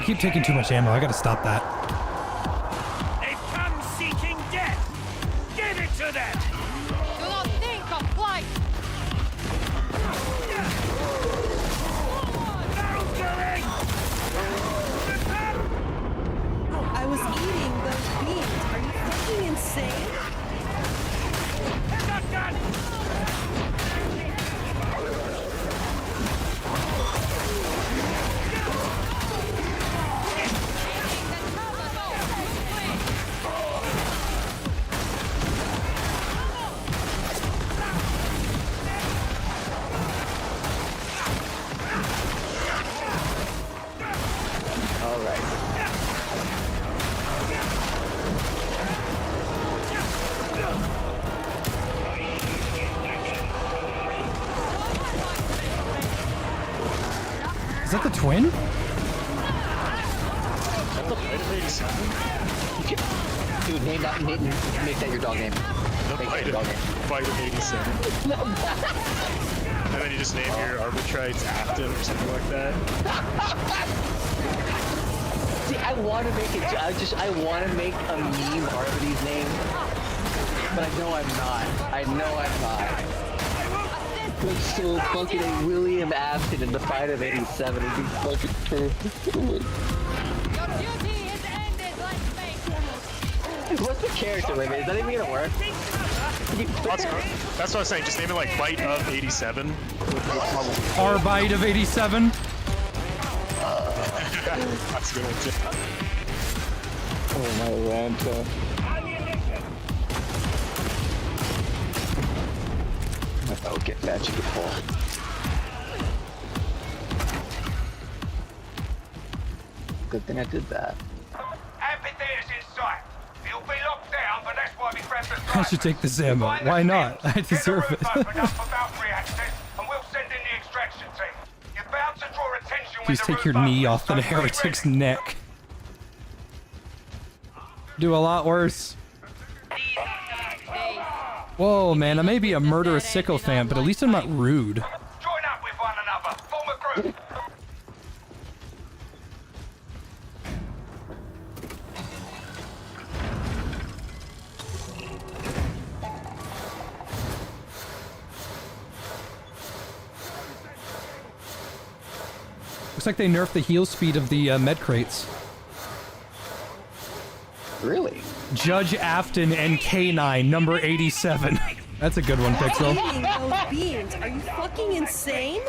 keep taking too much ammo. I gotta stop that. They've come seeking death. Give it to them. Do not think of flight. Barrels going. I was eating those beans. Are you fucking insane? Shotgun. All right. Is that the twin? That's the Bite of 87? Dude, make that your dog name. Make that your dog name. Bite of 87. And then you just name your Arbitrites Afton or something like that. See, I want to make it. I want to make a meme Arbites name, but I know I'm not. I know I'm not. It's so fucking William Afton in the fight of 87 would be fucking perfect. What's the character limit? Is that even gonna work? That's what I was saying. Just name it like Bite of 87. Arbite of 87. That's a good one too. Oh my Ranta. Oh, get magic at full. Good thing I did that. Amphitheater's in sight. It'll be locked down, but that's why we grabbed the I should take this ammo. Why not? I deserve it. open up for Valkyrie access, and we'll send in the extraction team. You're bound to draw attention Please take your knee off the heretic's neck. Do a lot worse. Whoa, man, I may be a murderous sycophant, but at least I'm not rude. Join up with one another. Form a group. Looks like they nerfed the heal speed of the med crates. Really? Judge Afton and K9, number 87. That's a good one, Pixel. Eating those beans. Are you fucking insane?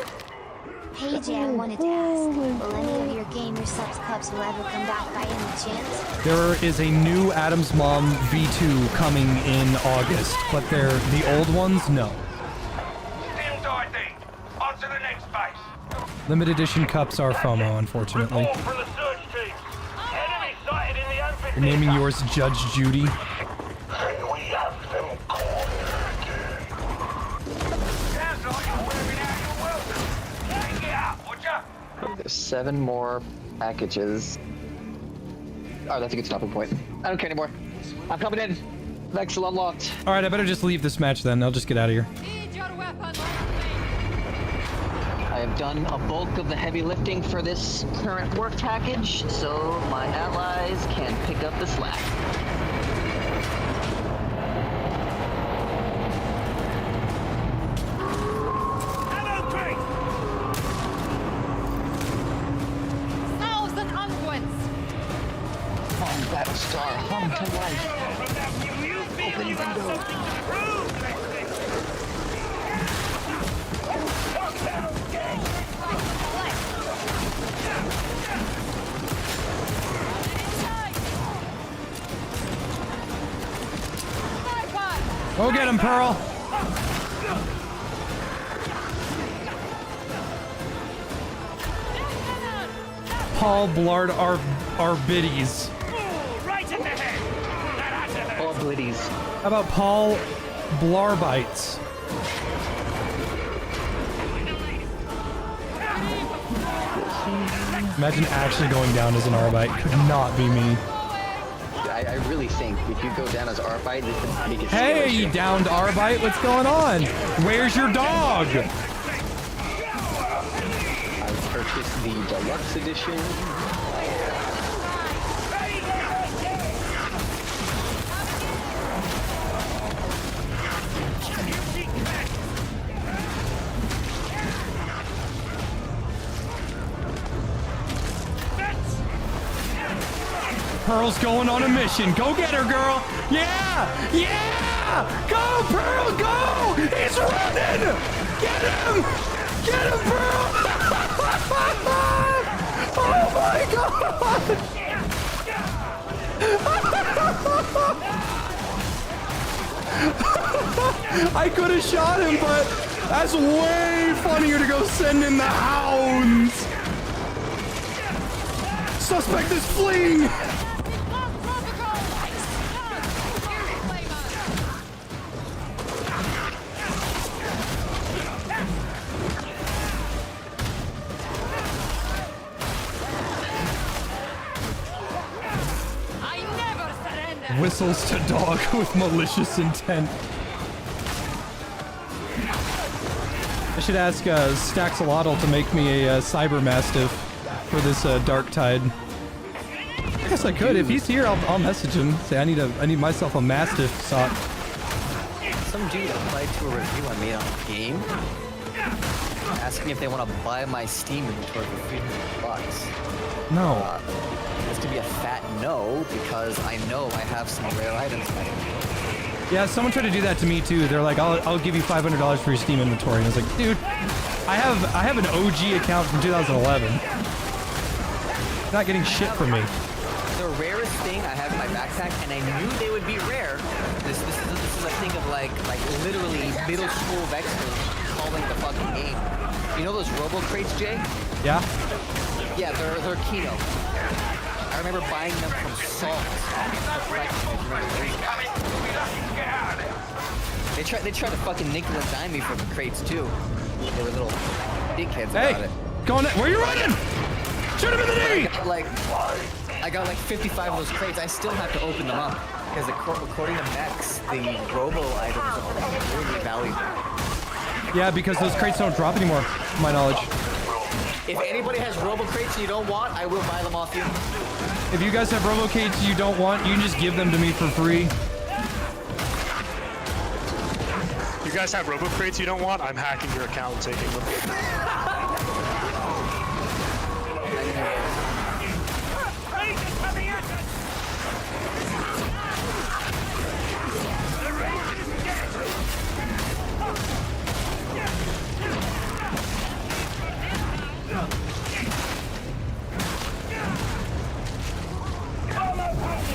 Hey Jay, I wanted to ask, will any of your gamer subs clubs will ever come back by any chance? There is a new Adam's Mom V2 coming in August, but they're the old ones, no. Tim's ID. On to the next base. Limited edition cups are FOMO, unfortunately. Report from the search team. Enemy sighted in the amphitheater. You're naming yours Judge Judy. There's 7 more packages. Oh, that's a good stopping point. I don't care anymore. I'm coming in. Vexel unlocked. Alright, I better just leave this match then. I'll just get out of here. I have done a bulk of the heavy lifting for this current work package, so my allies can pick up the slack. That star hung to life. Open window. Go get him, Pearl. Paul Blart Arbites. Paul Blitties. How about Paul Blarbites? Imagine actually going down as an Arbite. Could not be me. I really think if you go down as Arbite, this could make it. Hey, you downed Arbite, what's going on? Where's your dog? I purchased the deluxe edition. Pearl's going on a mission. Go get her, girl. Yeah! Yeah! Go, Pearl, go! He's running! Get him! Get him, Pearl! Oh my god! I could have shot him, but that's way funnier to go send in the hounds. Suspect is fleeing. Whistles to dog with malicious intent. I should ask Staxolotl to make me a Cyber Mastiff for this Darktide. I guess I could. If he's here, I'll message him. Say I need myself a Mastiff sock. Some dude applied to a review I made on a game, asking if they want to buy my Steam inventory for $300. No. This to be a fat no, because I know I have some rare items. Yeah, someone tried to do that to me too. They're like, I'll give you $500 for your Steam inventory. And I was like, dude, I have an OG account from 2011. You're not getting shit from me. The rarest thing I have in my backpack, and I knew they would be rare. This is a thing of like literally middle school Vexers calling the fucking game. You know those robo crates, Jay? Yeah. Yeah, they're Kino. I remember buying them from Salt. They tried to fucking nickel and dime me for the crates too. They were little dickheads about it. Going where are you running? Shoot him in the knee! I got like 55 of those crates. I still have to open them up because according to Mex, the robo items are really valuable. Yeah, because those crates don't drop anymore, to my knowledge. If anybody has robo crates you don't want, I will buy them off you. If you guys have robo crates you don't want, you can just give them to me for free. You guys have robo crates you don't want? I'm hacking your account and taking them.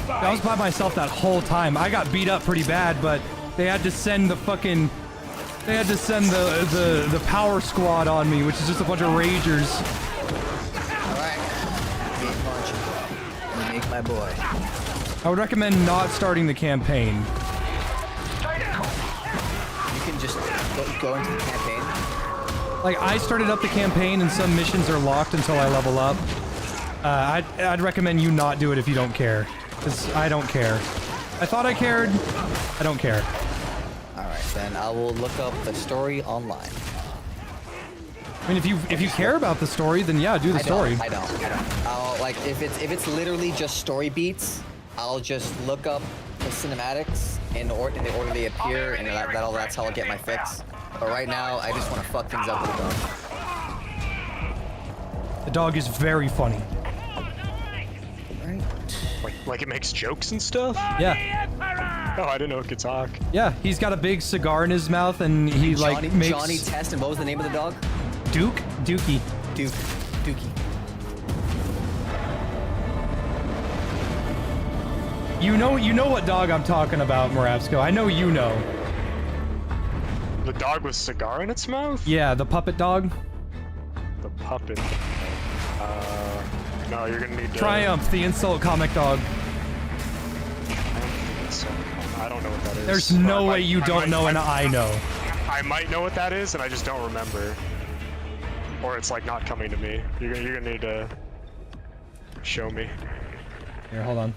I was by myself that whole time. I got beat up pretty bad, but they had to send the fucking... They had to send the power squad on me, which is just a bunch of ragers. Alright. Make my boy. I would recommend not starting the campaign. You can just go into the campaign. Like, I started up the campaign and some missions are locked until I level up. I'd recommend you not do it if you don't care. Because I don't care. I thought I cared. I don't care. Alright, then I will look up the story online. I mean, if you care about the story, then yeah, do the story. I don't. I'll, like, if it's literally just story beats, I'll just look up the cinematics in the order they appear, and that's how I'll get my fix. But right now, I just want to fuck things up with the dog. The dog is very funny. Like it makes jokes and stuff? Yeah. Oh, I didn't know it could talk. Yeah, he's got a big cigar in his mouth and he like makes... Johnny Test, and what was the name of the dog? Duke? Dookie. Dookie. You know what dog I'm talking about, Moravsko. I know you know. The dog with cigar in its mouth? Yeah, the puppet dog. The puppet. No, you're gonna need to... Triumph, the insult comic dog. I don't know what that is. There's no way you don't know and I know. I might know what that is and I just don't remember. Or it's like not coming to me. You're gonna need to show me. Here, hold on.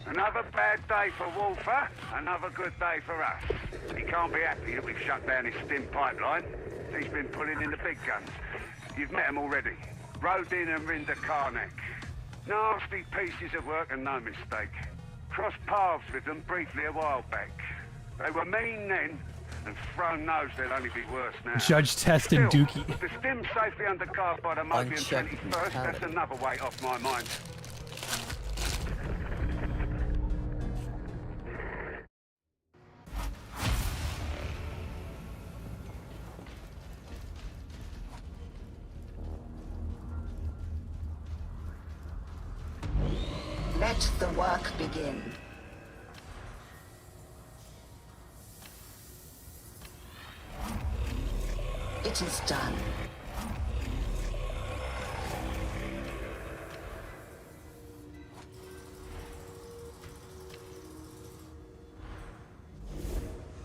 Another bad day for Wolfer, another good day for us. He can't be happy that we've shut down his stim pipeline. He's been pulling in the big guns. You've met him already. Rodin and Rinda Karnak. Nasty pieces of work and no mistake. Crossed paths with them briefly a while back. They were mean then, and Throne knows they'll only be worse now. Judge Test and Dookie. The stim's safely undercarved by the Mobian 21st, that's another weight off my mind. Let the work begin. It is done.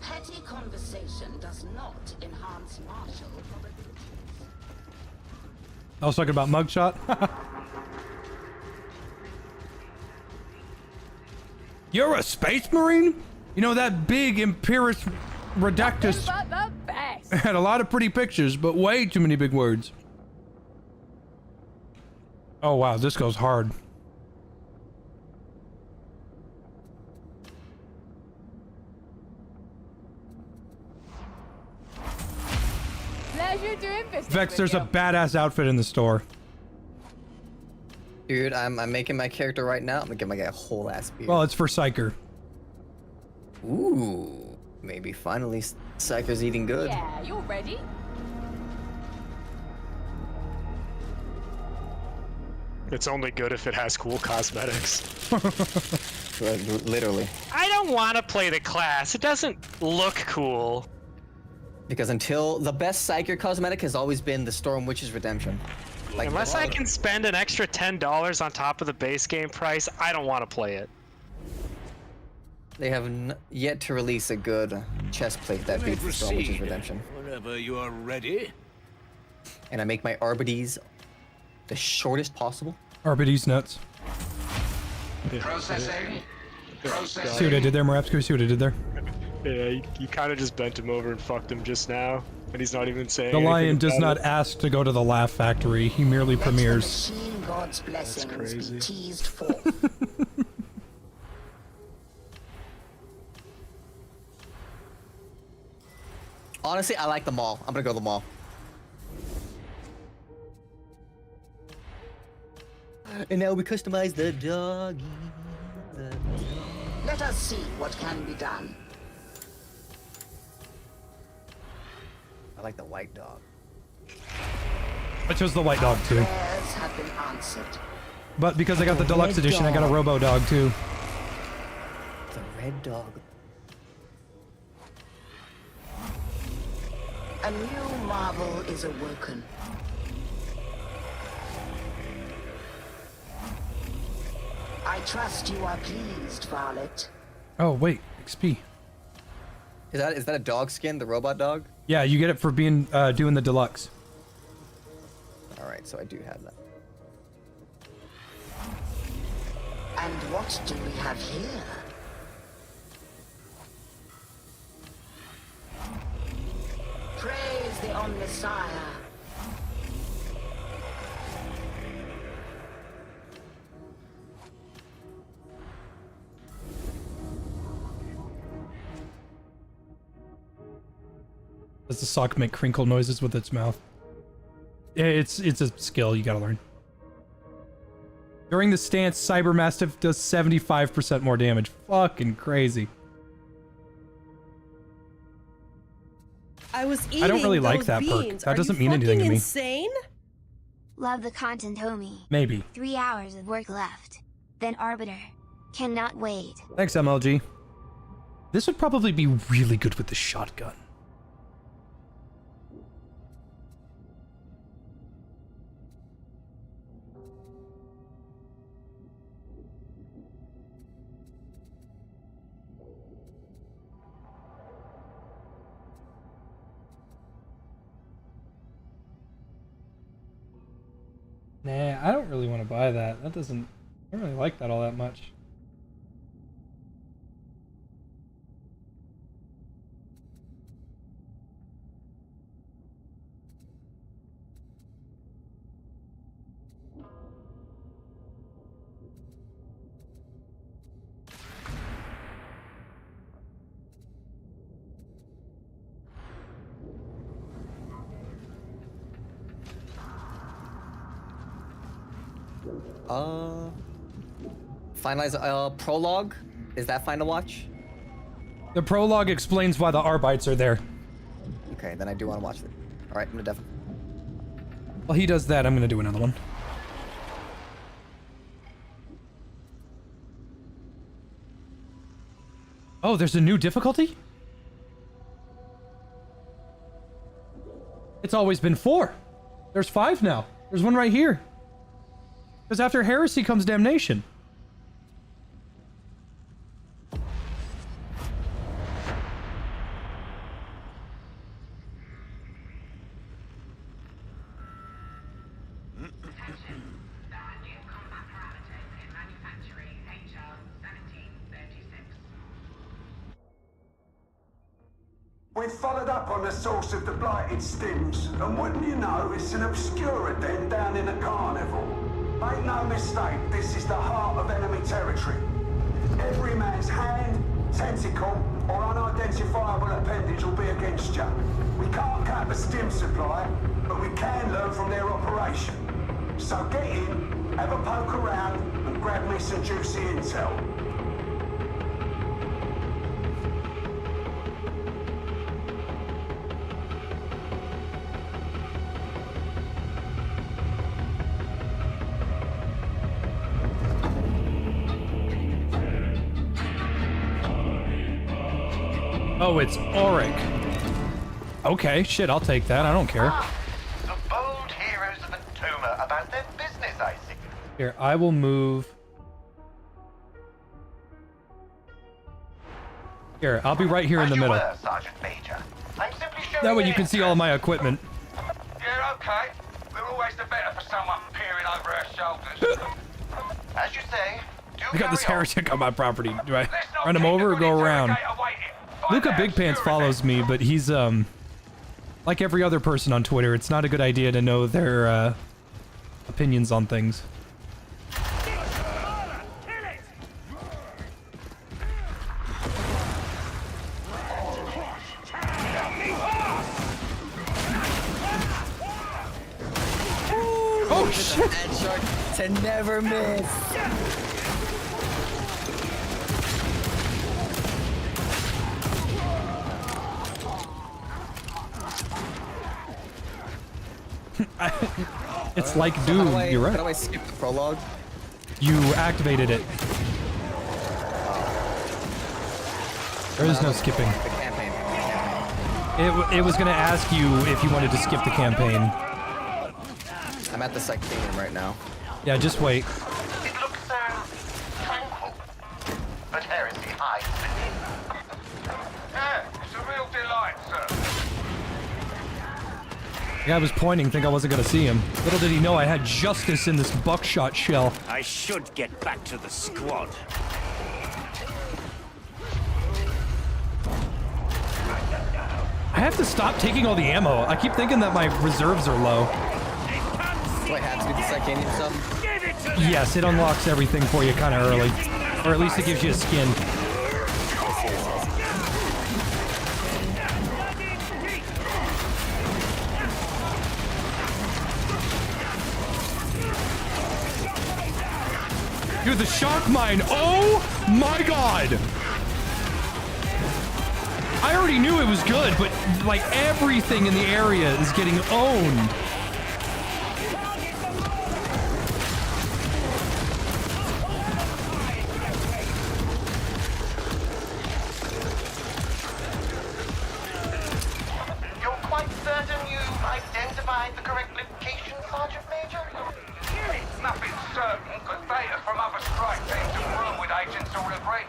Petty conversation does not enhance martial probabilities. I was talking about mugshot. You're a space marine? You know that big Imperius Redactus But the best. had a lot of pretty pictures, but way too many big words. Oh wow, this goes hard. Pleasure doing business. Vex, there's a badass outfit in the store. Dude, I'm making my character right now. I'm gonna get my guy a whole ass beard. Well, it's for Psyker. Ooh, maybe finally Psyker's eating good. Yeah, you're ready. It's only good if it has cool cosmetics. Literally. I don't want to play the class. It doesn't look cool. Because until the best Psyker cosmetic has always been the Storm Witch's Redemption. Like, Unless I can spend an extra $10 on top of the base game price, I don't want to play it. They have yet to release a good chest plate that beats the Storm Witch's Redemption. Whenever you are ready. And I make my Arbites the shortest possible. Arbites nuts. Processing. See what I did there, Morapsky? See what I did there? Yeah, you kind of just bent him over and fucked him just now, and he's not even saying The anything lion does about not it. ask to go to the Laugh Factory. He merely premieres. Machine God's blessings crazy. be teased forth. Honestly, I like the mall. I'm gonna go to the mall. And now we customize the doggy. Let us see what can be done. I like the white dog. I chose the white dog too. Prayers have been answered. But because I got the deluxe edition, I got a robo dog too. The red dog. A new marvel is awoken. I trust you are pleased, Varlet. Oh wait, XP. Is that a dog skin, the robot dog? Yeah, you get it for being doing the deluxe. All right, so I do have that. And what do we have here? Praise the Omnissiah. Does the sock make crinkle noises with its mouth? It's a skill you gotta learn. During the stance, Cyber Mastiff does 75% more damage. Fucking crazy. I was eating I don't really like those that perk. beans. That Are doesn't you mean anything to fucking me. Insane? Love the content, homie. Maybe. 3 hours of work left. Then Arbiter. Cannot wait. Thanks, MLG. This would probably be really good with the shotgun. Nah, I don't really want to buy that. That doesn't... I don't really like that all that much. Finalize prologue. Is that fine to watch? The prologue explains why the Arbites are there. Okay, then I do want to watch it. All right, I'm gonna definitely. While he does that, I'm gonna do another one. Oh, there's a new difficulty? It's always been 4. There's 5 now. There's one right here. Because after heresy comes damnation. We've followed up on the source of the blighted stims, and wouldn't you know, it's an obscura den down in the carnival. Make no mistake, this is the heart of enemy territory. Every man's hand, tentacle, or unidentifiable appendage will be against you. We can't cap a stim supply, but we can learn from their operation. So get in, have a poke around, and grab me some juicy intel. Oh, it's Auric. Okay, shit, I'll take that. I don't care. The bold heroes of Atoma about their business, I see. Here, I will move. Here, I'll be right here in the middle. Sergeant Major. I'm simply showing That way you can see all my equipment. Yeah, okay. We're always the better for someone peering over our shoulders. As you say, I got this heretic on my property. Do I run him over or go around? Luca Big Pants follows me, but he's, like every other person on Twitter, it's not a good idea to know their, opinions on things. Oh shit! Headshot to never miss. It's like Doom, you're right. How do I skip the prologue? You activated it. There is no skipping. The campaign. It was gonna ask you if you wanted to skip the campaign. I'm at the Psychonium right now. Yeah, just wait. It looks tranquil, but heresy hides beneath. Yeah, it's a real delight, sir. The guy was pointing, think I wasn't gonna see him. Little did he know I had justice in this buckshot shell. I should get back to the squad. I have to stop taking all the ammo. I keep thinking that my reserves are low. Do I have to do the Psychonium stuff? Yes, it unlocks everything for you kind of early. Or at least it gives you a skin. Dude, the shock mine. Oh my god. I already knew it was good, but like everything in the area is getting owned. You're quite certain you've identified the correct location, Sergeant Major? Nothing certain, because data from other strike teams and room with agents all agree.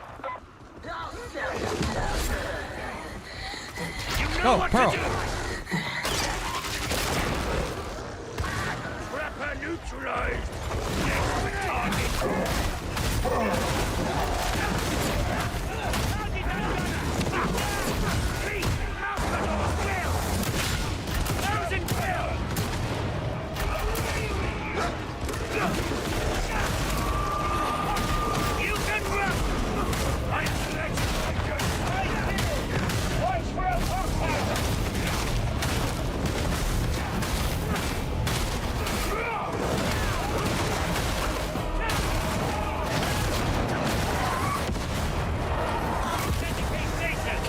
Oh, Pearl. Trapper neutralized.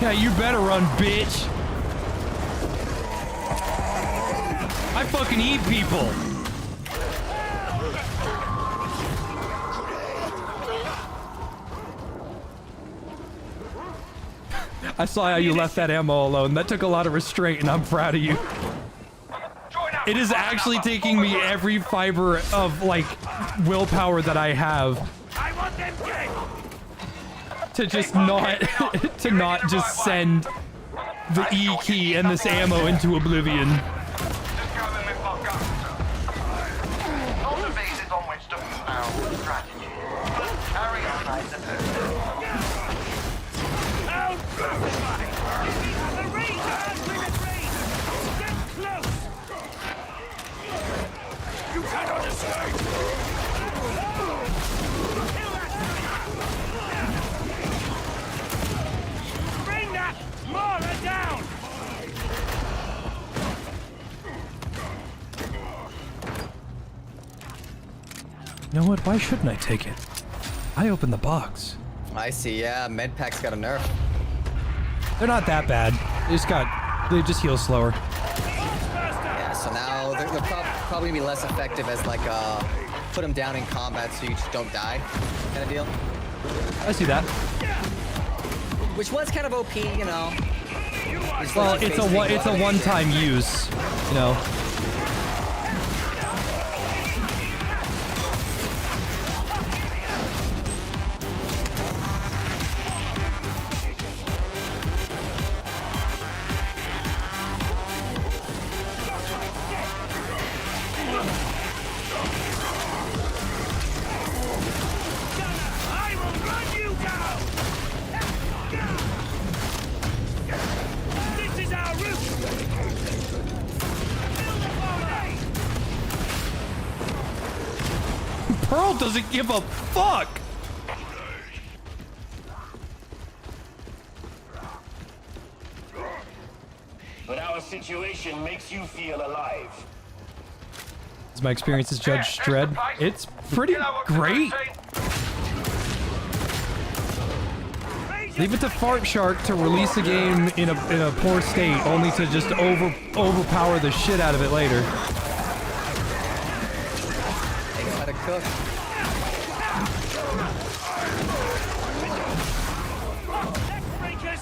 Yeah, you better run, bitch. I fucking eat people. I saw how you left that ammo alone. That took a lot of restraint, and I'm proud of you. It is actually taking me every fiber of, like, willpower that I have to just not, to not just send the E key and this ammo into oblivion. Not the basis on which to found strategy. Carry on like the person. You cannot escape! Bring that Mara down! You know what? Why shouldn't I take it? I opened the box. I see, yeah, med pack's got a nerf. They're not that bad. They just heal slower. Yeah, so now they'll probably be less effective as like put them down in combat so you just don't die kind of deal. I see that. Which was kind of OP, you know. Well, it's a one-time use, you know. Pearl doesn't give a fuck. But our situation makes you feel alive. As my experience as Judge Dredd, it's pretty great. Leave it to Fart Shark to release a game in a poor state, only to just overpower the shit out of it later. Cook.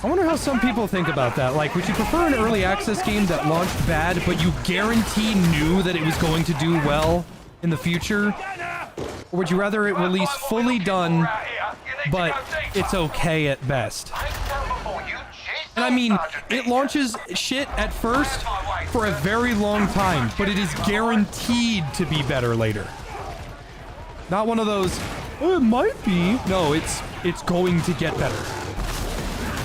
I wonder how some people think about that. Like, would you prefer an early access game that launched bad, but you guaranteed knew that it was going to do well in the future? Or would you rather it release fully done, but it's okay at best? And I mean, it launches shit at first for a very long time, but it is guaranteed to be better later. Not one of those, oh, it might be. No, it's going to get better.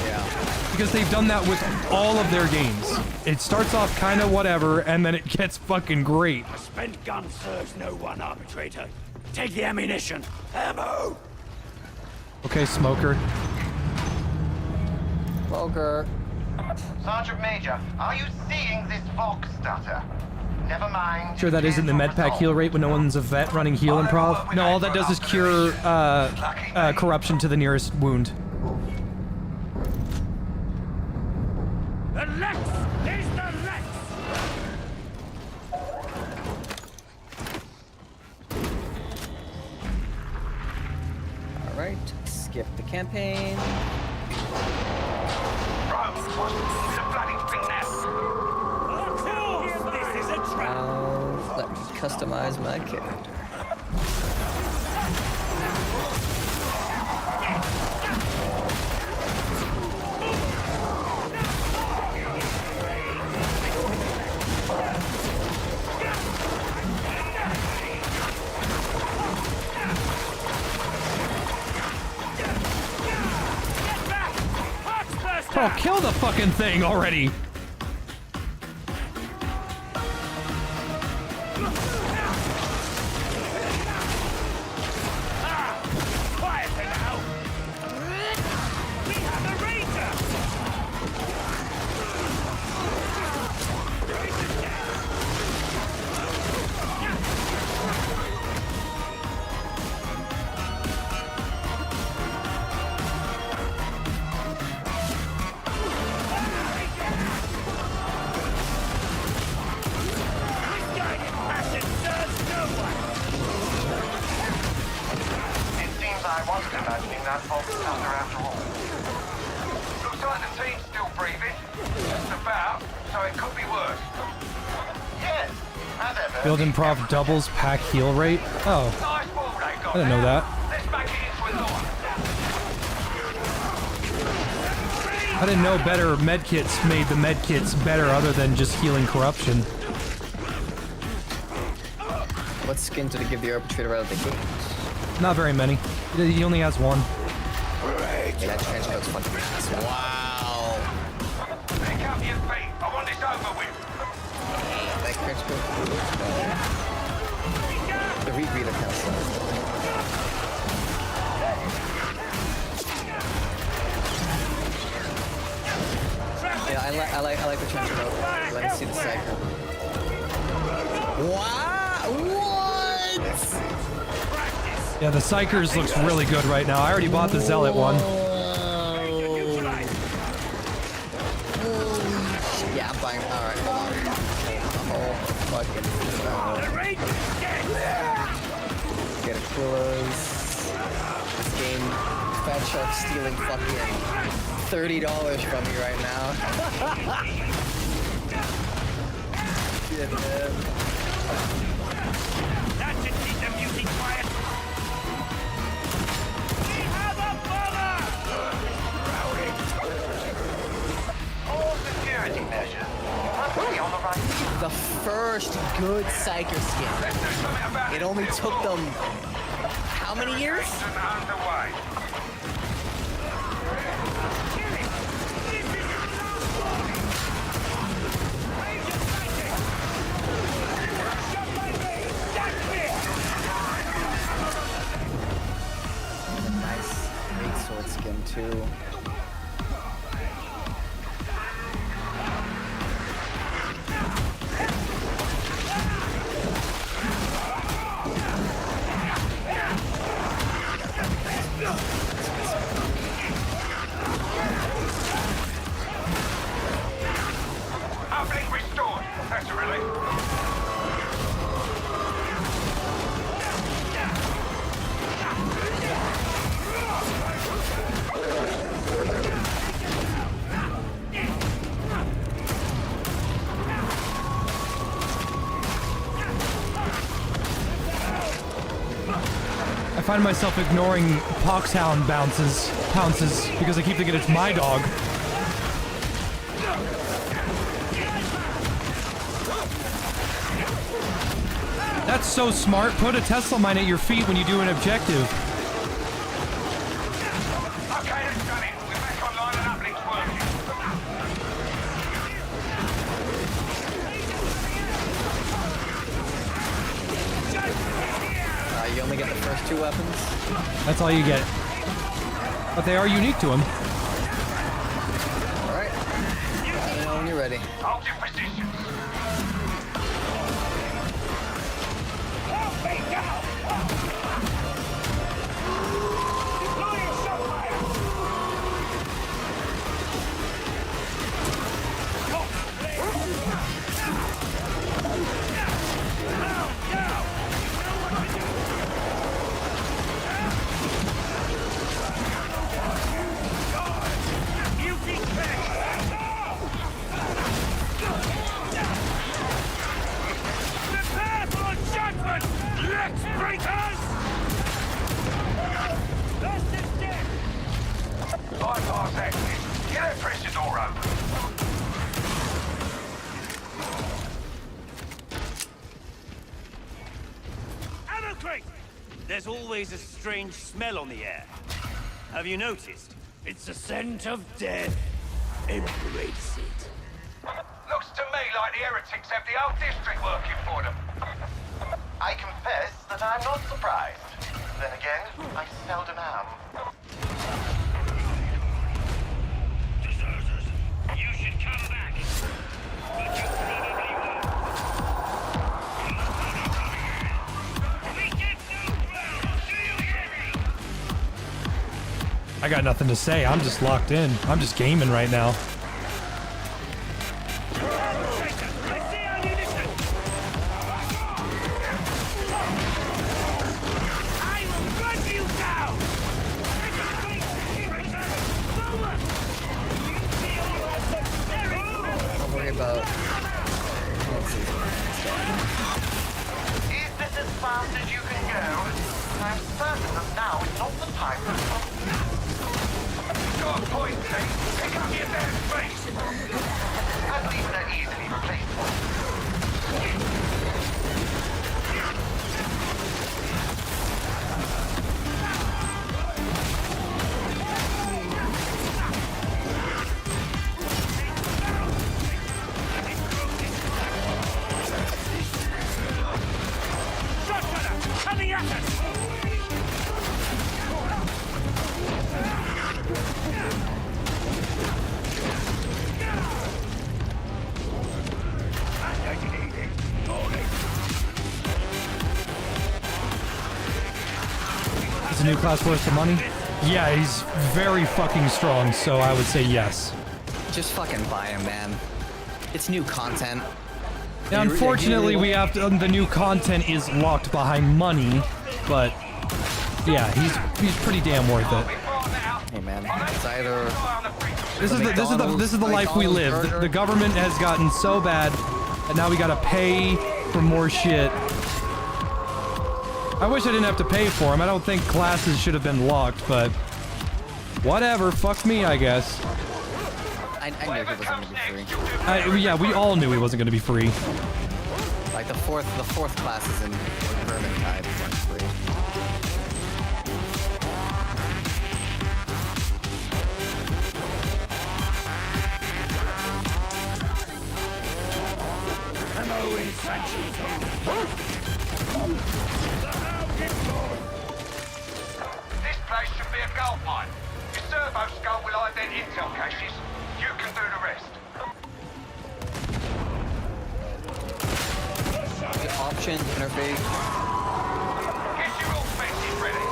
Yeah. Because they've done that with all of their games. It starts off kind of whatever, and then it gets fucking great. A spent gun serves no one, arbitrator. Take the ammunition. Ammo! Okay, Smoker. Smoker. Sergeant Major, are you seeing this Vox stutter? Never mind. Sure that isn't the medpack heal rate when no one's a vet running heal improv? No, all that does is cure corruption to the nearest wound. The Lex is the Lex! Alright, skip the campaign. Now, let me customize my character. Oh, kill the fucking thing already! I wasn't imagining that Vox stutter after all. Looks like the team's breathing? Just about, so it could be worse. Yes, as ever. Build improv doubles pack heal rate. Oh, Nice ball they got I didn't know that. Let's make it into a lot. I didn't know better medkits made the medkits better other than just healing corruption. What skin did it give the arbitrator out of the gate? Not very many. He only has one. Yeah, that trench coat's fucking nice. Wow. Pick up your feet. I want this over with. That trench coat. The rebreather kind of stuff. Yeah, I like the trench coat. Let me see the cycle. Wow! What? Yeah, the Psychers looks really good right now. I already bought the Zealot one. Yeah, I'm buying. Alright, hold on. Oh, fucking. Get Aquila's. This game, Fat Shark stealing fucking $30 from me right now. Shit, man. That should keep the music quiet. We have a bomber! All security measures must be on the right. The first good Psyker skin. It only took them how many years? Nice great sword skin too. Uplink restored. That's a relief. I find myself ignoring Poxhound pounces, because I keep thinking it's my dog. That's so smart. Put a Tesla mine at your feet when you do an objective. Okay, that's done it. We're back online and uplink's working. You only get the first two weapons. That's all you get. But they are unique to him. Alright. Let me know when you're ready. Hold your position. Bypass exit. Get that pressure door open. Ammo crate! There's always a strange smell on the air. Have you noticed? It's the scent of death. Embrace it. Looks to me like the heretics have the whole district working for them. I confess that I'm not surprised. Then again, I seldom am. Deserters, you should come back. But you probably won't. We get no ground, do you hear me? I got nothing to say. I'm just locked in. I'm just gaming right now. about. Is this as fast as you can go? I'm certain that now is not the time for... Got a point, mate. Pick up your damn face! And leave it easily replaceable. Coming at us! Is a new class worth the money? Yeah, he's very fucking strong, so I would say yes. Just fucking buy him, man. It's new content. Yeah, unfortunately, we have to. The new content is locked behind money, but yeah, he's pretty damn worth it. Hey, man, it's either. This is the life we live. The government has gotten so bad, and now we gotta pay for more shit. I wish I didn't have to pay for them. I don't think classes should have been locked, but whatever. Fuck me, I guess. I knew he wasn't gonna be free. Yeah, we all knew he wasn't gonna be free. Like the fourth classes in Vermintide weren't free. This place should be a gold mine. Your servo skull will hide their intel caches. You can do the rest. Options, interface. Get your old fences ready.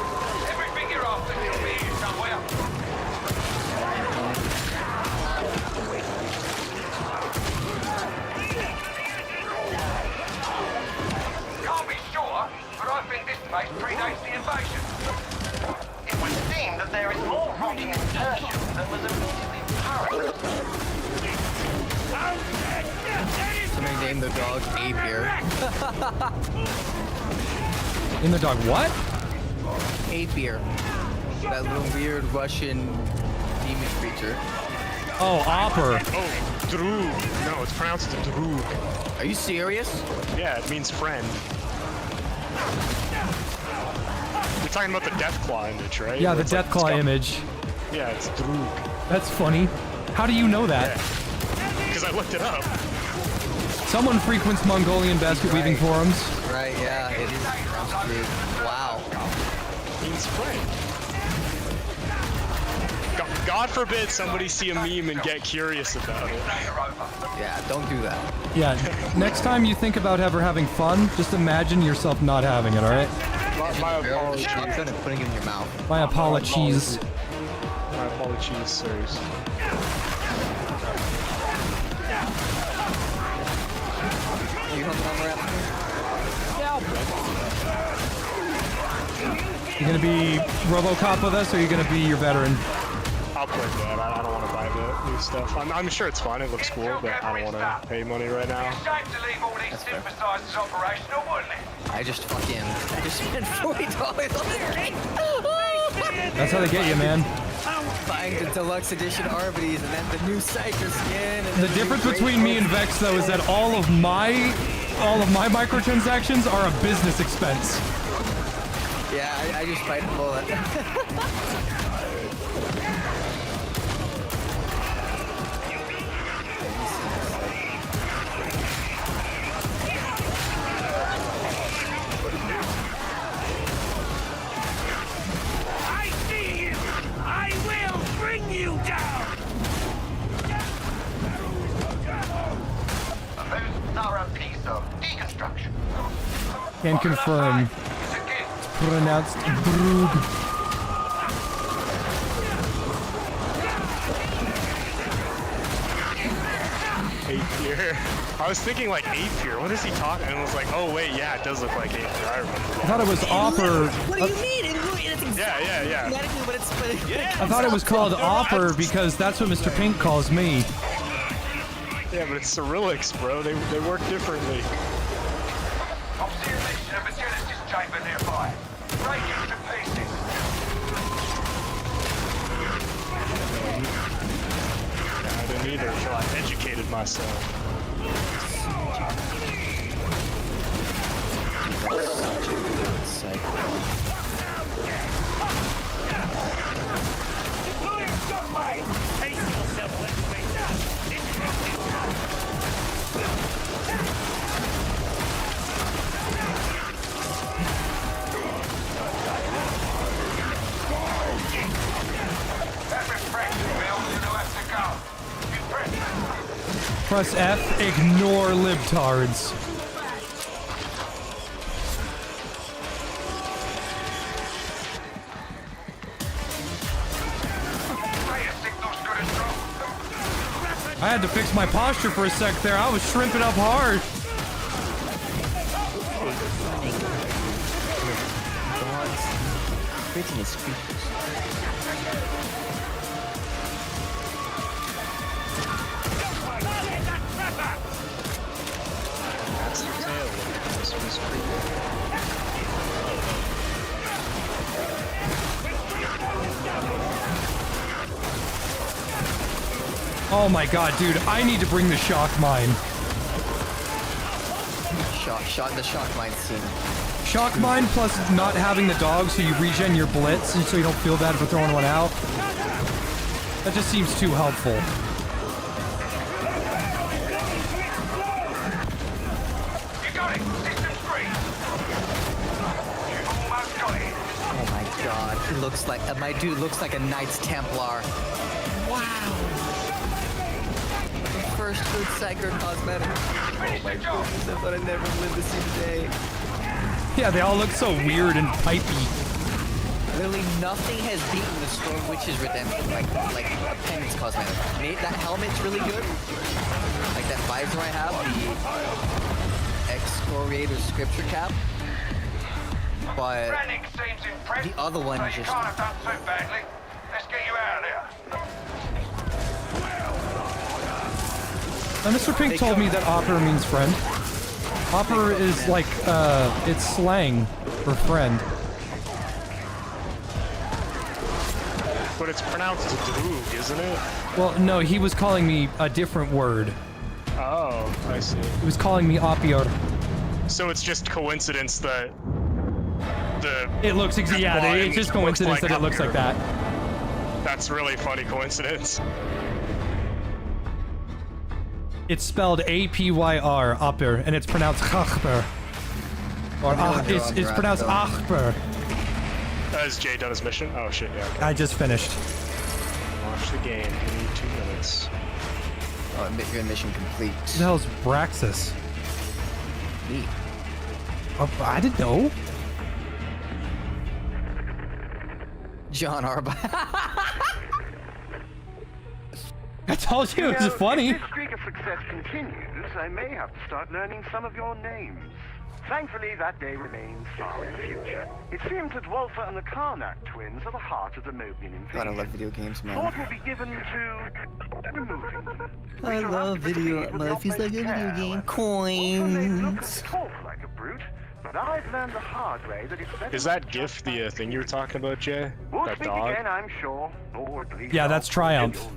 Everything you're after will be here somewhere. Can't be sure, but I think this place predates the invasion. It would seem that there is more rotting in tertium than was immediately apparent. Somebody named the dog Apier. In the dog what? Apier. That little weird Russian demon creature. Oh, Opper. Oh, Droog. No, it's pronounced Droog. Are you serious? Yeah, it means friend. You're talking about the Deathclaw image, right? Yeah, the It's like Deathclaw image. Yeah, it's Droog. That's funny. How do you know that? Because I looked it up. Someone frequents Mongolian basket weaving forums. Right, yeah, it is. Wow. Means friend. God forbid somebody see a meme and get curious about it. Yeah, don't do that. Yeah, next time you think about ever having fun, just imagine yourself not having it, alright? My apologies. I'm trying to put it in your mouth. My apologies. My apologies, sirs. You don't know where You gonna be RoboCop with us, or are you gonna be your veteran? I'll play that. I don't want to buy the new stuff. I'm sure it's fun. It looks cool, but I don't want to pay money right now. I just spent $40 on this game. That's how they get you, man. Buying the deluxe edition Arbites and then the new Psyker skin. And The difference between me and Vex, though, is that all of my microtransactions are a business expense. Yeah, I just bite the bullet. I see you! I will bring you down! A very thorough piece of deconstruction. Can confirm. It's pronounced Droog. Apier. I was thinking like Apier. What is he talking? And I was like, oh wait, yeah, it does look like Apier. I remember. I thought it was Opper. What do you mean? It's exactly Yeah. phonetically, but it's I thought it was called Opper because that's what Mr. Pink calls me. Yeah, but it's Cyrillics, bro. They work differently. Observation of a Genesis chamber nearby. Breaking to pieces. I didn't either until I educated myself. Press F, ignore libtards. I had to fix my posture for a sec there. I was shrimping up hard. That's the tail of this was Oh my god, dude, I need to bring the shock mine. The shock mine scene. Shock mine plus not having the dog so you regen your blitz and so you don't feel bad for throwing one out. That just seems too helpful. You got it. System free. You've almost got it. Oh my god, he looks like my dude looks like a Knights Templar. Wow. The first good Psyker cosmetic. Oh my goodness, I thought I'd never live to see the day. Yeah, they all look so weird and pipey. Literally nothing has beaten the Storm Witch's redemption, like a Penance cosmetic. That helmet's really good. Like that visor I have, the Excoriator Scripture Cap. But the other one just... Can't have done too badly. Let's get you out of there. Now, Mr. Pink told me that Opera means friend. Opera is like, it's slang for friend. But it's pronounced Droog, isn't it? Well, no, he was calling me a different word. Oh, I see. He was calling me Opior. So it's just coincidence that It looks yeah, it's just coincidence that it looks like that. That's really funny coincidence. It's spelled A-P-Y-R, Opir, and it's pronounced Achper. Or it's pronounced Achper. Has Jay done his mission? Oh shit, yeah. Okay. I just finished. Launch the game. We need 2 minutes. Oh, your mission complete. Who the hell's Braxis? Me. Oh, I didn't know. John Arbite. I told you it was funny. If this streak of success continues, I may have to start learning some of your names. Thankfully, that day remains far in the future. It seems that Wolfer and the Karnak twins are the heart of the Mobian invasion. God, I love video games, man. Thought will be given to removing them. I love video. Life is like a video game. Coins. Talk like a brute, but I've learned the hard way that it's better. Is that GIF the thing you were talking about, Jay? We'll That speak dog? again, I'm sure. Or at least Yeah, that's Triumph.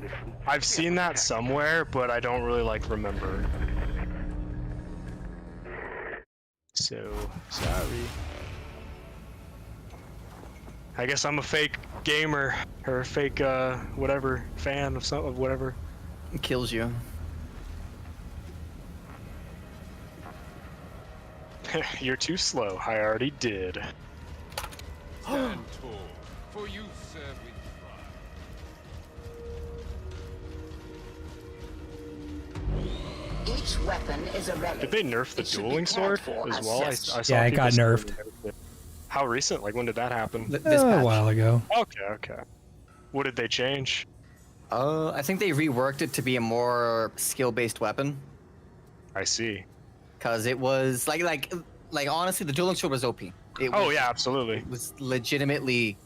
I've seen that somewhere, but I don't really remember. So sorry. I guess I'm a fake gamer or a fake whatever fan of some of whatever. It kills you. You're too slow. I already did. Stand tall, for you serve with Each weapon is a relic. Did they nerf the dueling sword as well? I saw Yeah, it people got saying nerfed. it. How recent? Like when did that happen? A while ago. Okay. What did they change? I think they reworked it to be a more skill-based weapon. I see. Cause it was like honestly, the dueling sword was OP. Yeah, absolutely. It was legitimately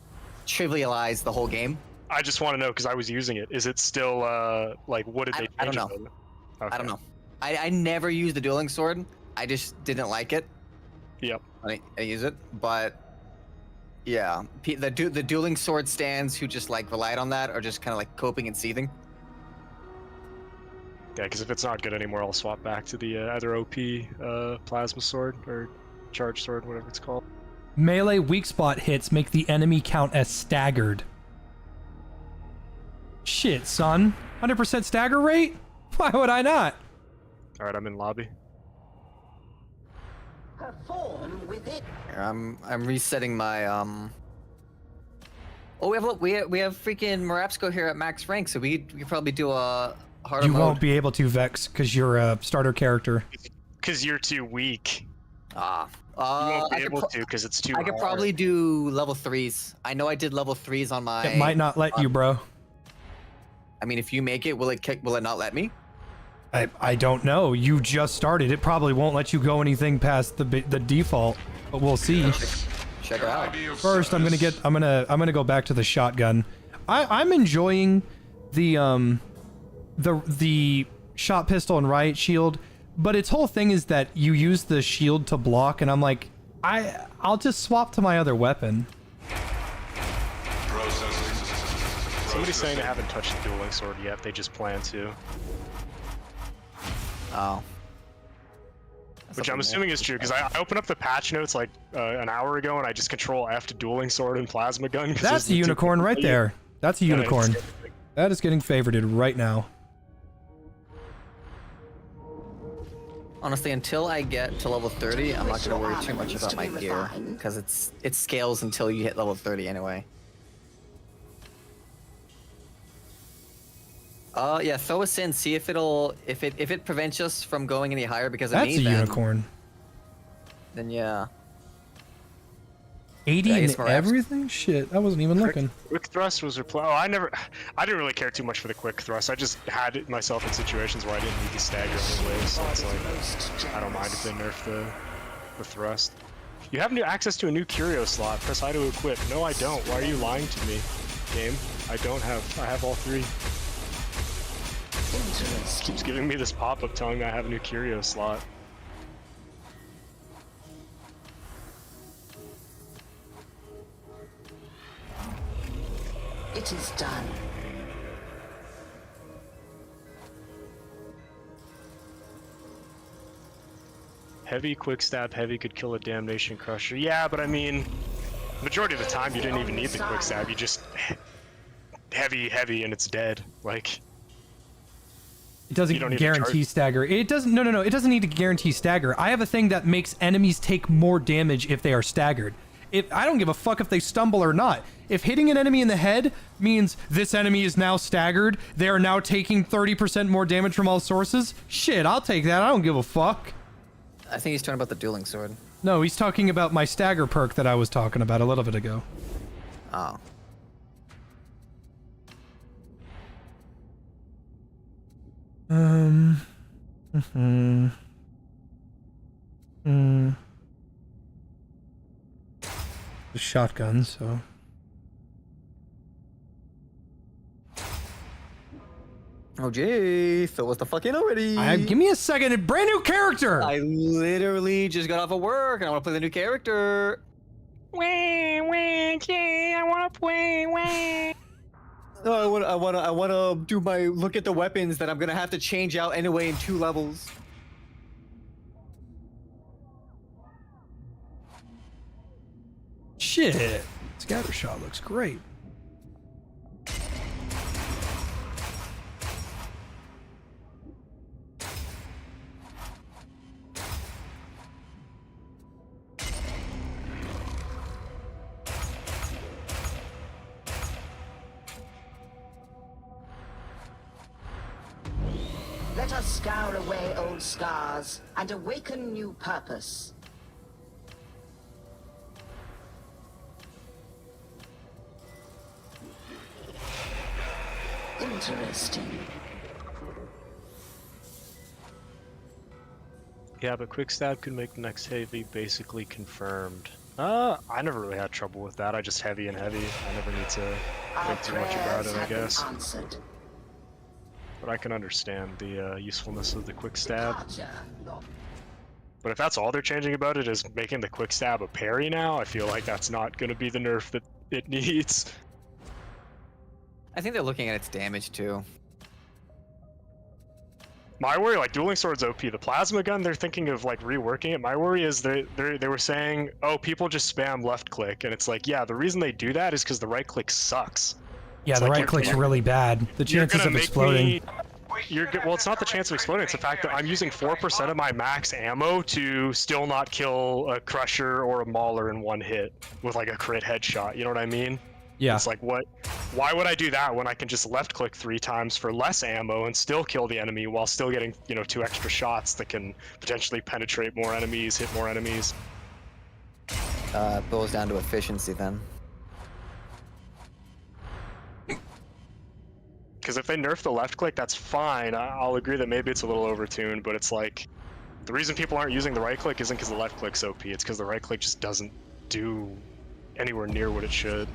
trivialized the whole game. I just want to know because I was using it. Is it still like what did they change? I don't know. about it? I don't know. I never used the dueling sword. I just didn't like it. Yep. I use it, but yeah, the dueling sword stands who just like relied on that are just kind of like coping and seething. Yeah, because if it's not good anymore, I'll swap back to the other OP plasma sword or charge sword, whatever it's called. Melee weak spot hits make the enemy count as staggered. Shit, son. 100% stagger rate? Why would I not? All right, I'm in lobby. Perform with it. Here, I'm resetting my Oh, we have freaking Marapsco here at max rank, so we could probably do a harder You mode. won't be able to, Vex, because you're a starter character. Because you're too weak. You won't be able to because it's too I could hard. probably do level 3s. I know I did level 3s on my... It might not let you, bro. I mean, if you make it, will it not let me? I don't know. You just started. It probably won't let you go anything past the default, but we'll see. Check it out. First, I'm gonna go back to the shotgun. I'm enjoying the shot pistol and riot shield, but its whole thing is that you use the shield to block, and I'm like, I'll just swap to my other weapon. Somebody's saying they haven't touched the dueling sword yet. They just plan to. Oh. Which I'm assuming is true, because I opened up the patch notes like an hour ago, and I just control F to dueling sword and plasma gun. That's a unicorn right there. That's a unicorn. That is getting favorited right now. Honestly, until I get to level 30, I'm not gonna worry too much about my gear, because it scales until you hit level 30 anyway. Yeah, throw us in, see if it prevents us from going any higher because of me. That's a unicorn. Then yeah. 80 and everything? Shit, I wasn't even looking. Quick thrust was replaced. Oh, I didn't really care too much for the quick thrust. I just had it myself in situations where I didn't need to stagger anyway, so it's like, I don't mind if they nerf the thrust. You have new access to a new curio slot. Press I to equip. No, I don't. Why are you lying to me, game? I have all three. Keeps giving me this pop-up telling me I have a new curio slot. It is done. Heavy, quick stab, heavy could kill a Damnation Crusher. Yeah, but I mean, majority of the time you didn't even need the quick stab. You just heavy, and it's dead. Like, it doesn't guarantee stagger. It doesn't. No. It doesn't need to guarantee stagger. I have a thing that makes enemies take more damage if they are staggered. I don't give a fuck if they stumble or not. If hitting an enemy in the head means this enemy is now staggered, they are now taking 30% more damage from all sources, shit, I'll take that. I don't give a fuck. I think he's talking about the dueling sword. No, he's talking about my stagger perk that I was talking about a little bit ago. Oh. The shotgun, so. Oh gee, fill us the fuck in already. Give me a second, a brand new character. I literally just got off of work and I want to play the new character. Wah, yeah, I want to play. No, I want to do my look at the weapons that I'm gonna have to change out anyway in 2 levels. Shit, Scattershot looks great. Let us scour away old scars and awaken new purpose. Interesting. Yeah, but quick stab could make the next heavy basically confirmed. I never really had trouble with that. I just heavy and heavy. I never need to think too much about it, I guess. but I can understand the usefulness of the quick stab. But if that's all they're changing about it is making the quick stab a parry now, I feel like that's not going to be the nerf that it needs. I think they're looking at its damage too. My worry, like dueling swords OP, the plasma gun, they're thinking of like reworking it. My worry is they were saying, oh, people just spam left click, and it's like, yeah, the reason they do that is because the right click sucks. Yeah, it's the like right click's really bad. The chances of exploding. Well, it's not the chance of exploding, it's the fact that I'm using 4% of my max ammo to still not kill a crusher or a mauler in one hit with like a crit headshot, you know what I mean? Yeah. It's like, why would I do that when I can just left click 3 times for less ammo and still kill the enemy while still getting, 2 extra shots that can potentially penetrate more enemies, hit more enemies? It boils down to efficiency then. Because if they nerf the left click, that's fine. I'll agree that maybe it's a little overtuned, but it's like, the reason people aren't using the right click isn't because the left click's OP, it's because the right click just doesn't do anywhere near what it should.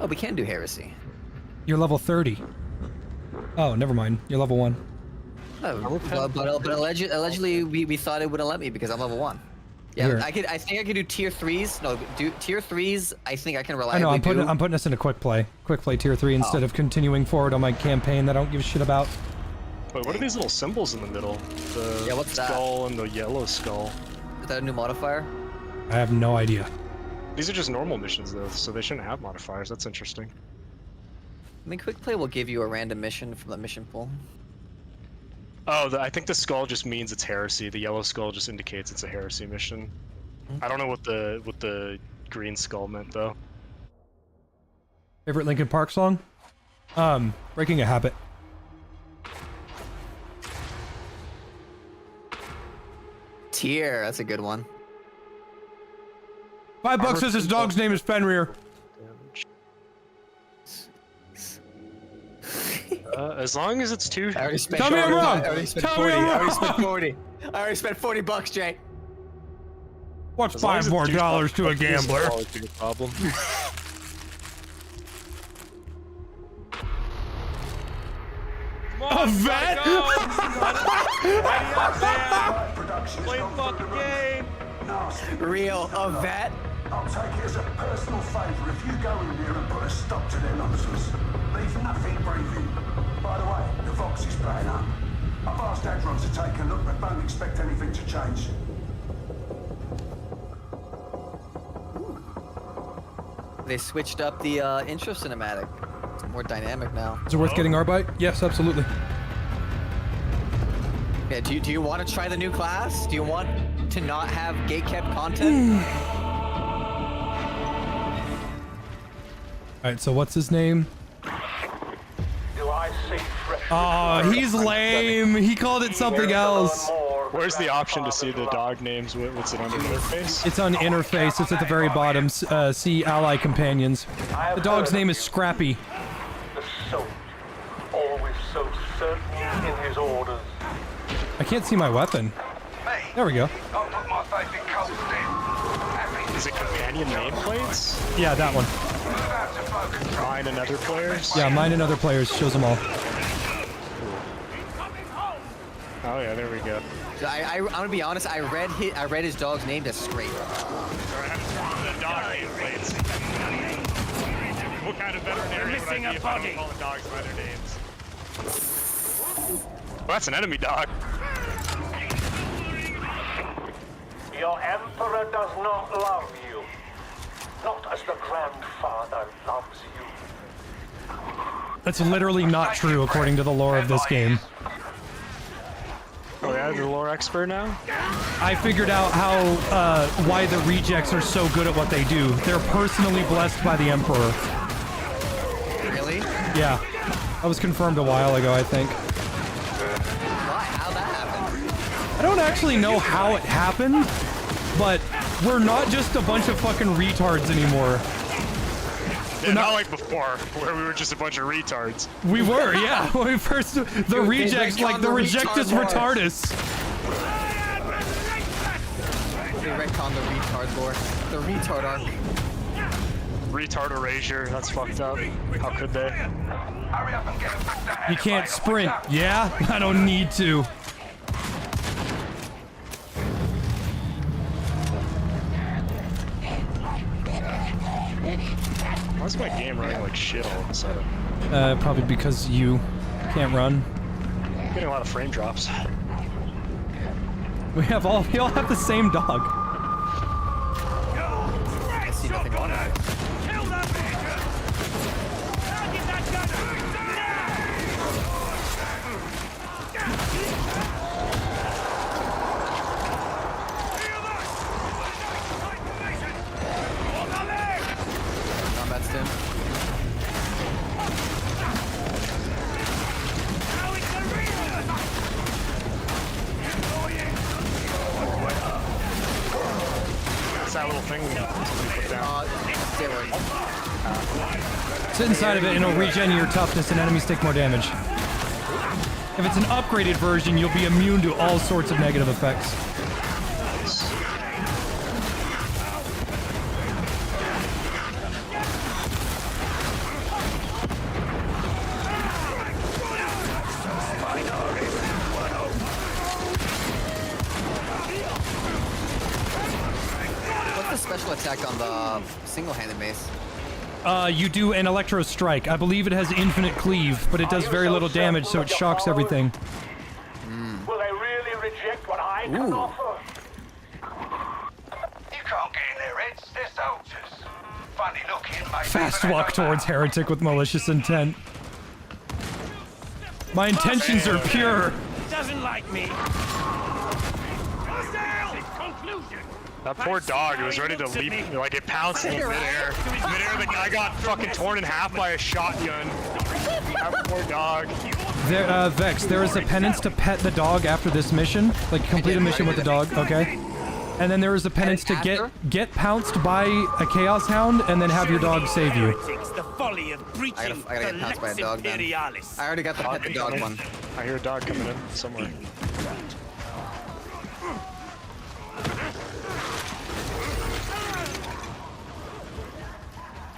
Oh, we can do heresy. You're level 30. Oh, never mind. You're level 1. Oh, but allegedly we thought it wouldn't let me because I'm level 1. Yeah, Here. I think I can do tier 3s. No, tier 3s. I think I can reliably I know. I'm putting us in a quick play tier 3 instead of continuing forward on my campaign that I don't give a shit about. Wait, what are these little symbols in the middle? The what's that? skull and the yellow skull. Is that a new modifier? I have no idea. These are just normal missions though, so they shouldn't have modifiers. That's interesting. I mean, quick play will give you a random mission from the mission pool. Oh, I think the skull just means it's heresy. The yellow skull just indicates it's a heresy mission. I don't know what the green skull meant though. Favorite Linkin Park song? Breaking a Habit. Tier, that's a good one. $5 says his dog's name is Fenrir. As long as it's 2. I already spent Tell me I'm wrong. I already spent Tell 40. me I'm I already wrong. spent 40. I already spent $40, Jay. What's $5 more to a gambler? Problem. A vet? Play fucking game. Real, a vet? I'll take it as a personal favour if you go in there and put a stop to their nonsense. Leave nothing breathing. By the way, the Vox is playing up. I've asked Adron to take a look, but don't expect anything to change. They switched up the intro cinematic. It's more dynamic now. Is it worth getting Arbite? Yes, absolutely. Yeah, do you want to try the new class? Do you want to not have gatekept content? Alright, so what's his name? Do I see fresh? Oh, he's lame. He called it something else. Where's the option to see the dog names? What's it on the interface? It's on interface. It's at the very bottom. See ally companions. The dog's name is Scrappy. The soldier, always so certain in his orders. I can't see my weapon. There we go. I'll put my faith in Colston. Is it companion nameplates? Yeah, that one. Mine and other players? Yeah, mine and other players. Shows them all. Oh yeah, there we go. I'm gonna be honest. I read his dog's name as Scrape. The dog nameplates. What kind of veterinarian would I be if I don't call the dogs by their names? Well, that's an enemy dog. Your emperor does not love you. Not as the grandfather loves you. That's literally not true according to the lore of this game. Oh yeah, the lore expert now? I figured out how why the rejects are so good at what they do. They're personally blessed by the Emperor. Really? Yeah. That was confirmed a while ago, I think. Why? How'd that happen? I don't actually know how it happened, but we're not just a bunch of fucking retards anymore. Yeah, not like before, where we were just a bunch of retards. We were, yeah. When we first, the rejects, like the rejectus retardus. They retcon the retard lore. The retard arc. Retard erasure, that's fucked up. How could they? Hurry up and get him back to You can't sprint. Yeah? I don't need to. Why is my game running like shit all of a sudden? Probably because you can't run. I'm getting a lot of frame drops. We all have the same dog. I see nothing wrong with it. Combat stim. What's that little thing somebody put down? Sit inside of it and it'll regen your toughness and enemies take more damage. If it's an upgraded version, you'll be immune to all sorts of negative effects. What's the special attack on the single-handed mace? You do an electro strike. I believe it has infinite cleave, but it does very little damage, so it shocks everything. Will they really reject what I can offer? You can't get in there, Reds. They're soldiers. Funny looking, mate. Fast walk towards heretic with malicious intent. My intentions are pure. Doesn't like me. Conclusion. That poor dog, it was ready to leap, like it pounced in midair. Midair, the guy got fucking torn in half by a shotgun. That poor dog. There, Vex, there is a penance to pet the dog after this mission. Like, complete a mission with the dog, okay? And then there is a penance to get pounced by a Chaos Hound and then have your dog save you. The folly of breaching I gotta get pounced by a dog then. I already got the pet the dog one. I hear a dog coming in somewhere.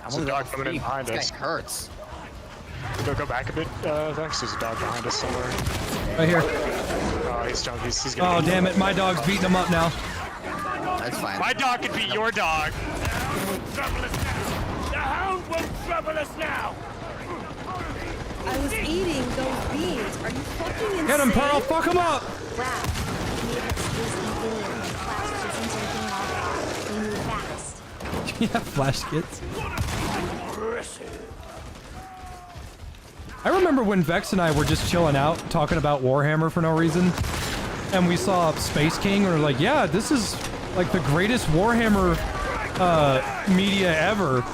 There's a dog coming in behind us. This guy hurts. Go back a bit, Vex. There's a dog behind us somewhere. Right here. Oh, he's jumping. He's gonna. Oh, damn it. My dog's beating him up now. That's fine. My dog could beat your dog. The hound won't trouble us now. I was eating those beans. Are you fucking insane? Get him, Pearl. Fuck him up. Wow. You made it easy. Flash isn't taking long. We move fast. Yeah, flash kits. I remember when Vex and I were just chilling out, talking about Warhammer for no reason, and we saw Space King, and we were like, yeah, this is like the greatest Warhammer media ever.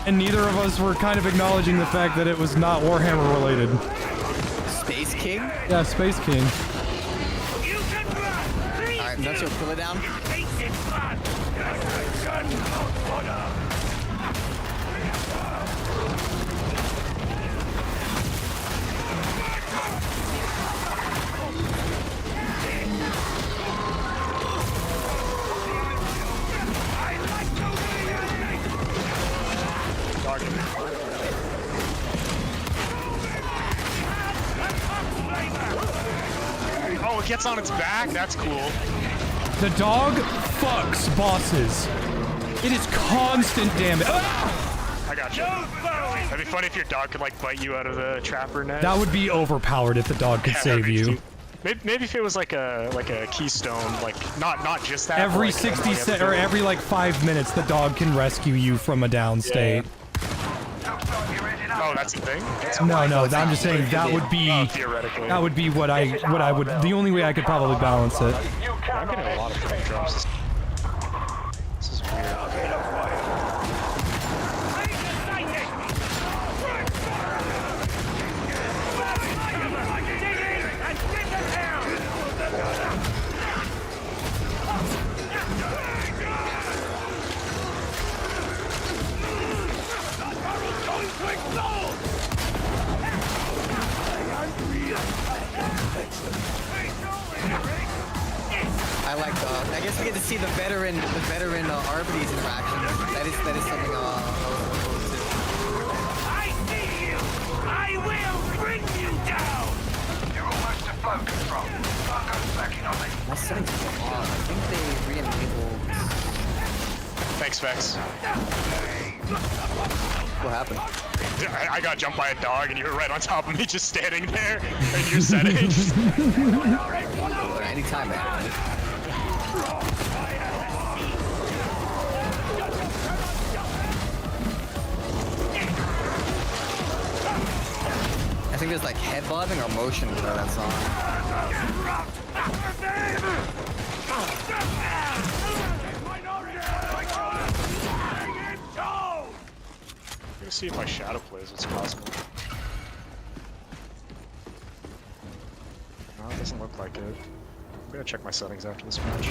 And neither of us were kind of acknowledging the fact that it was not Warhammer related. Space King? Yeah, Space King. Alright, that's your pull it down. Oh, it gets on its back? That's cool. The dog fucks bosses. It is constant damage. I got you. That'd be funny if your dog could like bite you out of the trapper net. That would be overpowered if the dog could save you. Maybe if it was like a keystone, like not just that. Every like, 60 seconds or every like 5 minutes, the dog can rescue you from a down state. Oh, that's the thing. No, I'm just saying that would be theoretically. That would be what I would. The only way I could probably balance it. I'm getting a lot of frame drops. This is weird. I like. I guess we get to see the veteran Arbites interaction. That is something I was looking forward to. I see you! I will bring you down! You're almost to flow control. Can't go slacking on me. My settings are on. I think they re-enabled. Thanks, Vex. What happened? I got jumped by a dog and you were right on top of me just standing there in your settings. Anytime, man. I think there's like headbutting or motion for that song. I'm gonna see if my shadow plays what's possible. No, it doesn't look like it. I'm gonna check my settings after this match.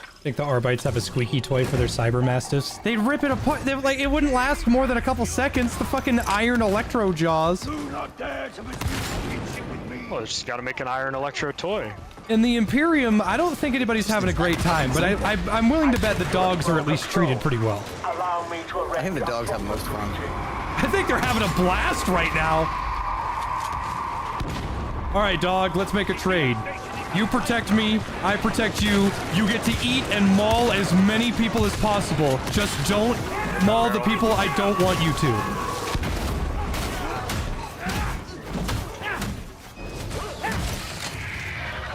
I think the Arbites have a squeaky toy for their cyber mastiffs. They'd rip it apart. Like, it wouldn't last more than a couple seconds. The fucking iron electro jaws. Well, they just gotta make an iron electro toy. In the Imperium, I don't think anybody's having a great time, but I'm willing to bet the dogs are at least treated pretty well. I think the dogs have the most fun. I think they're having a blast right now. All right, dog, let's make a trade. You protect me, I protect you. You get to eat and maul as many people as possible. Just don't maul the people I don't want you to.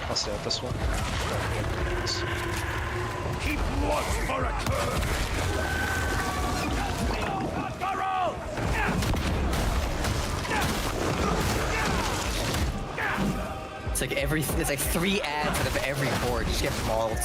I'll stay at this one. Keep watch for a curve! It's like 3 ads out of every board. Just get mauled.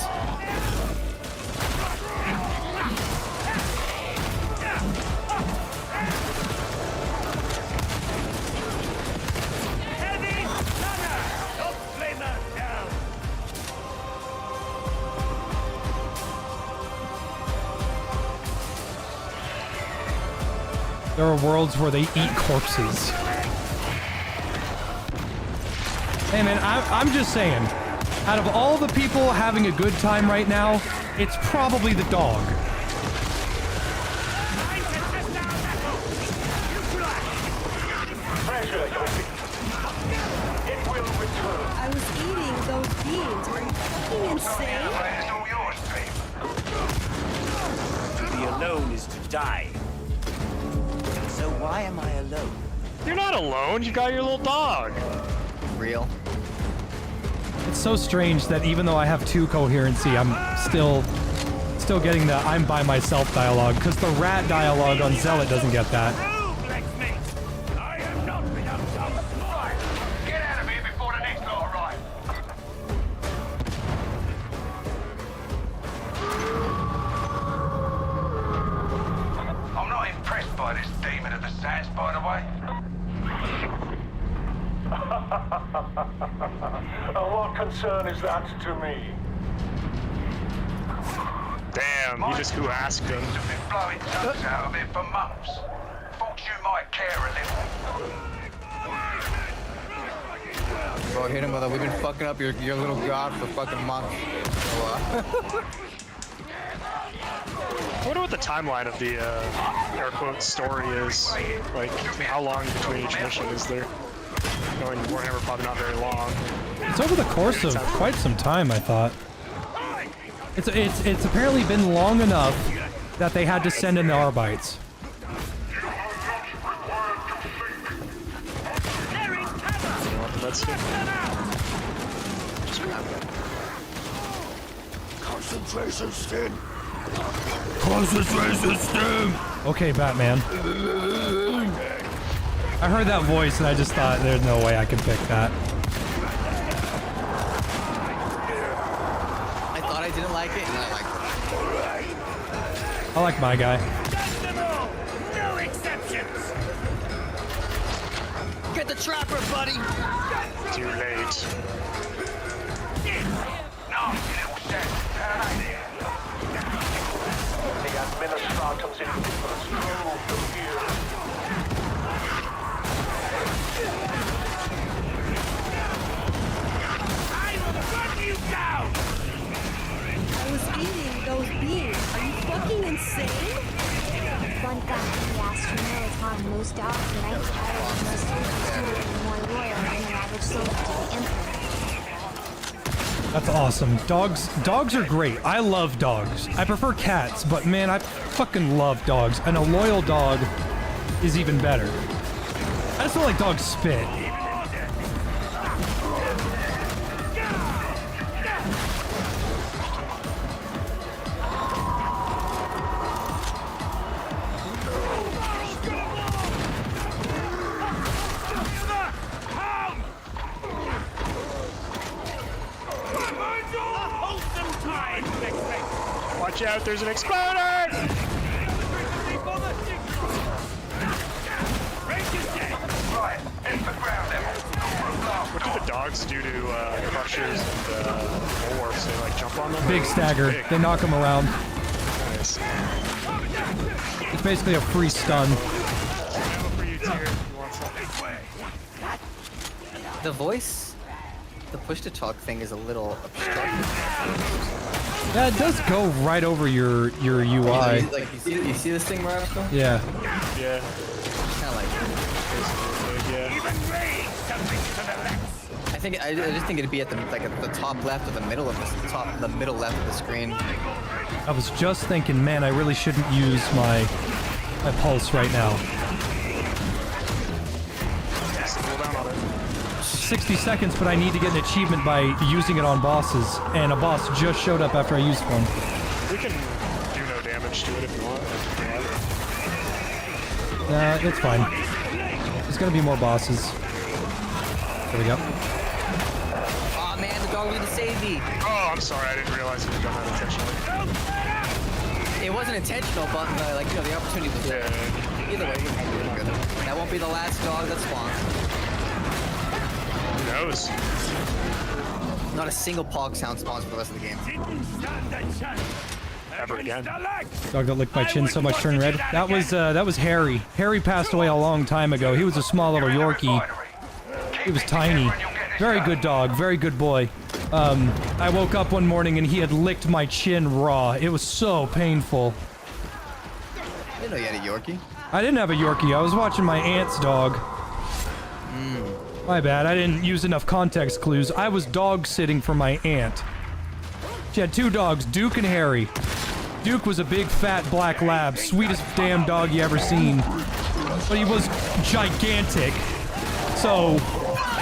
There are worlds where they eat corpses. Hey man, I'm just saying, out of all the people having a good time right now, it's probably the dog. I was eating those beans. Are you fucking insane? To be alone is to die. So why am I alone? You're not alone, you got your little dog. Real. It's so strange that even though I have 2 coherency, I'm still getting the I'm by myself dialogue, because the rat dialogue on Zealot doesn't get that. Get out of here before the next lot arrive. I'm not impressed by this demon of the sands, by the way. What concern is that to me? Damn, you just who asked him. I've been blowing chunks out of it for months. Thought you might care a little. Bro, hit him with a, we've been fucking up your little god for fucking months. I wonder what the timeline of the air quote story is. Like, how long between each mission is there? Knowing Warhammer probably not very long. It's over the course of quite some time, I thought. It's apparently been long enough that they had to send in the Arbites. Concentration stim. Concentration stim. Okay, Batman. I heard that voice and I just thought there's no way I can pick that. I thought I didn't like it, and I liked it. I like my guy. No exceptions. Get the trapper, buddy. Too late. The administrators in different drove them here. I will run you That's awesome. Dogs are great. I love dogs. I prefer cats, but man, I fucking love dogs. And a loyal dog is even better. I just feel like dogs spit. Watch out, there's an exploder! What do the dogs do to crushers and wolves? They like jump on them? Big stagger. Big. They knock them around. Nice. It's basically a free stun. The voice, the push to talk thing is a little obstructive. Yeah, it does go right over your UI. Like you see this thing, Marco? Yeah. Yeah. Kind of like. I just think it'd be at the at the top left or the middle of the middle left of the screen. I was just thinking, man, I really shouldn't use my pulse right now. 60 seconds, but I need to get an achievement by using it on bosses, and a boss just showed up after I used one. We can do no damage to it if you want. Nah, it's fine. There's gonna be more bosses. There we go. Oh man, the dog needed to save me. Oh, I'm sorry, I didn't realize you had done that intentionally. It wasn't intentional, but like you know, the opportunity was there. Either way, you're good. That won't be the last dog that spawns. Who knows? Not a single pog sound spawns for the rest of the game. Ever again. Dog that licked my chin so much turned red. That was Harry. Harry passed away a long time ago. He was a small little Yorkie. He was tiny. Very good dog. Very good boy. I woke up one morning and he had licked my chin raw. It was so painful. I didn't know you had a Yorkie. I didn't have a Yorkie. I was watching my aunt's dog. My bad. I didn't use enough context clues. I was dog sitting for my aunt. She had two dogs, Duke and Harry. Duke was a big fat black lab, sweetest damn dog you ever seen. But he was gigantic. So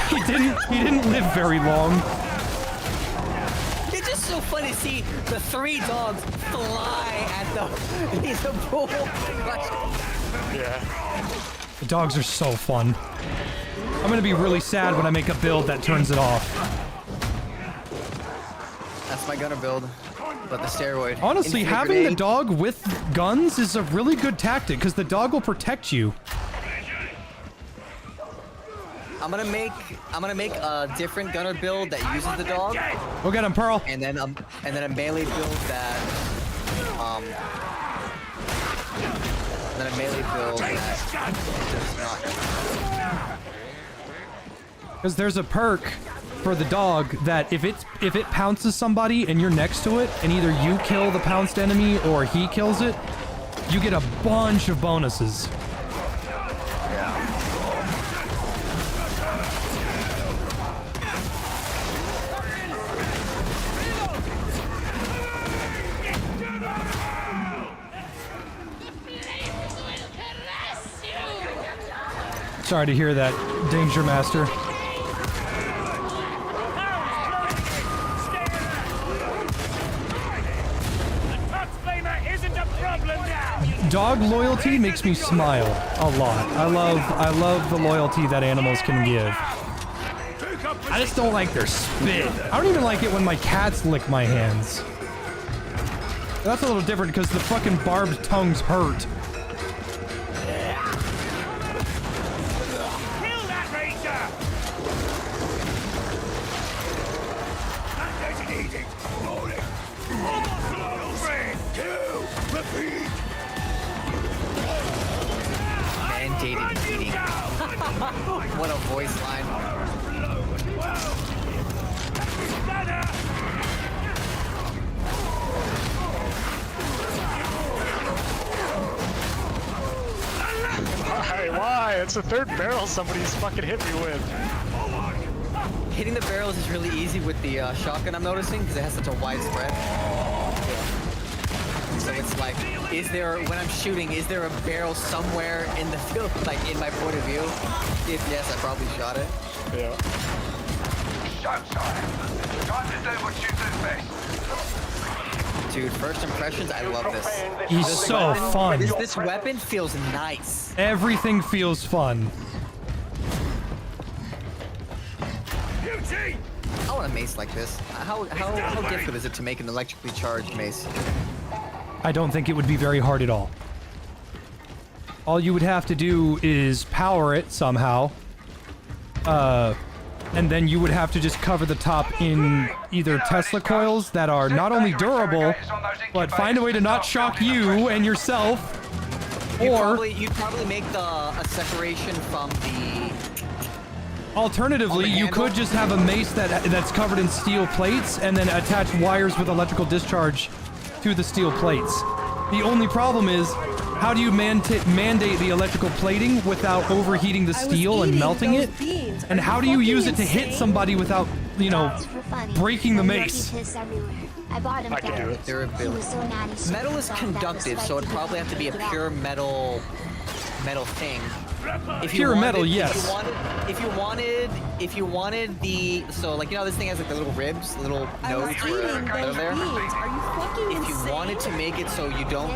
he didn't live very long. It's just so fun to see the three dogs fly at the pool. Yeah. The dogs are so fun. I'm gonna be really sad when I make a build that turns it off. That's my gunner build, but the steroid. Honestly, Infinite having grenade. the dog with guns is a really good tactic because the dog will protect you. I'm gonna make a different gunner build that uses the dog. Go get him, Pearl. And then a melee build that does not. Because there's a perk for the dog that if it pounces somebody and you're next to it, and either you kill the pounced enemy or he kills it, you get a bunch of bonuses. Sorry to hear that, Danger Master. Dog loyalty makes me smile a lot. I love the loyalty that animals can give. I just don't like their spit. I don't even like it when my cats lick my hands. That's a little different because the fucking barbed tongues hurt. Mandated eating. What a voice line. Why? It's the third barrel somebody's fucking hit me with. Hitting the barrels is really easy with the shotgun, I'm noticing, because it has such a wide spread. So it's like, when I'm shooting, is there a barrel somewhere in the field, like in my point of view? If yes, I probably shot it. Yeah. Showtime. Time to do what you do best. Dude, first impressions, I love this. He's so fun. This weapon feels nice. Everything feels fun. I want a mace like this. How difficult is it to make an electrically charged mace? I don't think it would be very hard at all. All you would have to do is power it somehow. And then you would have to just cover the top in either Tesla coils that are not only durable, but find a way to not shock you and yourself. Or you'd probably make a separation from the... Alternatively, you could just have a mace that's covered in steel plates and then attach wires with electrical discharge to the steel plates. The only problem is, how do you mandate the electrical plating without overheating the steel and melting it? And how do you use it to hit somebody without, you know, breaking the mace? I bought him can do it. Metal is conductive, so it'd probably have to be a pure metal thing. Pure metal, yes. If you wanted the, so like, you know, this thing has like the little ribs, little nodes that are there. Are you fucking If you wanted to make it so you don't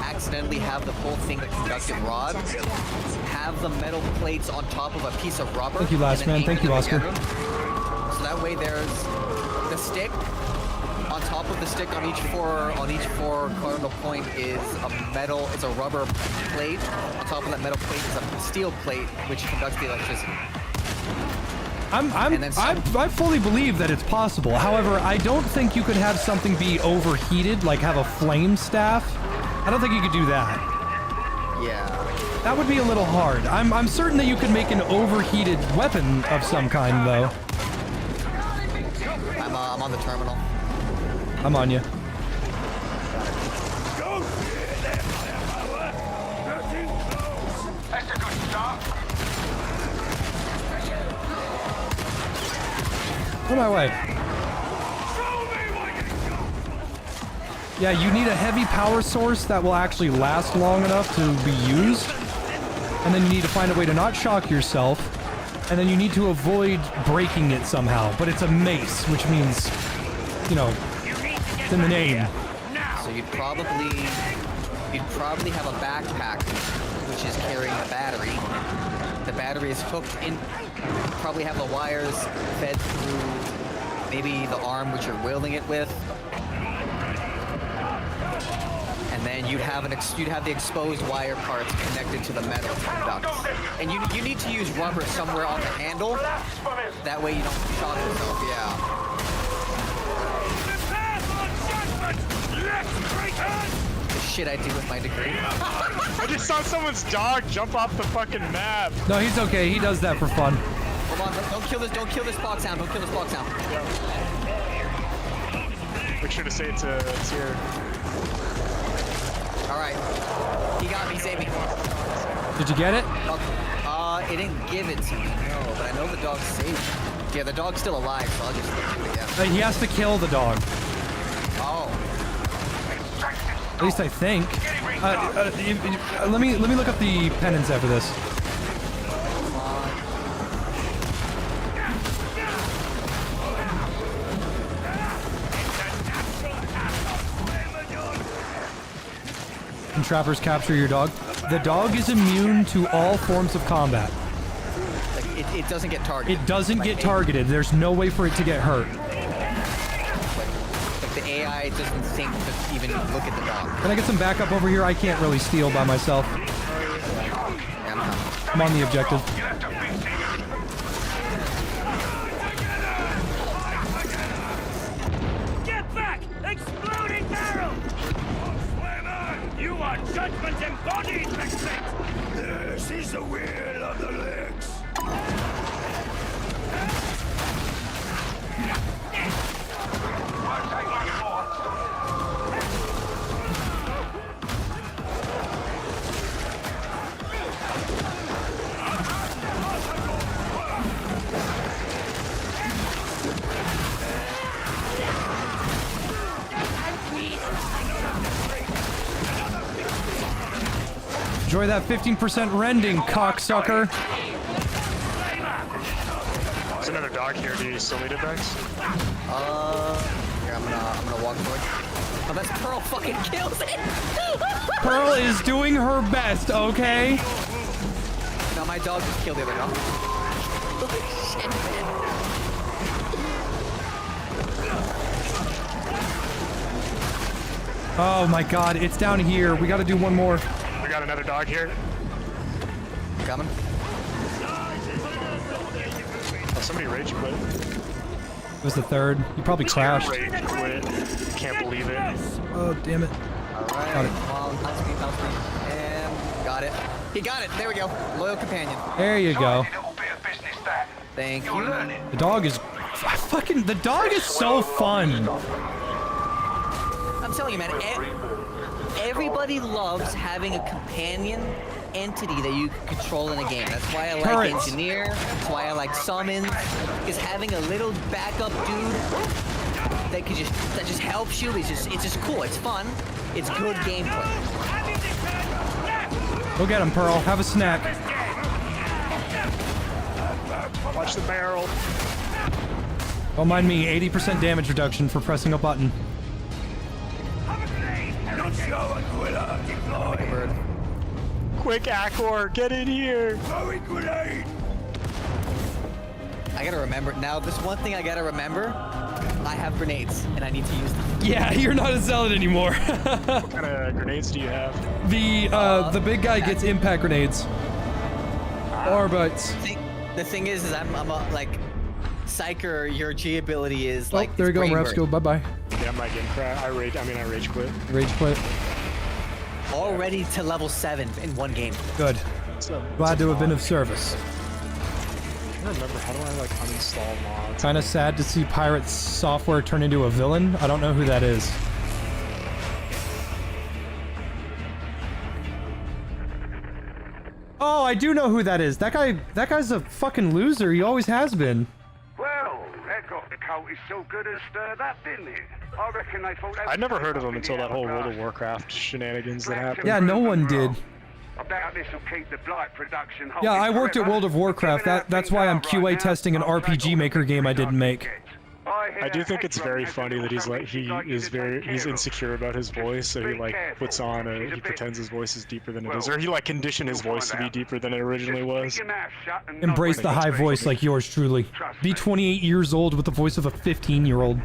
accidentally have the whole thing, the conductive rod, have the metal plates on top of a piece of rubber. Thank you, last man. Thank you, Oscar. So that way there's the stick. On top of the stick on each four cardinal point is a metal, it's a rubber plate. On top of that metal plate is a steel plate which conducts the electricity. I fully believe that it's possible. However, I don't think you could have something be overheated, like have a flame staff. I don't think you could do that. Yeah. That would be a little hard. I'm certain that you could make an overheated weapon of some kind, though. I'm on the terminal. I'm on you. That's a good start. On my way. Yeah, you need a heavy power source that will actually last long enough to be used. And then you need to find a way to not shock yourself. And then you need to avoid breaking it somehow. But it's a mace, which means, you know, it's in the name. So you'd probably have a backpack which is carrying the battery. The battery is hooked in. You'd probably have the wires fed through maybe the arm which you're wielding it with. And then you'd have the exposed wire parts connected to the metal ducts. And you need to use rubber somewhere on the handle. That way you don't shock yourself. Yeah. The shit I do with my degree. I just saw someone's dog jump off the fucking map. No, he's okay. He does that for fun. Hold on, don't kill this box hound. Don't kill this box hound. Yeah. Make sure to say it's here. Alright. He got me, save me. Did you get it? It didn't give it to me, no, but I know the dog saved me. Yeah, the dog's still alive, so I'll just do it again. He has to kill the dog. Oh. At least I think. Let me look up the penance after this. Can trappers capture your dog? The dog is immune to all forms of combat. Like, it doesn't get targeted. It doesn't get targeted. There's no way for it to get hurt. Like the AI doesn't think to even look at the dog. Can I get some backup over here? I can't really steal by myself. I'm on the objective. Get back! Exploding barrel! You are judgment embodied, Backseat! This is the will of the legs. Enjoy that 15% rending, cocksucker. There's another dog here. Do you still need it, Vex? Here, I'm gonna walk forward. Oh, that's Pearl fucking kills it! Pearl is doing her best, okay? No, my dog just killed the other dog. Holy shit, man. Oh my god, it's down here. We gotta do one more. We got another dog here. Coming. Oh, somebody rage quit. It was the third. You probably crashed. Rage quit. Can't believe it. Oh, damn it. Alright, Got it. come on, pound speed, and got it. He got it, there we go. Loyal companion. There you go. Thank you. The dog is... the dog is so fun. I'm telling you, man, everybody loves having a companion entity that you can control in a game. That's why I like Turrets. Engineer. That's why I like Summons. Because having a little backup dude that just helps you is it's just cool. It's fun. It's good gameplay. Go get him, Pearl. Have a snack. Watch the barrel. Don't mind me. 80% damage reduction for pressing a button. Quick, Accor, get in here. I gotta remember now. This one thing I gotta remember. I have grenades and I need to use them. Yeah, you're not a zealot anymore. What kind of grenades do you have? The big guy gets impact grenades. Arbites. The thing is I'm a, like, Psyker, your G ability is like. Oh, there we go. Reps go. Bye bye. Yeah, I'm like in crash. I rage quit. Rage quit. Already to level 7 in one game. Good. Glad to have been of service. I don't remember, how do I like uninstall mods? Kind of sad to see pirate software turn into a villain. I don't know who that is. Oh, I do know who that is. That guy's a fucking loser. He always has been. Well, that got the cultists so good as stirred up, didn't it? I reckon they thought they I'd never heard of him until that whole World of Warcraft shenanigans that happened. Yeah, no one did. I doubt this will keep the blight production. Yeah, I worked at World of Warcraft. That's why I'm QA testing an RPG Maker game I didn't make. I do think it's very funny that he's insecure about his voice, so he like puts on he pretends his voice is deeper than it is, or he like conditioned his voice to be deeper than it originally was. Embrace the high voice like yours truly. Be 28 years old with the voice of a 15-year-old.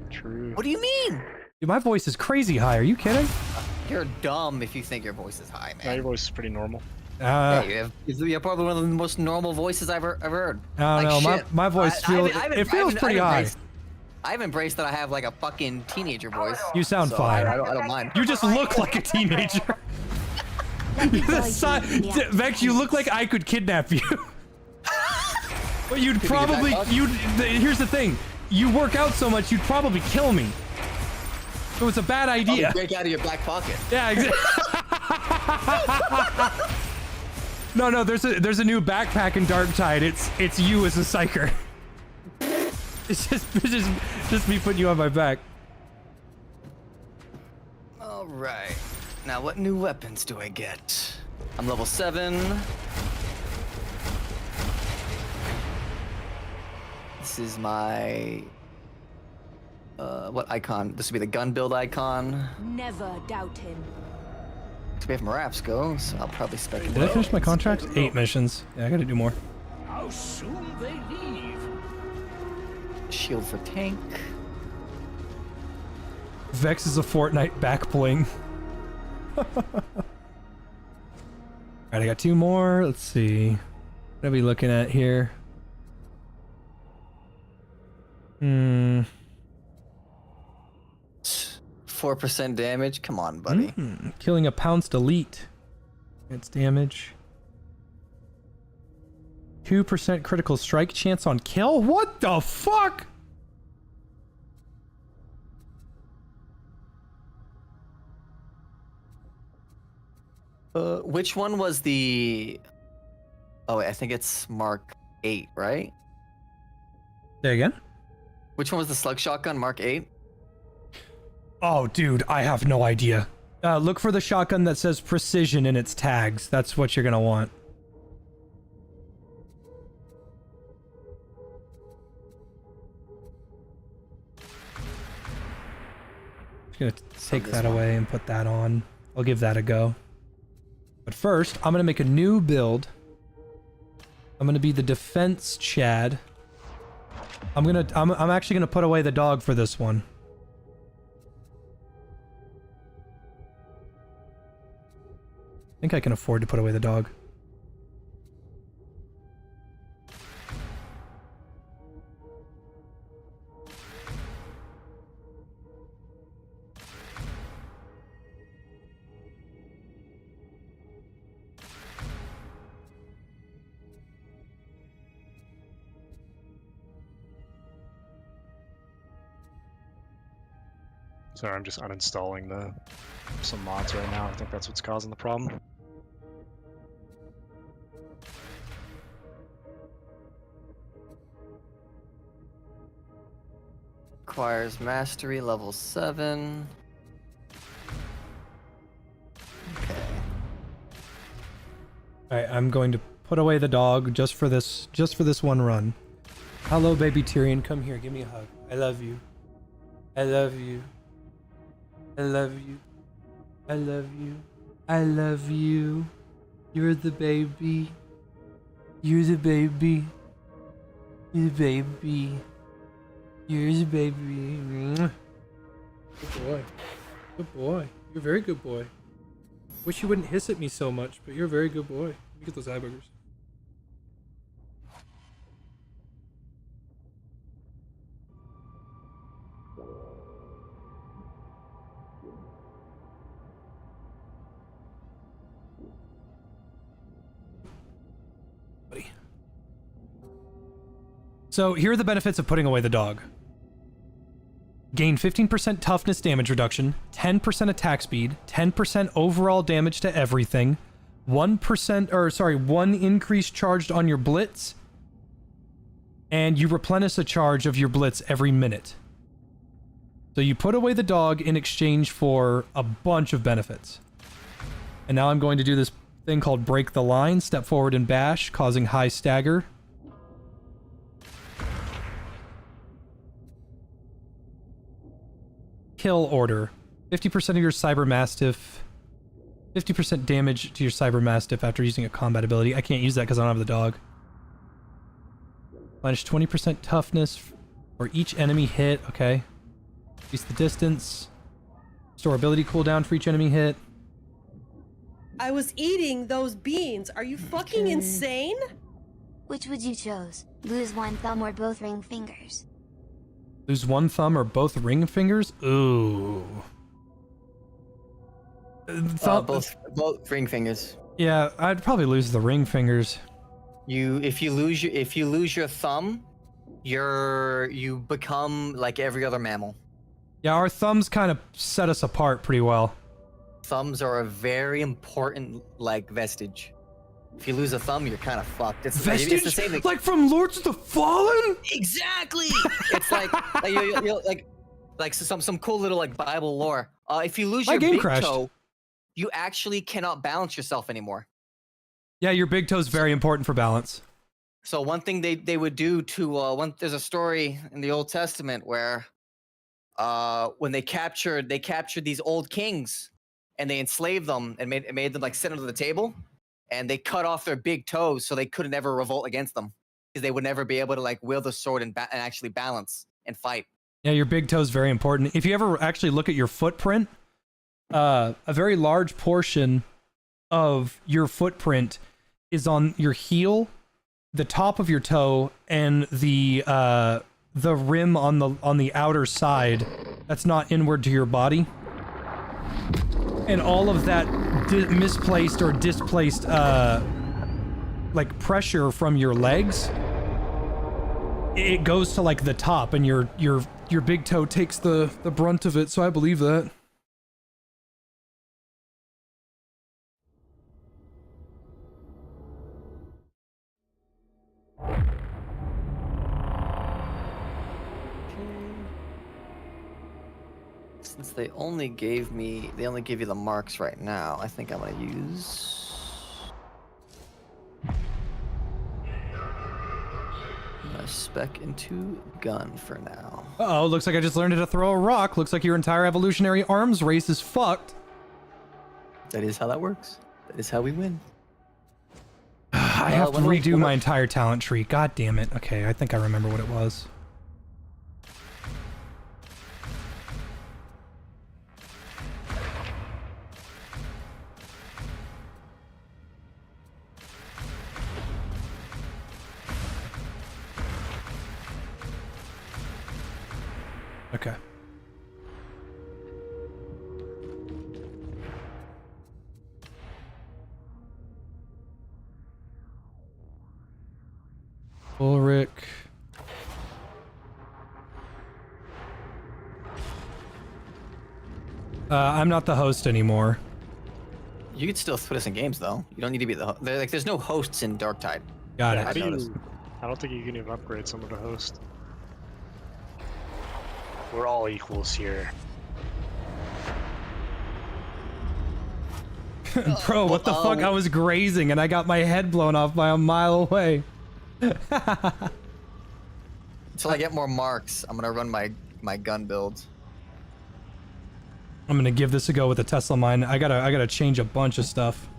True. What do you mean? Dude, my voice is crazy high. Are you kidding? You're dumb if you think your voice is high, man. No, your voice is pretty normal. Yeah, you have probably one of the most normal voices I've ever heard. I don't know. My voice feels pretty high. I've embraced that I have like a fucking teenager voice. You sound fine. I don't mind. You just look like a teenager. Vex, you look like I could kidnap you. But you'd probably here's the thing. You work out so much, you'd probably kill me. So it's a bad idea. Break out of your back pocket. Yeah, exactly. No, there's a new backpack in Darktide. It's you as a psyker. It's just me putting you on my back. All right. Now, what new weapons do I get? I'm level 7. This is my what icon? This would be the gun build icon. Never doubt him. So we have Marapsco, so I'll probably spec it. Did I finish my contract? 8 missions. Yeah, I gotta do more. How soon they leave? Shield for tank. Vex is a Fortnite back bling. Alright, I got 2 more. Let's see. What are we looking at here? 4% damage. Come on, buddy. Killing a pounced elite. It's damage. 2% critical strike chance on kill? What the fuck? Which one was the... Oh, wait, I think it's Mark 8, right? There again? Which one was the slug shotgun? Mark 8? Oh, dude, I have no idea. Look for the shotgun that says precision in its tags. That's what you're gonna want. Just gonna take that away and put that on. I'll give that a go. But first, I'm gonna make a new build. I'm gonna be the defense Chad. I'm actually gonna put away the dog for this one. I think I can afford to put away the dog. Sorry, I'm just uninstalling some mods right now. I think that's what's causing the problem. Requires mastery level 7. Okay. Alright, I'm going to put away the dog just for this one run. Hello, baby Tyrion. Come here, give me a hug. I love you. I love you. I love you. I love you. I love you. You're the baby. You're the baby. You're the baby. You're the baby. Good boy. Good boy. You're a very good boy. Wish you wouldn't hiss at me so much, but you're a very good boy. Let me get those eye boogers. So here are the benefits of putting away the dog. Gain 15% toughness damage reduction, 10% attack speed, 10% overall damage to everything, 1 increase charged on your blitz, and you replenish a charge of your blitz every minute. So you put away the dog in exchange for a bunch of benefits. And now I'm going to do this thing called break the line, step forward and bash, causing high stagger. Kill order. 50% of your Cyber Mastiff. 50% damage to your Cyber Mastiff after using a combat ability. I can't use that because I don't have the dog. Minus 20% toughness for each enemy hit. Okay. Increase the distance. Store ability cooldown for each enemy hit. I was eating those beans. Are you fucking insane? Which would you choose? Lose one thumb or both ring fingers? Lose one thumb or both ring fingers? Ooh. Both ring fingers. Yeah, I'd probably lose the ring fingers. If you lose your thumb, you become like every other mammal. Yeah, our thumbs kind of set us apart pretty well. Thumbs are a very important vestige. If you lose a thumb, you're kind of fucked. It's vestige? It's the same thing. Like from Lords of the Fallen? Exactly. It's like some cool little Bible lore. If you lose your big toe, you actually cannot balance yourself anymore. Yeah, your big toe is very important for balance. So one thing they would do to there's a story in the Old Testament where when they captured these old kings and they enslaved them and made them sit under the table. And they cut off their big toes so they couldn't ever revolt against them because they would never be able to wield the sword and actually balance and fight. Yeah, your big toe is very important. If you ever actually look at your footprint, a very large portion of your footprint is on your heel, the top of your toe, and the rim on the outer side that's not inward to your body. And all of that misplaced or displaced pressure from your legs, it goes to the top, and your big toe takes the brunt of it. So I believe that. Since they only give you the marks right now, I think I'm gonna use. I'm gonna spec into gun for now. Uh-oh, looks like I just learned how to throw a rock. Looks like your entire evolutionary arms race is fucked. That is how that works. That is how we win. I have to redo my entire talent tree. God damn it. Okay, I think I remember what it was. Okay. Ulrich. I'm not the host anymore. You could still put us in games though. You don't need to be the like. There's no hosts in Darktide. Got How it. do you, I don't think you can even upgrade someone to host. We're all equals here. Bro, what the fuck? I was grazing and I got my head blown off by a mile away. Until I get more marks, I'm gonna run my gun build. I'm gonna give this a go with the Tesla mine. I gotta change a bunch of stuff.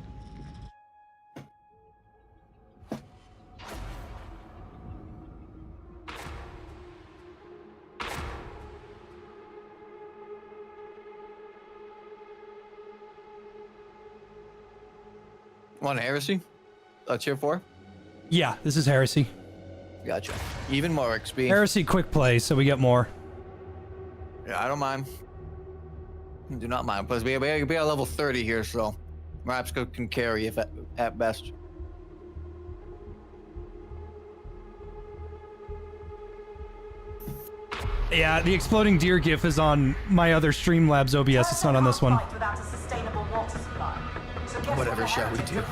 Want Heresy? Tier 4? Yeah, this is Heresy. Gotcha. Even more XP. Heresy quick play, so we get more. Yeah, I don't mind. Do not mind. Plus, we are level 30 here, so perhaps can carry if at best. Yeah, the exploding deer gif is on my other Streamlabs OBS. It's not on this one. Whatever shall we do?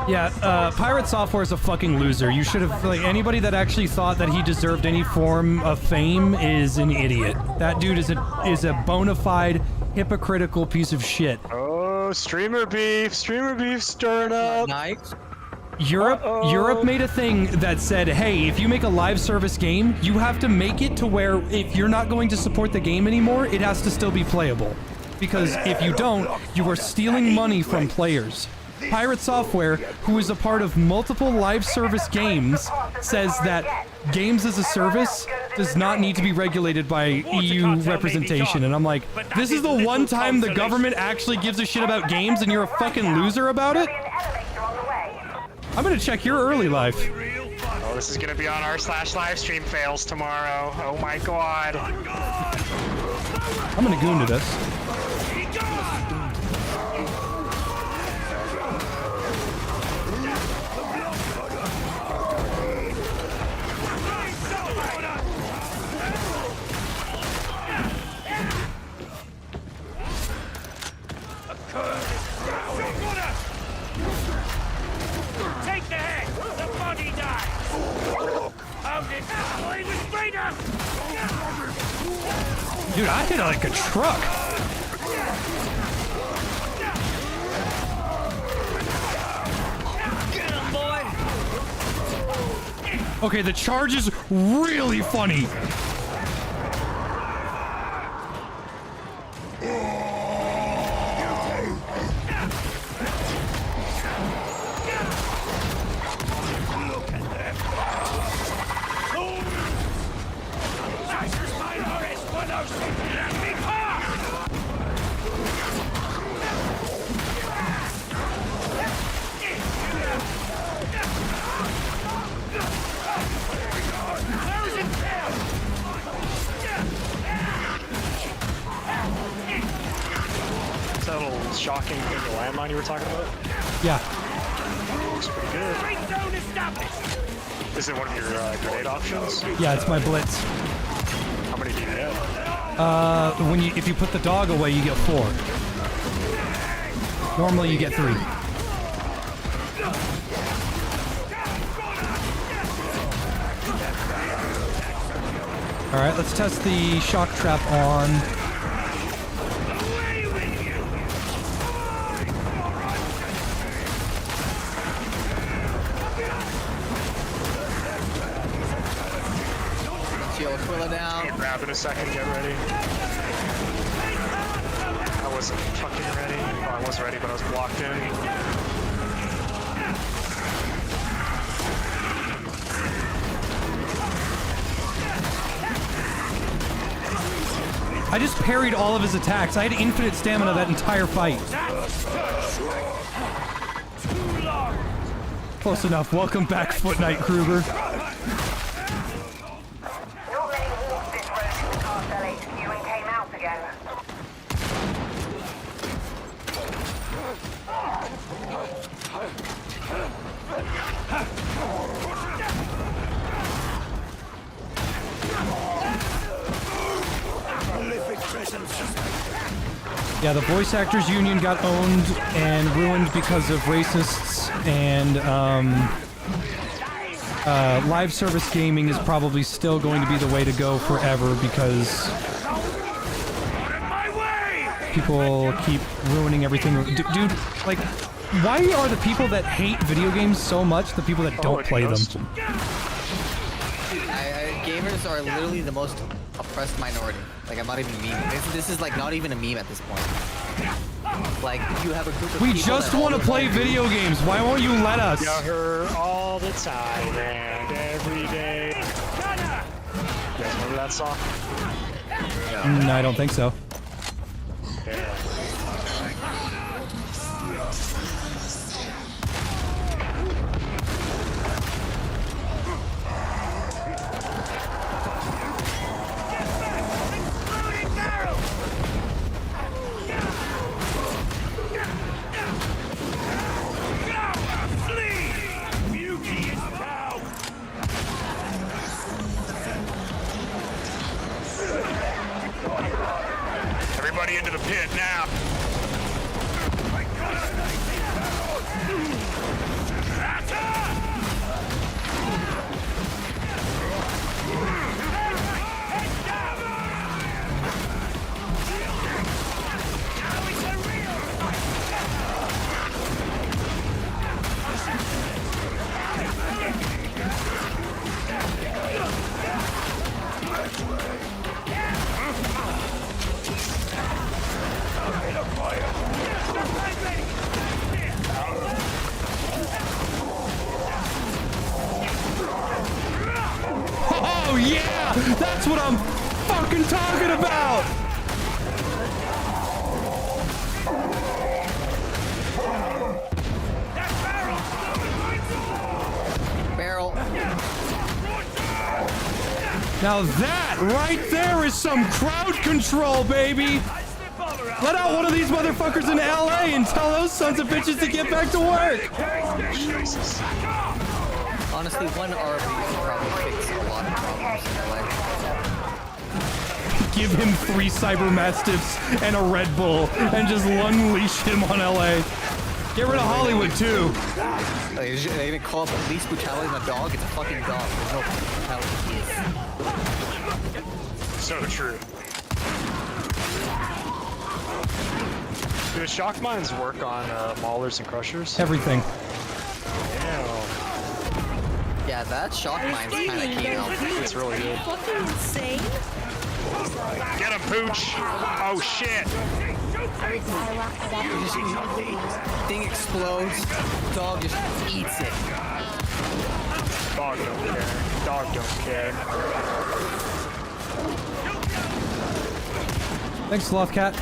Yeah, Pirate Software is a fucking loser. You should have, like, anybody that actually thought that he deserved any form of fame is an idiot. That dude is a bona fide hypocritical piece of shit. Oh, streamer beef stirring up. Nice. Europe made a thing that said, hey, if you make a live service game, you have to make it to where if you're not going to support the game anymore, it has to still be playable. Because if you don't, you are stealing money from players. Pirate Software, who is a part of multiple live service games, says that games as a service does not need to be regulated by EU representation. And I'm like, this is the one time the government actually gives a shit about games and you're a fucking loser about it? I'm gonna check your early life. Oh, this is gonna be on our /livestream fails tomorrow. Oh my god. I'm gonna goon to this. Take the head! The body dies! Hold it! Hold it straight up! Dude, I hit it like a truck. Get him, boy! Okay, the charge is really funny. Is that little shocking thing, the landmine you were talking about? Yeah. Looks pretty good. Is it one of your grenade options? Yeah, it's my blitz. How many do you get? If you put the dog away, you get 4. Normally, you get 3. All right, let's test the shock trap on. Aquila down. Grab in a second, get ready. I wasn't fucking ready. Oh, I was ready, but I was blocked in. I just parried all of his attacks. I had infinite stamina that entire fight. Close enough. Welcome back, Foot Knight Kruger. Yeah, the voice actors union got owned and ruined because of racists, and live service gaming is probably still going to be the way to go forever because people keep ruining everything. Dude, like, why are the people that hate video games so much the people that don't play them? Gamers are literally the most oppressed minority. Like, I'm not even memeing. This is like not even a meme at this point. Like, you have a group of We people just that want to play video games. Why won't you let us? Got her all the time and every day. You guys remember that song? No, I don't think so. Yeah. Everybody into the pit now. Oh yeah! That's what I'm fucking talking about! Barrel. Now that right there is some crowd control, baby! Let out one of these motherfuckers in LA and tell those sons of bitches to get back to work! Honestly, one Arbytes would probably fix a lot of problems in LA. Give him 3 cyber mastiffs and a Red Bull and just unleash him on LA. Get rid of Hollywood too. Like, they're gonna call police brutality on a dog? It's a fucking dog. There's no brutality. So true. Do shock mines work on maulers and crushers? Everything. Damn. Yeah, that shock mine's kind of key now. It's really good. Fucking insane. Get him, Pooch! Oh shit! Thing explodes. Dog just eats it. Dog don't care. Dog don't care. Thanks, Slothcat.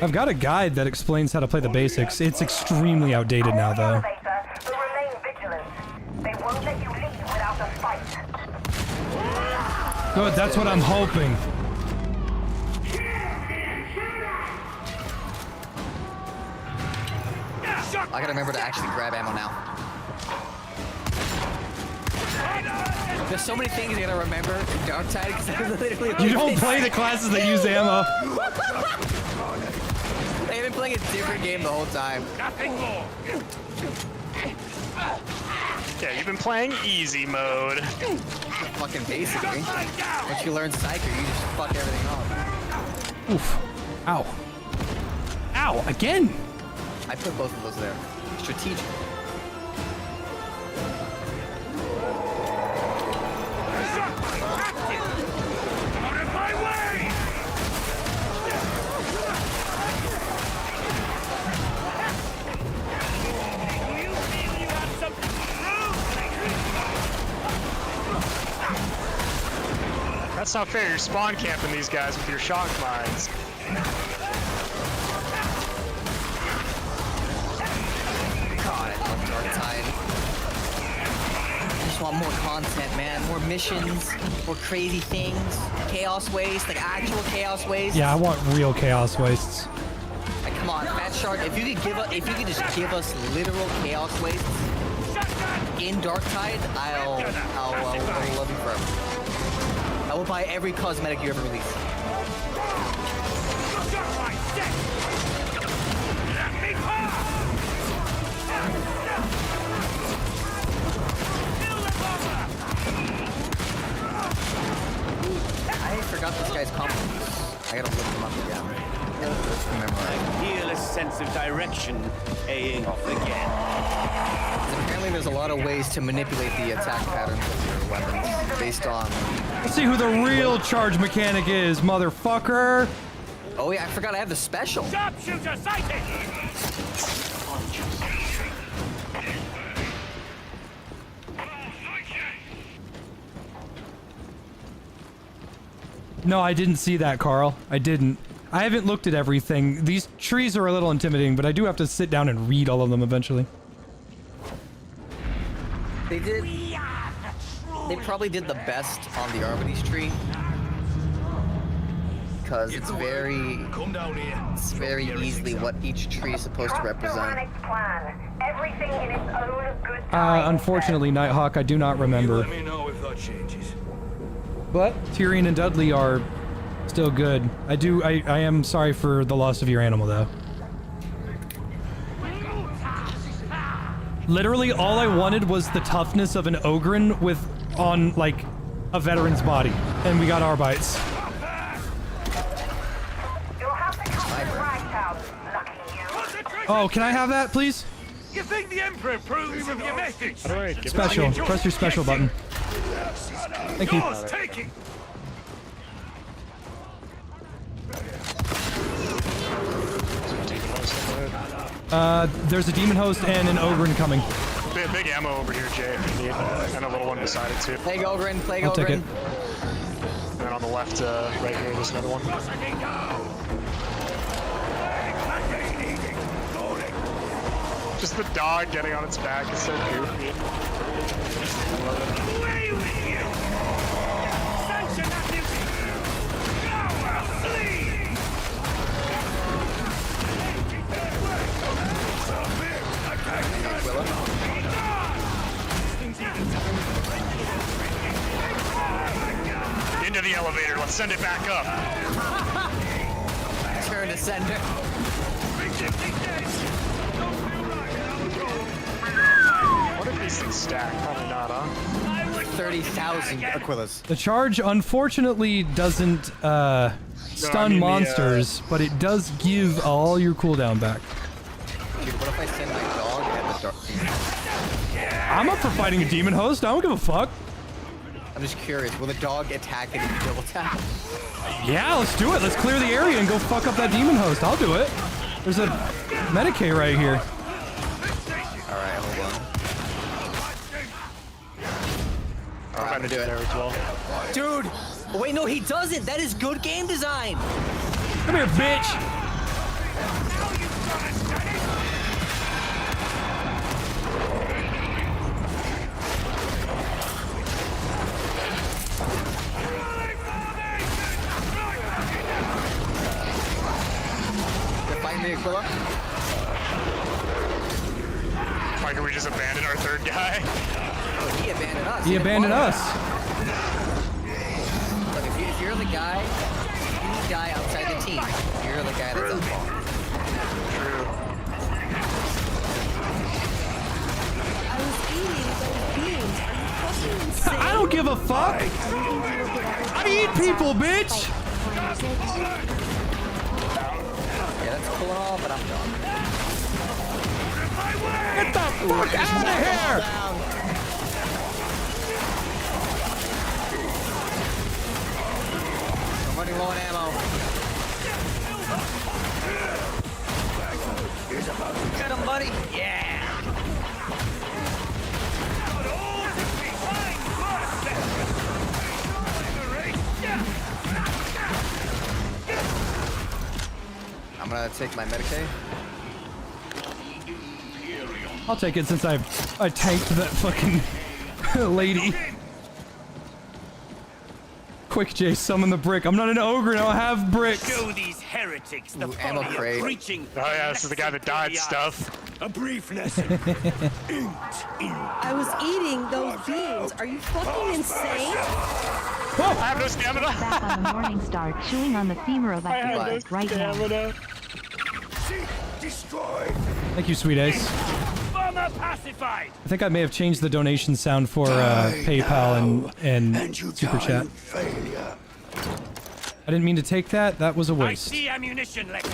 I've got a guide that explains how to play the basics. It's extremely outdated now, though. Good, that's what I'm hoping. I gotta remember to actually grab ammo now. There's so many things I gotta remember in DARKTIDE because I literally... You don't play the classes that use ammo. They've been playing a different game the whole time. Nothing more. Yeah, you've been playing easy mode. Fucking basically. Once you learn Psyker, you just fuck everything up. Oof. Ow. Ow, again! I put both of those there. Strategic. Out of my way! Do you feel you have something to prove? That's not fair. You're spawn camping these guys with your shock mines. God, I love Darktide. I just want more content, man. More missions, more crazy things, chaos waste, like actual chaos waste. Yeah, I want real chaos wastes. Like, come on, Fat Shark. If you could just give us literal chaos wastes in Darktide, I'll love you forever. I will buy every cosmetic you ever release. I forgot this guy's compliments. I gotta look them up again. I feel a sense of direction paying off again. Apparently there's a lot of ways to manipulate the attack patterns of your weapons based on... Let's see who the real charge mechanic is, motherfucker! Oh yeah, I forgot I have the special. Sharpshooter sighted! No, I didn't see that, Carl. I didn't. I haven't looked at everything. These trees are a little intimidating, but I do have to sit down and read all of them eventually. They did... They probably did the best on the Arbites tree. Because it's very easily what each tree is supposed to represent. Unfortunately, Nighthawk, I do not remember. Let me know if that changes. But Tyrion and Dudley are still good. I am sorry for the loss of your animal, though. Literally, all I wanted was the toughness of an Ogren on, like, a veteran's body. And we got Arbites. Oh, can I have that, please? You think the Emperor approves of your message? How do I give Special. it? Press your special button. Thank you. Yours, take it. There's a demon host and an Ogren coming. Big ammo over here, Jay, if you need. And a little one beside it, too. Plague Ogren, Plague I'll take Ogren. it. And then on the left, right here, there's another one. Just the dog getting on its back is so goofy. I love it. Away with you! Sanction activity! Go, flee! Into the elevator, let's send it back up. Turn to sender. What if these things stack? Probably not, huh? 30,000 Aquilas. The charge, unfortunately, doesn't stun I mean monsters, but it does give all your cooldown back. Dude, what if I send my dog at the dark? I'm up for fighting a demon host. I don't give a fuck. I'm just curious, will the dog attack and double attack? Yeah, let's do it. Let's clear the area and go fuck up that demon host. I'll do it. There's a Medicaid right here. Alright, hold on. Alright, I'm gonna do it. There as well. Dude! Oh, wait, no, he doesn't! That is good game design! Come here, bitch! Find the Aquila. Why can we just abandon our third guy? Oh, he abandoned us. He abandoned us. Look, if you're the guy, you die outside the team. You're the guy that's up. I was eating those give a fuck. I eat people, bitch. Yeah, that's cool and all, but I'm done. Get the fuck out of here! I'm running low on ammo. Get him, buddy. Yeah. I'm gonna take my Medicaid. I'll take it since I tanked that fucking lady. Quick, Jay, summon the brick. I'm not an ogre now. I have bricks. Show these heretics the ammo folly crate. of preaching. Oh yeah, this is the guy that died stuff. A brief lesson. I was eating those beans. Are you fucking insane? I have no stamina. Back on the Morning Star, chewing on the femur of activities right now. Destroy. Thank you, Sweet Ace. Bomber pacified. I think I may have changed the donation sound for PayPal and Super Chat. Failure. I didn't mean to take that. That was a I waste. see ammunition, mate.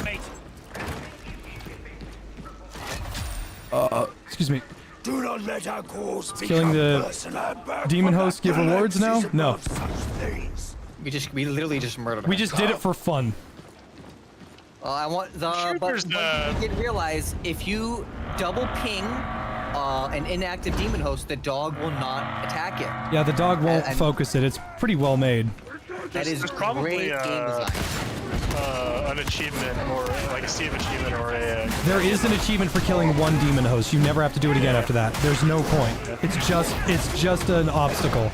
Excuse me. Do not let our cause Killing the demon host give rewards now? No. We literally just murdered. We just did it for fun. I want the. But you didn't realize if you double ping an inactive demon host, the dog will not attack it. Yeah, the dog won't focus it. It's pretty well made. That is There's probably great game design. An achievement or like a Steam achievement or a. There is an achievement for killing one demon host. You never have to do it again after that. There's no point. It's just an obstacle.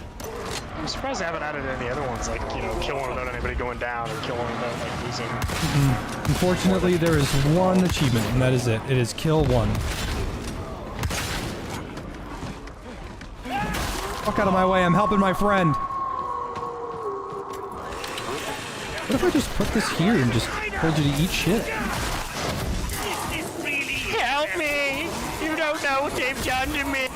I'm surprised they haven't added any other ones, like, you know, kill one without anybody going down or kill one without, like, losing. Unfortunately, there is one achievement, and that is it. It is kill one. Fuck out of my way, I'm helping my friend. What if I just put this here and just told you to eat shit? Help me! You don't know what they've done to me.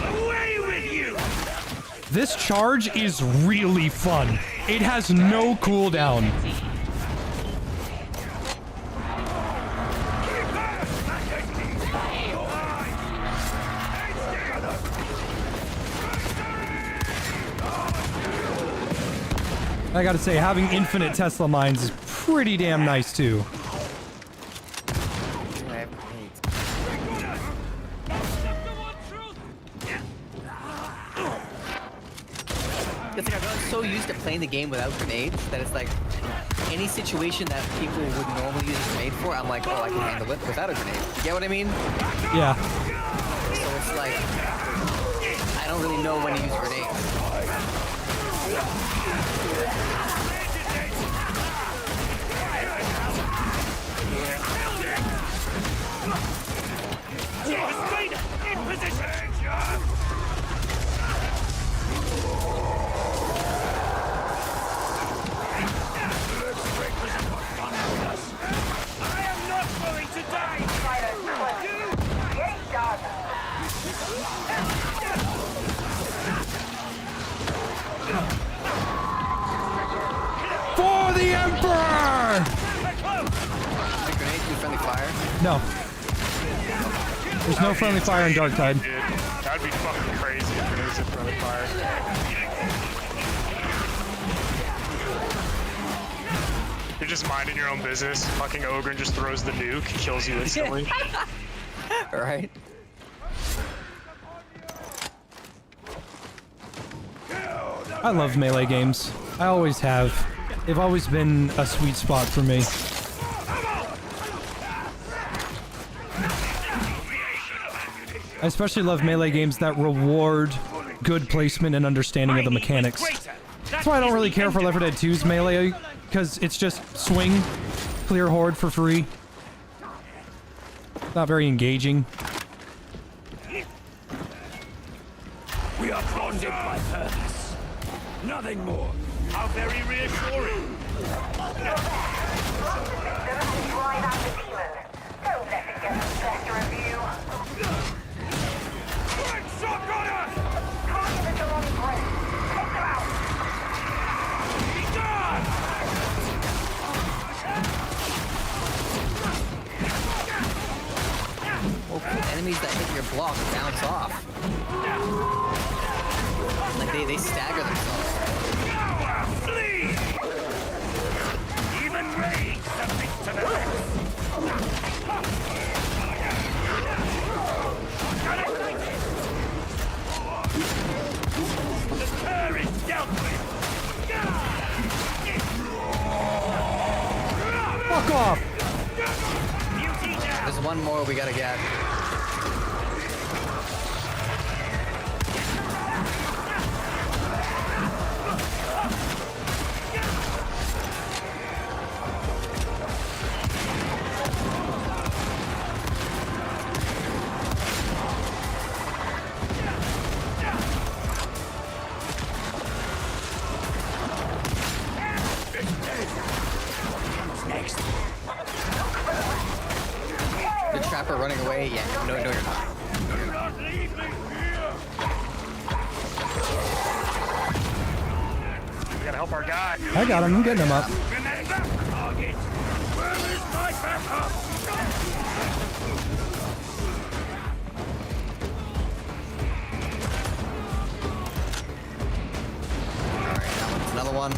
Away with you! This charge is really fun. It has no cooldown. I gotta say, having infinite Tesla mines is pretty damn nice too. It's like I've gotten so used to playing the game without grenades that it's like any situation that people would normally use a grenade for, I'm like, oh, I can handle it without a grenade. You get what I mean? Yeah. So it's like I don't really know when to use grenades. In position! I am not going to die! For the Emperor! Grenade do friendly fire? No. There's no friendly fire in Darktide. Dude, that'd be fucking crazy if there was a friendly fire. You're just minding your own business. Fucking ogre and just throws the nuke, kills you instantly. Alright. I love melee games. I always have. They've always been a sweet spot for me. I especially love melee games that reward good placement and understanding of the mechanics. That's why I don't really care for Left 4 Dead 2's melee, because it's just swing, clear horde for free. Not very engaging. We are bonded by purpose. Nothing more. How very reassuring. Drive out the demon. Don't let it get us back. enemies that hit your block bounce off. Like they stagger themselves. Even rage submits to the The cur is dealt with. Fuck off! There's one more we gotta get. The trapper running away? Yeah, no, you're not. We gotta help our guy. I got him. I'm getting him up. Alright, another one.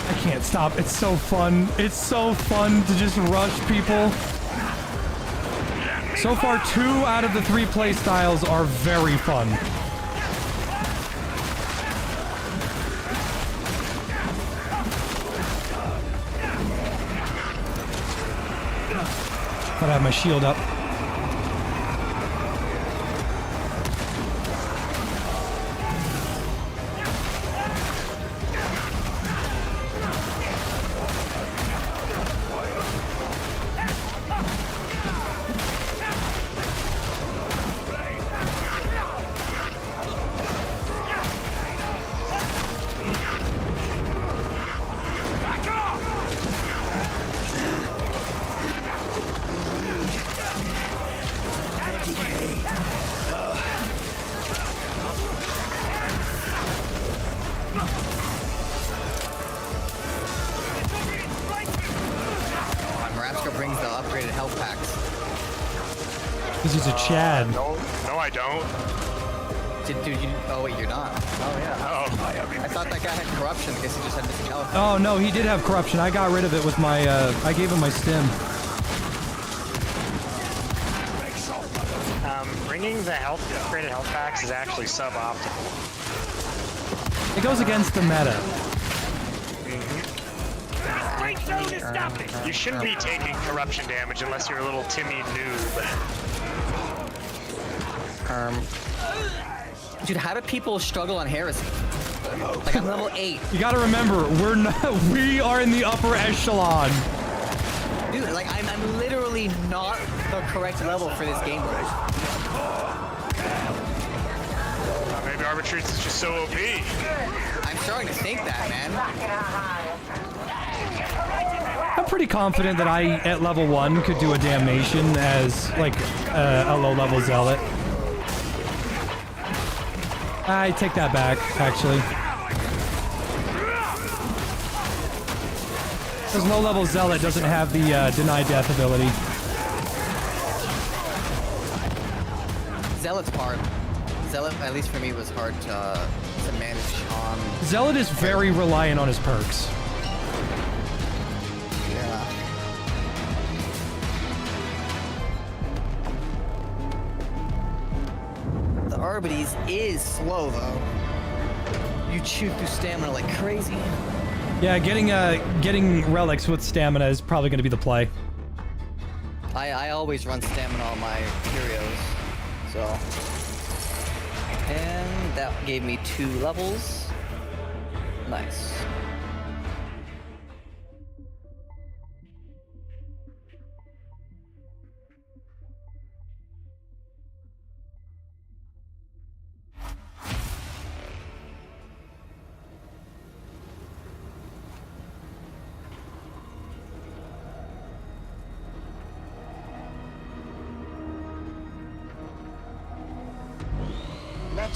I can't stop. It's so fun. It's so fun to just rush people. So far, 2 out of the 3 play styles are very fun. Gotta have my shield up. Brings the upgraded health packs. Because he's a Chad. No, I don't. Dude, oh wait, you're not. Oh yeah. Oh. I thought that guy had corruption. I guess he just had missing health. Oh no, he did have corruption. I got rid of it with my, I gave him my stim. Bringing the upgraded health packs is actually suboptimal. It goes against the meta. You shouldn't be taking corruption damage unless you're a little Timmy noob. Dude, how do people struggle on heresy? Like I'm level 8. You gotta remember, we are in the upper echelon. Dude, like I'm literally not the correct level for this game mode. Maybe Arbitrates is just so OP. I'm starting to think that, man. I'm pretty confident that I, at level 1, could do a Damnation as, like, a low-level Zealot. I take that back, actually. Because low-level Zealot doesn't have the deny death ability. Zealot's hard. Zealot, at least for me, was hard to manage on... Zealot is very reliant on his perks. Yeah. The Arbites is slow, though. You chew through stamina like crazy. Yeah, getting relics with stamina is probably going to be the play. I always run stamina on my Imperios, so... And that gave me 2 levels. Nice.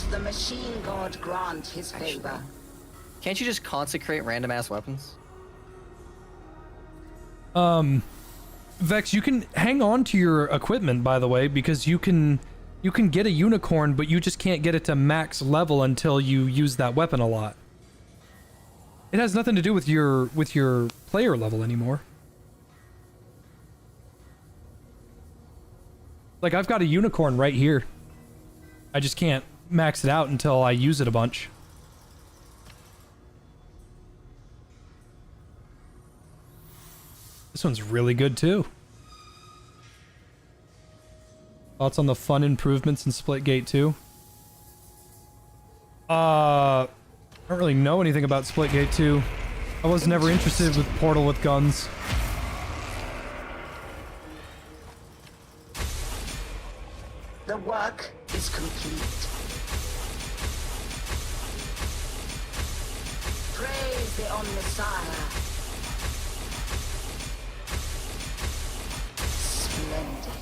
the machine god grant his favor. Can't you just consecrate random ass weapons? Vex, you can hang on to your equipment, by the way, because you can get a unicorn, but you just can't get it to max level until you use that weapon a lot. It has nothing to do with your player level anymore. Like, I've got a unicorn right here. I just can't max it out until I use it a bunch. This one's really good too. Thoughts on the fun improvements in Splitgate 2? I don't really know anything about Splitgate 2. I was never interested with Portal with guns. The work is complete. Praise the Omnissiah. Splendid.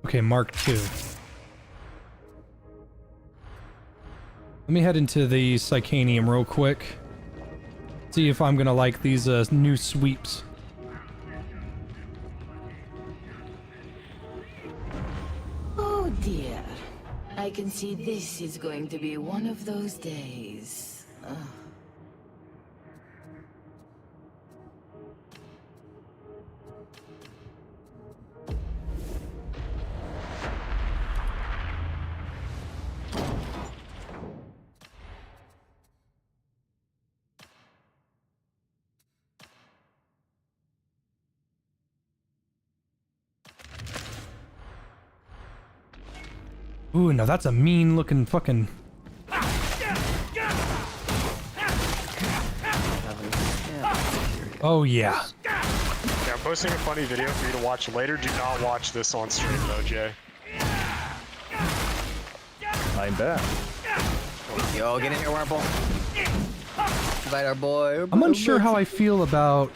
Okay, Mark II. Let me head into the Psychanium real quick. See if I'm gonna like these new sweeps. Oh dear. I can see this is going to be one of those days. Ugh. Ooh, now that's a mean looking fucking... Oh yeah. Yeah, I'm posting a funny video for you to watch later. Do not watch this on stream though, Jay. I'm back. Yo, get in here, Warple. Invite our boy. I'm unsure how I feel about...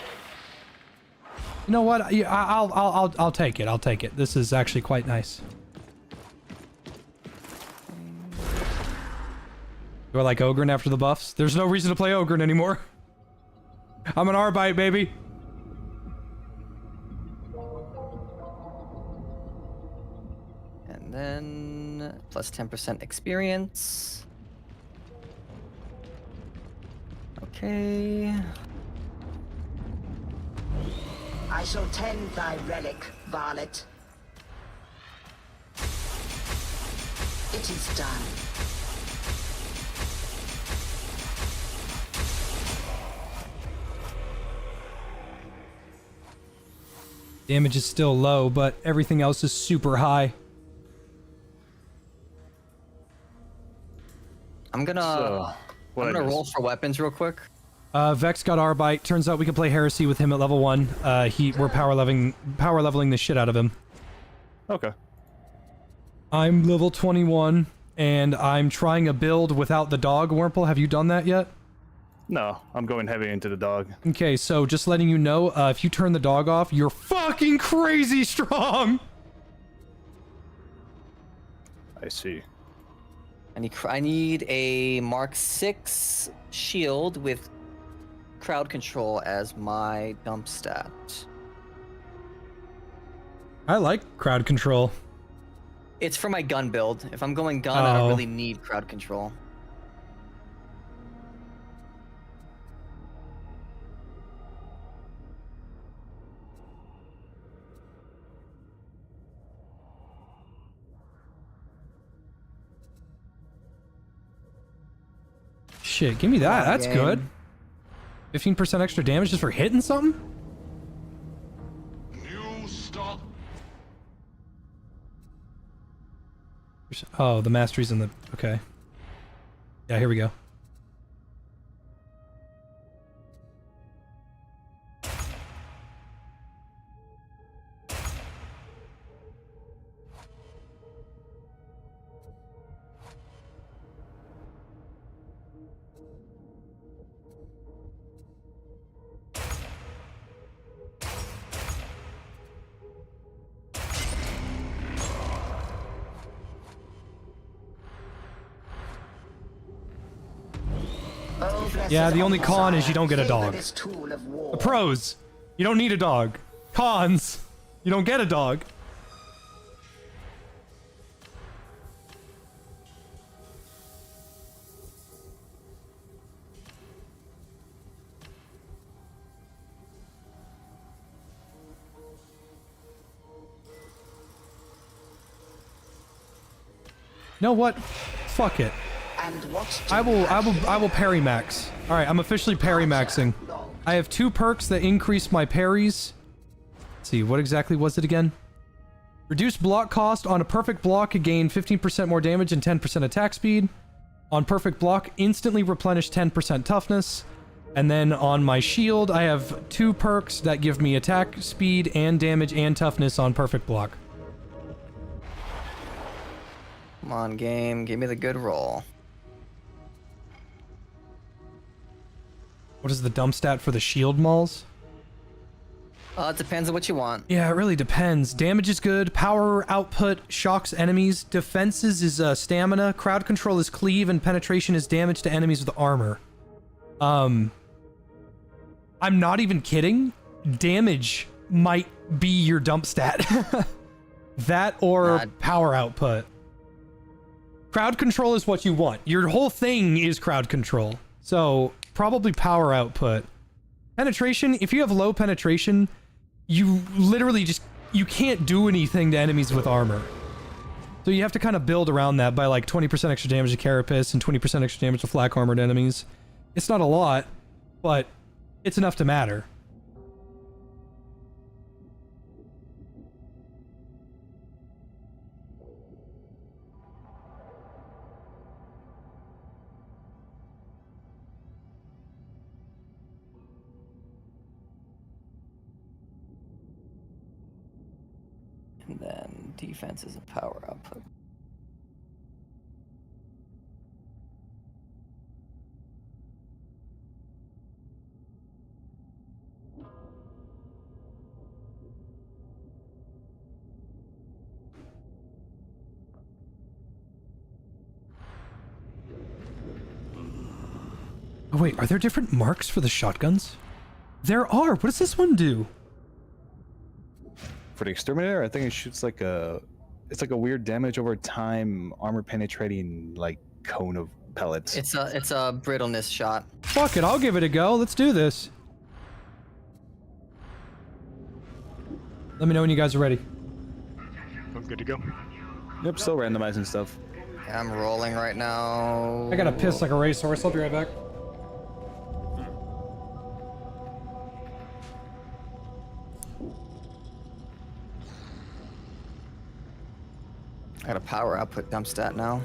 You know what? Yeah, I'll take it. I'll take it. This is actually quite nice. Do I like Ogren after the buffs? There's no reason to play Ogren anymore. I'm an Arbite, baby. And then plus 10% experience. Okay. I shall tend thy relic, varlet. It is done. Damage is still low, but everything else is super high. I'm gonna roll for weapons real quick. Vex got Arbite. Turns out we can play Heresy with him at level 1. We're power leveling the shit out of him. Okay. I'm level 21, and I'm trying a build without the dog, Wurmple. Have you done that yet? No, I'm going heavy into the dog. Okay, so just letting you know, if you turn the dog off, you're fucking crazy strong! I see. I need a Mark 6 shield with crowd control as my dump stat. I like crowd control. It's for my gun build. If I'm going gun, I don't really need crowd control. Shit, give me that. That's good. 15% extra damage just for hitting something? New stop. Oh, the mastery's in the... Okay. Yeah, here we go. Yeah, the only con is you don't get a dog. The pros, you don't need a dog. Cons, you don't get a dog. You know what? Fuck it. I will parry max. All right, I'm officially parry maxing. I have 2 perks that increase my parries. Let's see, what exactly was it again? Reduce block cost on a perfect block, gain 15% more damage and 10% attack speed. On perfect block, instantly replenish 10% toughness. And then on my shield, I have 2 perks that give me attack speed and damage and toughness on perfect block. Come on, game. Give me the good roll. What is the dump stat for the shield mauls? It depends on what you want. Yeah, it really depends. Damage is good. Power output shocks enemies. Defenses is stamina. Crowd control is cleave, and penetration is damage to enemies with armor. I'm not even kidding. Damage might be your dump stat. That or power output. Crowd control is what you want. Your whole thing is crowd control. So probably power output. Penetration, if you have low penetration, you literally just, you can't do anything to enemies with armor. So you have to kind of build around that by like 20% extra damage to carapace and 20% extra damage to flak armored enemies. It's not a lot, but it's enough to matter. And then defense is a power output. Oh wait, are there different marks for the shotguns? There are. What does this one do? For the exterminator, I think it shoots like a, it's like a weird damage over time, armor penetrating like cone of pellets. It's a brittleness shot. Fuck it, I'll give it a go. Let's do this. Let me know when you guys are ready. I'm good to go. Yep, still randomizing stuff. Yeah, I'm rolling right now. I gotta piss like a racehorse. I'll be right back. I got a power output dump stat now.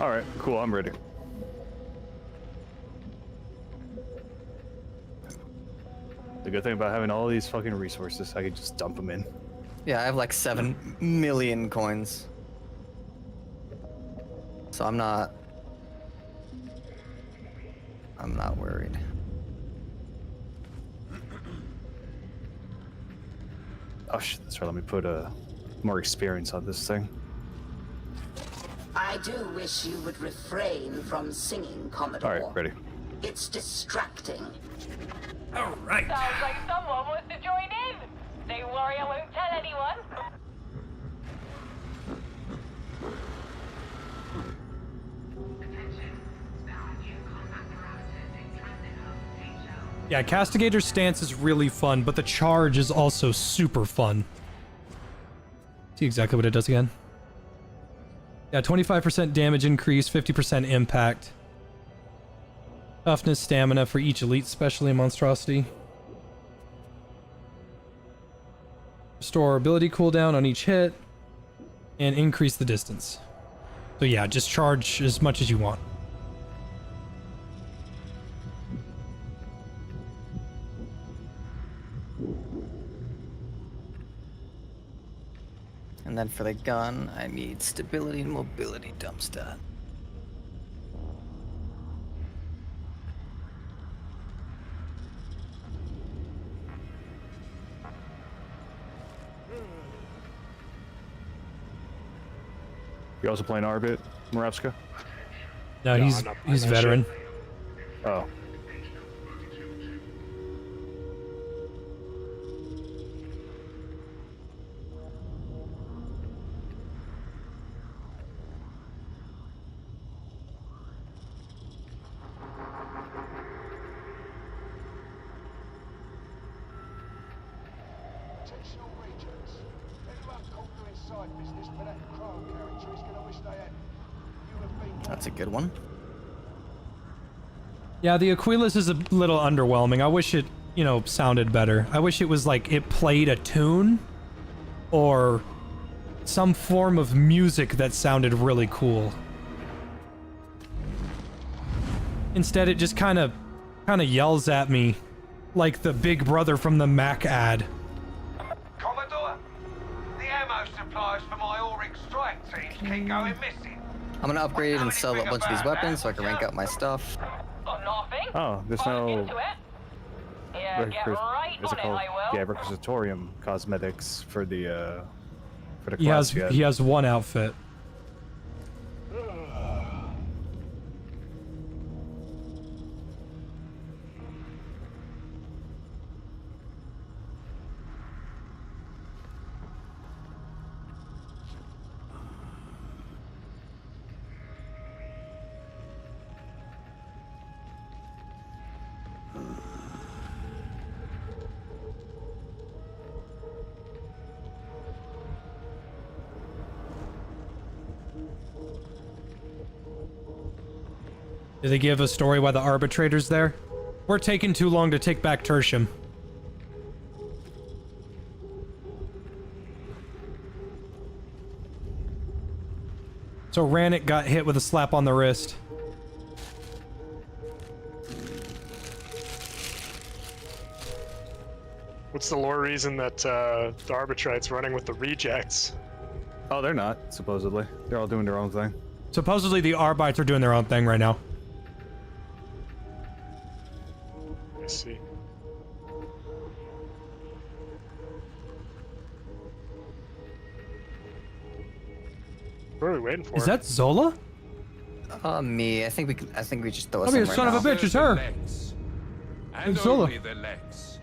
All right, cool. I'm ready. good thing about having all these fucking resources. I could just dump them in. Yeah, I have like 7 million coins. So I'm not worried. Oh shit, that's right. Let me put more experience on this thing. I do wish you would refrain from singing, Commodore. All right, ready. It's distracting. All right. Sounds like someone wants to join in. Don't worry, I won't tell anyone. Yeah, Castigator's stance is really fun, but the charge is also super fun. See exactly what it does again. Yeah, 25% damage increase, 50% impact. Toughness, stamina for each elite specialty and monstrosity. Restore ability cooldown on each hit. And increase the distance. So yeah, just charge as much as you want. And then for the gun, I need stability and mobility dump stat. You also playing Arbit, Moravska? No, he's veteran. Oh. That's a good one. Yeah, the Aquilas is a little underwhelming. I wish it, sounded better. I wish it was like it played a tune or some form of music that sounded really cool. Instead, it just kind of yells at me like the Big Brother from the Mac ad. Commodore, the ammo supplies for my Auric strike teams keep going missing. I'm gonna upgrade and sell a bunch of these weapons so I can rank up my stuff. Oh, there's no. Yeah, get right What's it on it, called? I will. Yeah, Exfiltrating cosmetics for the He has one outfit. Did they give a story why the arbitrator's there? We're taking too long to take back Tertium. So Rannick got hit with a slap on the wrist. What's the lore reason that the Arbitrite's running with the rejects? Oh, they're not, supposedly. They're all doing their own thing. Supposedly the Arbites are doing their own thing right now. I see. What are we waiting for? Is that Zola? Me. I think we just throw I us mean, in right son now. of a bitch, it's her. And It's Zola. only the legs.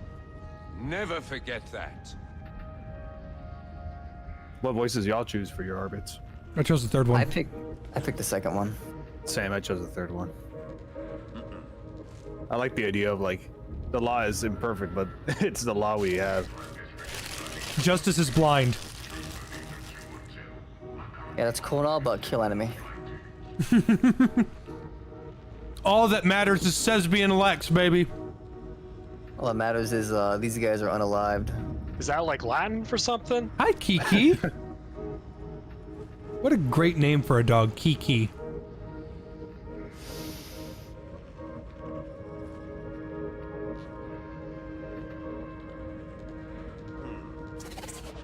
Never forget that. What voices y'all choose for your Arbits? I chose the third one. I picked the second one. Same, I chose the third one. I like the idea of like, the law is imperfect, but it's the law we have. Justice is blind. Yeah, that's cool and all, but kill enemy. All that matters is Sesbian Lex, baby. All that matters is these guys are unalived. Is that like Latin for something? Hi, Kiki. What a great name for a dog, Kiki.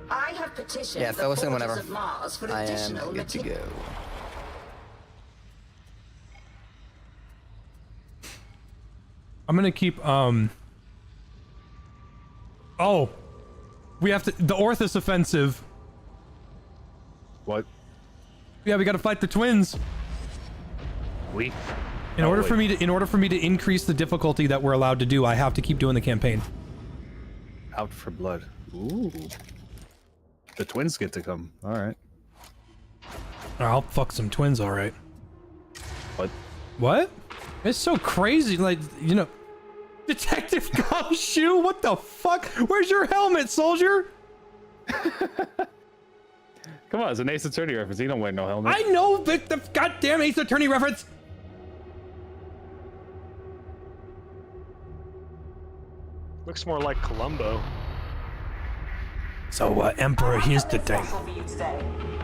I have petitioned Yeah, throw us in whenever. of Mars for I am additional good to go. I'm gonna keep, oh. We have to, the Orthus offensive. What? Yeah, we gotta fight the twins. In order for me to increase the difficulty that we're allowed to do, I have to keep doing the campaign. Out for blood. Ooh. The twins get to come. Alright. I'll fuck some twins, alright. What? What? It's so crazy, like, you know... Detective Gumshoe? What the fuck? Where's your helmet, soldier? Come on, it's an Ace Attorney reference. He don't wear no helmet. I know, but the goddamn Ace Attorney reference! Looks more like Columbo. So, Emperor, here's the thing.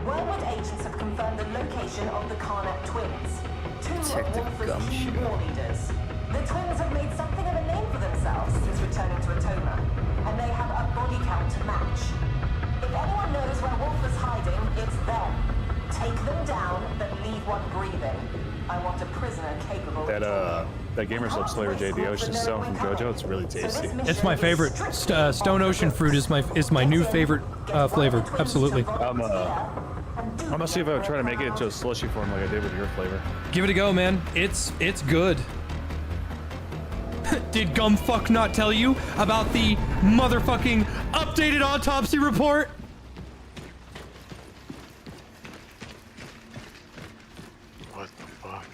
Wormwood agents have confirmed the location of the Karnak twins. Detective Gumshoe. War leaders. The twins have made something of a name for themselves since returning to Atoma, and they have a body count to match. If anyone knows where Wolf is hiding, it's them. Take them down, but leave one breathing. I want a prisoner capable of... That Gamersub Slayer JD I was just selling from JoJo, it's really tasty. It's my favorite. Stone Ocean fruit is my new favorite flavor. Absolutely. I'm gonna see if I try to make it into a slushy form like I did with your flavor. Give it a go, man. It's good. Did Gumfuck not tell you about the motherfucking updated autopsy report? What the fuck?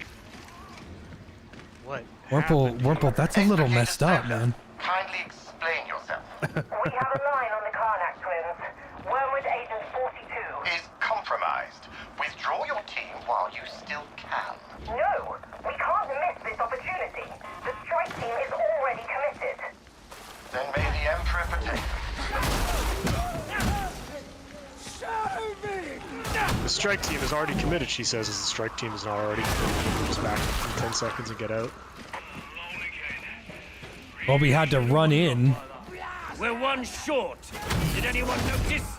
What? Wurmple, that's a little messed up, man. Kindly explain yourself. We have a line on the Karnak twins. Wormwood Agent 42 Is compromised. Withdraw your team while you still can. No, we can't miss this opportunity. The strike team is already committed. Then may the Emperor protect The strike team is already committed, she says, as the strike team is not already committed. Just back in 10 seconds and get out. Well, we had to run in. We're one short. Did anyone notice?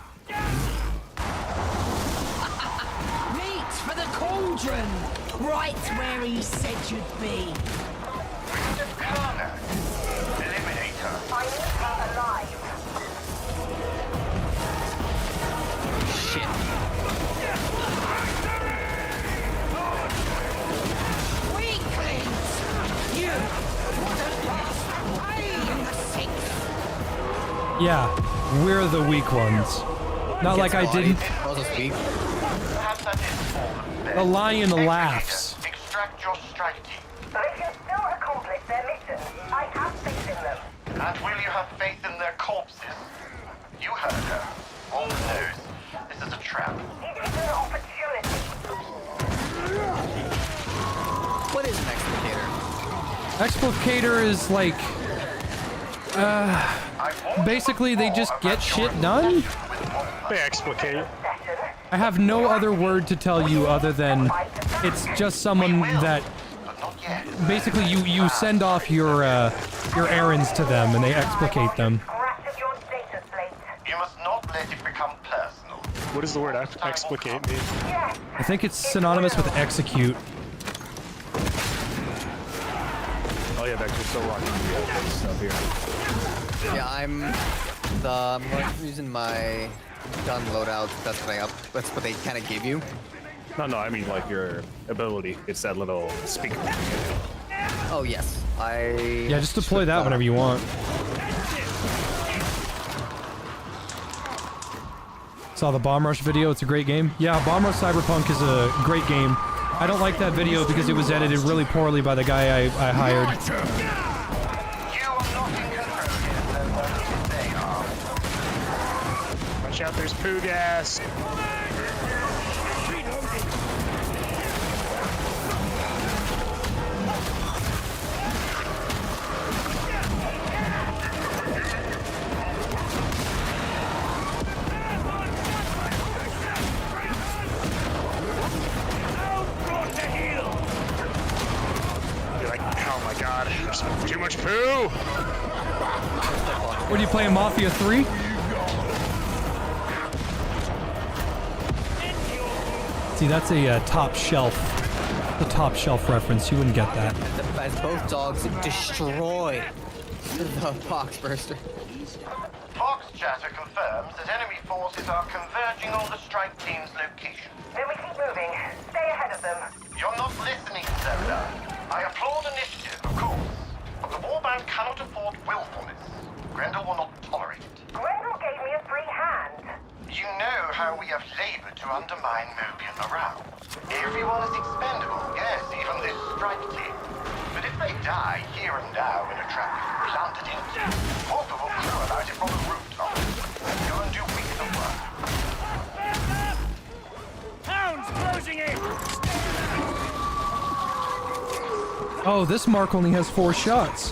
Meat for the cauldron! Right where he said you'd be. Karnak. Eliminator. I need her alive. Shit. Weaklings! You wouldn't last in the sixth. Yeah, we're the weak ones. Not like I didn't. Perhaps that is all. The lion laughs. Extract your strike team. They can still accomplish their mission. I have faith in them. And will you have faith in their corpses? You heard her. Wolf knows. This is a trap. It is an opportunity. What is an explicator? Explicator is like, basically they just get shit done? They explicate. I have no other word to tell you other than it's just someone that basically you send off your errands to them and they explicate them. You must not let it become personal. What does the word explicate mean? I think it's synonymous with execute. Oh yeah, Vector's still rocking the stuff here. Yeah, I'm using my gun loadout. That's what they kind of give you. No, I mean like your ability. It's that little speaker. Oh yes, Yeah, just deploy that whenever you want. Saw the Bomb Rush video. It's a great game. Yeah, Bomb Rush Cyberpunk is a great game. I don't like that video because it was edited really poorly by the guy I hired. Watch out, there's poo gas. You're like, oh my god, there's too much poo. What are you playing, Mafia 3? See, that's a top shelf. The top shelf reference. You wouldn't get that. As both dogs destroy the box burster. Fox chatter confirms that enemy forces are converging on the strike team's location. Then we keep moving. Stay ahead of them. You're not listening, Zelda. I applaud initiative, of course, but the warband cannot afford willfulness. Grendel will not tolerate it. Grendel gave me a free hand. You know how we have labored to undermine Mobian morale. Everyone is expendable, yes, even this strike team. But if they die here and now in a trap you've planted into, most of them know about it from the rooftop. Go and do weeks of work. Hounds closing in! Oh, this mark only has 4 shots.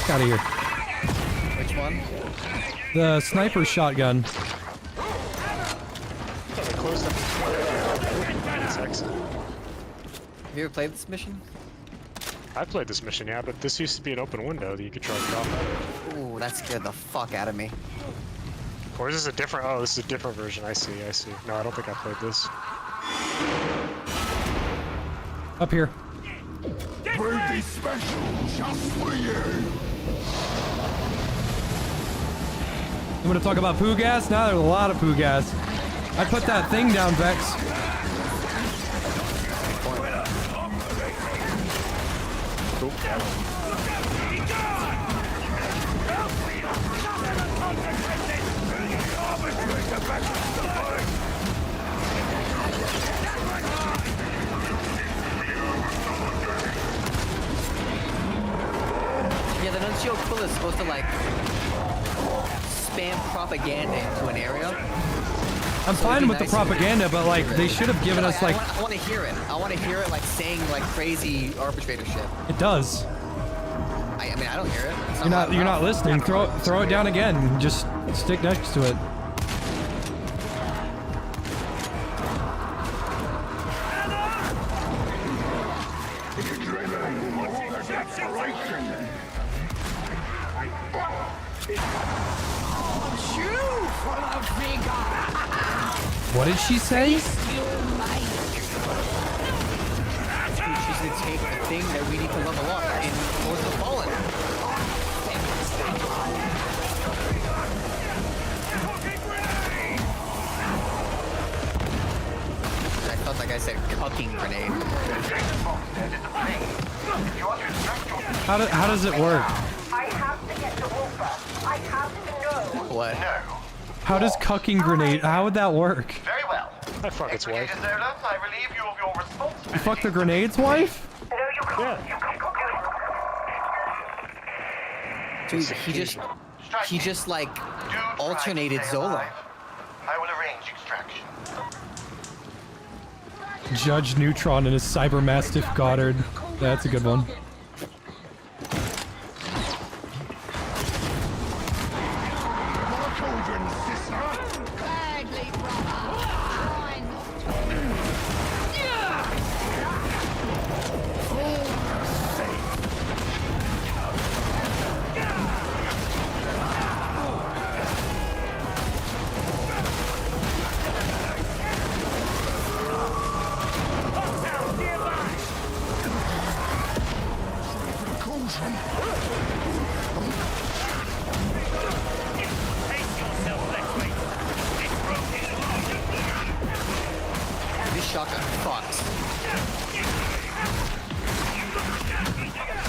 Get out of here. Which one? The sniper shotgun. Have you ever played this mission? I played this mission, yeah, but this used to be an open window that you could try to drop out. Ooh, that scared the fuck out of me. Or is this a different? Oh, this is a different version. I see. I see. No, I don't think I played this. Up here. Brewed this special just for you. You want to talk about poo gas? Now there's a lot of poo gas. I put that thing down, Vex. Yeah, the Nuncio Quill is supposed to like spam propaganda into an area. I'm fine with the propaganda, but like they should have given us like. I want to hear it. I want to hear it like saying like crazy arbitrator shit. It does. I mean, I don't hear it. You're not listening. Throw it down again. Just stick next to it. What did she say? She's gonna take the thing that we need to level up in Lords of Fallen. I thought that guy said cucking grenade. How does it work? I have to get to Wolfer. I have to know. What? How does cucking grenade? How would that work? Very well. I fuck its wife. Zola, I relieve you of your responsibility. You fuck the grenade's wife? Dude, he just like alternated Zola. I will arrange extraction. Judge Neutron and his Cyber Mastiff Goddard. That's a good one. This shotgun fucks.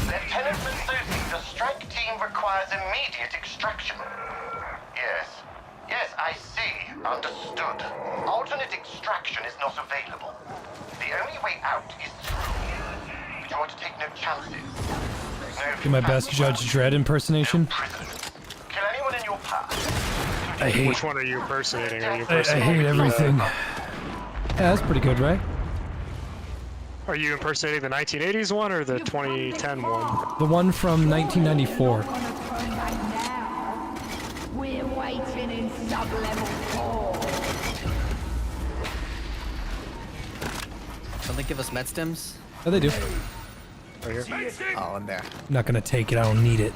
Lieutenant Susie, the strike team requires immediate extraction. Yes. Yes, I see. Understood. Alternate extraction is not available. The only way out is through. But you want to take no chances. Do my best Judge Dredd impersonation. Kill anyone in your path. I hate. Which one are you impersonating? Are you I hate everything. Yeah, that's pretty good, right? Are you impersonating the 1980s one or the 2010 one? The one from 1994. We're waiting in sub-level 4. Don't they give us med stims? Oh, they do. Right here. Oh, in there. I'm not gonna take it. I don't need it.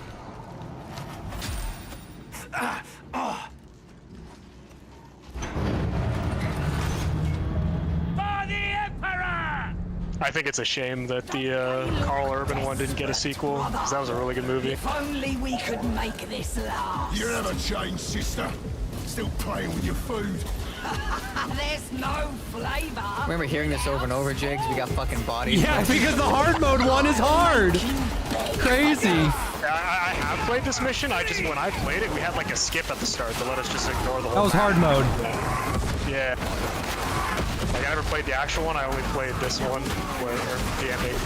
I think it's a shame that the Carl Urban one didn't get a sequel, because that was a really good movie. If only we could make this last. You never changed, sister. Still playing with your food. There's no flavor. Remember hearing this over and over, Jigs? We got fucking bodies. Yeah, because the hard mode one is hard. Crazy. I have played this mission. When I played it, we had like a skip at the start to let us just ignore the whole. That was hard mode. Yeah. Like I never played the actual one. I only played this one where the ending.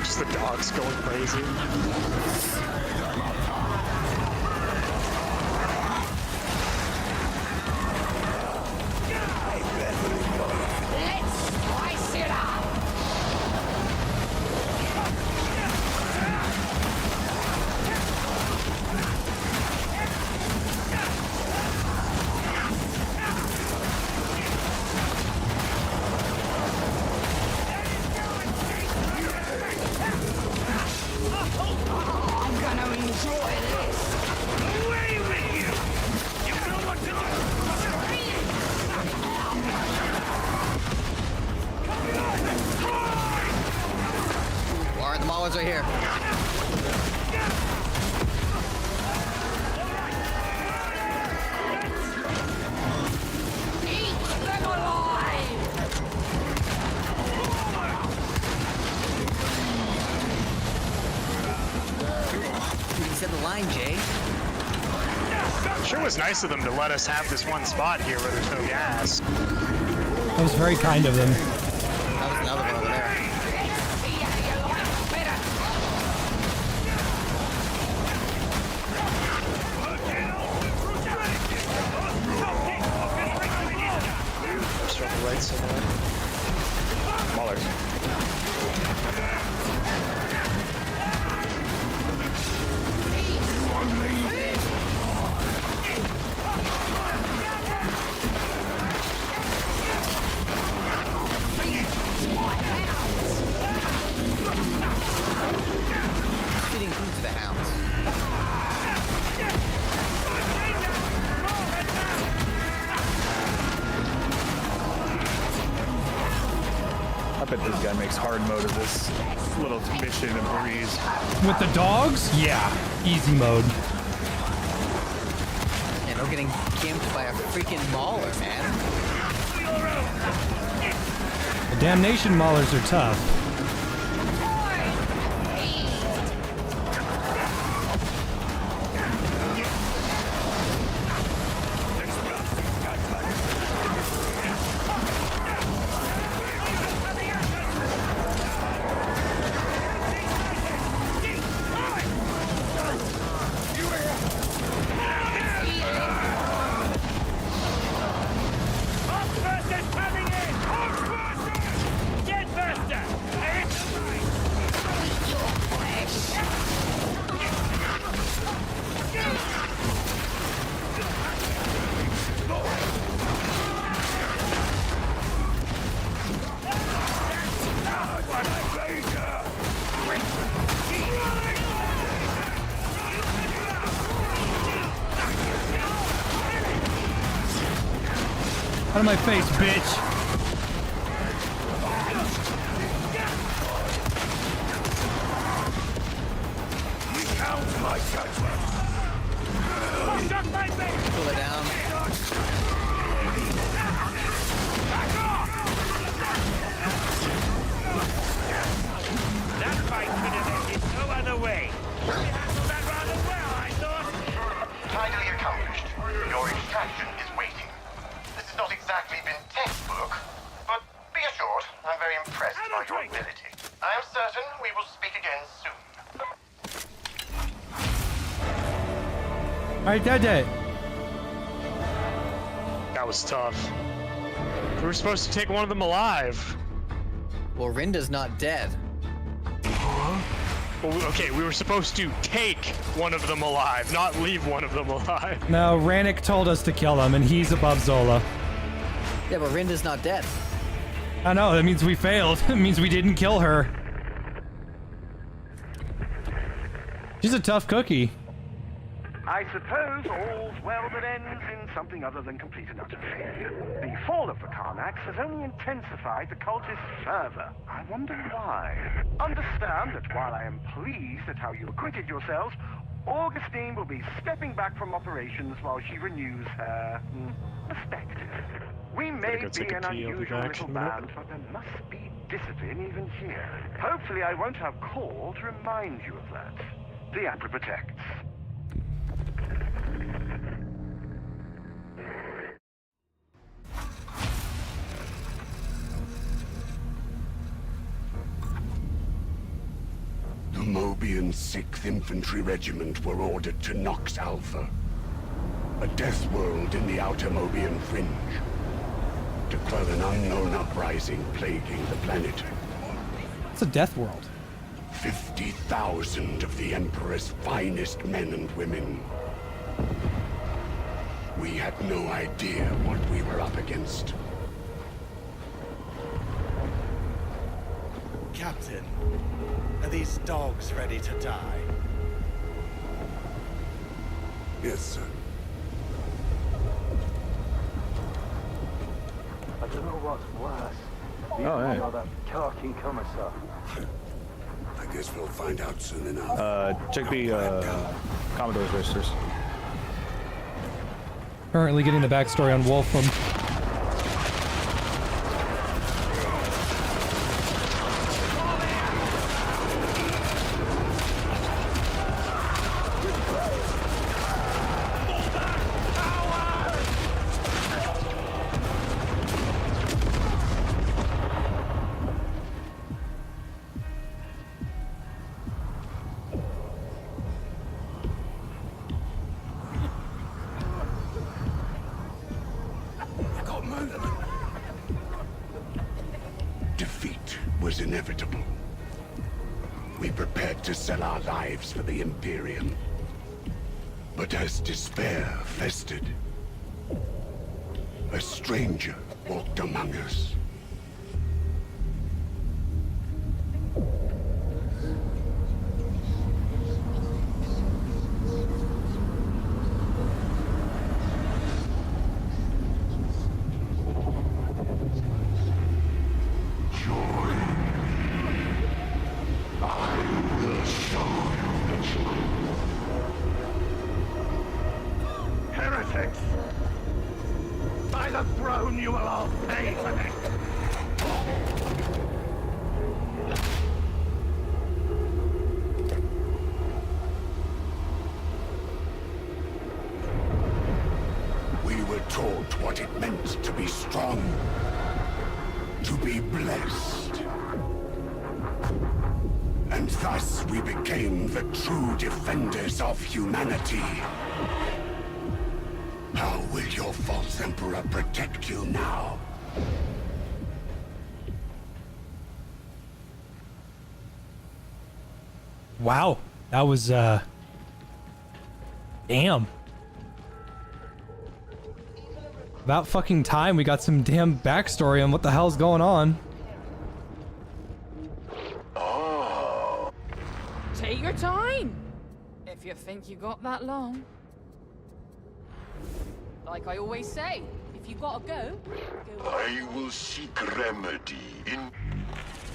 Just the dogs going crazy. Let's spice it up. I'm gonna enjoy this. Away with you! You know what to do! Alright, the Maulers are here. Eat them alive! You said the line, Jay. Sure was nice of them to let us have this one spot here where there's no gas. That was very kind of them. That was another one over there. Just on the right somewhere. Maulers. Feeding food to the hounds. I bet this guy makes hard mode of this little mission a breeze. With the dogs? Yeah. Easy mode. And we're getting gimped by a freaking Mauler, man. The Damnation Maulers are tough. Out of my face, bitch. Pull it down. That fight could have ended no other way. You handled that rather well, I thought. Tidily accomplished. Your extraction is waiting. This has not exactly been textbook, but be assured, I'm very impressed by your ability. I am certain we will speak again soon. Alright, Dad. That was tough. We were supposed to take one of them alive. Well, Rinda's not dead. Well, okay, we were supposed to take one of them alive, not leave one of them alive. No, Rannick told us to kill him, and he's above Zola. Yeah, but Rinda's not dead. I know, that means we failed. It means we didn't kill her. She's a tough cookie. I suppose all's well that ends in something other than complete and utter failure. The fall of the Karnax has only intensified the cultist fervor. I wonder why. Understand that while I am pleased at how you acquitted yourselves, Augustine will be stepping back from operations while she renews her perspective. We may be an unusual little band, but there must be discipline even here. Hopefully I won't have call to remind you of that. The Apple protects. The Mobian 6th Infantry Regiment were ordered to Nox Alpha, a death world in the outer Mobian fringe, to quell an unknown uprising plaguing the planet. It's a death world. 50,000 of the Emperor's finest men and women. We had no idea what we were up against. Captain, are these dogs ready to die? Yes, sir. I don't know what's worse. Oh, yeah. Or that carking commissar. I guess we'll find out soon enough. Check the Commodore's registers. Currently getting the backstory on Wolfram. Defeat was inevitable. We prepared to sell our lives for the Imperium. But as despair festered, a stranger walked among us. Heretics! By the throne, you will all pay for this! We were taught what it meant to be strong, to be blessed. And thus we became the true defenders of humanity. How will your false emperor protect you now? Wow, that was damn. About fucking time we got some damn backstory on what the hell's going on. Take your time, if you think you got that long. Like I always say, if you gotta go, go. I will seek remedy in...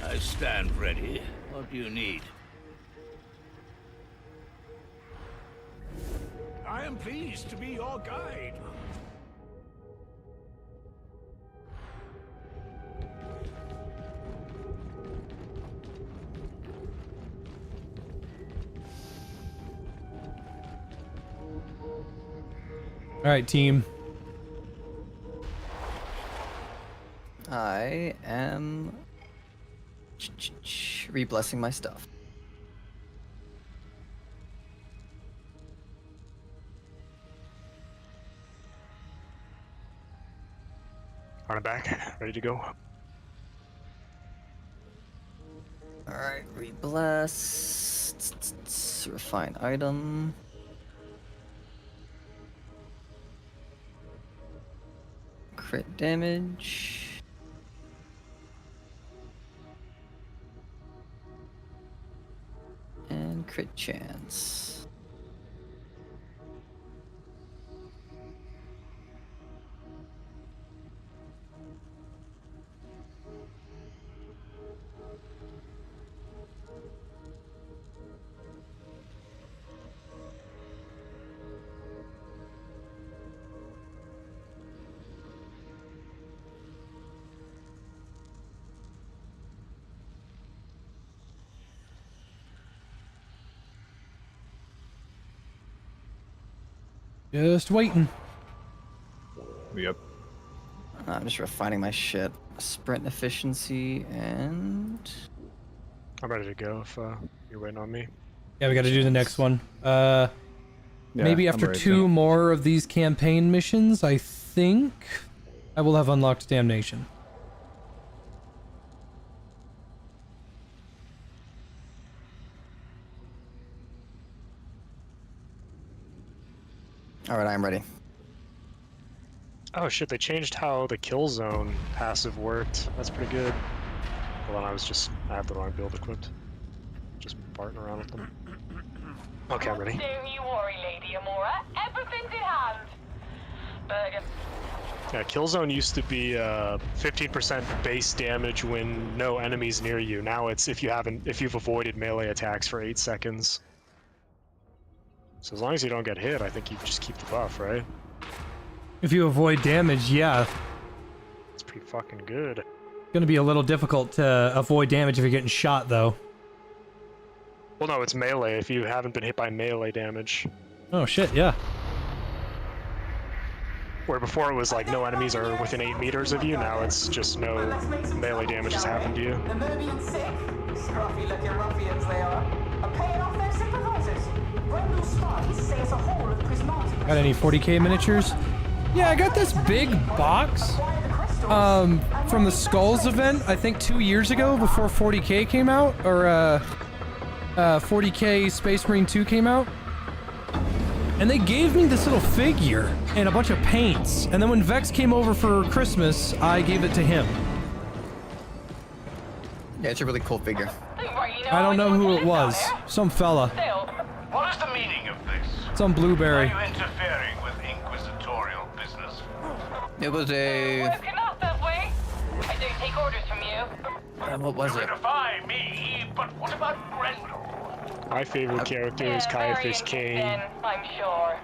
I stand ready. What do you need? I am pleased to be your guide. All right, team. I am re-blessing my stuff. On it back, ready to go. All right, re-bless. Refine item. Crit damage. And crit chance. Just waiting. Yep. I'm just refining my shit. Sprint efficiency and... I'm ready to go if you're waiting on me. Yeah, we got to do the next one. Maybe I'm after ready 2 to. more of these campaign missions, I think I will have unlocked Damnation. Alright, I'm ready. Oh shit, they changed how the kill zone passive worked. That's pretty good. Well, then I have the wrong build equipped. Just farting around with them. Okay, I'm ready. Don't you worry, Lady Amora. Everything's in hand. Yeah, kill zone used to be 15% base damage when no enemies near you. Now it's if you've avoided melee attacks for 8 seconds. So as long as you don't get hit, I think you just keep the buff, right? If you avoid damage, yeah. It's pretty fucking good. Gonna be a little difficult to avoid damage if you're getting shot, though. Well, no, it's melee if you haven't been hit by melee damage. Oh shit, yeah. Where before it was like no enemies are within 8 meters of you, now it's just no melee damage has happened to you. The Merbian sick, scruffy looking ruffians they are paying off their sympathizers. Brendel spies say it's a hall of prismatic. Got any 40k miniatures? Yeah, I got this big box from the Skulls event, I think 2 years ago before 40k came out, or 40k Space Marine 2 came out. And they gave me this little figure and a bunch of paints. And then when Vex came over for Christmas, I gave it to him. Yeah, it's a really cool figure. I don't know who it was. Some fella. What is the meaning of this? Some blueberry. Are you interfering with Inquisitorial business? It was a... Not that way. I don't take orders from you. what was it? Defy me, but what about Brendel? My favorite character is Caiaphas Cain. I'm sure.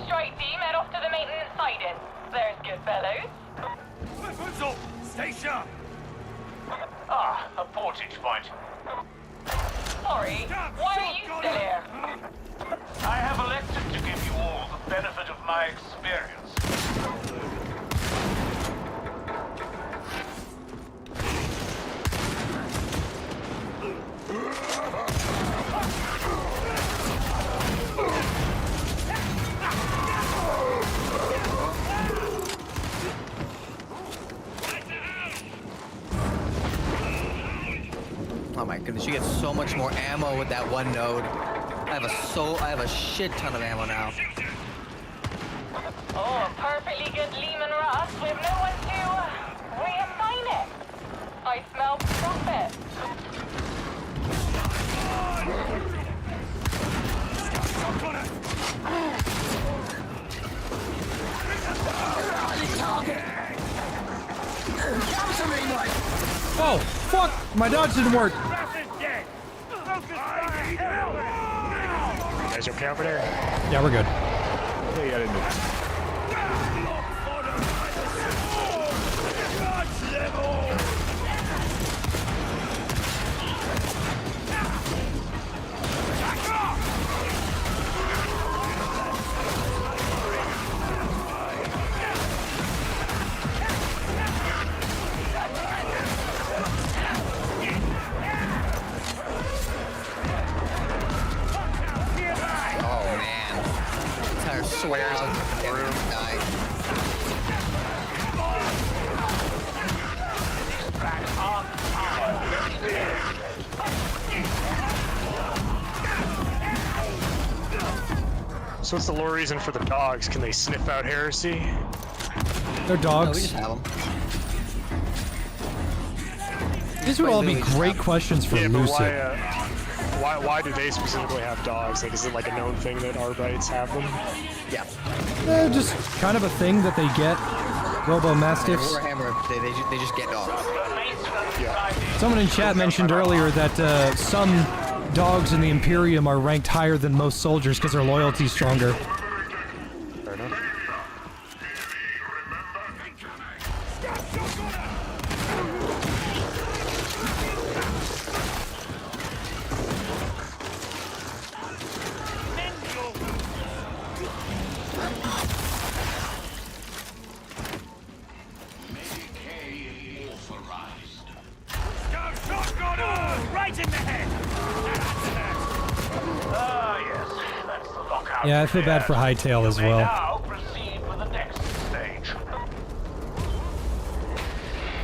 Strike team, head off to the maintenance siding. There's good fellows. Weapons up! Stay sharp! Ah, a portage point. Sorry, why are you still here? I have elected to give you all the benefit of my experience. Oh my goodness, you get so much more ammo with that one node. I have a shit ton of ammo now. Oh, perfectly good Lehman Ross with no one to reassign it. I smell profit. Oh, fuck! My dodge didn't work. You guys okay over there? Yeah, we're good. Yeah, I didn't know. So what's the lore reason for the dogs? Can they sniff out heresy? They're dogs. No, we just have them. These would all be great questions for Yeah, but Lucid. why do they specifically have dogs? Like, is it like a known thing that Arbites have them? Yeah. Just kind of a thing that they get. Robo Mastiffs. Warhammer, they just get dogs. Someone in chat mentioned earlier that some dogs in the Imperium are ranked higher than most soldiers because their loyalty's stronger. Fair enough. Yeah, I feel bad for Hightail as well. Now proceed with the next stage.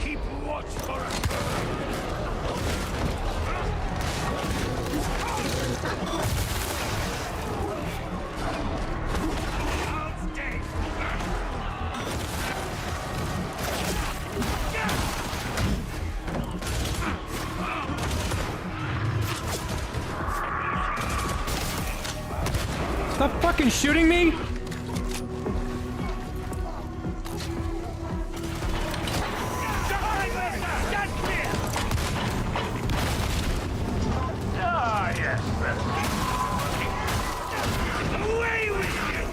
Keep watch for us. Stop fucking shooting me! Ah, yes, that's Away with you!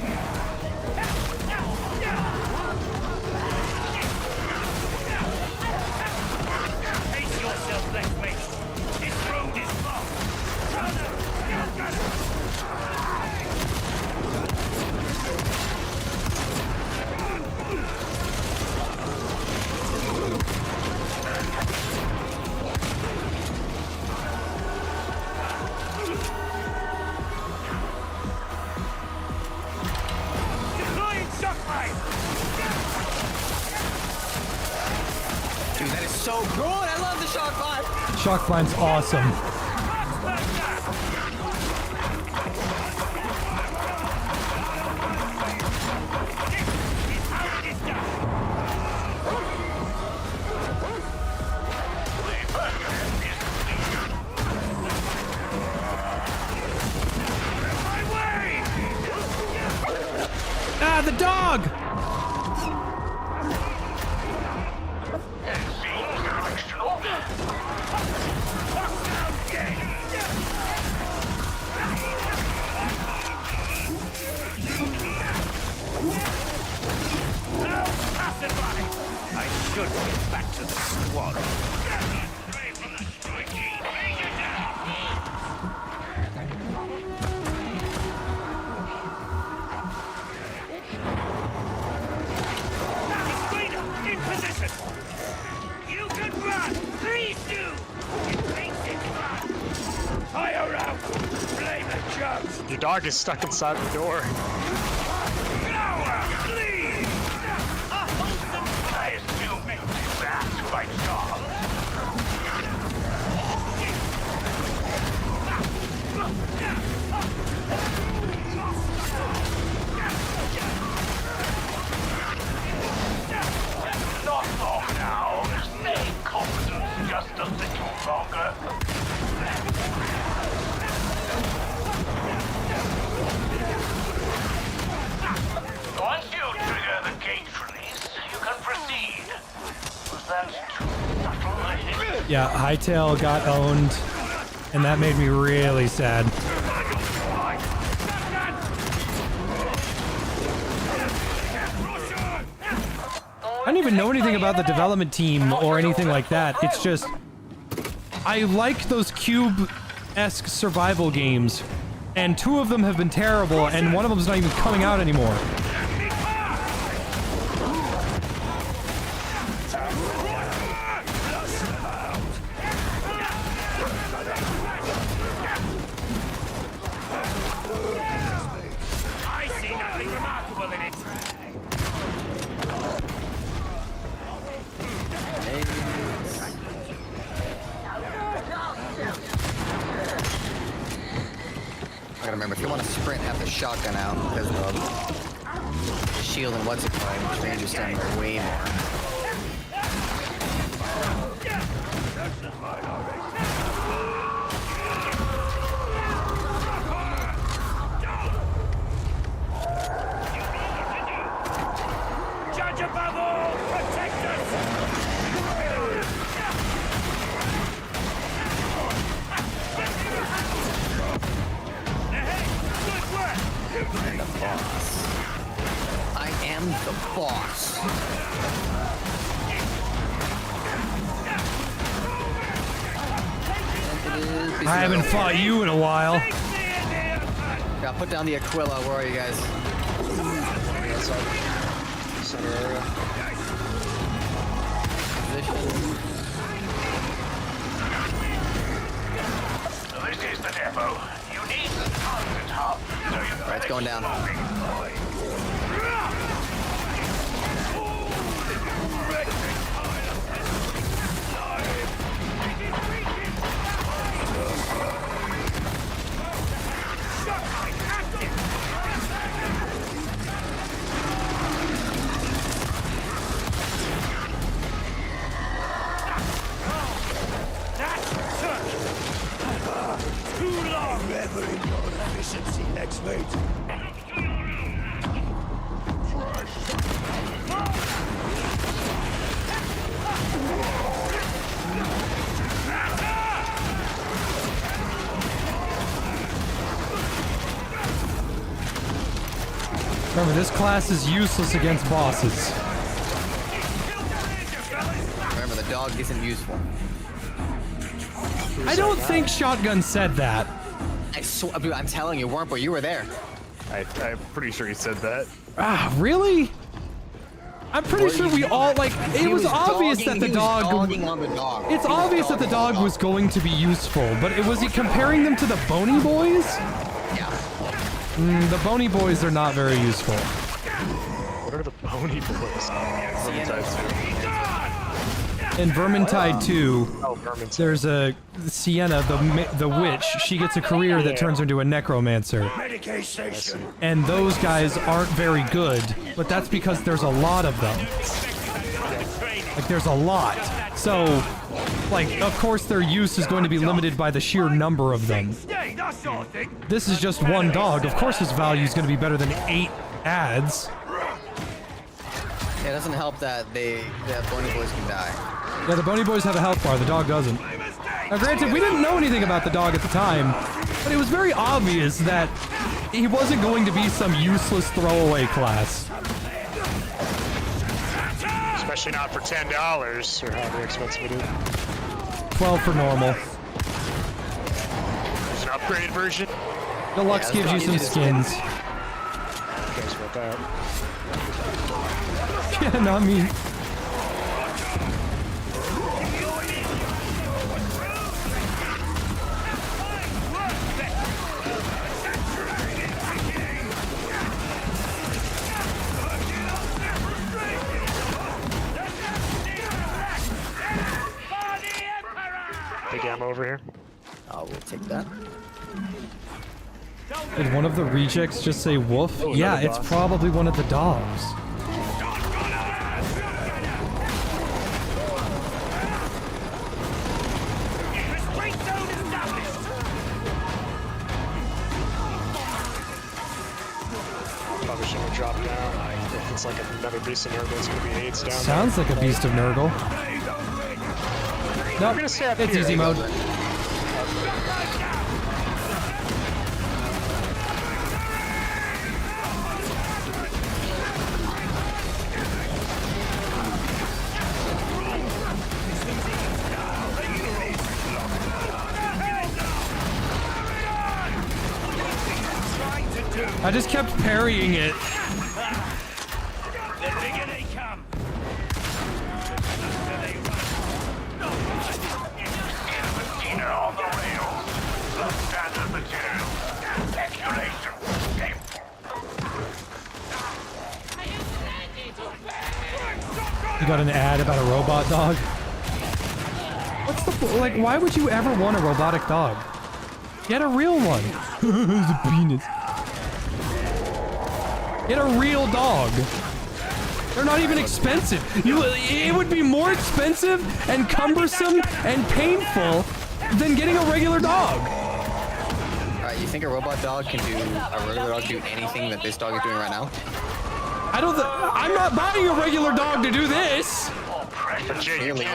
Pace yourself, Blackmate. This road is long. Deploying shockwave! Dude, that is so good. I love the shock vibe. Shock Vine's awesome. Ah, the dog! I should get back to the squad. In position! You can run! Please do! It makes it fun! Fire out! Blame the jugs! Your dog is stuck inside the door. Flower! Please! I assume you did that, my dog. Not long now. Stay confident just a little longer. Once you trigger the gate release, you can proceed. Was that too subtle? Yeah, Hightail got owned, and that made me really sad. I don't even know anything about the development team or anything like that. It's just, I like those cube-esque survival games, and 2 of them have been terrible, and one of them's not even coming out anymore. I see nothing remarkable in it. I gotta remember, if you want to sprint, have the shotgun out because the shield and what's it called, which ranges down way more. Judge above all, protect us! I'm the boss. I am the boss. I haven't fought you in a while. Yeah, put down the Aquila. Where are you guys? Center area. Position. This is the depot. You need the target hub. So you Right It's going down. Too long! Never in your efficiency, X-Mate. Remember, this class is useless against bosses. Remember, the dog isn't useful. I don't think Shotgun said that. I'm telling you, Warmper, you were there. I'm pretty sure he said that. Ah, really? I'm pretty sure we all, like, it was obvious that the dog... It's obvious that the dog was going to be useful, but was he comparing them to the Bony Boys? Yeah. The Bony Boys are not very useful. What are the Bony Boys? In Vermintide 2, Oh, Vermintide. there's a Sienna, the witch. She gets a career that turns her into a necromancer. And those guys aren't very good, but that's because there's a lot of them. Like, there's a lot. So, like, of course their use is going to be limited by the sheer number of them. This is just one dog. Of course his value is going to be better than 8 ads. Yeah, it doesn't help that the Bony Boys can die. Yeah, the Bony Boys have a health bar, the dog doesn't. Now granted, we didn't know anything about the dog at the time, but it was very obvious that he wasn't going to be some useless throwaway class. Especially not for $10 or however expensive it is. 12 for normal. There's an upgraded version. Deluxe gives you some skins. Who cares about that? Yeah, not me. Big ammo over here. Oh, we'll take that. Did one of the rejects just say woof? Oh, yeah, another it's boss. probably one of the dogs. Probably should have dropped down. If it's like another beast of Nurgle, it's gonna be AIDS down. Sounds like a beast of Nurgle. Nope, gonna stay up it's here. easy mode. I just kept parrying it. The bigger they come. Dinner on the rails. Standard material. Speculation. You got an ad about a robot dog? What's the like? Why would you ever want a robotic dog? Get a real one. It's a penis. Get a real dog. They're not even expensive. It would be more expensive and cumbersome and painful than getting a regular dog. Alright, you think a robot dog can do a regular dog do anything that this dog is doing right now? I'm not buying a regular dog to do this. Clearly,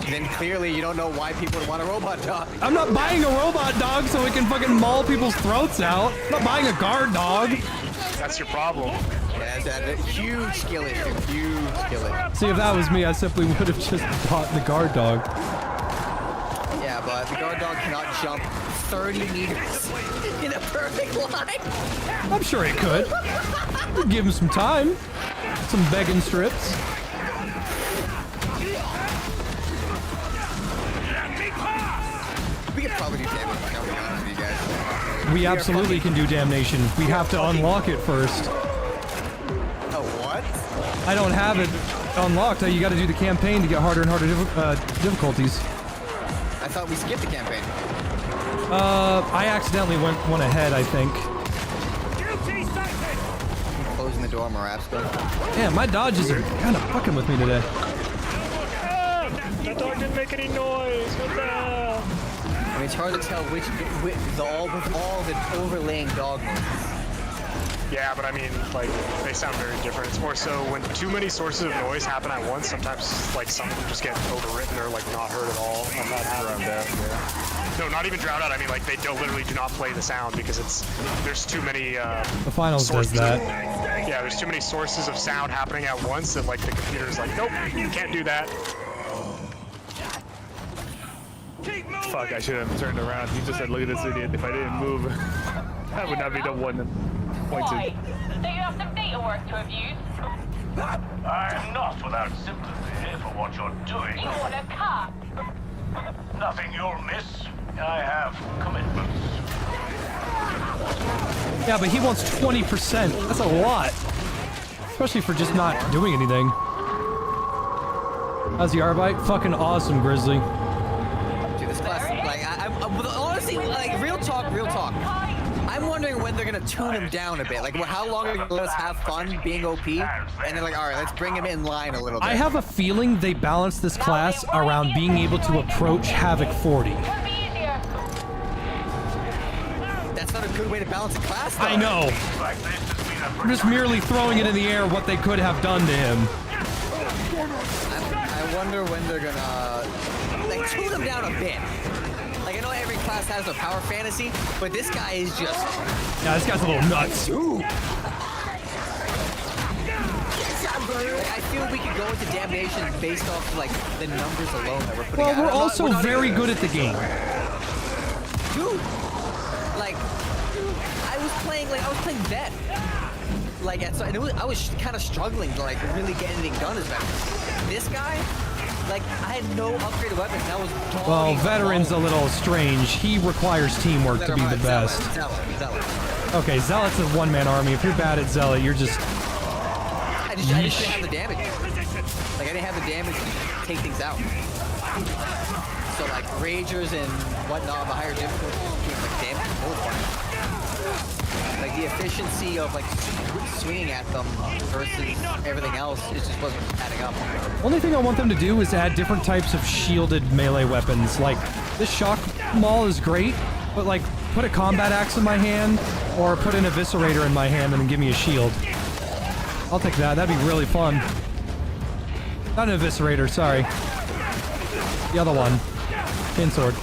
then clearly you don't know why people would want a robot dog. I'm not buying a robot dog so it can fucking maul people's throats out. I'm not buying a guard dog. That's your problem. Yeah, that's a huge skill issue. Huge skill issue. See, if that was me, I simply would have just bought the guard dog. Yeah, but the guard dog cannot jump 30 meters in a perfect line. I'm sure it could. We'd give him some time. Some begging strips. We could probably do damage, I'll be honest with you guys. We absolutely can do Damnation. We have to unlock it first. Oh, what? I don't have it unlocked. You got to do the campaign to get harder and harder difficulties. I thought we skipped the campaign. I accidentally went one ahead, I think. Closing the door, Marapska. Yeah, my dodges are kind of fucking with me today. That dog didn't make any noise. What the hell? I mean, it's hard to tell with all the overlaying dog noises. Yeah, but I mean, like, they sound very different. It's more so when too many sources of noise happen at once, sometimes, like, some of them just get overwritten or, like, not heard at all. I've had drowned out, yeah. No, not even drowned out. I mean, like, they literally do not play the sound because there's too many, The finals does that. Yeah, there's too many sources of sound happening at once that, like, the computer's like, nope, you can't do that. Fuck, I should have turned around. He just said, look at this idiot. If I didn't move, that would not be the one pointed. Why? Do you have some data work to have used? I'm not without sympathy for what you're doing. You want a car? Nothing you'll miss. I have commitments. Yeah, but he wants 20%. That's a lot. Especially for just not doing anything. How's the Arbite? Fucking awesome, Grizzly. Dude, this class, like, honestly, like, real talk. I'm wondering when they're gonna tune him down a bit. Like, how long are they gonna let us have fun being OP? And they're like, all right, let's bring him in line a little bit. I have a feeling they balance this class around being able to approach Havoc 40. That's not a good way to balance a class, though. I know. I'm just merely throwing it in the air what they could have done to him. I wonder when they're gonna, like, tune him down a bit. Like, I know every class has a power fantasy, but this guy is just... Yeah, this guy's a little nuts. Like, I feel we could go into Damnation based off, like, the numbers alone that we're putting out. Well, we're also very good at the game. Dude! Like, I was playing vet. Like, and I was kind of struggling to, like, really get anything done as veteran. This guy... Like, I had no upgraded weapons. That was dogging. Well, Veteran's a little strange. He requires teamwork to be the best. Zealot. Okay, Zealot's a one-man army. If you're bad at Zealot, you're just... I just didn't have the damage. Like, I didn't have the damage to take things out. So, like, Ragers and whatnot of a higher difficulty, like, damage like, the efficiency of, like, swinging at them versus everything else, it just wasn't adding up. Only thing I want them to do is add different types of shielded melee weapons. Like, this shock maul is great, but, like, put a combat axe in my hand, or put an eviscerator in my hand and then give me a shield. I'll take that. That'd be really fun. Not an eviscerator, sorry. The other one. Pin sword.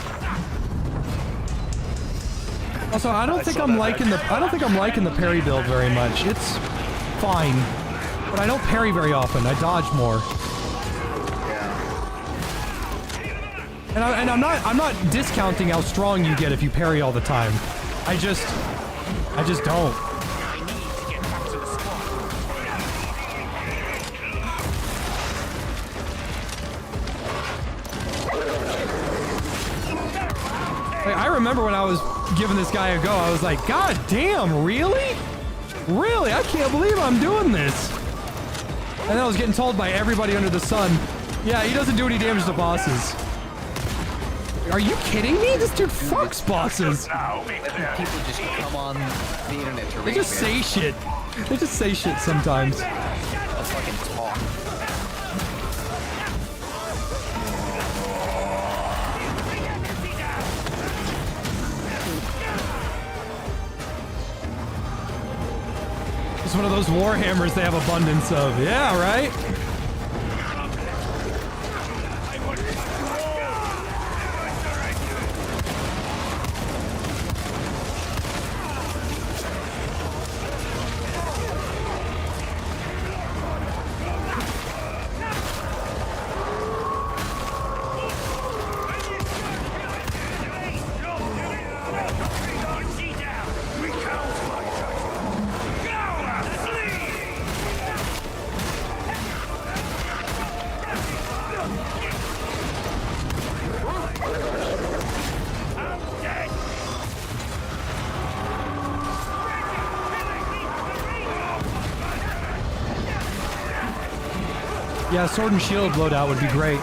Also, I don't think I'm liking the parry build very much. It's fine, but I don't parry very often. I dodge more. And I'm not discounting how strong you get if you parry all the time. I just don't. Like, I remember when I was giving this guy a go, I was like, God damn, really? Really? I can't believe I'm doing this. And then I was getting told by everybody under the sun, yeah, he doesn't do any damage to bosses. Are you kidding me? This dude fucks bosses. People just come on the internet to They just say shit. They just say shit sometimes. They'll fucking talk. It's one of those warhammers they have abundance of. Yeah, right? Yeah, sword and shield loadout would be great.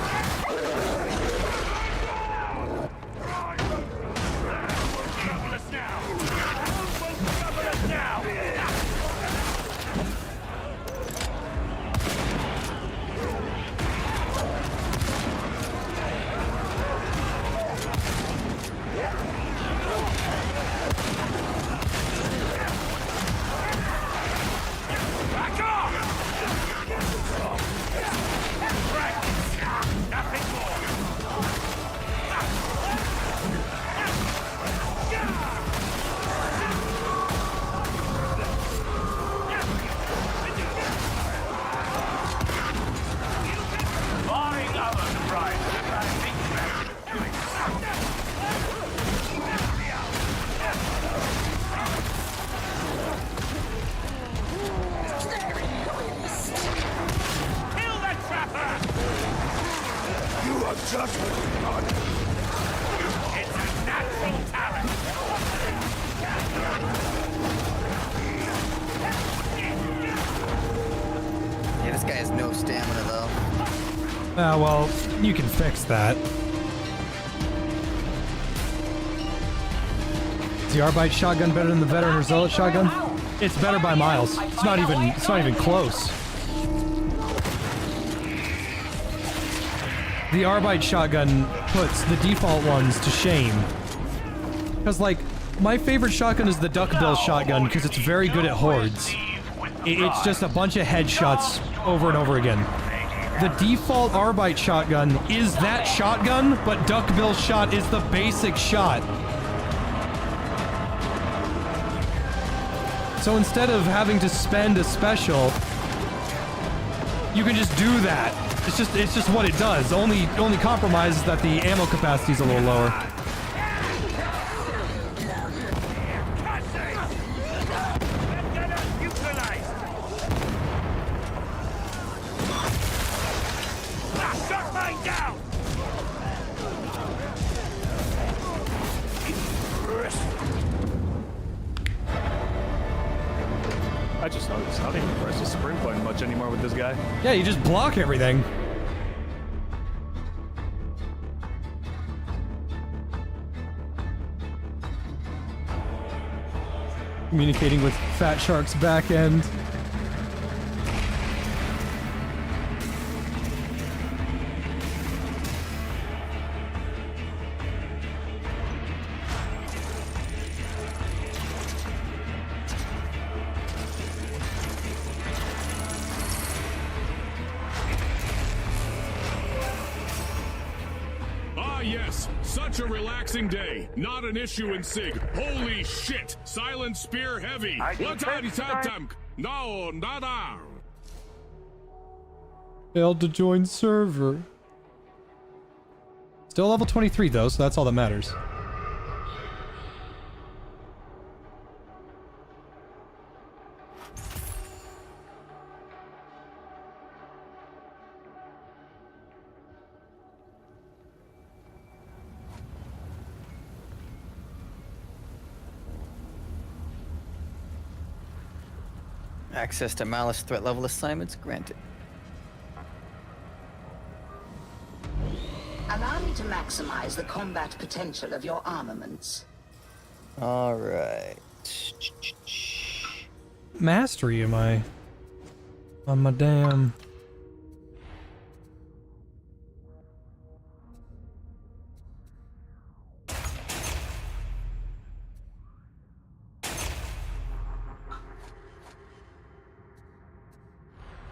Yeah, this guy has no stamina though. Well, you can fix that. Is the Arbite shotgun better than the veteran or zealot shotgun? It's better by miles. It's not even close. The Arbite shotgun puts the default ones to shame. Because, like, my favorite shotgun is the duckbill shotgun because it's very good at hordes. It's just a bunch of headshots over and over again. The default Arbite shotgun is that shotgun, but duckbill shot is the basic shot. So instead of having to spend a special, you can just do that. It's just what it does. The only compromise is that the ammo capacity is a little lower. I just noticed I don't even press the sprint button much anymore with this guy. Yeah, you just block everything. Communicating with Fat Shark's back end. Yes, such a relaxing day. Not an issue in SIG. Holy shit! Silent Spear Heavy. No, nada. Failed to join server. Still level 23 though, so that's all that matters. Access to Malice threat level assignments granted. Allow me to maximize the combat potential of your armaments. Alright. Mastery am I? On my damn...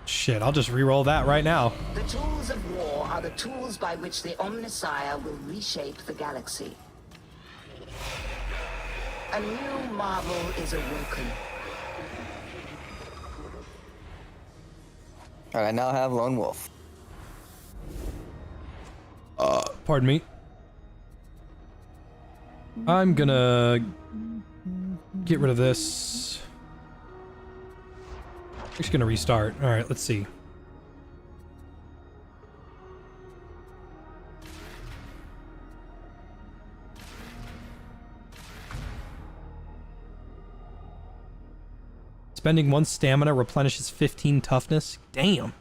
Shit, I'll just re-roll that right now. The tools of war are the tools by which the Omnissiah will reshape the galaxy. A new marvel is awoken. Alright, I now have Lone Wolf. Pardon me. I'm gonna get rid of this. Just gonna restart. Alright, let's see. Spending 1 stamina replenishes 15 toughness. Damn.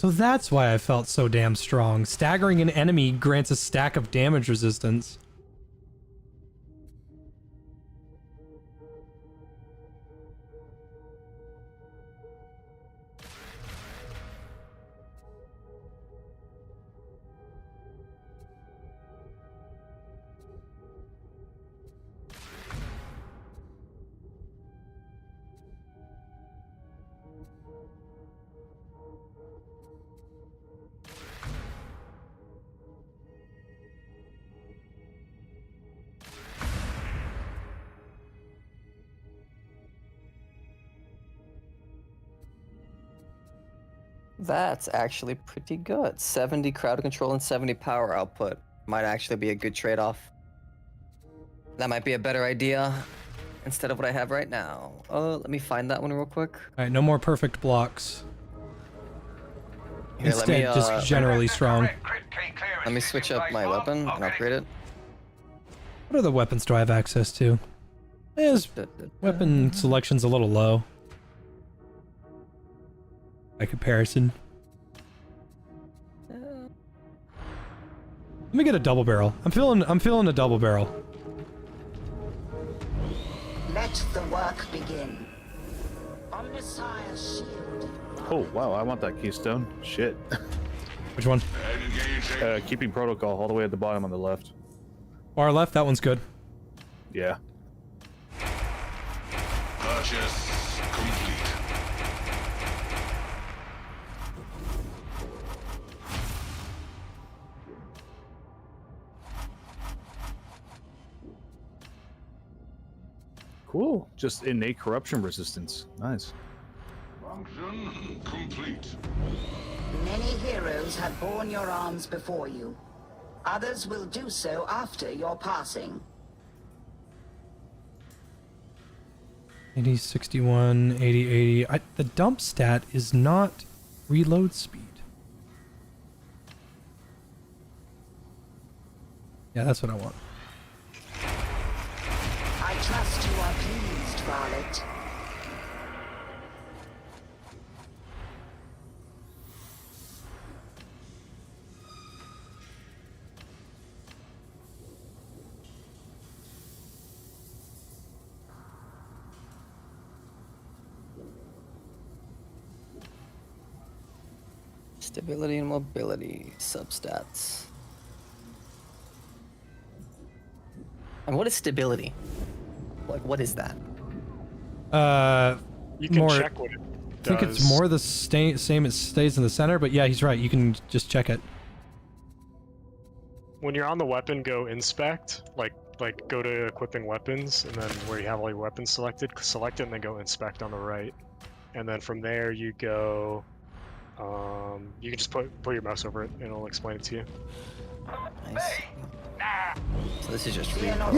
So that's why I felt so damn strong. Staggering an enemy grants a stack of damage resistance. That's actually pretty good. 70 crowd control and 70 power output. Might actually be a good trade-off. That might be a better idea instead of what I have right now. Let me find that one real quick. Alright, no more perfect blocks. Here, Instead, just generally strong. Let me switch up my weapon and upgrade it. What other weapons do I have access to? His weapon selection's a little low. By comparison. Let me get a double barrel. I'm feeling a double barrel. Let the work begin. On Messiah's shield. Oh wow, I want that keystone. Shit. Which one? Keeping protocol all the way at the bottom on the left. Far left, that one's good. Yeah. Purchase complete. Cool. Just innate corruption resistance. Nice. Function complete. Many heroes have borne your arms before you. Others will do so after your passing. 80, 61, 80, 80. The dump stat is not reload speed. Yeah, that's what I want. I trust you are pleased, Varlet. Stability and mobility substats. And what is stability? Like, what is that? You can check what it I think it's more the same. It stays in the center, but yeah, he's right. You can just check it. When you're on the weapon, go inspect. Like go to equipping weapons, and then where you have all your weapons selected, select it, and then go inspect on the right. And then from there, you go. You can just put your mouse over it, and it'll explain it to you. Nice. So this is just Fear not,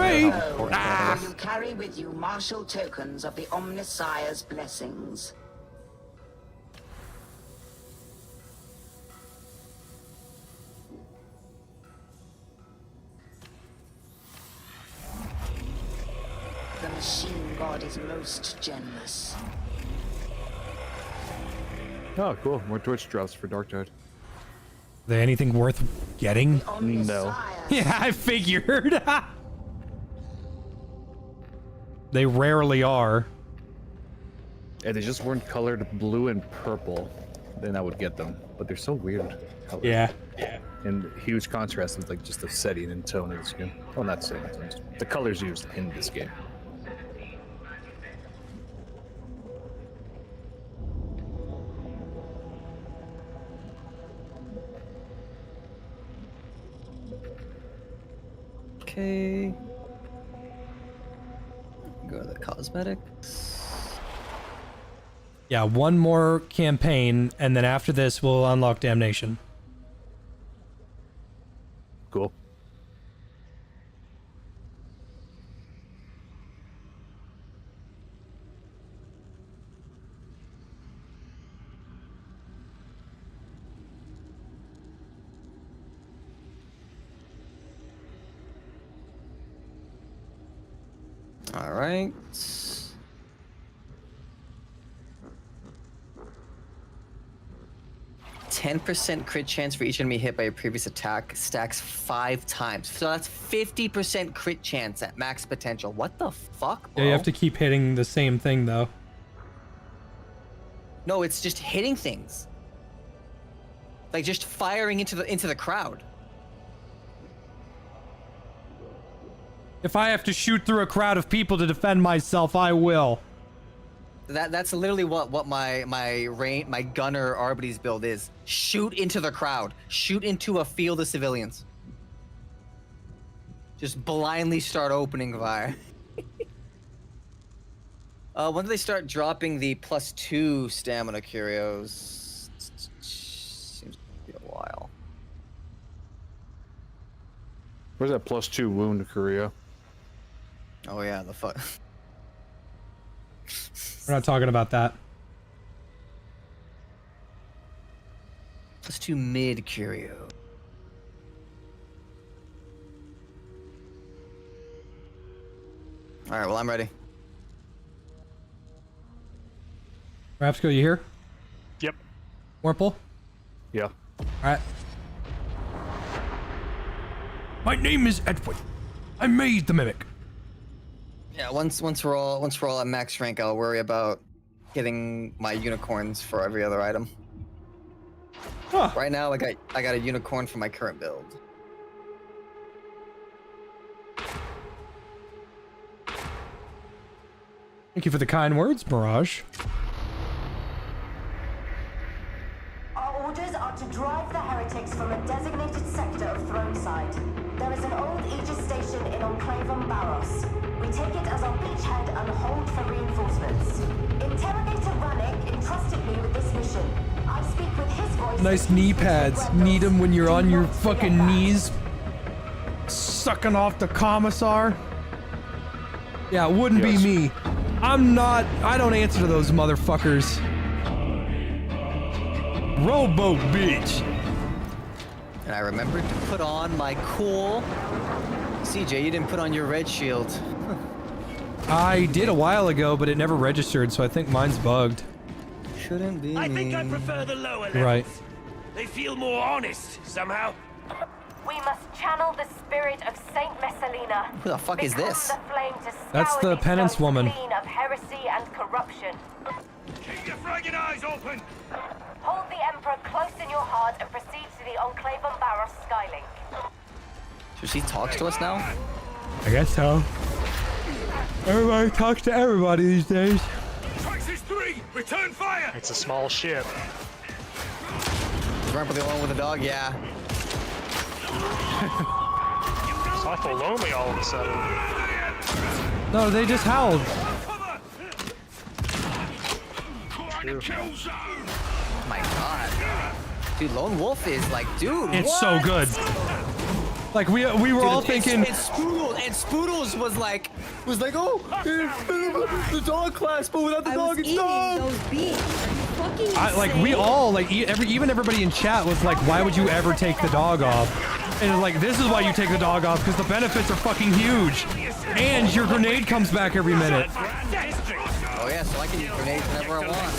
you carry with you martial tokens of the Omnissiah's blessings. The machine god is most generous. Oh, cool. More torch drops for Darktide. Are there anything worth getting? No. Yeah, I figured. They rarely are. If they just weren't colored blue and purple, then I would get them. But they're so weird. Colored. Yeah. And huge contrast with like just the setting and tone of the skin. Well, not setting, the colors used in this game. Okay. Go to the cosmetics. Yeah, one more campaign, and then after this, we'll unlock Damnation. Cool. All right. 10% crit chance for each enemy hit by a previous attack stacks 5 times. So that's 50% crit chance at max potential. What the fuck, bro? Yeah, you have to keep hitting the same thing though. No, it's just hitting things. Like just firing into the crowd. If I have to shoot through a crowd of people to defend myself, I will. That's literally what my gunner Arbites build is. Shoot into the crowd. Shoot into a field of civilians. Just blindly start opening fire. When do they start dropping the +2 stamina curios? Seems to be a while. Where's that +2 wound curio? Oh yeah, the fuck. We're not talking about that. +2 mid curio. All right, well I'm ready. Rapsco, you here? Yep. Wurmple? Yeah. Alright. My name is Edwin. I made the mimic. Yeah, once we're all at max rank, I'll worry about getting my unicorns for every other item. Huh. Right now, I got a unicorn for my current build. Thank you for the kind words, Mirage. Our orders are to drive the heretics from a designated sector of Throneside. There is an old Aegis station in Enclavum Barros. We take it as our beachhead and hold for reinforcements. Interrogator Rannick entrusted me with this mission. I speak with his voice. Nice knee pads. Need them when you're on your fucking knees, sucking off the commissar. Yeah, it wouldn't be me. I don't answer to those motherfuckers. Rowboat bitch. And I remembered to put on my cool... CJ, you didn't put on your red shield. I did a while ago, but it never registered, so I think mine's bugged. Shouldn't be. I think I prefer the lower levels. Right. They feel more honest, somehow. We must channel the spirit of Saint Messalina. Who the fuck is this? The flame to That's scour the these penance stones woman. clean of heresy and corruption. Keep your friggin' eyes open. Hold the Emperor close in your heart and proceed to the Enclavum Barros Skylink. So she talks to us now? I guess so. Everybody talks to everybody these days. Crisis 3, return fire. It's a small ship. Is Rampa the only one with a dog? Yeah. It's awful lonely all of a sudden. No, they just howled. Oh my god. Dude, Lone Wolf is like, dude, It's what? so good. Like we were Dude, all and thinking. Spoodles was like, oh, the dog class, but without the dog, it's dog. Those beans. Fucking Like we all like even everybody in chat was like, why would you ever take the dog off? And it's like, this is why you take the dog off, because the benefits are fucking huge, and your grenade comes back every minute. Oh yeah, so I can use grenades whenever I want.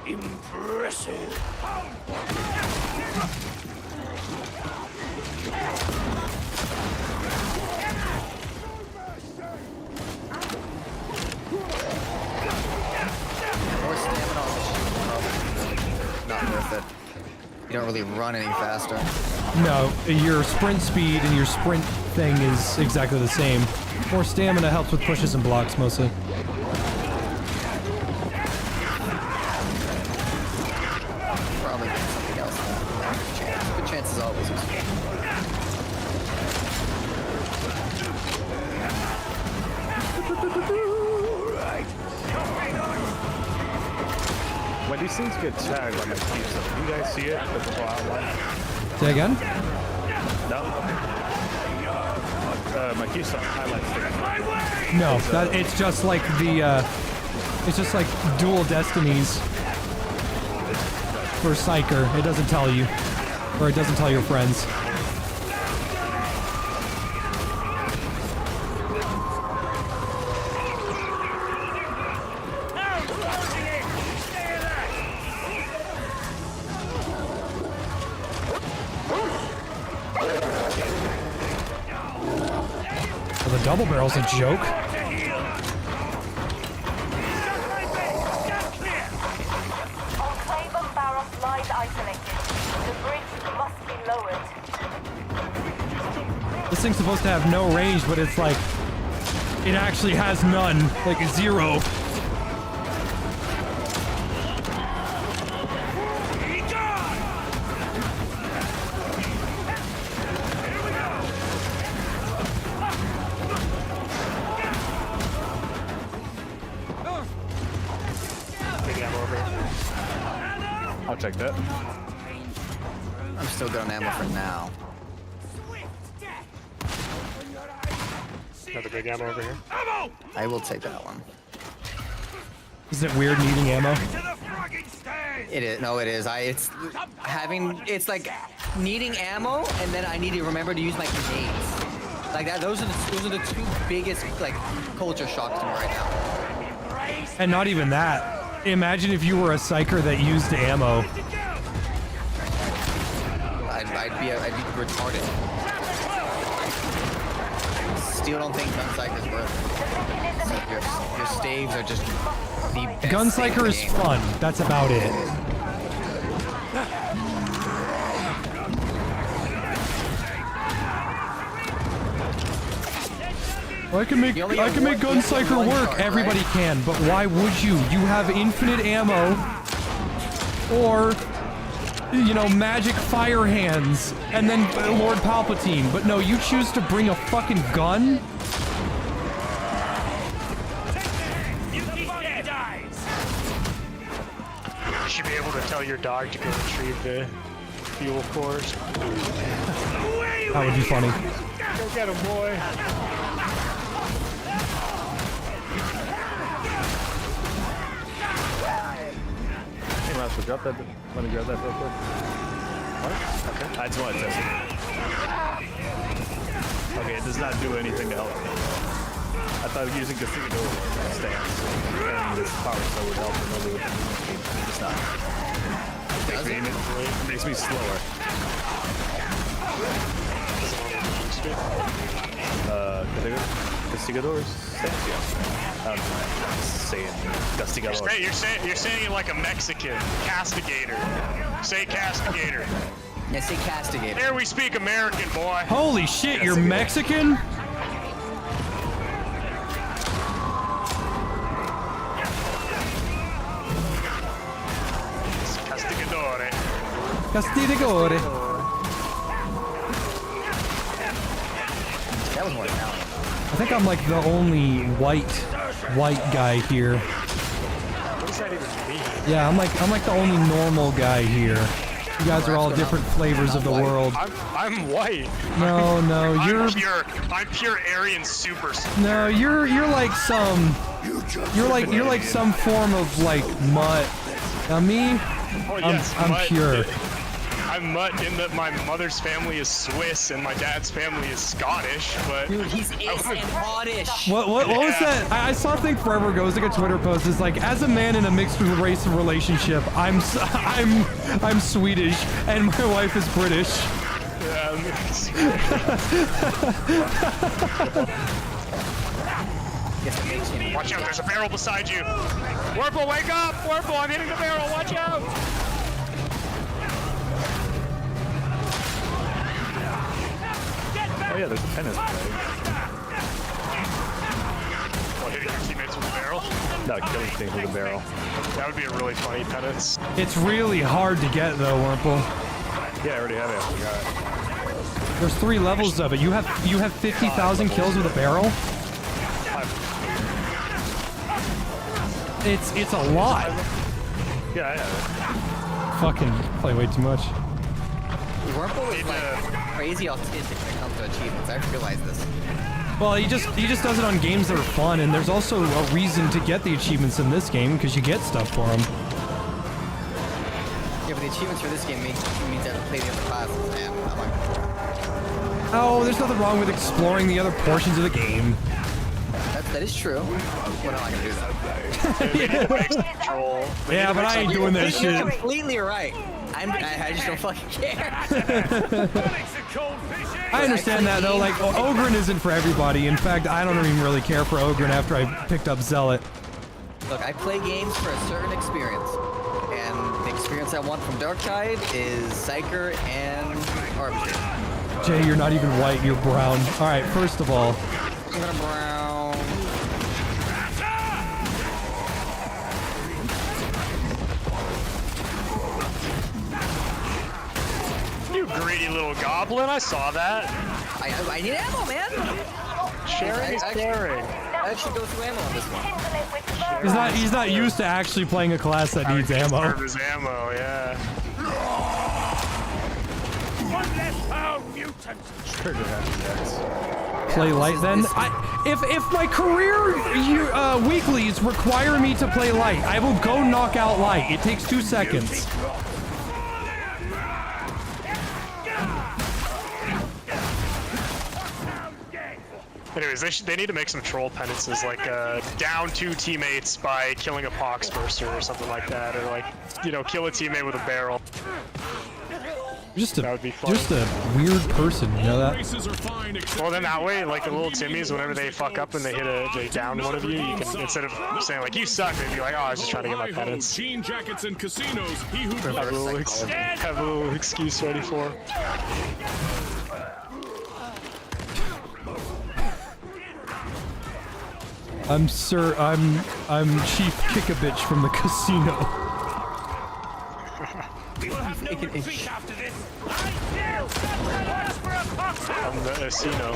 Impressive. More stamina on the shield, probably not worth it. You don't really run any faster. No, your sprint speed and your sprint thing is exactly the same. More stamina helps with pushes and blocks mostly. Probably get something else. Good chances always. When these things get tagged on my keystone, do you guys see it? The little outline? Say again? No. My keystone highlights things. No, it's just like the it's just like dual destinies for Psyker. It doesn't tell you, or it doesn't tell your friends. double barrel's a joke. Enclave of Barroth lies isolated. The bridge must be lowered. This thing's supposed to have no range, but it's like, it actually has none, like 0. I'll take that. I'm still good on ammo for now. Another big ammo over here. I will take that one. Is it weird needing ammo? It is. No, it is. It's like needing ammo, and then I need to remember to use my grenades. Like that. Those are the two biggest like culture shocks to me right now. And not even that. Imagine if you were a psyker that used ammo. I'd be retarded. Still don't think Gunpsyker is worth it. Your staves are just the best. Gunpsyker is fun. That's about it. I can make Gunpsyker work. Everybody can, but why would you? You have infinite ammo, or you know, magic fire hands, and then Lord Palpatine. But no, you choose to bring a fucking gun. You should be able to tell your dog to go retrieve the fuel cores. That would be funny. Go get him, boy. Hey, Master, drop that. Let me grab that real quick. What? Okay. I just want to test it. Okay, it does not do anything to help me. I thought using Casino stance and this power cell would help remember what it's not. It makes me slower. Castigador's stance, yeah. I'm saying Castigador. You're saying it like a Mexican. Castigator. Say castigator. Yeah, say castigator. Here we speak American, boy. Holy shit, you're Mexican? Castigadore. Castigadore. That was more Italian. I think I'm like the only white guy here. What does that even mean? Yeah, I'm like the only normal guy here. You guys are all different flavors of the world. I'm white. No, you're I'm pure Aryan super. No, you're like some you're like some form of like mutt. Now me, Oh, yes, I'm mutt. pure. I'm mutt in that my mother's family is Swiss and my dad's family is Scottish, but dude, he's is and oddish. What was that? I saw a thing forever ago. It was like a Twitter post. It's like, as a man in a mixed race relationship, I'm Swedish and my wife is British. Watch out, there's a barrel beside you. Warple, wake up! Warple, I'm hitting the barrel, watch out! Oh yeah, there's a tennis play. What, hitting your teammates with a barrel? No, killing things with a barrel. That would be a really funny penance. It's really hard to get though, Wurmple. Yeah, I already have it. I forgot. There's 3 levels of it. You have 50,000 kills with a barrel? It's a lot. Yeah, I have it. Fucking play way too much. Wurmple is like crazy autistic when it comes to achievements. I realized this. Well, he just does it on games that are fun, and there's also a reason to get the achievements in this game because you get stuff for them. Yeah, but the achievements for this game means I have to play the other classes, man. I'm like, oh, there's nothing wrong with exploring the other portions of the game. that is true. Well, no, I can do that. Yeah, but I ain't doing that shit. You're completely right. I just don't fucking care. I understand that though, like, Ogren isn't for everybody. In fact, I don't even really care for Ogren after I picked up Zealot. Look, I play games for a certain experience. And the experience I want from Darktide is Psyker and Arbiter. Jay, you're not even white, you're brown. Alright, first of all. I'm gonna brown. You greedy little goblin, I saw that. I need ammo, man. Sharing is caring. I actually go through ammo on this one. He's not used to actually playing a class that needs ammo. His ammo, yeah. One less pound mutant. Play light then? If my career weeklies require me to play light, I will go knock out light. It takes 2 seconds. Anyways, they need to make some troll penances, like down 2 teammates by killing a poxburster or something like that, or like, you know, kill a teammate with a barrel. That would be fun. Just a weird person, you know that? Well, then that way, like the little Timmies, whenever they fuck up and they they down one of you, you can, instead of saying like you suck, they'd be like, oh, I was just trying to get my penance. Jean jackets and casinos. He who Have a little excuse ready for him. I'm Chief Kick-a-Bitch from the casino. From the casino.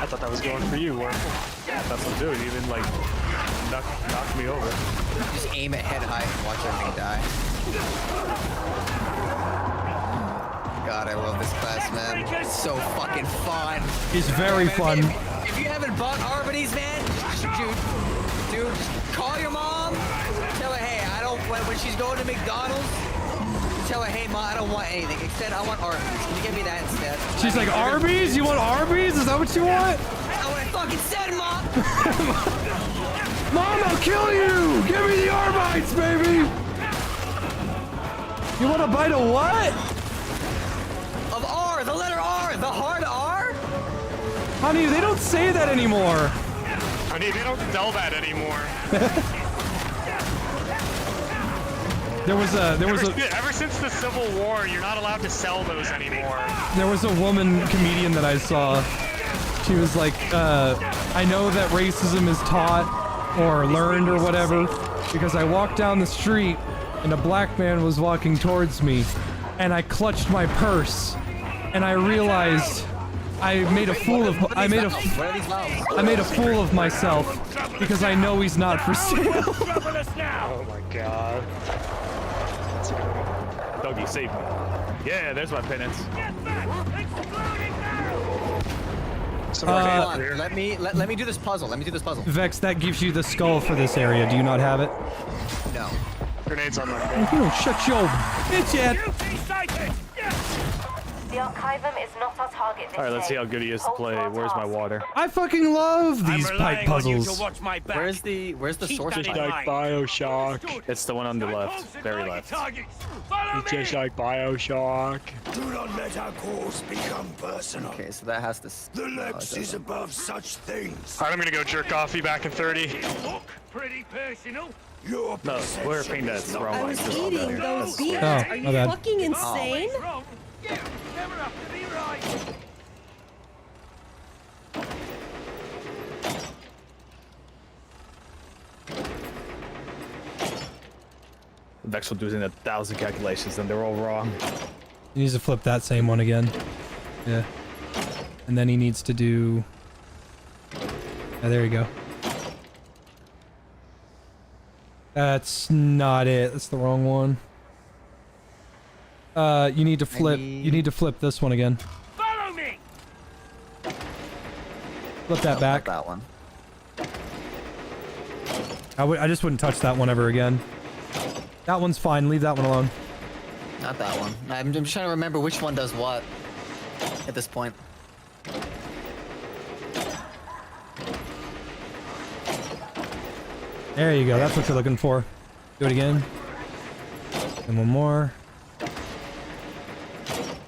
I thought that was going for you, Warren. That's what I'm doing. You even like knock me over. Just aim it head high and watch everything die. God, I love this class, man. It's so fucking fun. It's very fun. If you haven't bought Arbites, man, dude, just call your mom. Tell her, hey, I don't. When she's going to McDonald's, tell her, hey, mom, I don't want anything. Instead, I want Arby's. Can you get me that instead? She's like, Arby's? You want Arby's? Is that what you want? That's what I fucking said, mom. Mom, I'll kill you! Give me the Arbites, baby! You want a bite of what? Of R, the letter R, the hard R? Honey, they don't say that anymore. Honey, they don't sell that anymore. Ever since the Civil War, you're not allowed to sell those anymore. There was a woman comedian that I saw. She was like, I know that racism is taught or learned or whatever because I walked down the street and a black man was walking towards me and I clutched my purse and I realized I made a fool of myself because I know he's not for sale. Oh my god. Doggy, save me. Yeah, there's my penance. Let me do this puzzle. Vex, that gives you the skull for this area. Do you not have it? No. Grenades on my Oh, shut your bitch yet. The Archivum is not our target this Alright, let's see how good he is to play. Where's my water? I fucking love these pipe puzzles. Where's the source? Just like Bioshock. It's the one on the left, very left. It's just like Bioshock. Do not let our course become personal. Okay, so that has to. The Lex is above such things. Alright, I'm gonna go jerk off. Be back in 30. Pretty personal. Your No, we're paying that wrong I line. was Just eating there. those beans. Oh, Are my you bad. fucking insane? Never have to be right. Vex will do 1,000 calculations and they're all wrong. He needs to flip that same one again. Yeah. And then he needs to do... Oh, there you go. That's not it. That's the wrong one. You need to flip. You need to flip this one again. Follow me. Flip that back. That one. I just wouldn't touch that one ever again. That one's fine. Leave that one alone. Not that one. I'm just trying to remember which one does what at this point. There you go. That's what you're looking for. Do it again. And one more.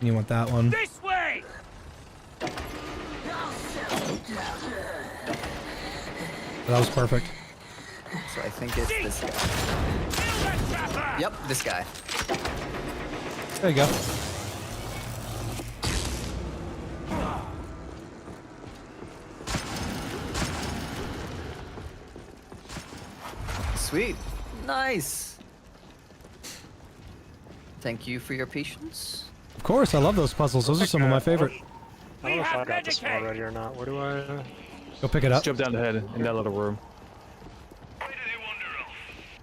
You want that one. This way! That was perfect. So I think it's this guy. Yep, this guy. There you go. Sweet. Nice. Thank you for your patience. Of course, I love those puzzles. Those are some of my favorite. I don't know if I got this one already or not. Where do I... Go pick it up. Just jump down the head in that little room.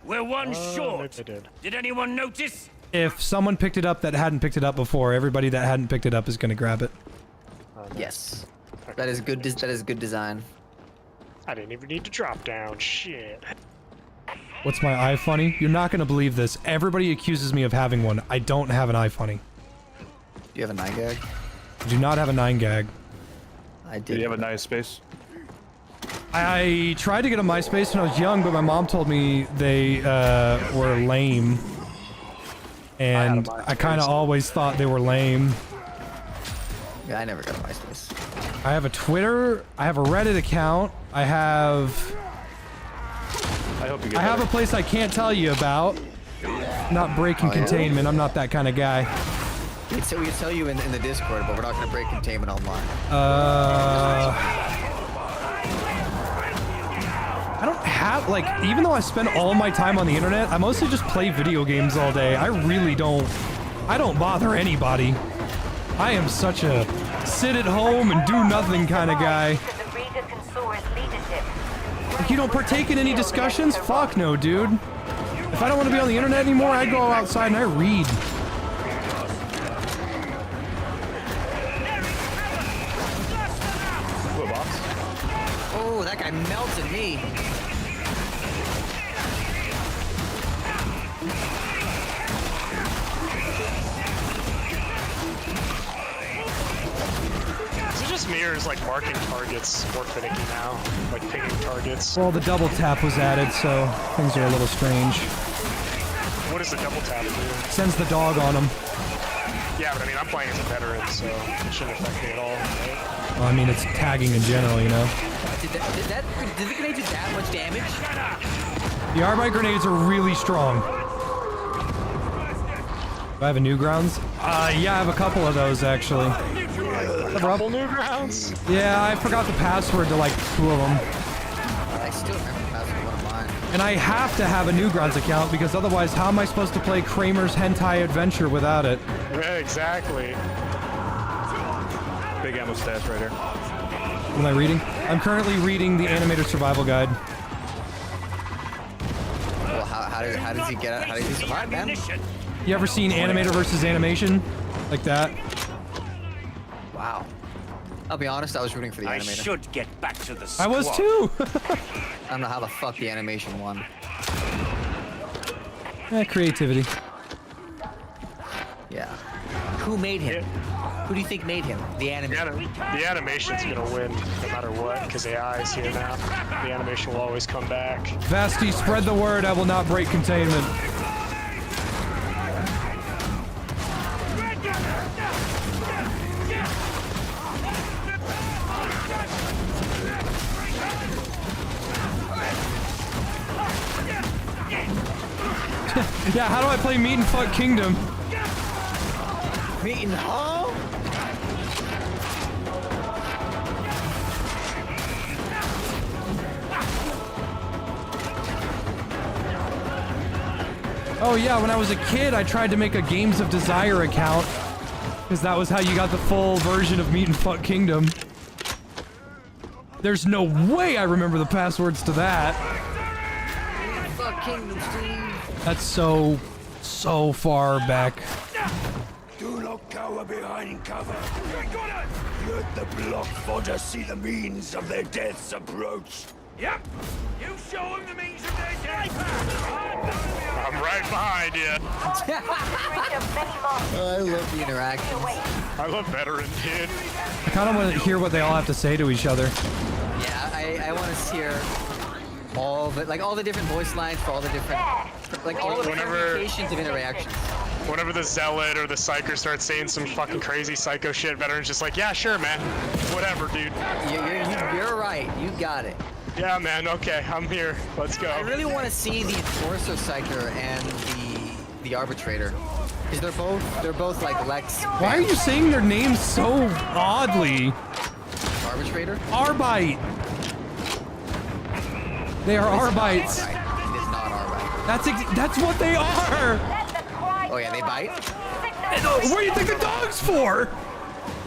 We're one short. Maybe I did. Did anyone notice? If someone picked it up that hadn't picked it up before, everybody that hadn't picked it up is going to grab it. Yes. That is good. That is good design. I didn't even need to drop down. Shit. What's my eye funny? You're not going to believe this. Everybody accuses me of having one. I don't have an eye funny. Do you have a 9 gag? I do not have a 9 gag. I did. Do you have a nice space? I tried to get a MySpace when I was young, but my mom told me they were lame. And I kind of always thought they were lame. Yeah, I never got a MySpace. I have a Twitter. I have a Reddit account. I have I have a place I can't tell you about. Not breaking containment. I'm not that kind of guy. We can tell you in the Discord, but we're not going to break containment online. I don't have, like, even though I spend all my time on the internet, I mostly just play video games all day. I really don't, I don't bother anybody. I am such a sit at home and do nothing kind of guy. Like, you don't partake in any discussions? Fuck no, dude. If I don't want to be on the internet anymore, I go outside and I read. Oh, that guy melted me. Is it just me or is like marking targets more finicky now? Like picking targets? Well, the double tap was added, so things are a little strange. What does the double tap do? Sends the dog on him. Yeah, but I mean, I'm playing as a veteran, so it shouldn't affect me at all, right? Well, I mean, it's tagging in general, you know? Did the grenade do that much damage? The Arbite grenades are really strong. Do I have a Newgrounds? Yeah, I have a couple of those, actually. A couple Newgrounds? Yeah, I forgot the password to, like, 2 of them. I still remember the password to one of mine. And I have to have a Newgrounds account, because otherwise, how am I supposed to play Kramer's Hentai Adventure without it? Yeah, exactly. Big ammo stats right here. What am I reading? I'm currently reading the Animator Survival Guide. Well, how does he get out? How does he survive, man? You ever seen Animator versus Animation? Like that? Wow. I'll be honest, I was rooting for the I animator. should get back to the squad. I was too! I don't know how the fuck the animation won. Creativity. Yeah. Who made him? Who do you think made him? The animator. The animation's gonna win no matter what, because AI is here now. The animation will always come back. Vasti, spread the word. I will not break containment. Yeah, how do I play Meat and Fuck Kingdom? Meat and Hall? Oh yeah, when I was a kid, I tried to make a Games of Desire account, because that was how you got the full version of Meat and Fuck Kingdom. There's no way I remember the passwords to that. Fuck Kingdom, Steve. That's so far back. Do not cower behind cover. Let the block fodder see the means of their deaths approach. Yep. You show them the means of their death. I'm right behind you. I love the interactions. I love veteran, dude. I kind of want to hear what they all have to say to each other. Yeah, I want to hear all the different voice lines for all the different, like all the permutations of interactions. Whenever the zealot or the psyker starts saying some fucking crazy psycho shit, veteran's just like, yeah, sure, man. Whatever, dude. You're right. You got it. Yeah, man. Okay, I'm here. Let's go. I really want to see the Enforcer Psyker and the Arbitrator, because they're both like Lex. Why are you saying their names so oddly? Arbitrator? Arbite. They are Arbites. It is not Arbite. That's what they are. Oh yeah, they bite. What do you think the dog's for?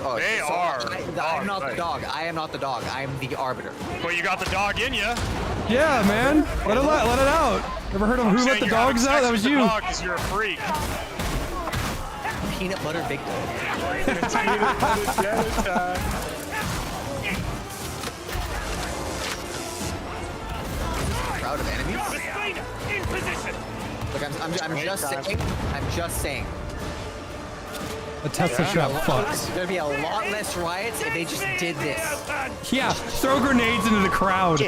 Oh, they are. I'm not the dog. I am not the dog. I am the arbiter. Well, you got the dog in ya. Yeah, man. Let it out. Ever heard of who let the dogs out? That was you. Because you're a freak. Peanut butter victim. Crowd of enemies. In position. Look, I'm just saying. A Tesla shop fucks. There'd be a lot less riots if they just did this. Yeah, throw grenades into the crowd.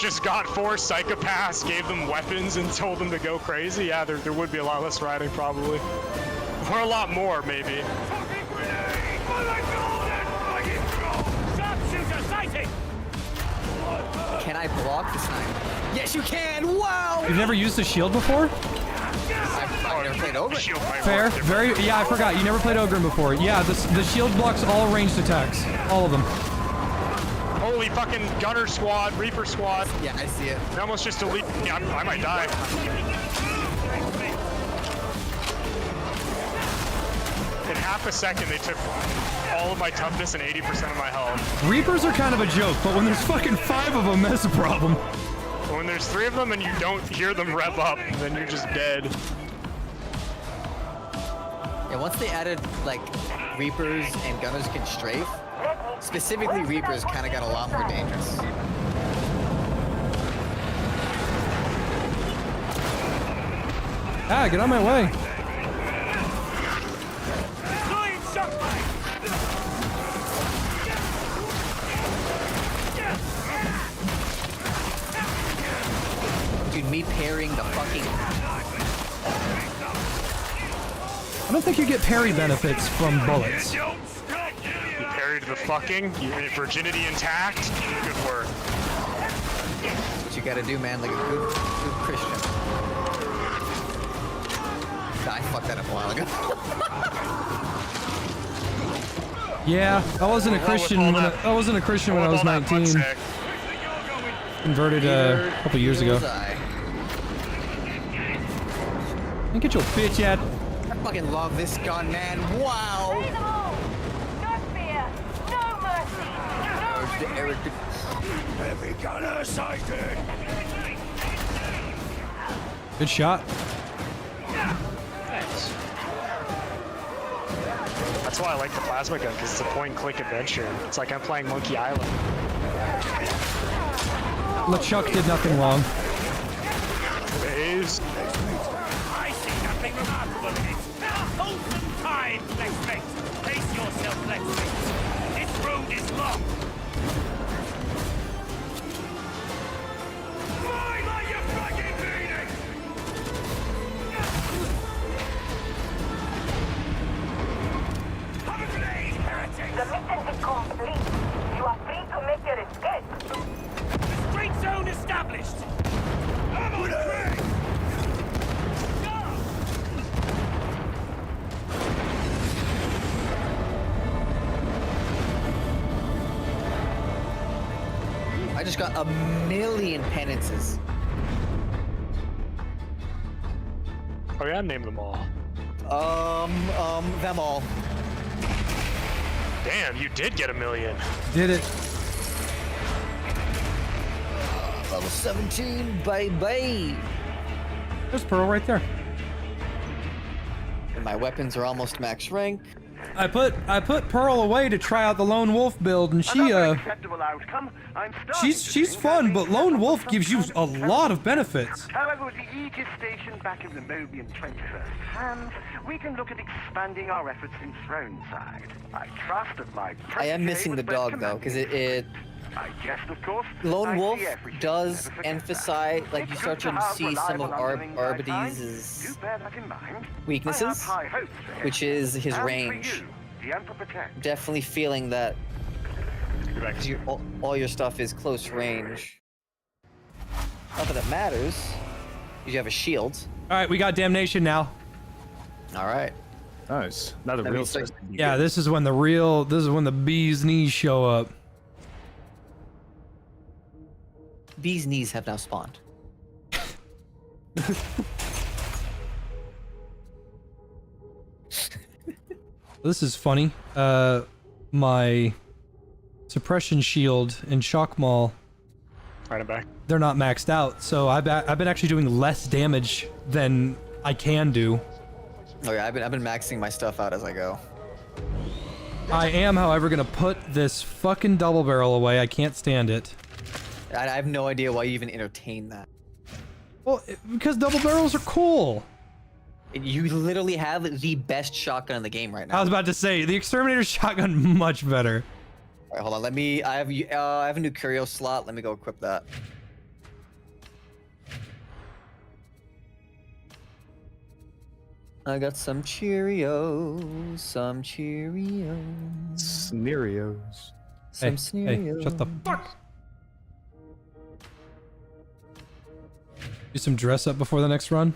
Just got 4 psychopaths, gave them weapons, and told them to go crazy. Yeah, there would be a lot less rioting, probably. Or a lot more, maybe. Can I block this time? Yes, you can! Wow! You've never used a shield before? I've never played Ogre. Fair. Yeah, I forgot. You never played Ogre before. Yeah, the shield blocks all ranged attacks. All of them. Holy fucking Gunner Squad, Reaper Squad. Yeah, I see it. They almost just delete. Yeah, I might die. In half a second, they took all of my toughness and 80% of my health. Reapers are kind of a joke, but when there's fucking 5 of them, that's a problem. When there's 3 of them and you don't hear them rev up, then you're just dead. Yeah, once they added, like, Reapers and Gunners can strafe, specifically Reapers kind of got a lot more dangerous. Ah, get on my way. Dude, me parrying the fucking... I don't think you get parry benefits from bullets. You parried the fucking, virginity intact. Good work. That's what you gotta do, man, like a good Christian. I fucked that up a while ago. Yeah, I wasn't a Christian when I was 19. Converted a couple years ago. And get your bitch at. I fucking love this gun, man. Wow. No fear, no mercy, Heavy gunner sighted. Good shot. That's why I like the plasma gun, because it's a point-and-click adventure. It's like I'm playing Monkey Island. LeChuck did nothing wrong. Waves. I see nothing remarkable in it. Hold some time, Blacksmith. Pace yourself, Blacksmith. This road is long. Fly like you're fucking bleeding! Have a blade, heretic! The mission is complete. You are free to make your escape. Street zone established. I'm on track. I just got a million penances. Oh yeah, name them all. Them all. Damn, you did get a million. Did it. Level 17, baby. There's Pearl right there. And my weapons are almost max rank. I put Pearl away to try out the Lone Wolf build, and she's fun, but Lone Wolf gives you a lot of benefits. However, with the Aegis station back in the Mobian 21st hand, we can look at expanding our efforts in Throne Side. I trust that my... I am missing the dog though, because it I guessed, of course. Lone Wolf does emphasize, like, you start to see some of ARBITES' weaknesses, which is his range. Definitely feeling that all your stuff is close range. Not that it matters, because you have a shield. Alright, we got Damnation now. Alright. Nice. Now the real stuff. Yeah, this is when the bee's knees show up. Bee's knees have now spawned. This is funny. My suppression shield and shock maul. Right, I'm back. They're not maxed out, so I've been actually doing less damage than I can do. Oh yeah, I've been maxing my stuff out as I go. I am, however, gonna put this fucking double barrel away. I can't stand it. I have no idea why you even entertain that. Well, because double barrels are cool. You literally have the best shotgun in the game right now. I was about to say, the Exterminator shotgun much better. Alright, hold on. Let me. I have a new curio slot. Let me go equip that. I got some Cheerios. Some Cheerios. Scenarios. Some scenarios. Hey, shut the fuck. Do some dress up before the next run.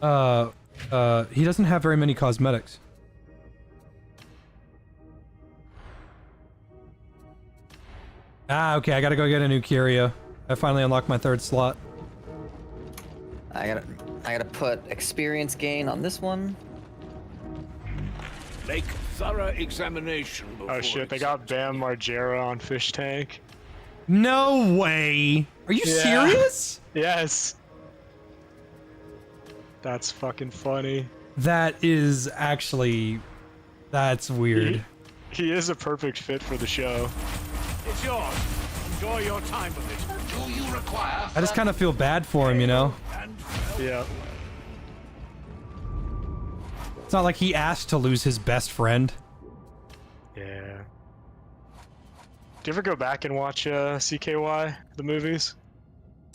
He doesn't have very many cosmetics. Ah, okay, I gotta go get a new curio. I finally unlocked my 3rd slot. I gotta put experience gain on this one. Make thorough examination before. Oh shit, they got Bam Margera on Fish Tank. No way! Are you serious? Yes. That's fucking funny. That is actually... That's weird. He is a perfect fit for the show. It's yours. Enjoy your time with it. Do you require? I just kind of feel bad for him, you know? Yeah. It's not like he asked to lose his best friend. Yeah. Do you ever go back and watch CKY, the movies?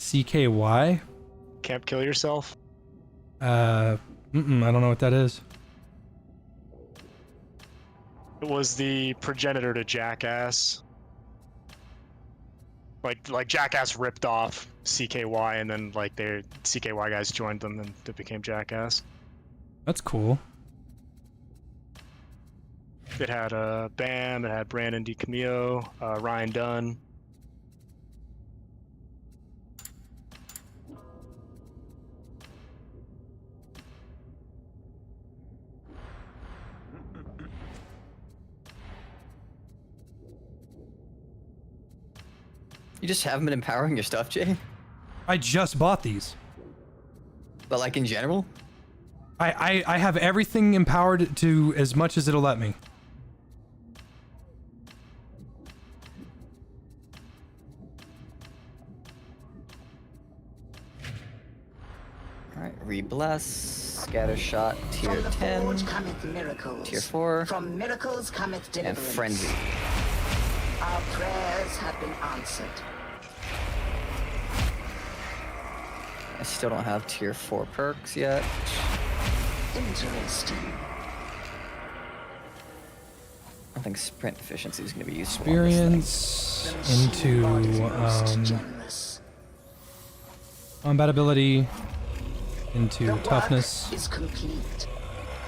CKY? Can't Kill Yourself? I don't know what that is. It was the progenitor to Jackass. Like Jackass ripped off CKY, and then like their CKY guys joined them, and it became Jackass. That's cool. It had Bam, it had Brandon DiCamillo, Ryan Dunn. You just haven't been empowering your stuff, Jay? I just bought these. But like in general? I have everything empowered to as much as it'll let me. Alright, Re-Bless, Scatter Shot, Tier 10, Tier 4, From miracles cometh and deliverance. Frenzy. Our prayers have been answered. I still don't have Tier 4 perks yet. Interesting. I think sprint efficiency is going to be useful. Experience into combat ability into toughness. Is complete.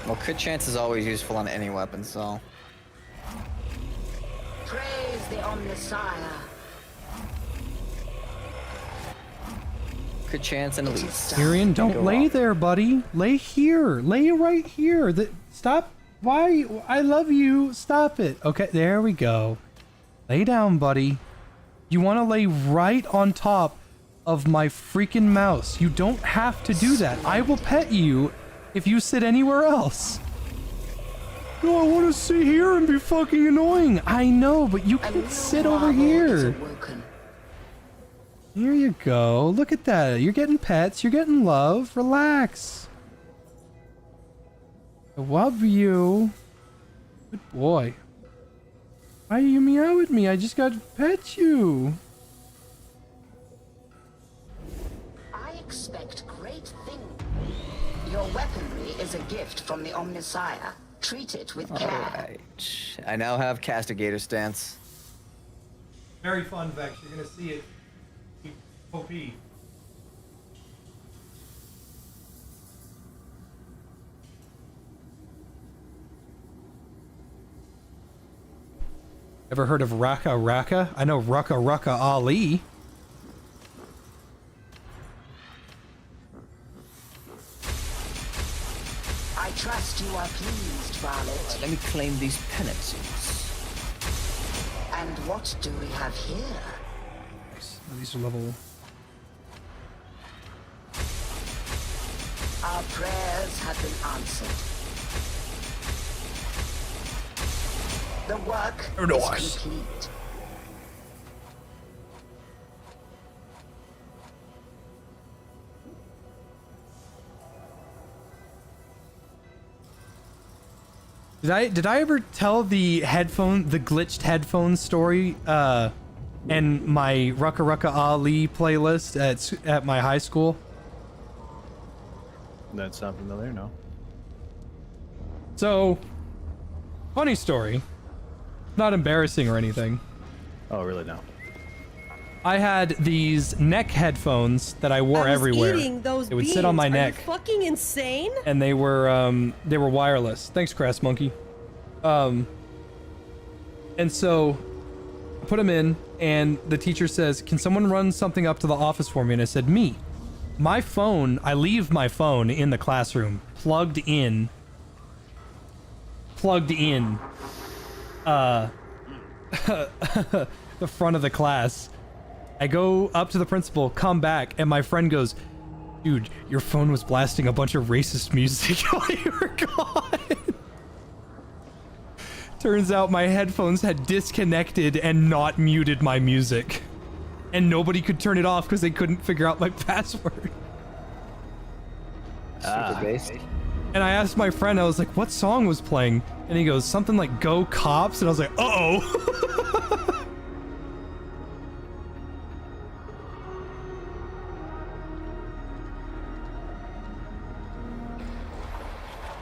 Well, crit chance is always useful on any weapon, so. Praise the Omnissiah. Crit chance and elite. Tyrion, don't lay there, buddy. Lay here. Lay right here. Stop. Why? I love you. Stop it. Okay, there we go. Lay down, buddy. You want to lay right on top of my freaking mouse. You don't have to do that. I will pet you if you sit anywhere else. No, I want to sit here and be fucking annoying. I know, but you can sit over here. Here you go. Look at that. You're getting pets. You're getting love. Relax. I love you. Good boy. Why you meow at me? I just got to pet you. I expect great things. Your weaponry is a gift from the Omnissiah. Treat it with care. Alright. I now have Castigator stance. Very fun, Vex. You're gonna see it. OP. Ever heard of Raka Raka? I know Raka Raka Ali. I trust you are pleased, Varlet. Let me claim these penances. And what do we have here? Nice. These are level. Our prayers have been answered. The work is complete. Did I ever tell the glitched headphone story and my Rucka Rucka Ali playlist at my high school? That's not familiar, no. So, funny story. Not embarrassing or anything. Oh, really? No. I had these neck headphones that I wore everywhere. Eating those They would sit on my neck. Are you fucking insane? And they were wireless. Thanks, Crass Monkey. And so I put them in, and the teacher says, "Can someone run something up to the office for me?" And I said, "Me." My phone, I leave my phone in the classroom, plugged in, the front of the class. I go up to the principal, come back, and my friend goes, "Dude, your phone was blasting a bunch of racist music while you were gone." Turns out my headphones had disconnected and not muted my music. And nobody could turn it off because they couldn't figure out my password. Super based. And I asked my friend, I was like, "What song was playing?" And he goes, "Something like Go Cops." And I was like, uh-oh.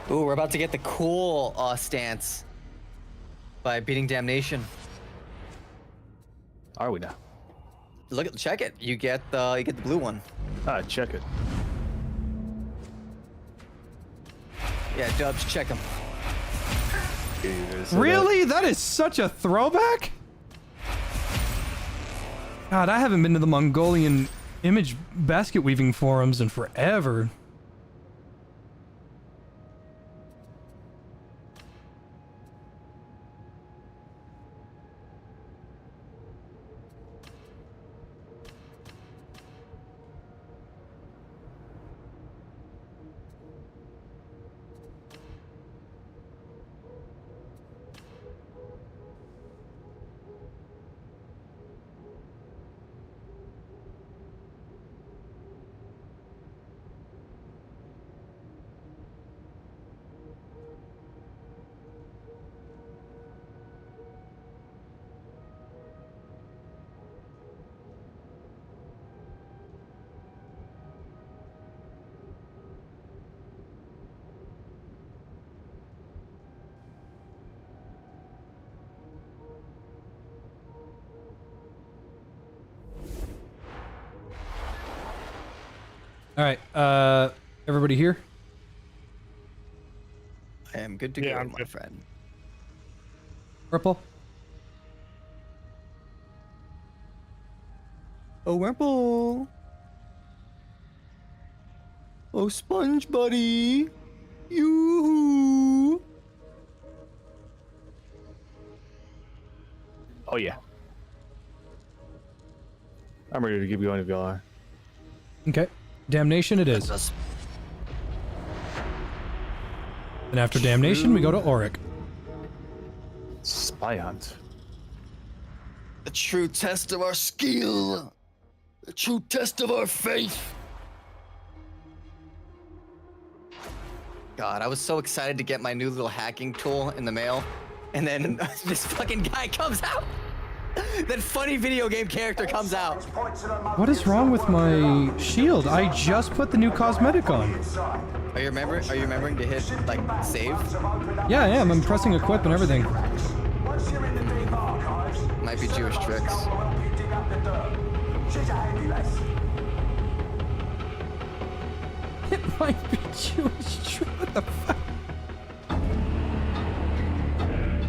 Ooh, we're about to get the cool stance by beating Damnation. Are we now? Look at, check it. You get the blue one. Check it. Yeah, Dubs, check him. Really? That is such a throwback? God, I haven't been to the Mongolian image basket weaving forums in forever. All right, everybody here? I am good to go, my friend. Purple? Oh, Wimple. Oh, Sponge Buddy. Yoo-hoo. Oh, yeah. I'm ready to keep going if y'all are. Okay. Damnation it is. And after Damnation, we go to Auric. Spy hunt. The true test of our skill. The true test of our faith. God, I was so excited to get my new little hacking tool in the mail. and then this fucking guy comes out. That funny video game character comes out. What is wrong with my shield? I just put the new cosmetic on. Are you remembering to hit like save? Yeah, I am. I'm pressing equip and everything. Might be Jewish tricks. It might be Jewish tricks. What the fuck?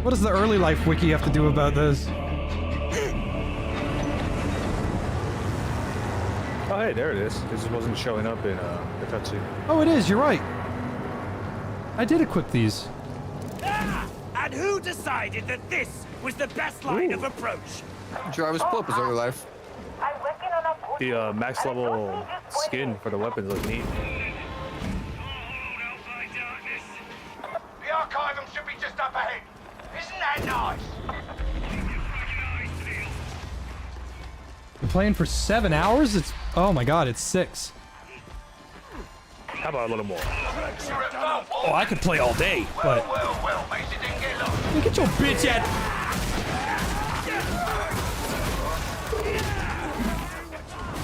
What does the early life wiki have to do about this? Oh, hey, there it is. It just wasn't showing up in the cutscene. Oh, it is. You're right. I did equip these. And who decided that this was the best line of approach? Jarvis pull up his early life. The max level skin for the weapons look neat. The archivum should be just up ahead. Isn't that nice? Been playing for 7 hours? It's oh my god, it's 6. How about a little more? Oh, I could play all day, but get your bitch at.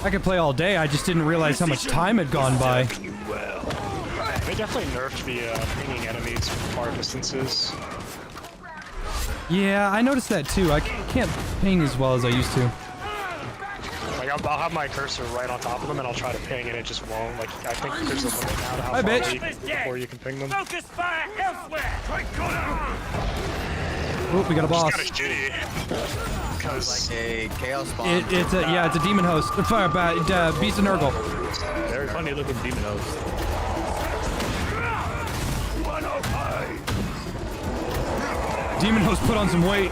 I could play all day. I just didn't realize how much time had gone by. They definitely nerfed the pinging enemies from far distances. Yeah, I noticed that too. I can't ping as well as I used to. Like I'll have my cursor right on top of them, and I'll try to ping, and it just won't. Like I think there's a limit now to how far before you can ping them. Focus fire elsewhere. Oh, we got a boss. It's kind of shitty. Because like a chaos bomb. It's a demon host. Fire beast of Nurgle. Very funny looking demon host. Demon host put on some weight.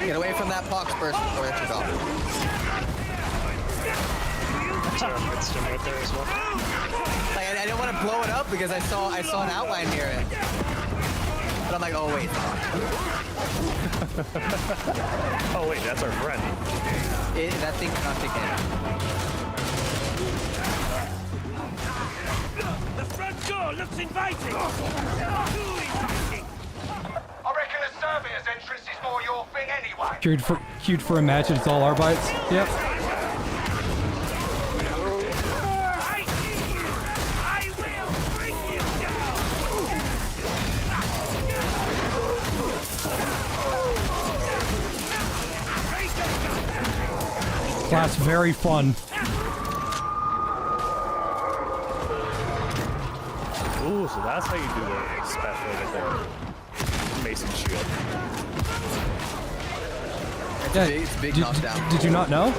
Get away from that pox burst before it goes off. It's right there as well. Like, I didn't want to blow it up because I saw an outline near it. But I'm like, oh wait. Oh wait, that's our friend. That thing's not taking it. The front door looks inviting. I reckon the surveyor's entrance is more your thing anyway. Queued for a match and it's all Arbites. Yep. Class very fun. Ooh, so that's how you do the special with the Mason shield. Yeah, it's big knockdown. Did you not know?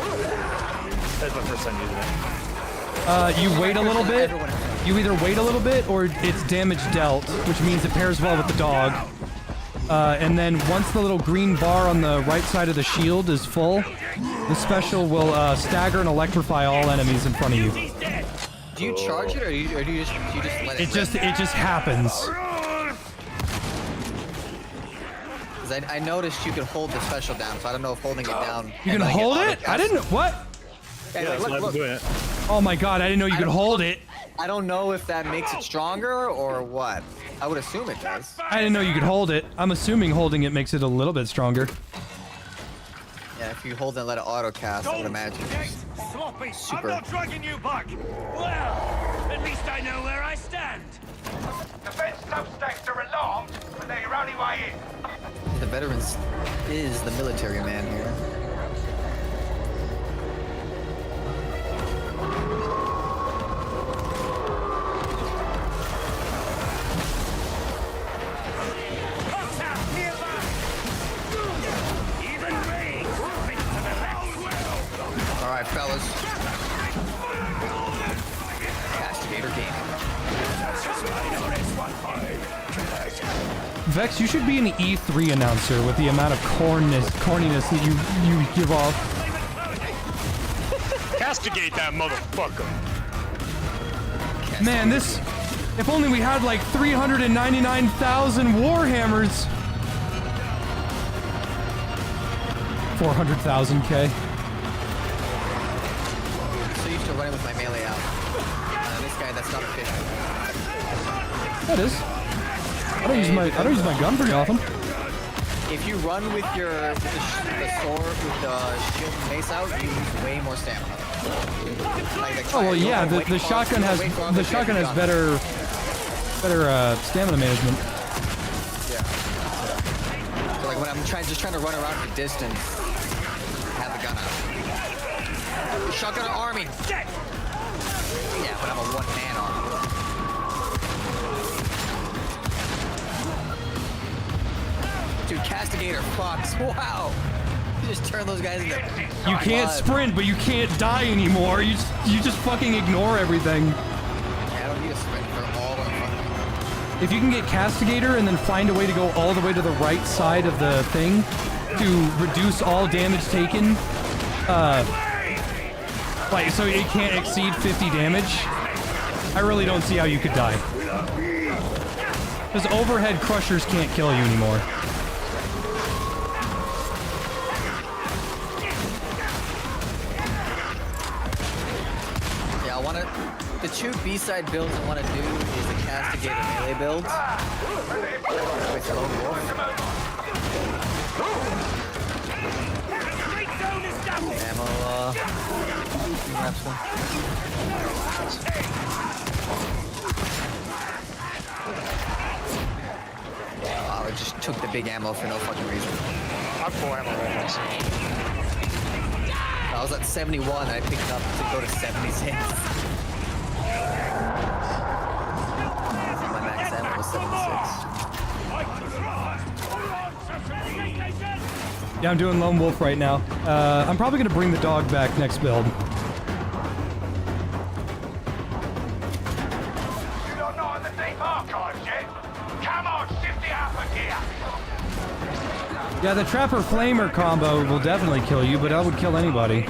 That's my first time using it. You wait a little bit. You either wait a little bit or it's damage dealt, which means it pairs well with the dog. And then once the little green bar on the right side of the shield is full, the special will stagger and electrify all enemies in front of you. Do you charge it or do you just let it? It just happens. Because I noticed you could hold the special down, so I don't know if holding it down. You can hold it? I didn't. What? Yeah, look. Doing it. Oh my god! I didn't know you could hold it. I don't know if that makes it stronger or what. I would assume it does. I didn't know you could hold it. I'm assuming holding it makes it a little bit stronger. Yeah, if you hold it and let it auto cast, I would imagine. Sloppy. Super. I'm not dragging you back. Well, at least I know where I stand. Defense substacks are alarmed, but they're your only way in. The veterans is the military man here. Alright, fellas. Castigator Gaming. Vex, you should be an E3 announcer with the amount of corniness that you give off. Castigate that motherfucker. Man, this... If only we had like 399,000 Warhammers. 400,000K. So used to running with my melee out. This guy, that's not efficient. That is. I don't use my gun very often. If you run with the sword with the shield and mace out, you use way more stamina. Oh well, yeah. The shotgun has better stamina management. Yeah. So like when I'm just trying to run around for distance, have the gun out. Shotgun army. Yeah, but I'm a one-man army. Dude, Castigator, Fox, wow! You just turn those guys into... You can't sprint, but you can't die anymore. You just fucking ignore everything. Yeah, I don't need a sprint, they're all in front of me. If you can get Castigator and then find a way to go all the way to the right side of the thing to reduce all damage taken, like, so it can't exceed 50 damage, I really don't see how you could die. Because overhead crushers can't kill you anymore. The two B-side builds I want to do is the Castigator melee build with Lone Wolf. Ammo, grab some. Wow, I just took the big ammo for no fucking reason. I'm full ammo right now. I was at 71 and I picked it up to go to 76. My max ammo was 76. Yeah, I'm doing Lone Wolf right now. I'm probably gonna bring the dog back next build. You don't know the deep archives yet? Come on, shift the upper gear. Yeah, the Trapper Flamer combo will definitely kill you, but that would kill anybody.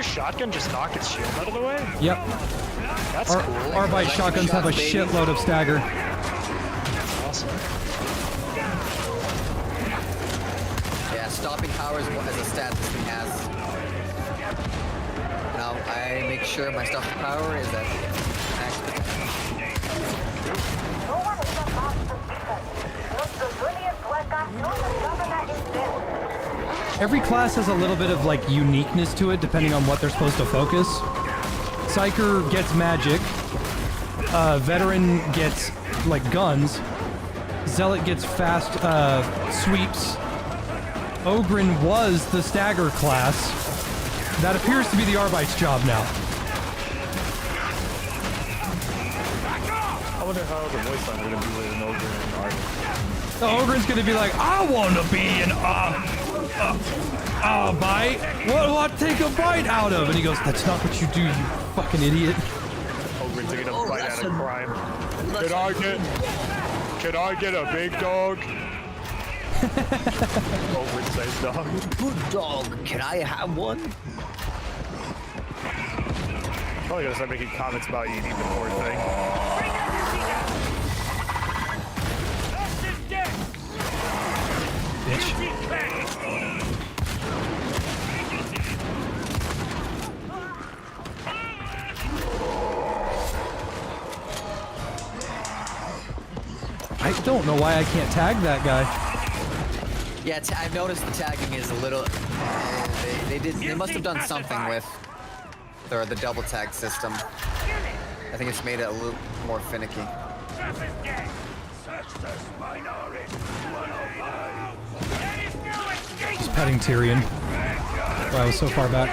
Shotgun just knock its shield out of the way? Yep. That's cool. Arbite shotguns have a shitload of stagger. Awesome. Yeah, stopping power is as a stat this thing has. Now I make sure my stopping power is at max. Every class has a little bit of like uniqueness to it depending on what they're supposed to focus. Psyker gets magic. Veteran gets like guns. Zealot gets fast sweeps. Ogren was the stagger class. That appears to be the Arbite's job now. I wonder how the voice line are gonna be with an Ogren and Arbite. The Ogren's gonna be like, I wanna be an bite. What will I take a bite out of? And he goes, that's not what you do, you fucking idiot. Ogren's gonna bite out of crime. Can I get a big dog? Ogren says dog. Good dog. Can I have one? Probably gonna start making comments about eating the poor thing. Bitch. I don't know why I can't tag that guy. Yeah, I've noticed the tagging is a little. They must have done something with the double tag system. I think it's made it a little more finicky. Just petting Tyrion. Wow, I was so far back.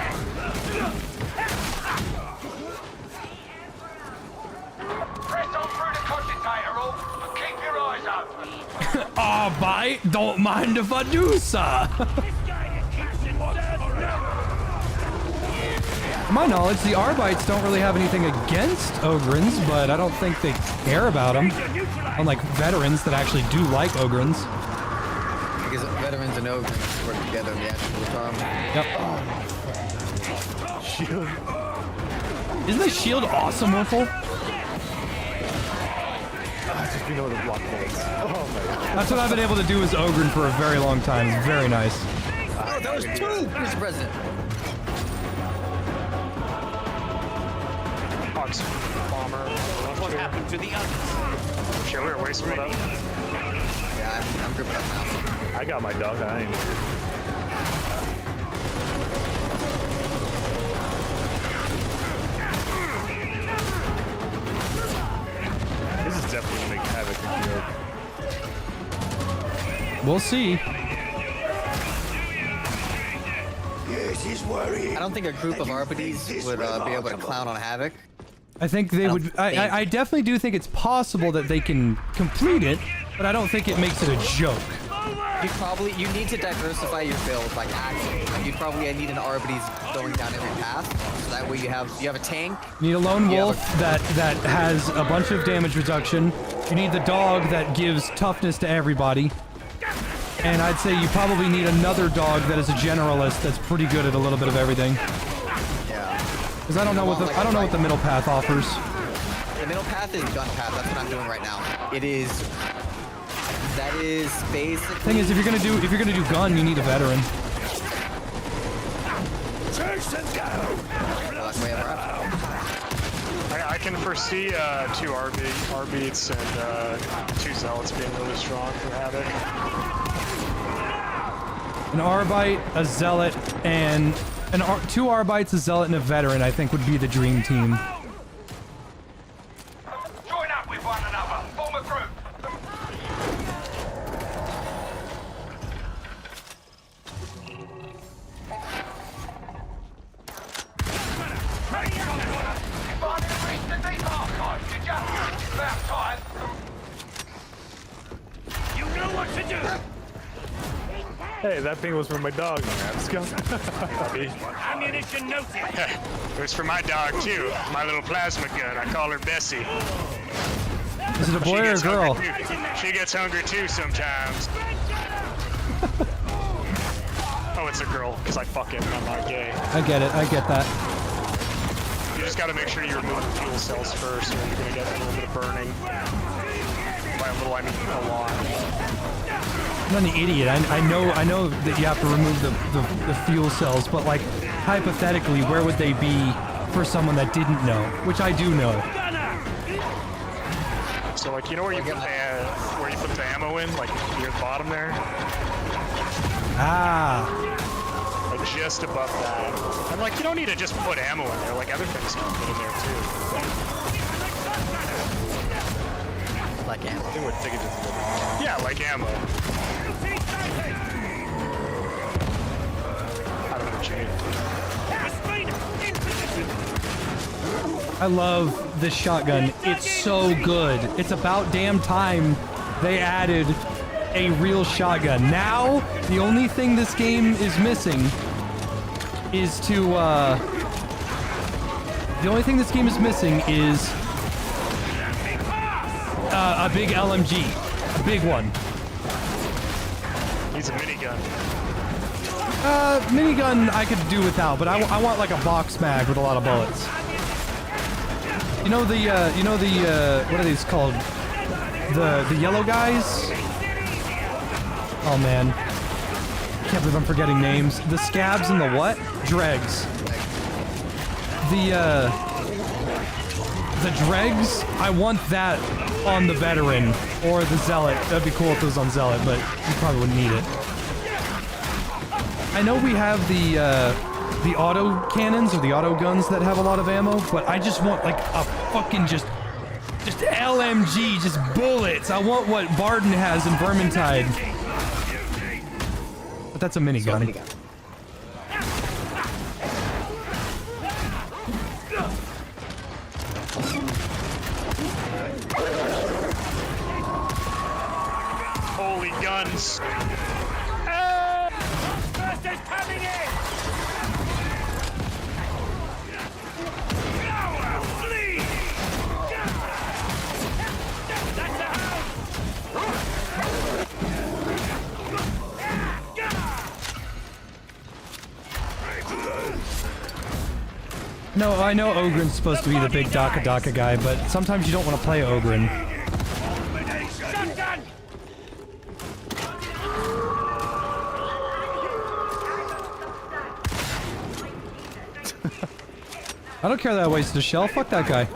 Press on through the cogitator, all, and keep your eyes open. Aw, bite. Don't mind if I do, sir. To my knowledge, the Arbites don't really have anything against Ogrins, but I don't think they care about them. Unlike veterans that actually do like Ogrins. Because veterans and Ogrins work together in the actual term. Yep. Shield. Isn't the shield awesome, Wiffle? Just being able to block bullets. Oh my god. That's what I've been able to do as Ogrin for a very long time. It's very nice. Oh, that was 2, Mr. President. Fox bomber. What happened to the others? Killer, waste me. Yeah, I'm gripping up now. I got my dog. I ain't. This is definitely gonna make havoc in field. We'll see. I don't think a group of Arbites would be able to clown on Havoc. I think they would. I definitely do think it's possible that they can complete it, but I don't think it makes it a joke. You need to diversify your build, like actually. Like, you probably need an Arbites going down every path, so that way you have a tank. You need a lone wolf that has a bunch of damage reduction. You need the dog that gives toughness to everybody. And I'd say you probably need another dog that is a generalist that's pretty good at a little bit of everything. Yeah. Because I don't know what the middle path offers. The middle path is gun path. That's what I'm doing right now. That is basically. Thing is, if you're gonna do gun, you need a veteran. I can foresee 2 Arbites and 2 Zealots being really strong for Havoc. An Arbite, a Zealot, and 2 Arbites, a Zealot, and a veteran, I think would be the dream team. Join up with one another. Form a group. You know what to do. Hey, that thing was for my dog. Let's go. Ammunition noted. It was for my dog too. My little plasma gun. I call her Bessie. Is it a boy or a girl? She gets hungry too sometimes. Oh, it's a girl, because I fucking I'm not gay. I get it. I get that. You just gotta make sure you remove the fuel cells first, or you're gonna get a little bit of burning. By a little, I mean a lot. I'm not an idiot. I know that you have to remove the fuel cells, but like hypothetically, where would they be for someone that didn't know? Which I do know. So like, you know where you put the ammo in, like near the bottom there? Ah. Like just above that. And like, you don't need to just put ammo in there. Like other things can put in there too. Like ammo. I think we're taking just a little. Yeah, like ammo. I don't know what you mean. I love this shotgun. It's so good. It's about damn time they added a real shotgun. Now, the only thing this game is missing is a big LMG. A big one. Needs a minigun. Minigun I could do without, but I want like a box mag with a lot of bullets. You know the what are these called? The yellow guys? Oh man. Can't believe I'm forgetting names. The scabs and the what? Dregs. The dregs, I want that on the veteran or the zealot. That'd be cool if it was on zealot, but you probably wouldn't need it. I know we have the auto cannons or the auto guns that have a lot of ammo, but I just want like a fucking just LMG, just bullets. I want what Barden has in Vermintide. But that's a minigun. Holy guns. First is coming in. No, I know Ogren's supposed to be the big Daka guy, but sometimes you don't want to play Ogren. I don't care that I wasted a shell. Fuck that guy.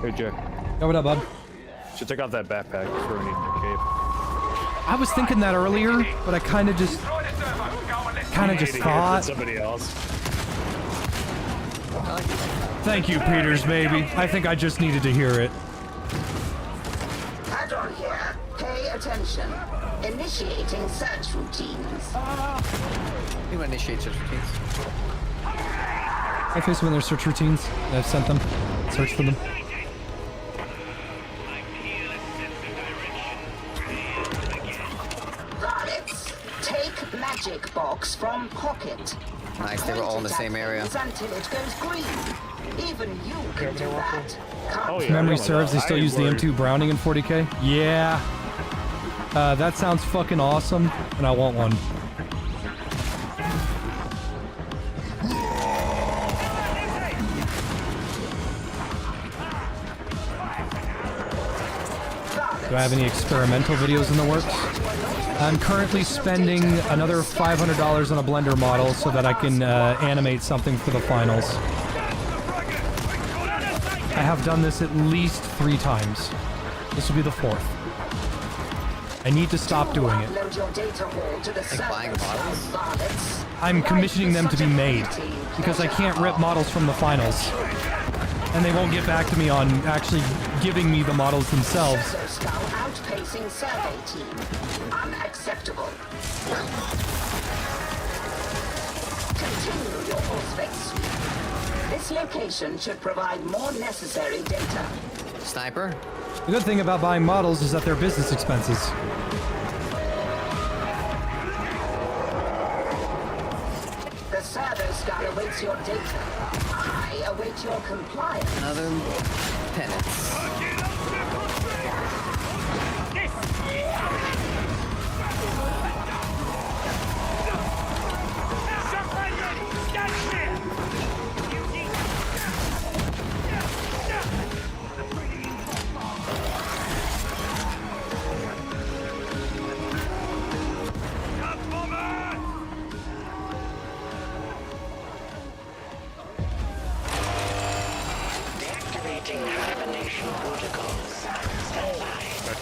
Hey, Jack. Yo, what up, bud? Should take off that backpack before we need the cape. I was thinking that earlier, but I kind of just thought. Somebody else. Thank you, Peters, baby. I think I just needed to hear it. Add-on here. Pay attention. Initiating search routines. You want to initiate search routines? I face when there's search routines. I've sent them. Search for them. Varlets, take magic box from pocket. Nice, they were all in the same area. Until it goes green. Even you can do that. If memory serves, they still use the M2 Browning in 40k? Yeah. That sounds fucking awesome, and I want one. Do I have any experimental videos in the works? I'm currently spending another $500 on a Blender model so that I can animate something for the finals. I have done this at least 3 times. This will be the 4th. I need to stop doing it. Like buying models? I'm commissioning them to be made because I can't rip models from the finals. And they won't get back to me on actually giving me the models themselves. Outpacing survey team. Unacceptable. Continue your horseback sweep. This location should provide more necessary data. Sniper? The good thing about buying models is that they're business expenses. The server star awaits your data. I await your compliance. Another penance.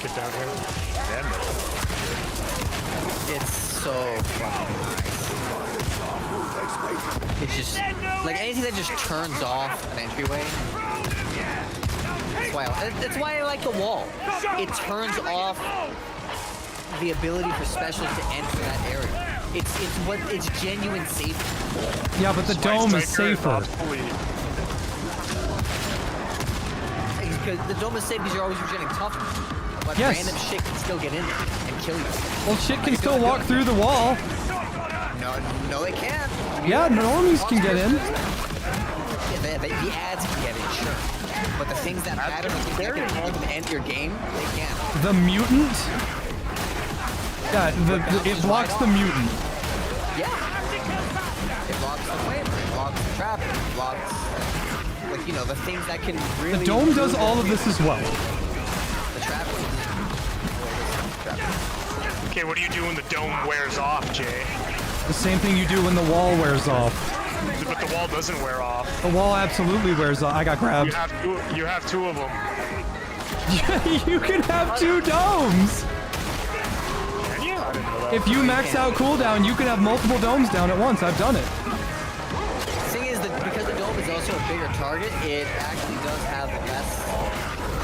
Get down here. Damn it. It's so fucking nice. It's just like anything that just turns off an entryway. That's why I like the wall. It turns off the ability for specials to enter that area. It's genuine safety. Yeah, but the dome is safer. Because the dome is safe because you're always regenerating toughness. But yes. Random shit can still get in there and kill you. Well, shit can still walk through the wall. No, they can't. Yeah, normies can get in. Yeah, the ads can get in, sure. But the things that matter, that can end your game, they can't. The mutant? Yeah, it blocks the mutant. Yeah. It blocks the flavor, it blocks the trap, it blocks, like, you know, the things that can really... The dome does all of this as well. The trap. Okay, what do you do when the dome wears off, Jay? The same thing you do when the wall wears off. But the wall doesn't wear off. The wall absolutely wears off. I got grabbed. You have 2 of them. You can have 2 domes! If you max out cooldown, you can have multiple domes down at once. I've done it. The thing is that because the dome is also a bigger target, it actually does have less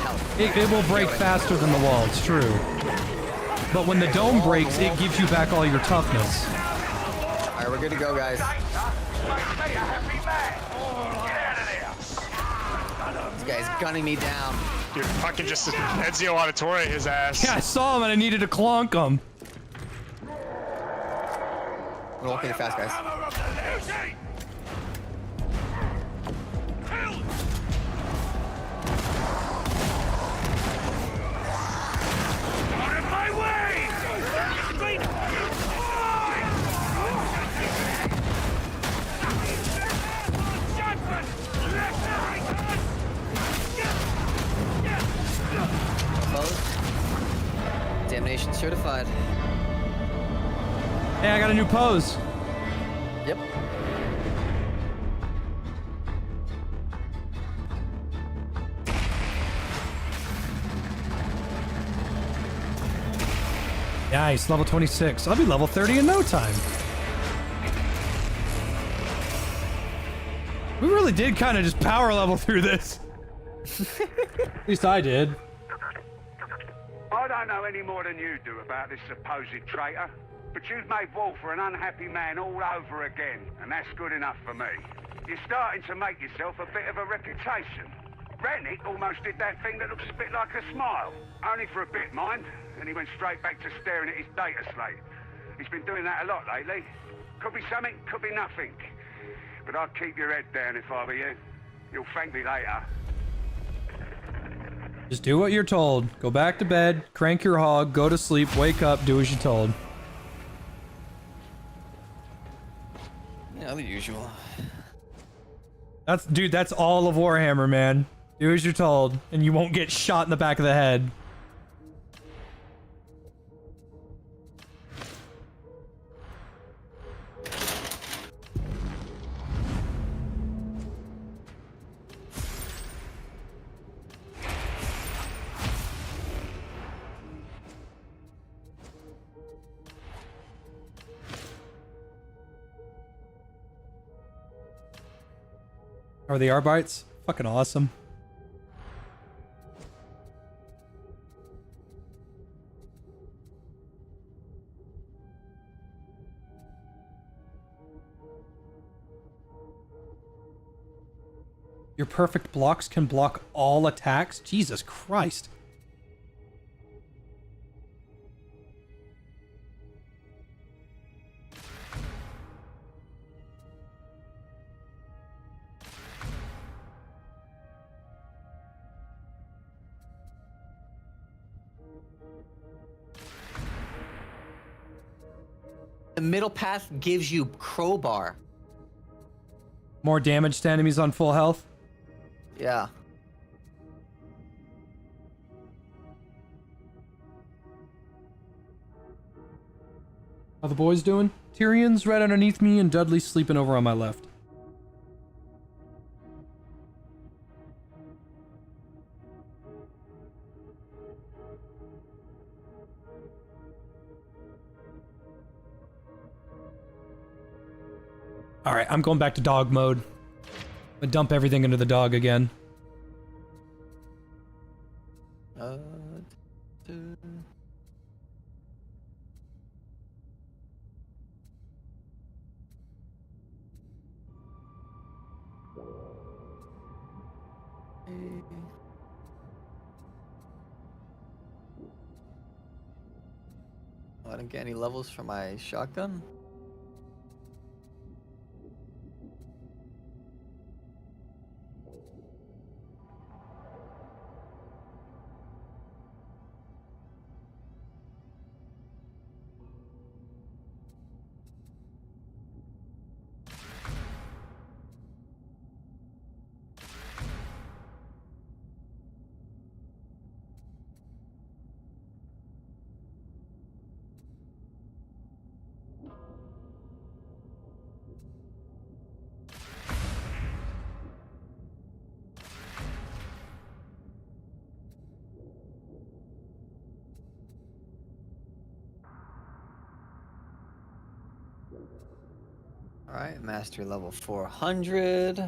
health. It will break faster than the wall, it's true. But when the dome breaks, it gives you back all your toughness. Alright, we're good to go, guys. This guy's gunning me down. Dude, fucking just Ezio Auditore his ass. Yeah, I saw him and I needed to clonk him. We're walking fast, guys. Hey, I got a new pose. Yep. Nice, level 26. I'll be level 30 in no time. We really did kind of just power level through this. At least I did. I don't know any more than you do about this supposed traitor, but you've made Wolfer an unhappy man all over again, and that's good enough for me. You're starting to make yourself a bit of a reputation. Rennick almost did that thing that looks a bit like a smile. Only for a bit, mind. And he went straight back to staring at his data slate. He's been doing that a lot lately. Could be something, could be nothing. But I'd keep your head down if I were you. You'll thank me later. Just do what you're told. Go back to bed, crank your hog, go to sleep, wake up, do as you're told. Yeah, the usual. Dude, that's all of Warhammer, man. Do as you're told, and you won't get shot in the back of the head. Are the Arbites? Fucking awesome. Your perfect blocks can block all attacks? Jesus Christ. The middle path gives you crowbar. More damage to enemies on full health? Yeah. How the boys doing? Tyrion's right underneath me and Dudley's sleeping over on my left. Alright, I'm going back to dog mode. I dump everything into the dog again. I didn't get any levels for my shotgun. Alright, mastery level 400.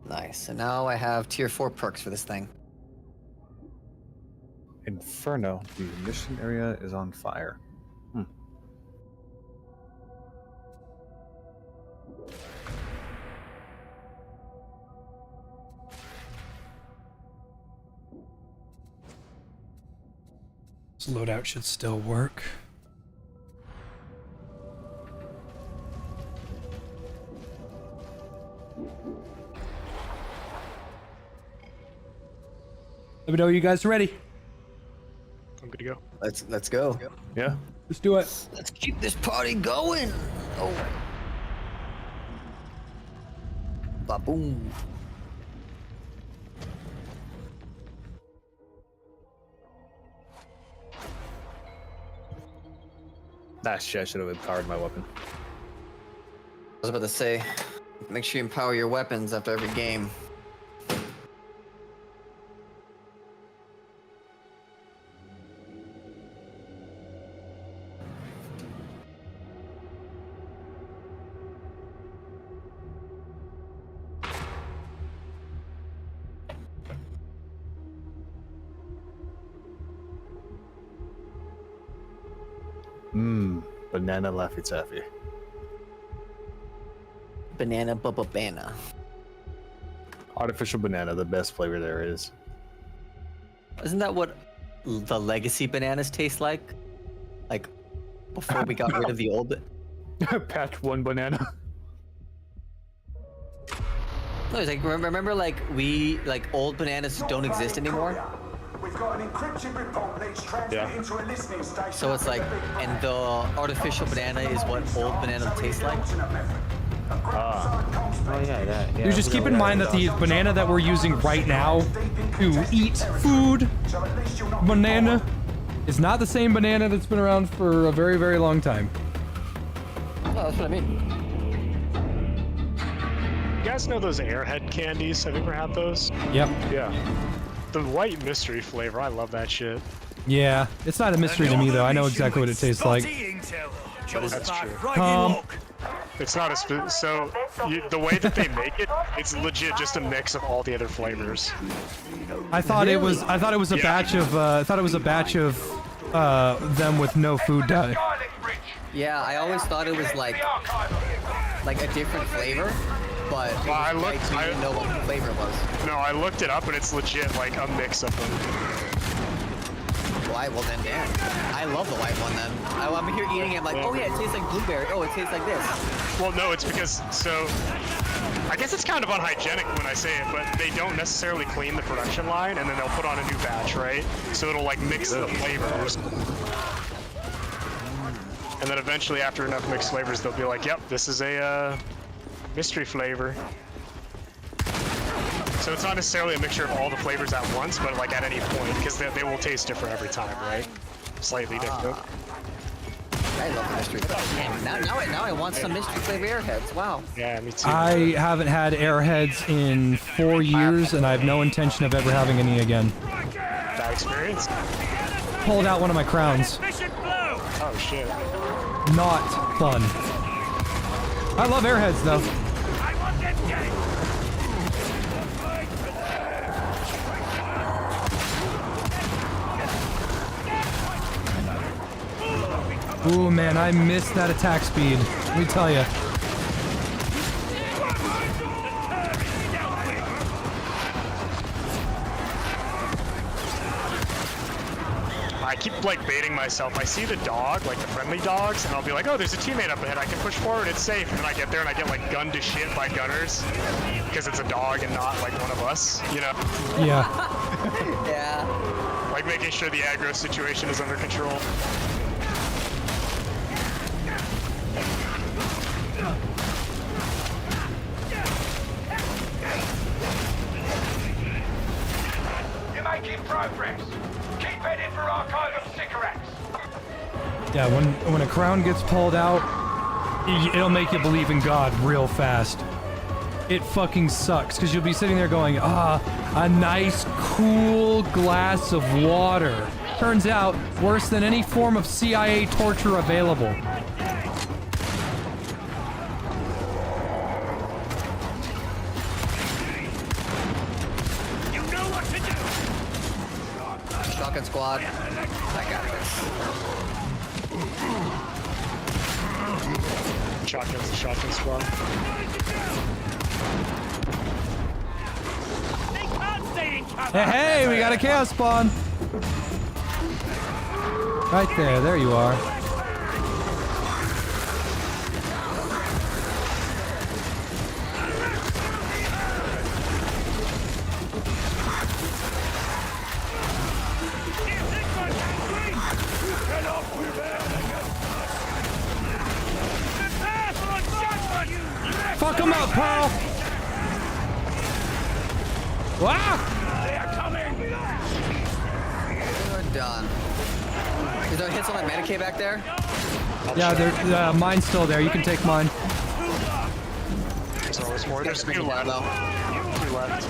Nice, so now I have tier 4 perks for this thing. Inferno, the mission area is on fire. This loadout should still work. Let me know you guys are ready. I'm good to go. Let's go. Yeah. Let's do it. Let's keep this party going. Oh. Ba-boom. That shit, I should have empowered my weapon. I was about to say, make sure you empower your weapons after every game. Banana Laffy Taffy. Banana Bubba. Artificial banana, the best flavor there is. Isn't that what the legacy bananas taste like? Like, before we got rid of the old... Patch 1 banana. No, it's like, remember like, old bananas don't exist anymore? We've got an encrypted report leads transmitted into a listening station. So it's like, and the artificial banana is what old banana tastes like? Oh yeah, that. Yeah, You just keep in mind that the banana that we're using right now to eat food banana is not the same banana that's been around for a very, very long time. Oh, that's what I mean. You guys know those Airhead candies? Have you ever had those? Yep. Yeah. The white mystery flavor, I love that shit. Yeah, it's not a mystery to me though. I know exactly what it tastes like. That's true. It's not a the way that they make it, it's legit just a mix of all the other flavors. I thought it was a batch of them with no food dye. Yeah, I always thought it was like a different flavor, but I didn't know what the flavor was. No, I looked it up and it's legit like a mix of them. Well then, damn. I love the white one then. I'm here eating it, I'm like, oh yeah, it tastes like blueberry. Oh, it tastes like this. Well, no, it's because, I guess it's kind of unhygienic when I say it, but they don't necessarily clean the production line and then they'll put on a new batch, right? So it'll like mix the flavors. And then eventually after enough mixed flavors, they'll be like, yep, this is a mystery flavor. So it's not necessarily a mixture of all the flavors at once, but like at any point, because they will taste different every time, right? Slightly different. I love mystery flavor. Damn, now I want some mystery flavor Airheads. Wow. Yeah, me too. I haven't had Airheads in 4 years, and I have no intention of ever having any again. Bad experience? Pulled out one of my crowns. Oh shit. Not fun. I love Airheads though. Ooh man, I missed that attack speed. Let me tell you. I keep like baiting myself. I see the dog, like the friendly dogs, and I'll be like, oh, there's a teammate up ahead. I can push forward, it's safe. And then I get there and I get like gunned to shit by gunners because it's a dog and not like one of us, you know? Yeah. Yeah. Like making sure the aggro situation is under control. You're making progress. Keep heading for Archive of Cigarettes. Yeah, when a crown gets pulled out, it'll make you believe in God real fast. It fucking sucks, because you'll be sitting there going, a nice cool glass of water. Turns out, worse than any form of CIA torture available. You know what to do. Shotgun squad. I got this. Shotgun squad. Hey, we got a chaos spawn. Right there you are. Fuck him up, Pearl! Wow! done. Is there hits on that Medicaid back there? Yeah, mine's still there. You can take mine. There's always more. There's 2 left. 2 left.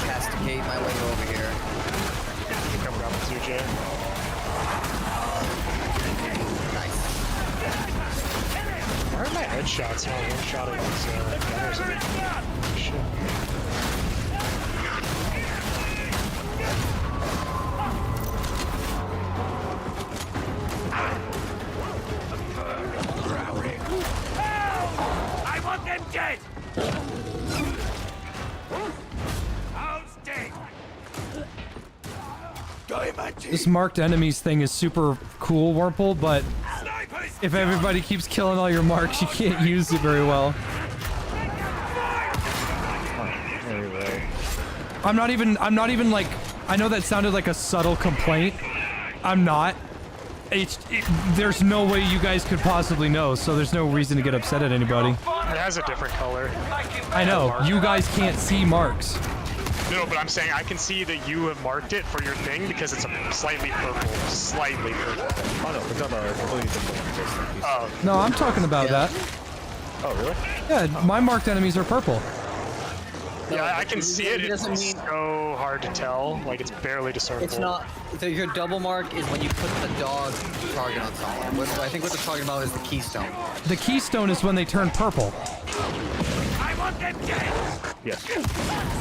Castigate my way over here. Coming up with 2J. Nice. Why are my headshots not one-shotting these gunners? Shit. I want them dead! I'll stay! This marked enemies thing is super cool, Warple, but if everybody keeps killing all your marks, you can't use it very well. I'm not even like, I know that sounded like a subtle complaint. I'm not. There's no way you guys could possibly know, so there's no reason to get upset at anybody. It has a different color. I know, you guys can't see marks. No, but I'm saying I can see that you have marked it for your thing because it's a slightly purple. Slightly purple. Oh no, we're talking about a completely different. Oh. No, I'm talking about that. Oh, really? Yeah, my marked enemies are purple. Yeah, I can see it. It's so hard to tell. Like, it's barely discernible. It's not. Your double mark is when you put the dog target on someone. I think what they're talking about is the keystone. The keystone is when they turn purple. I want them dead! Yes.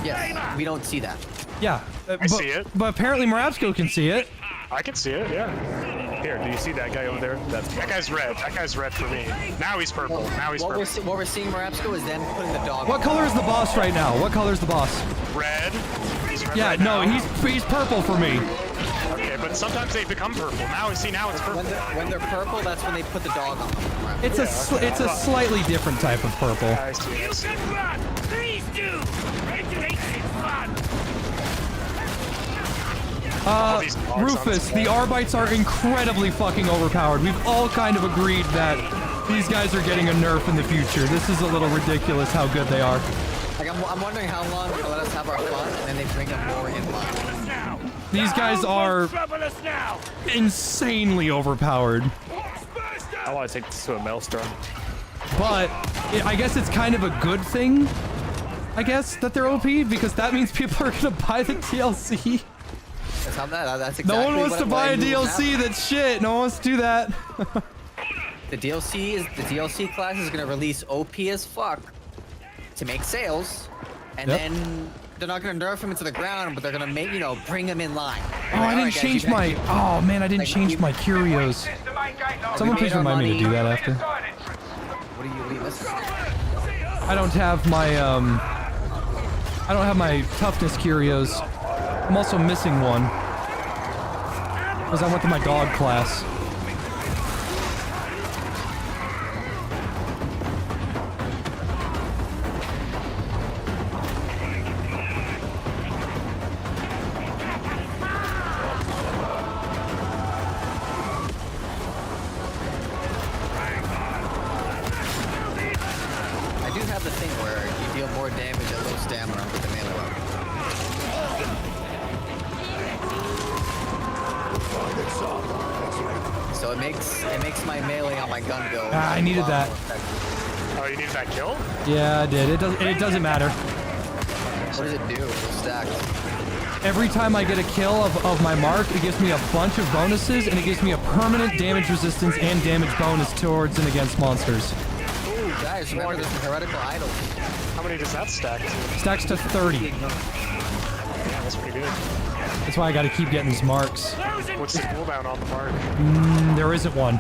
Yes, we don't see that. Yeah. I see it. But apparently Moravsko can see it. I can see it, yeah. Here, do you see that guy over there? That guy's red. That guy's red for me. Now he's purple. Now he's purple. What we're seeing, Moravsko, is them putting the dog. What color is the boss right now? What color is the boss? Red. He's red Yeah, right no, now. he's purple for me. Okay, but sometimes they become purple. Now it's purple. When they're purple, that's when they put the dog on them. It's it's a slightly different type of purple. You can run! Please do! Regulation fun! Rufus, the Arbites are incredibly fucking overpowered. We've all kind of agreed that these guys are getting a nerf in the future. This is a little ridiculous how good they are. Like, I'm wondering how long they'll let us have our fun, and then they bring them more in line. These guys are insanely overpowered. I want to take this to a maelstrom. But I guess it's kind of a good thing, I guess, that they're OP, because that means people are going to buy the DLC. That's exactly No one wants to buy a DLC that's shit. No one wants to do that. The DLC class is gonna release OP as fuck to make sales, and then they're not gonna nerf him into the ground, but they're gonna make bring him in line. Oh, I didn't change my. Oh man, I didn't change my curios. Someone please remind me to do that after. What are you missing? I don't have my I don't have my toughness curios. I'm also missing one because I went to my dog class. I do have the thing where you deal more damage at low stamina with the melee weapon. So it makes my melee on my gun go. I needed that. Oh, you needed that kill? Yeah, I did. It doesn't matter. What does it do? It's stacked. Every time I get a kill of my mark, it gives me a bunch of bonuses, and it gives me a permanent damage resistance and damage bonus towards and against monsters. Ooh, guys, remember there's some heretical idols. How many does that stack to? Stacks to 30. Yeah, that's pretty good. That's why I gotta keep getting these marks. What's the cooldown on the mark? There isn't one.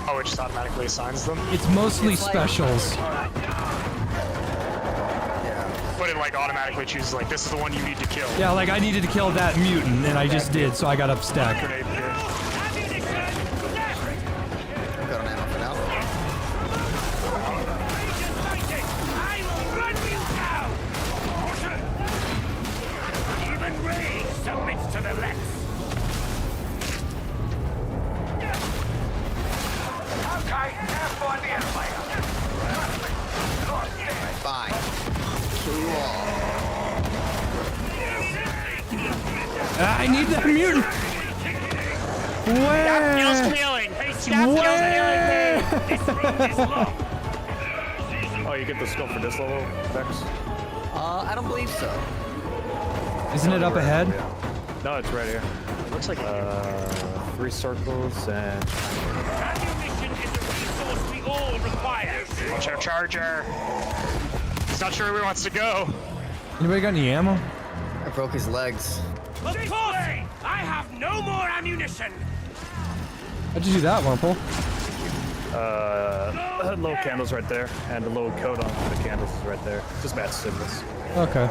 Oh, it just automatically assigns them? It's mostly specials. But it like automatically chooses like this is the one you need to kill. Yeah, like I needed to kill that mutant, and I just did, so I got up stack. I've got an ammo for now. Even Ray submits to the left. Okay, have fun here, player. Fine. Kill you all. I need that mutant. Where? Stop killing. Hey, stop killing me. This room is locked. Oh, you get the scope for this level, Vex? I don't believe so. Isn't it up ahead? No, it's right here. Looks like 3 circles and. Ammunition is a resource we all require. Watch our charger. He's not sure where he wants to go. Anybody got any ammo? I broke his legs. Of course! I have no more ammunition! How'd you do that, Wurmple? Little candles right there, and the little code on the candles is right there. Just match symbols. Okay.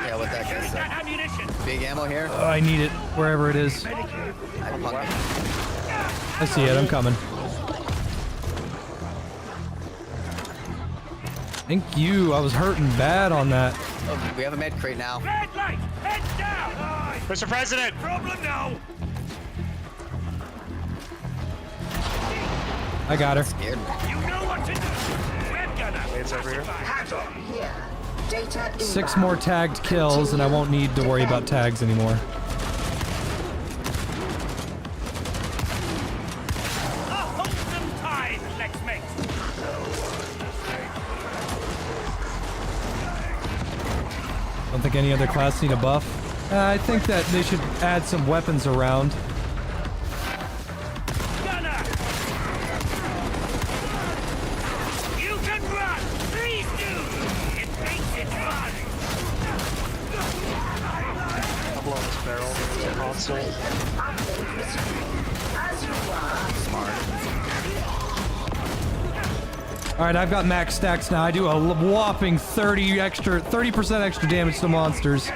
Yeah, what that guy said. Big ammo here. Oh, I need it wherever it is. I see it. I'm coming. Thank you. I was hurting bad on that. Oh, we have a med crate now. Red light! Head down! Mr. President! Problem now! I got her. Scared. You know what to do! Red gunner! It's over here. Here. Data 6 more tagged kills, and I won't need to worry about tags anymore. A wholesome time, Lex mate! Don't think any other class need a buff. I think that they should add some weapons around. Gunner! You can run! Please do! It makes it fun! I'll blow this barrel with the console. Alright, I've got max stacks now. I do a whopping 30% extra damage to monsters.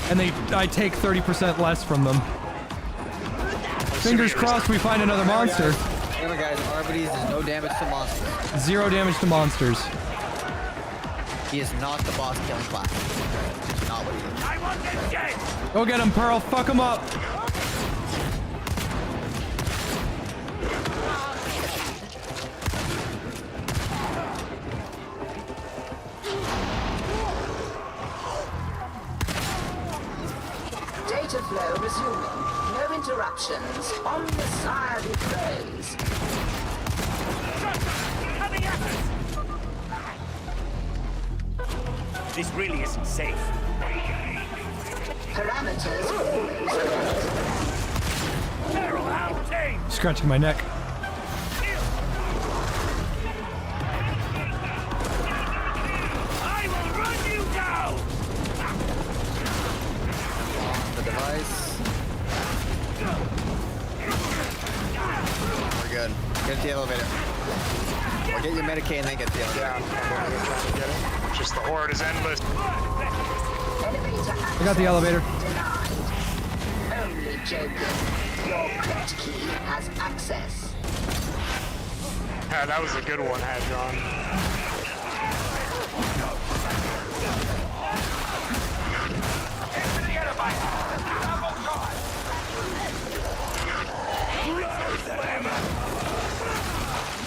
And I take 30% less from them. Fingers crossed we find another monster. Remember guys, ARBITES is no damage to monsters. 0 damage to monsters. He is not the boss killing class. Not what he is. I want them dead! Go get him, Pearl. Fuck him up. Data flow resuming. No interruptions. On the side it plays. Coming at us! This really isn't safe. Parameters always. Feral hound team! Scratching my neck. I will run you down! The device. We're good. Get to the elevator. Or get your Medicaid and then get to the elevator. Just the horde is endless. I got the elevator. Only joking. Your pet key has access. Yeah, that was a good one, Hadron.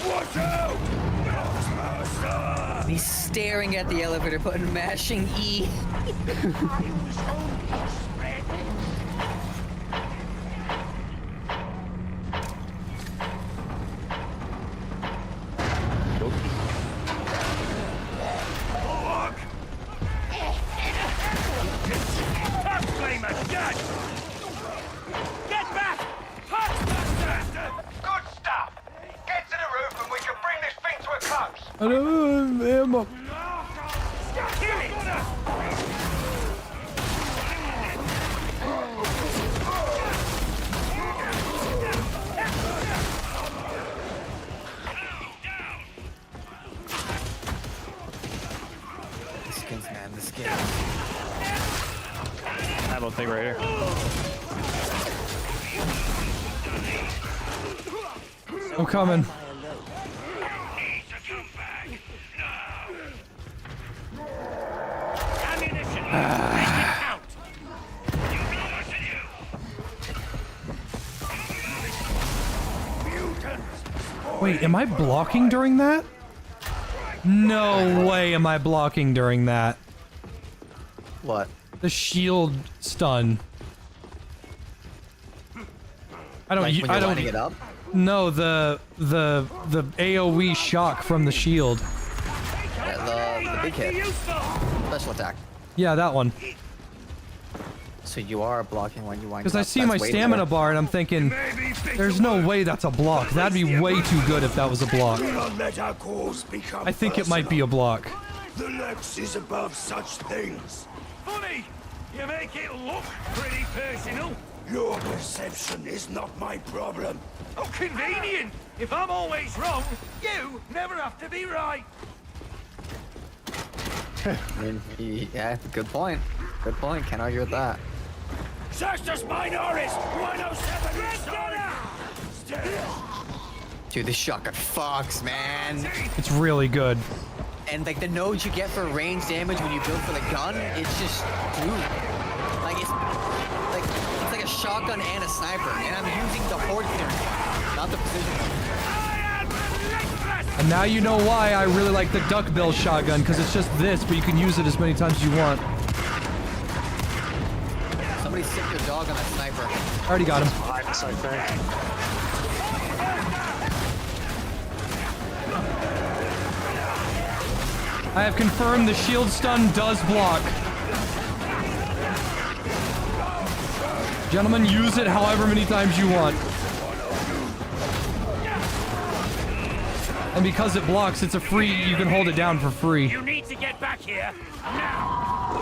Watch out! He's staring at the elevator button, mashing E. Get back! Good stuff! Get to the roof and we can bring this thing to a close! I don't have ammo. The skins, man, the skins. Ammo thing right here. I'm coming. Ammunition! Make it count! Mutants! Wait, am I blocking during that? No way am I blocking during that. What? The shield stun. I don't. Like when I you're don't. lining it up? No, the AOE shock from the shield. Yeah, the big hit. Special attack. Yeah, that one. So you are blocking when you wind Because it I up. see That's my way stamina better. bar and I'm thinking, there's no way that's a block. That'd be way too good if that was a block. Do not let our cause become I think it might be a block. The Lex is above such things. Funny! You make it look pretty personal. Your perception is not my problem. Oh, convenient! If I'm always wrong, you never have to be right. I mean, yeah, good point. Good point. Can't argue with that. Sextus Minoris 107 inside. Dude, this shotgun fucks, man. It's really good. And like the nodes you get for range damage when you build for the gun, it's just, dude. Like it's like a shotgun and a sniper, and I'm using the horde clearance, not the precision one. And now you know why I really like the duckbill shotgun, because it's just this, but you can use it as many times as you want. Somebody sick your dog on that sniper. Already got him. I think. I have confirmed the shield stun does block. Gentlemen, use it however many times you want. And because it blocks, it's a free, you can hold it down for free. You need to get back here now.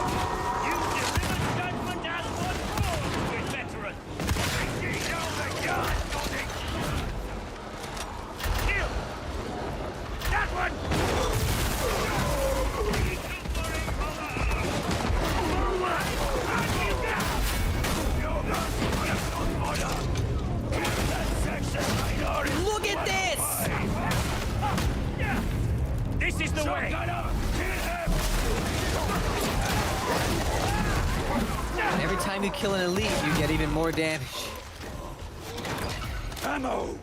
You delivered judgment as one rule, veteran. Kill. That one. Look at this! This is the way. And every time you kill an elite, you get even more damage. Ammo!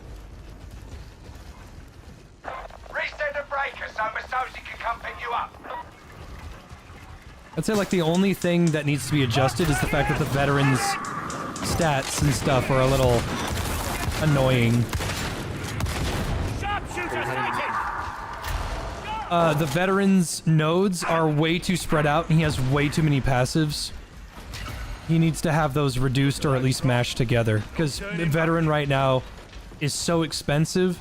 Reset the breaker so Masozi can come pick you up. I'd say like the only thing that needs to be adjusted is the fact that the veterans' stats and stuff are a little annoying. The veterans' nodes are way too spread out and he has way too many passives. He needs to have those reduced or at least mashed together. Because the veteran right now is so expensive,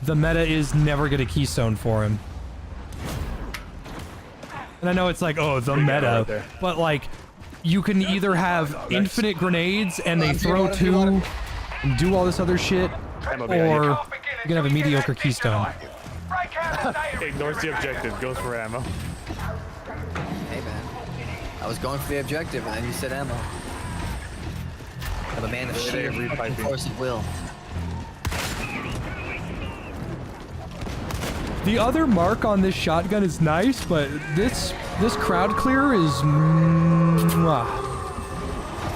the meta is never going to keystone for him. And I know it's like, oh, the meta, but like, you can either have infinite grenades and they throw two and do all this other shit, or you're gonna have a mediocre keystone. Ignores the objective, goes for ammo. Hey man, I was going for the objective and then you said ammo. I'm a man of sheer force of will. The other mark on this shotgun is nice, but this crowd clear is mwah.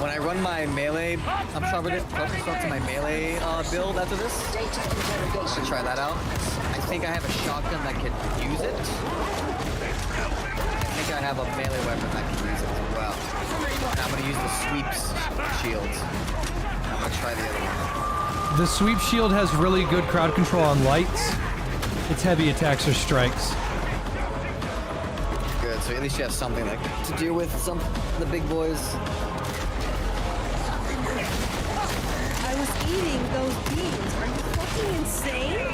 When I run my melee, I'm probably to my melee build after this. I'll try that out. I think I have a shotgun that can use it. I think I have a melee weapon that can use it as well. And I'm gonna use the sweeps shields. I'm gonna try the other one. The sweep shield has really good crowd control on lights. It's heavy attacks or strikes. Good, so at least you have something like to deal with the big boys. I was eating those beans. Are you fucking insane?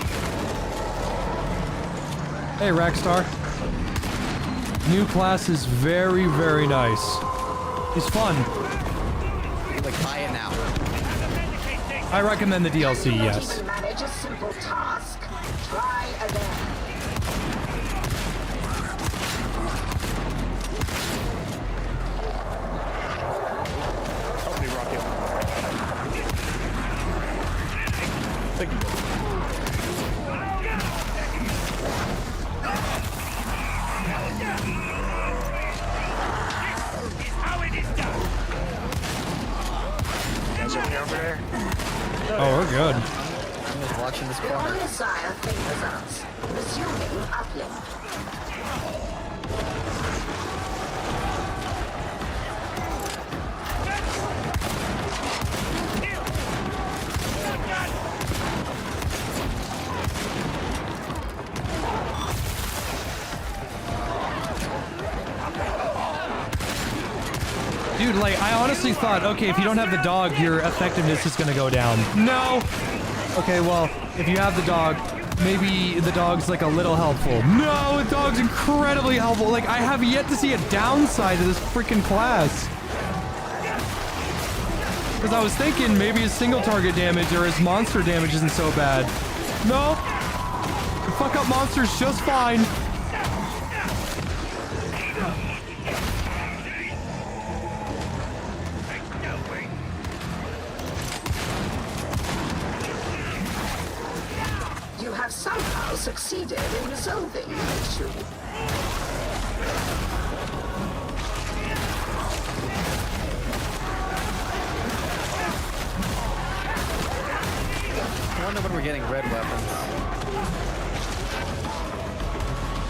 Hey, Rackstar. New class is very, very nice. It's fun. You can like buy it now. I recommend the DLC, yes. Manage a simple task. Try again. Help me, Rocket. Thank you. Guys okay over there? Oh, we're good. I'm gonna just watching this The corner. Messiah favors us. Resuming uplink. Dude, like, I honestly thought, okay, if you don't have the dog, your effectiveness is gonna go down. No! Okay, well, if you have the dog, maybe the dog's, like, a little helpful. No, the dog's incredibly helpful. Like, I have yet to see a downside to this freaking class. Because I was thinking maybe his single target damage or his monster damage isn't so bad. No! You fuck up monsters just fine. You have somehow succeeded in resolving the issue. I wonder when we're getting red weapons.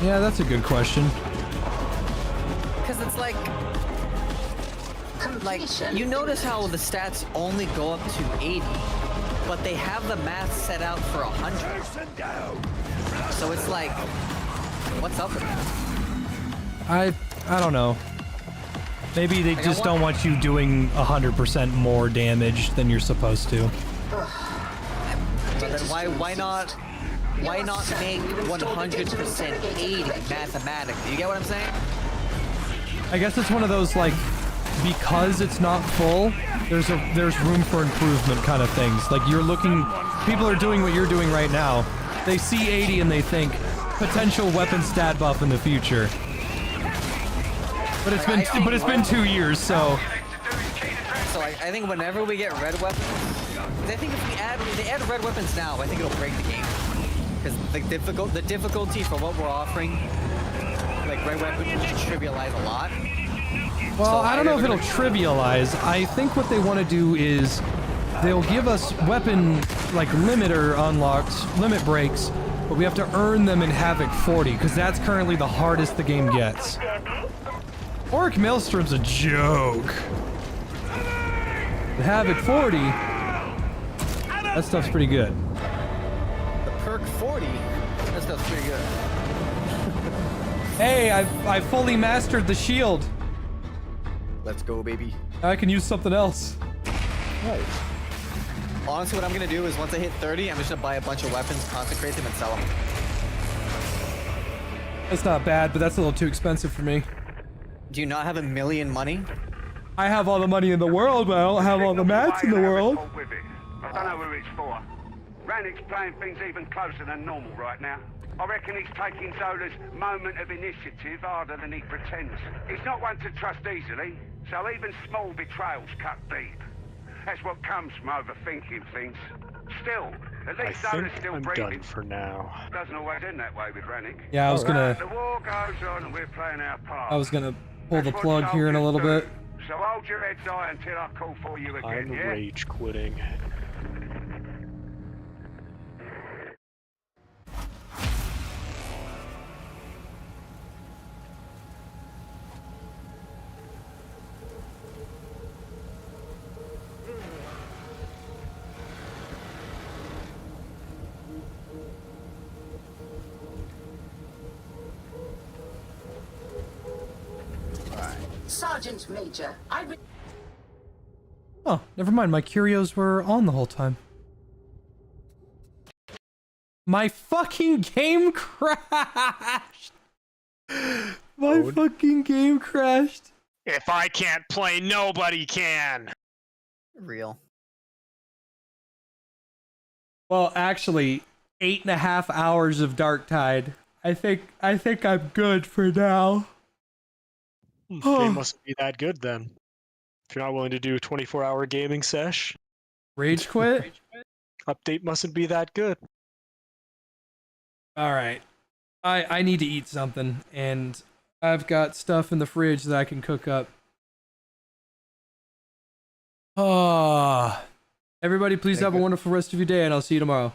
Yeah, that's a good question. Because it's like, you notice how the stats only go up to 80, but they have the math set out for 100. So it's like, what's up with that? I don't know. Maybe they just don't want you doing 100% more damage than you're supposed to. But then why not make 100% 80 mathematically? You get what I'm saying? I guess it's one of those, like, because it's not full, there's room for improvement kind of things. Like, you're looking, people are doing what you're doing right now. They see 80 and they think potential weapon stat buff in the future. But it's been 2 years, so. So I think whenever we get red weapons, I think if they add red weapons now, I think it'll break the game. Because the difficulty for what we're offering, like red weapons, will just trivialize a lot. Well, So I don't know if it'll trivialize. I think what they want to do is they'll give us weapon, like, limiter unlocks, limit breaks, but we have to earn them in Havoc 40, because that's currently the hardest the game gets. Auric Maelstrom's a joke. The Havoc 40, that stuff's pretty good. The perk 40, that stuff's pretty good. Hey, I fully mastered the shield. Let's go, baby. I can use something else. Nice. Honestly, what I'm gonna do is once I hit 30, I'm just gonna buy a bunch of weapons, consecrate them, and sell them. That's not bad, but that's a little too expensive for me. Do you not have $1 million money? I have all the money in the world, but I don't have all the mats in the world. I don't know who it's for. Rannick's playing things even closer than normal right now. I reckon he's taking Zola's moment of initiative harder than he pretends. He's not one to trust easily, so even small betrayals cut deep. That's what comes from overthinking things. Still, at least Zola's still breathing. I'm done for now. Doesn't always end that way with Rannick. Yeah, I was gonna. The war goes on and we're playing our part. I was gonna pull the plug here in a little bit. So hold your heads high until I call for you again, I'm yeah? rage quitting. Sergeant Major, Oh, never mind. My curios were on the whole time. My fucking game crashed. My fucking game crashed. If I can't play, nobody can. Real. Well, actually, 8.5 hours of Darktide. I think I'm good for now. Game mustn't be that good then. If you're not willing to do a 24-hour gaming sesh. Rage quit? Update mustn't be that good. Alright. I need to eat something, and I've got stuff in the fridge that I can cook up. Everybody, please have a wonderful rest of your day, and I'll see you tomorrow.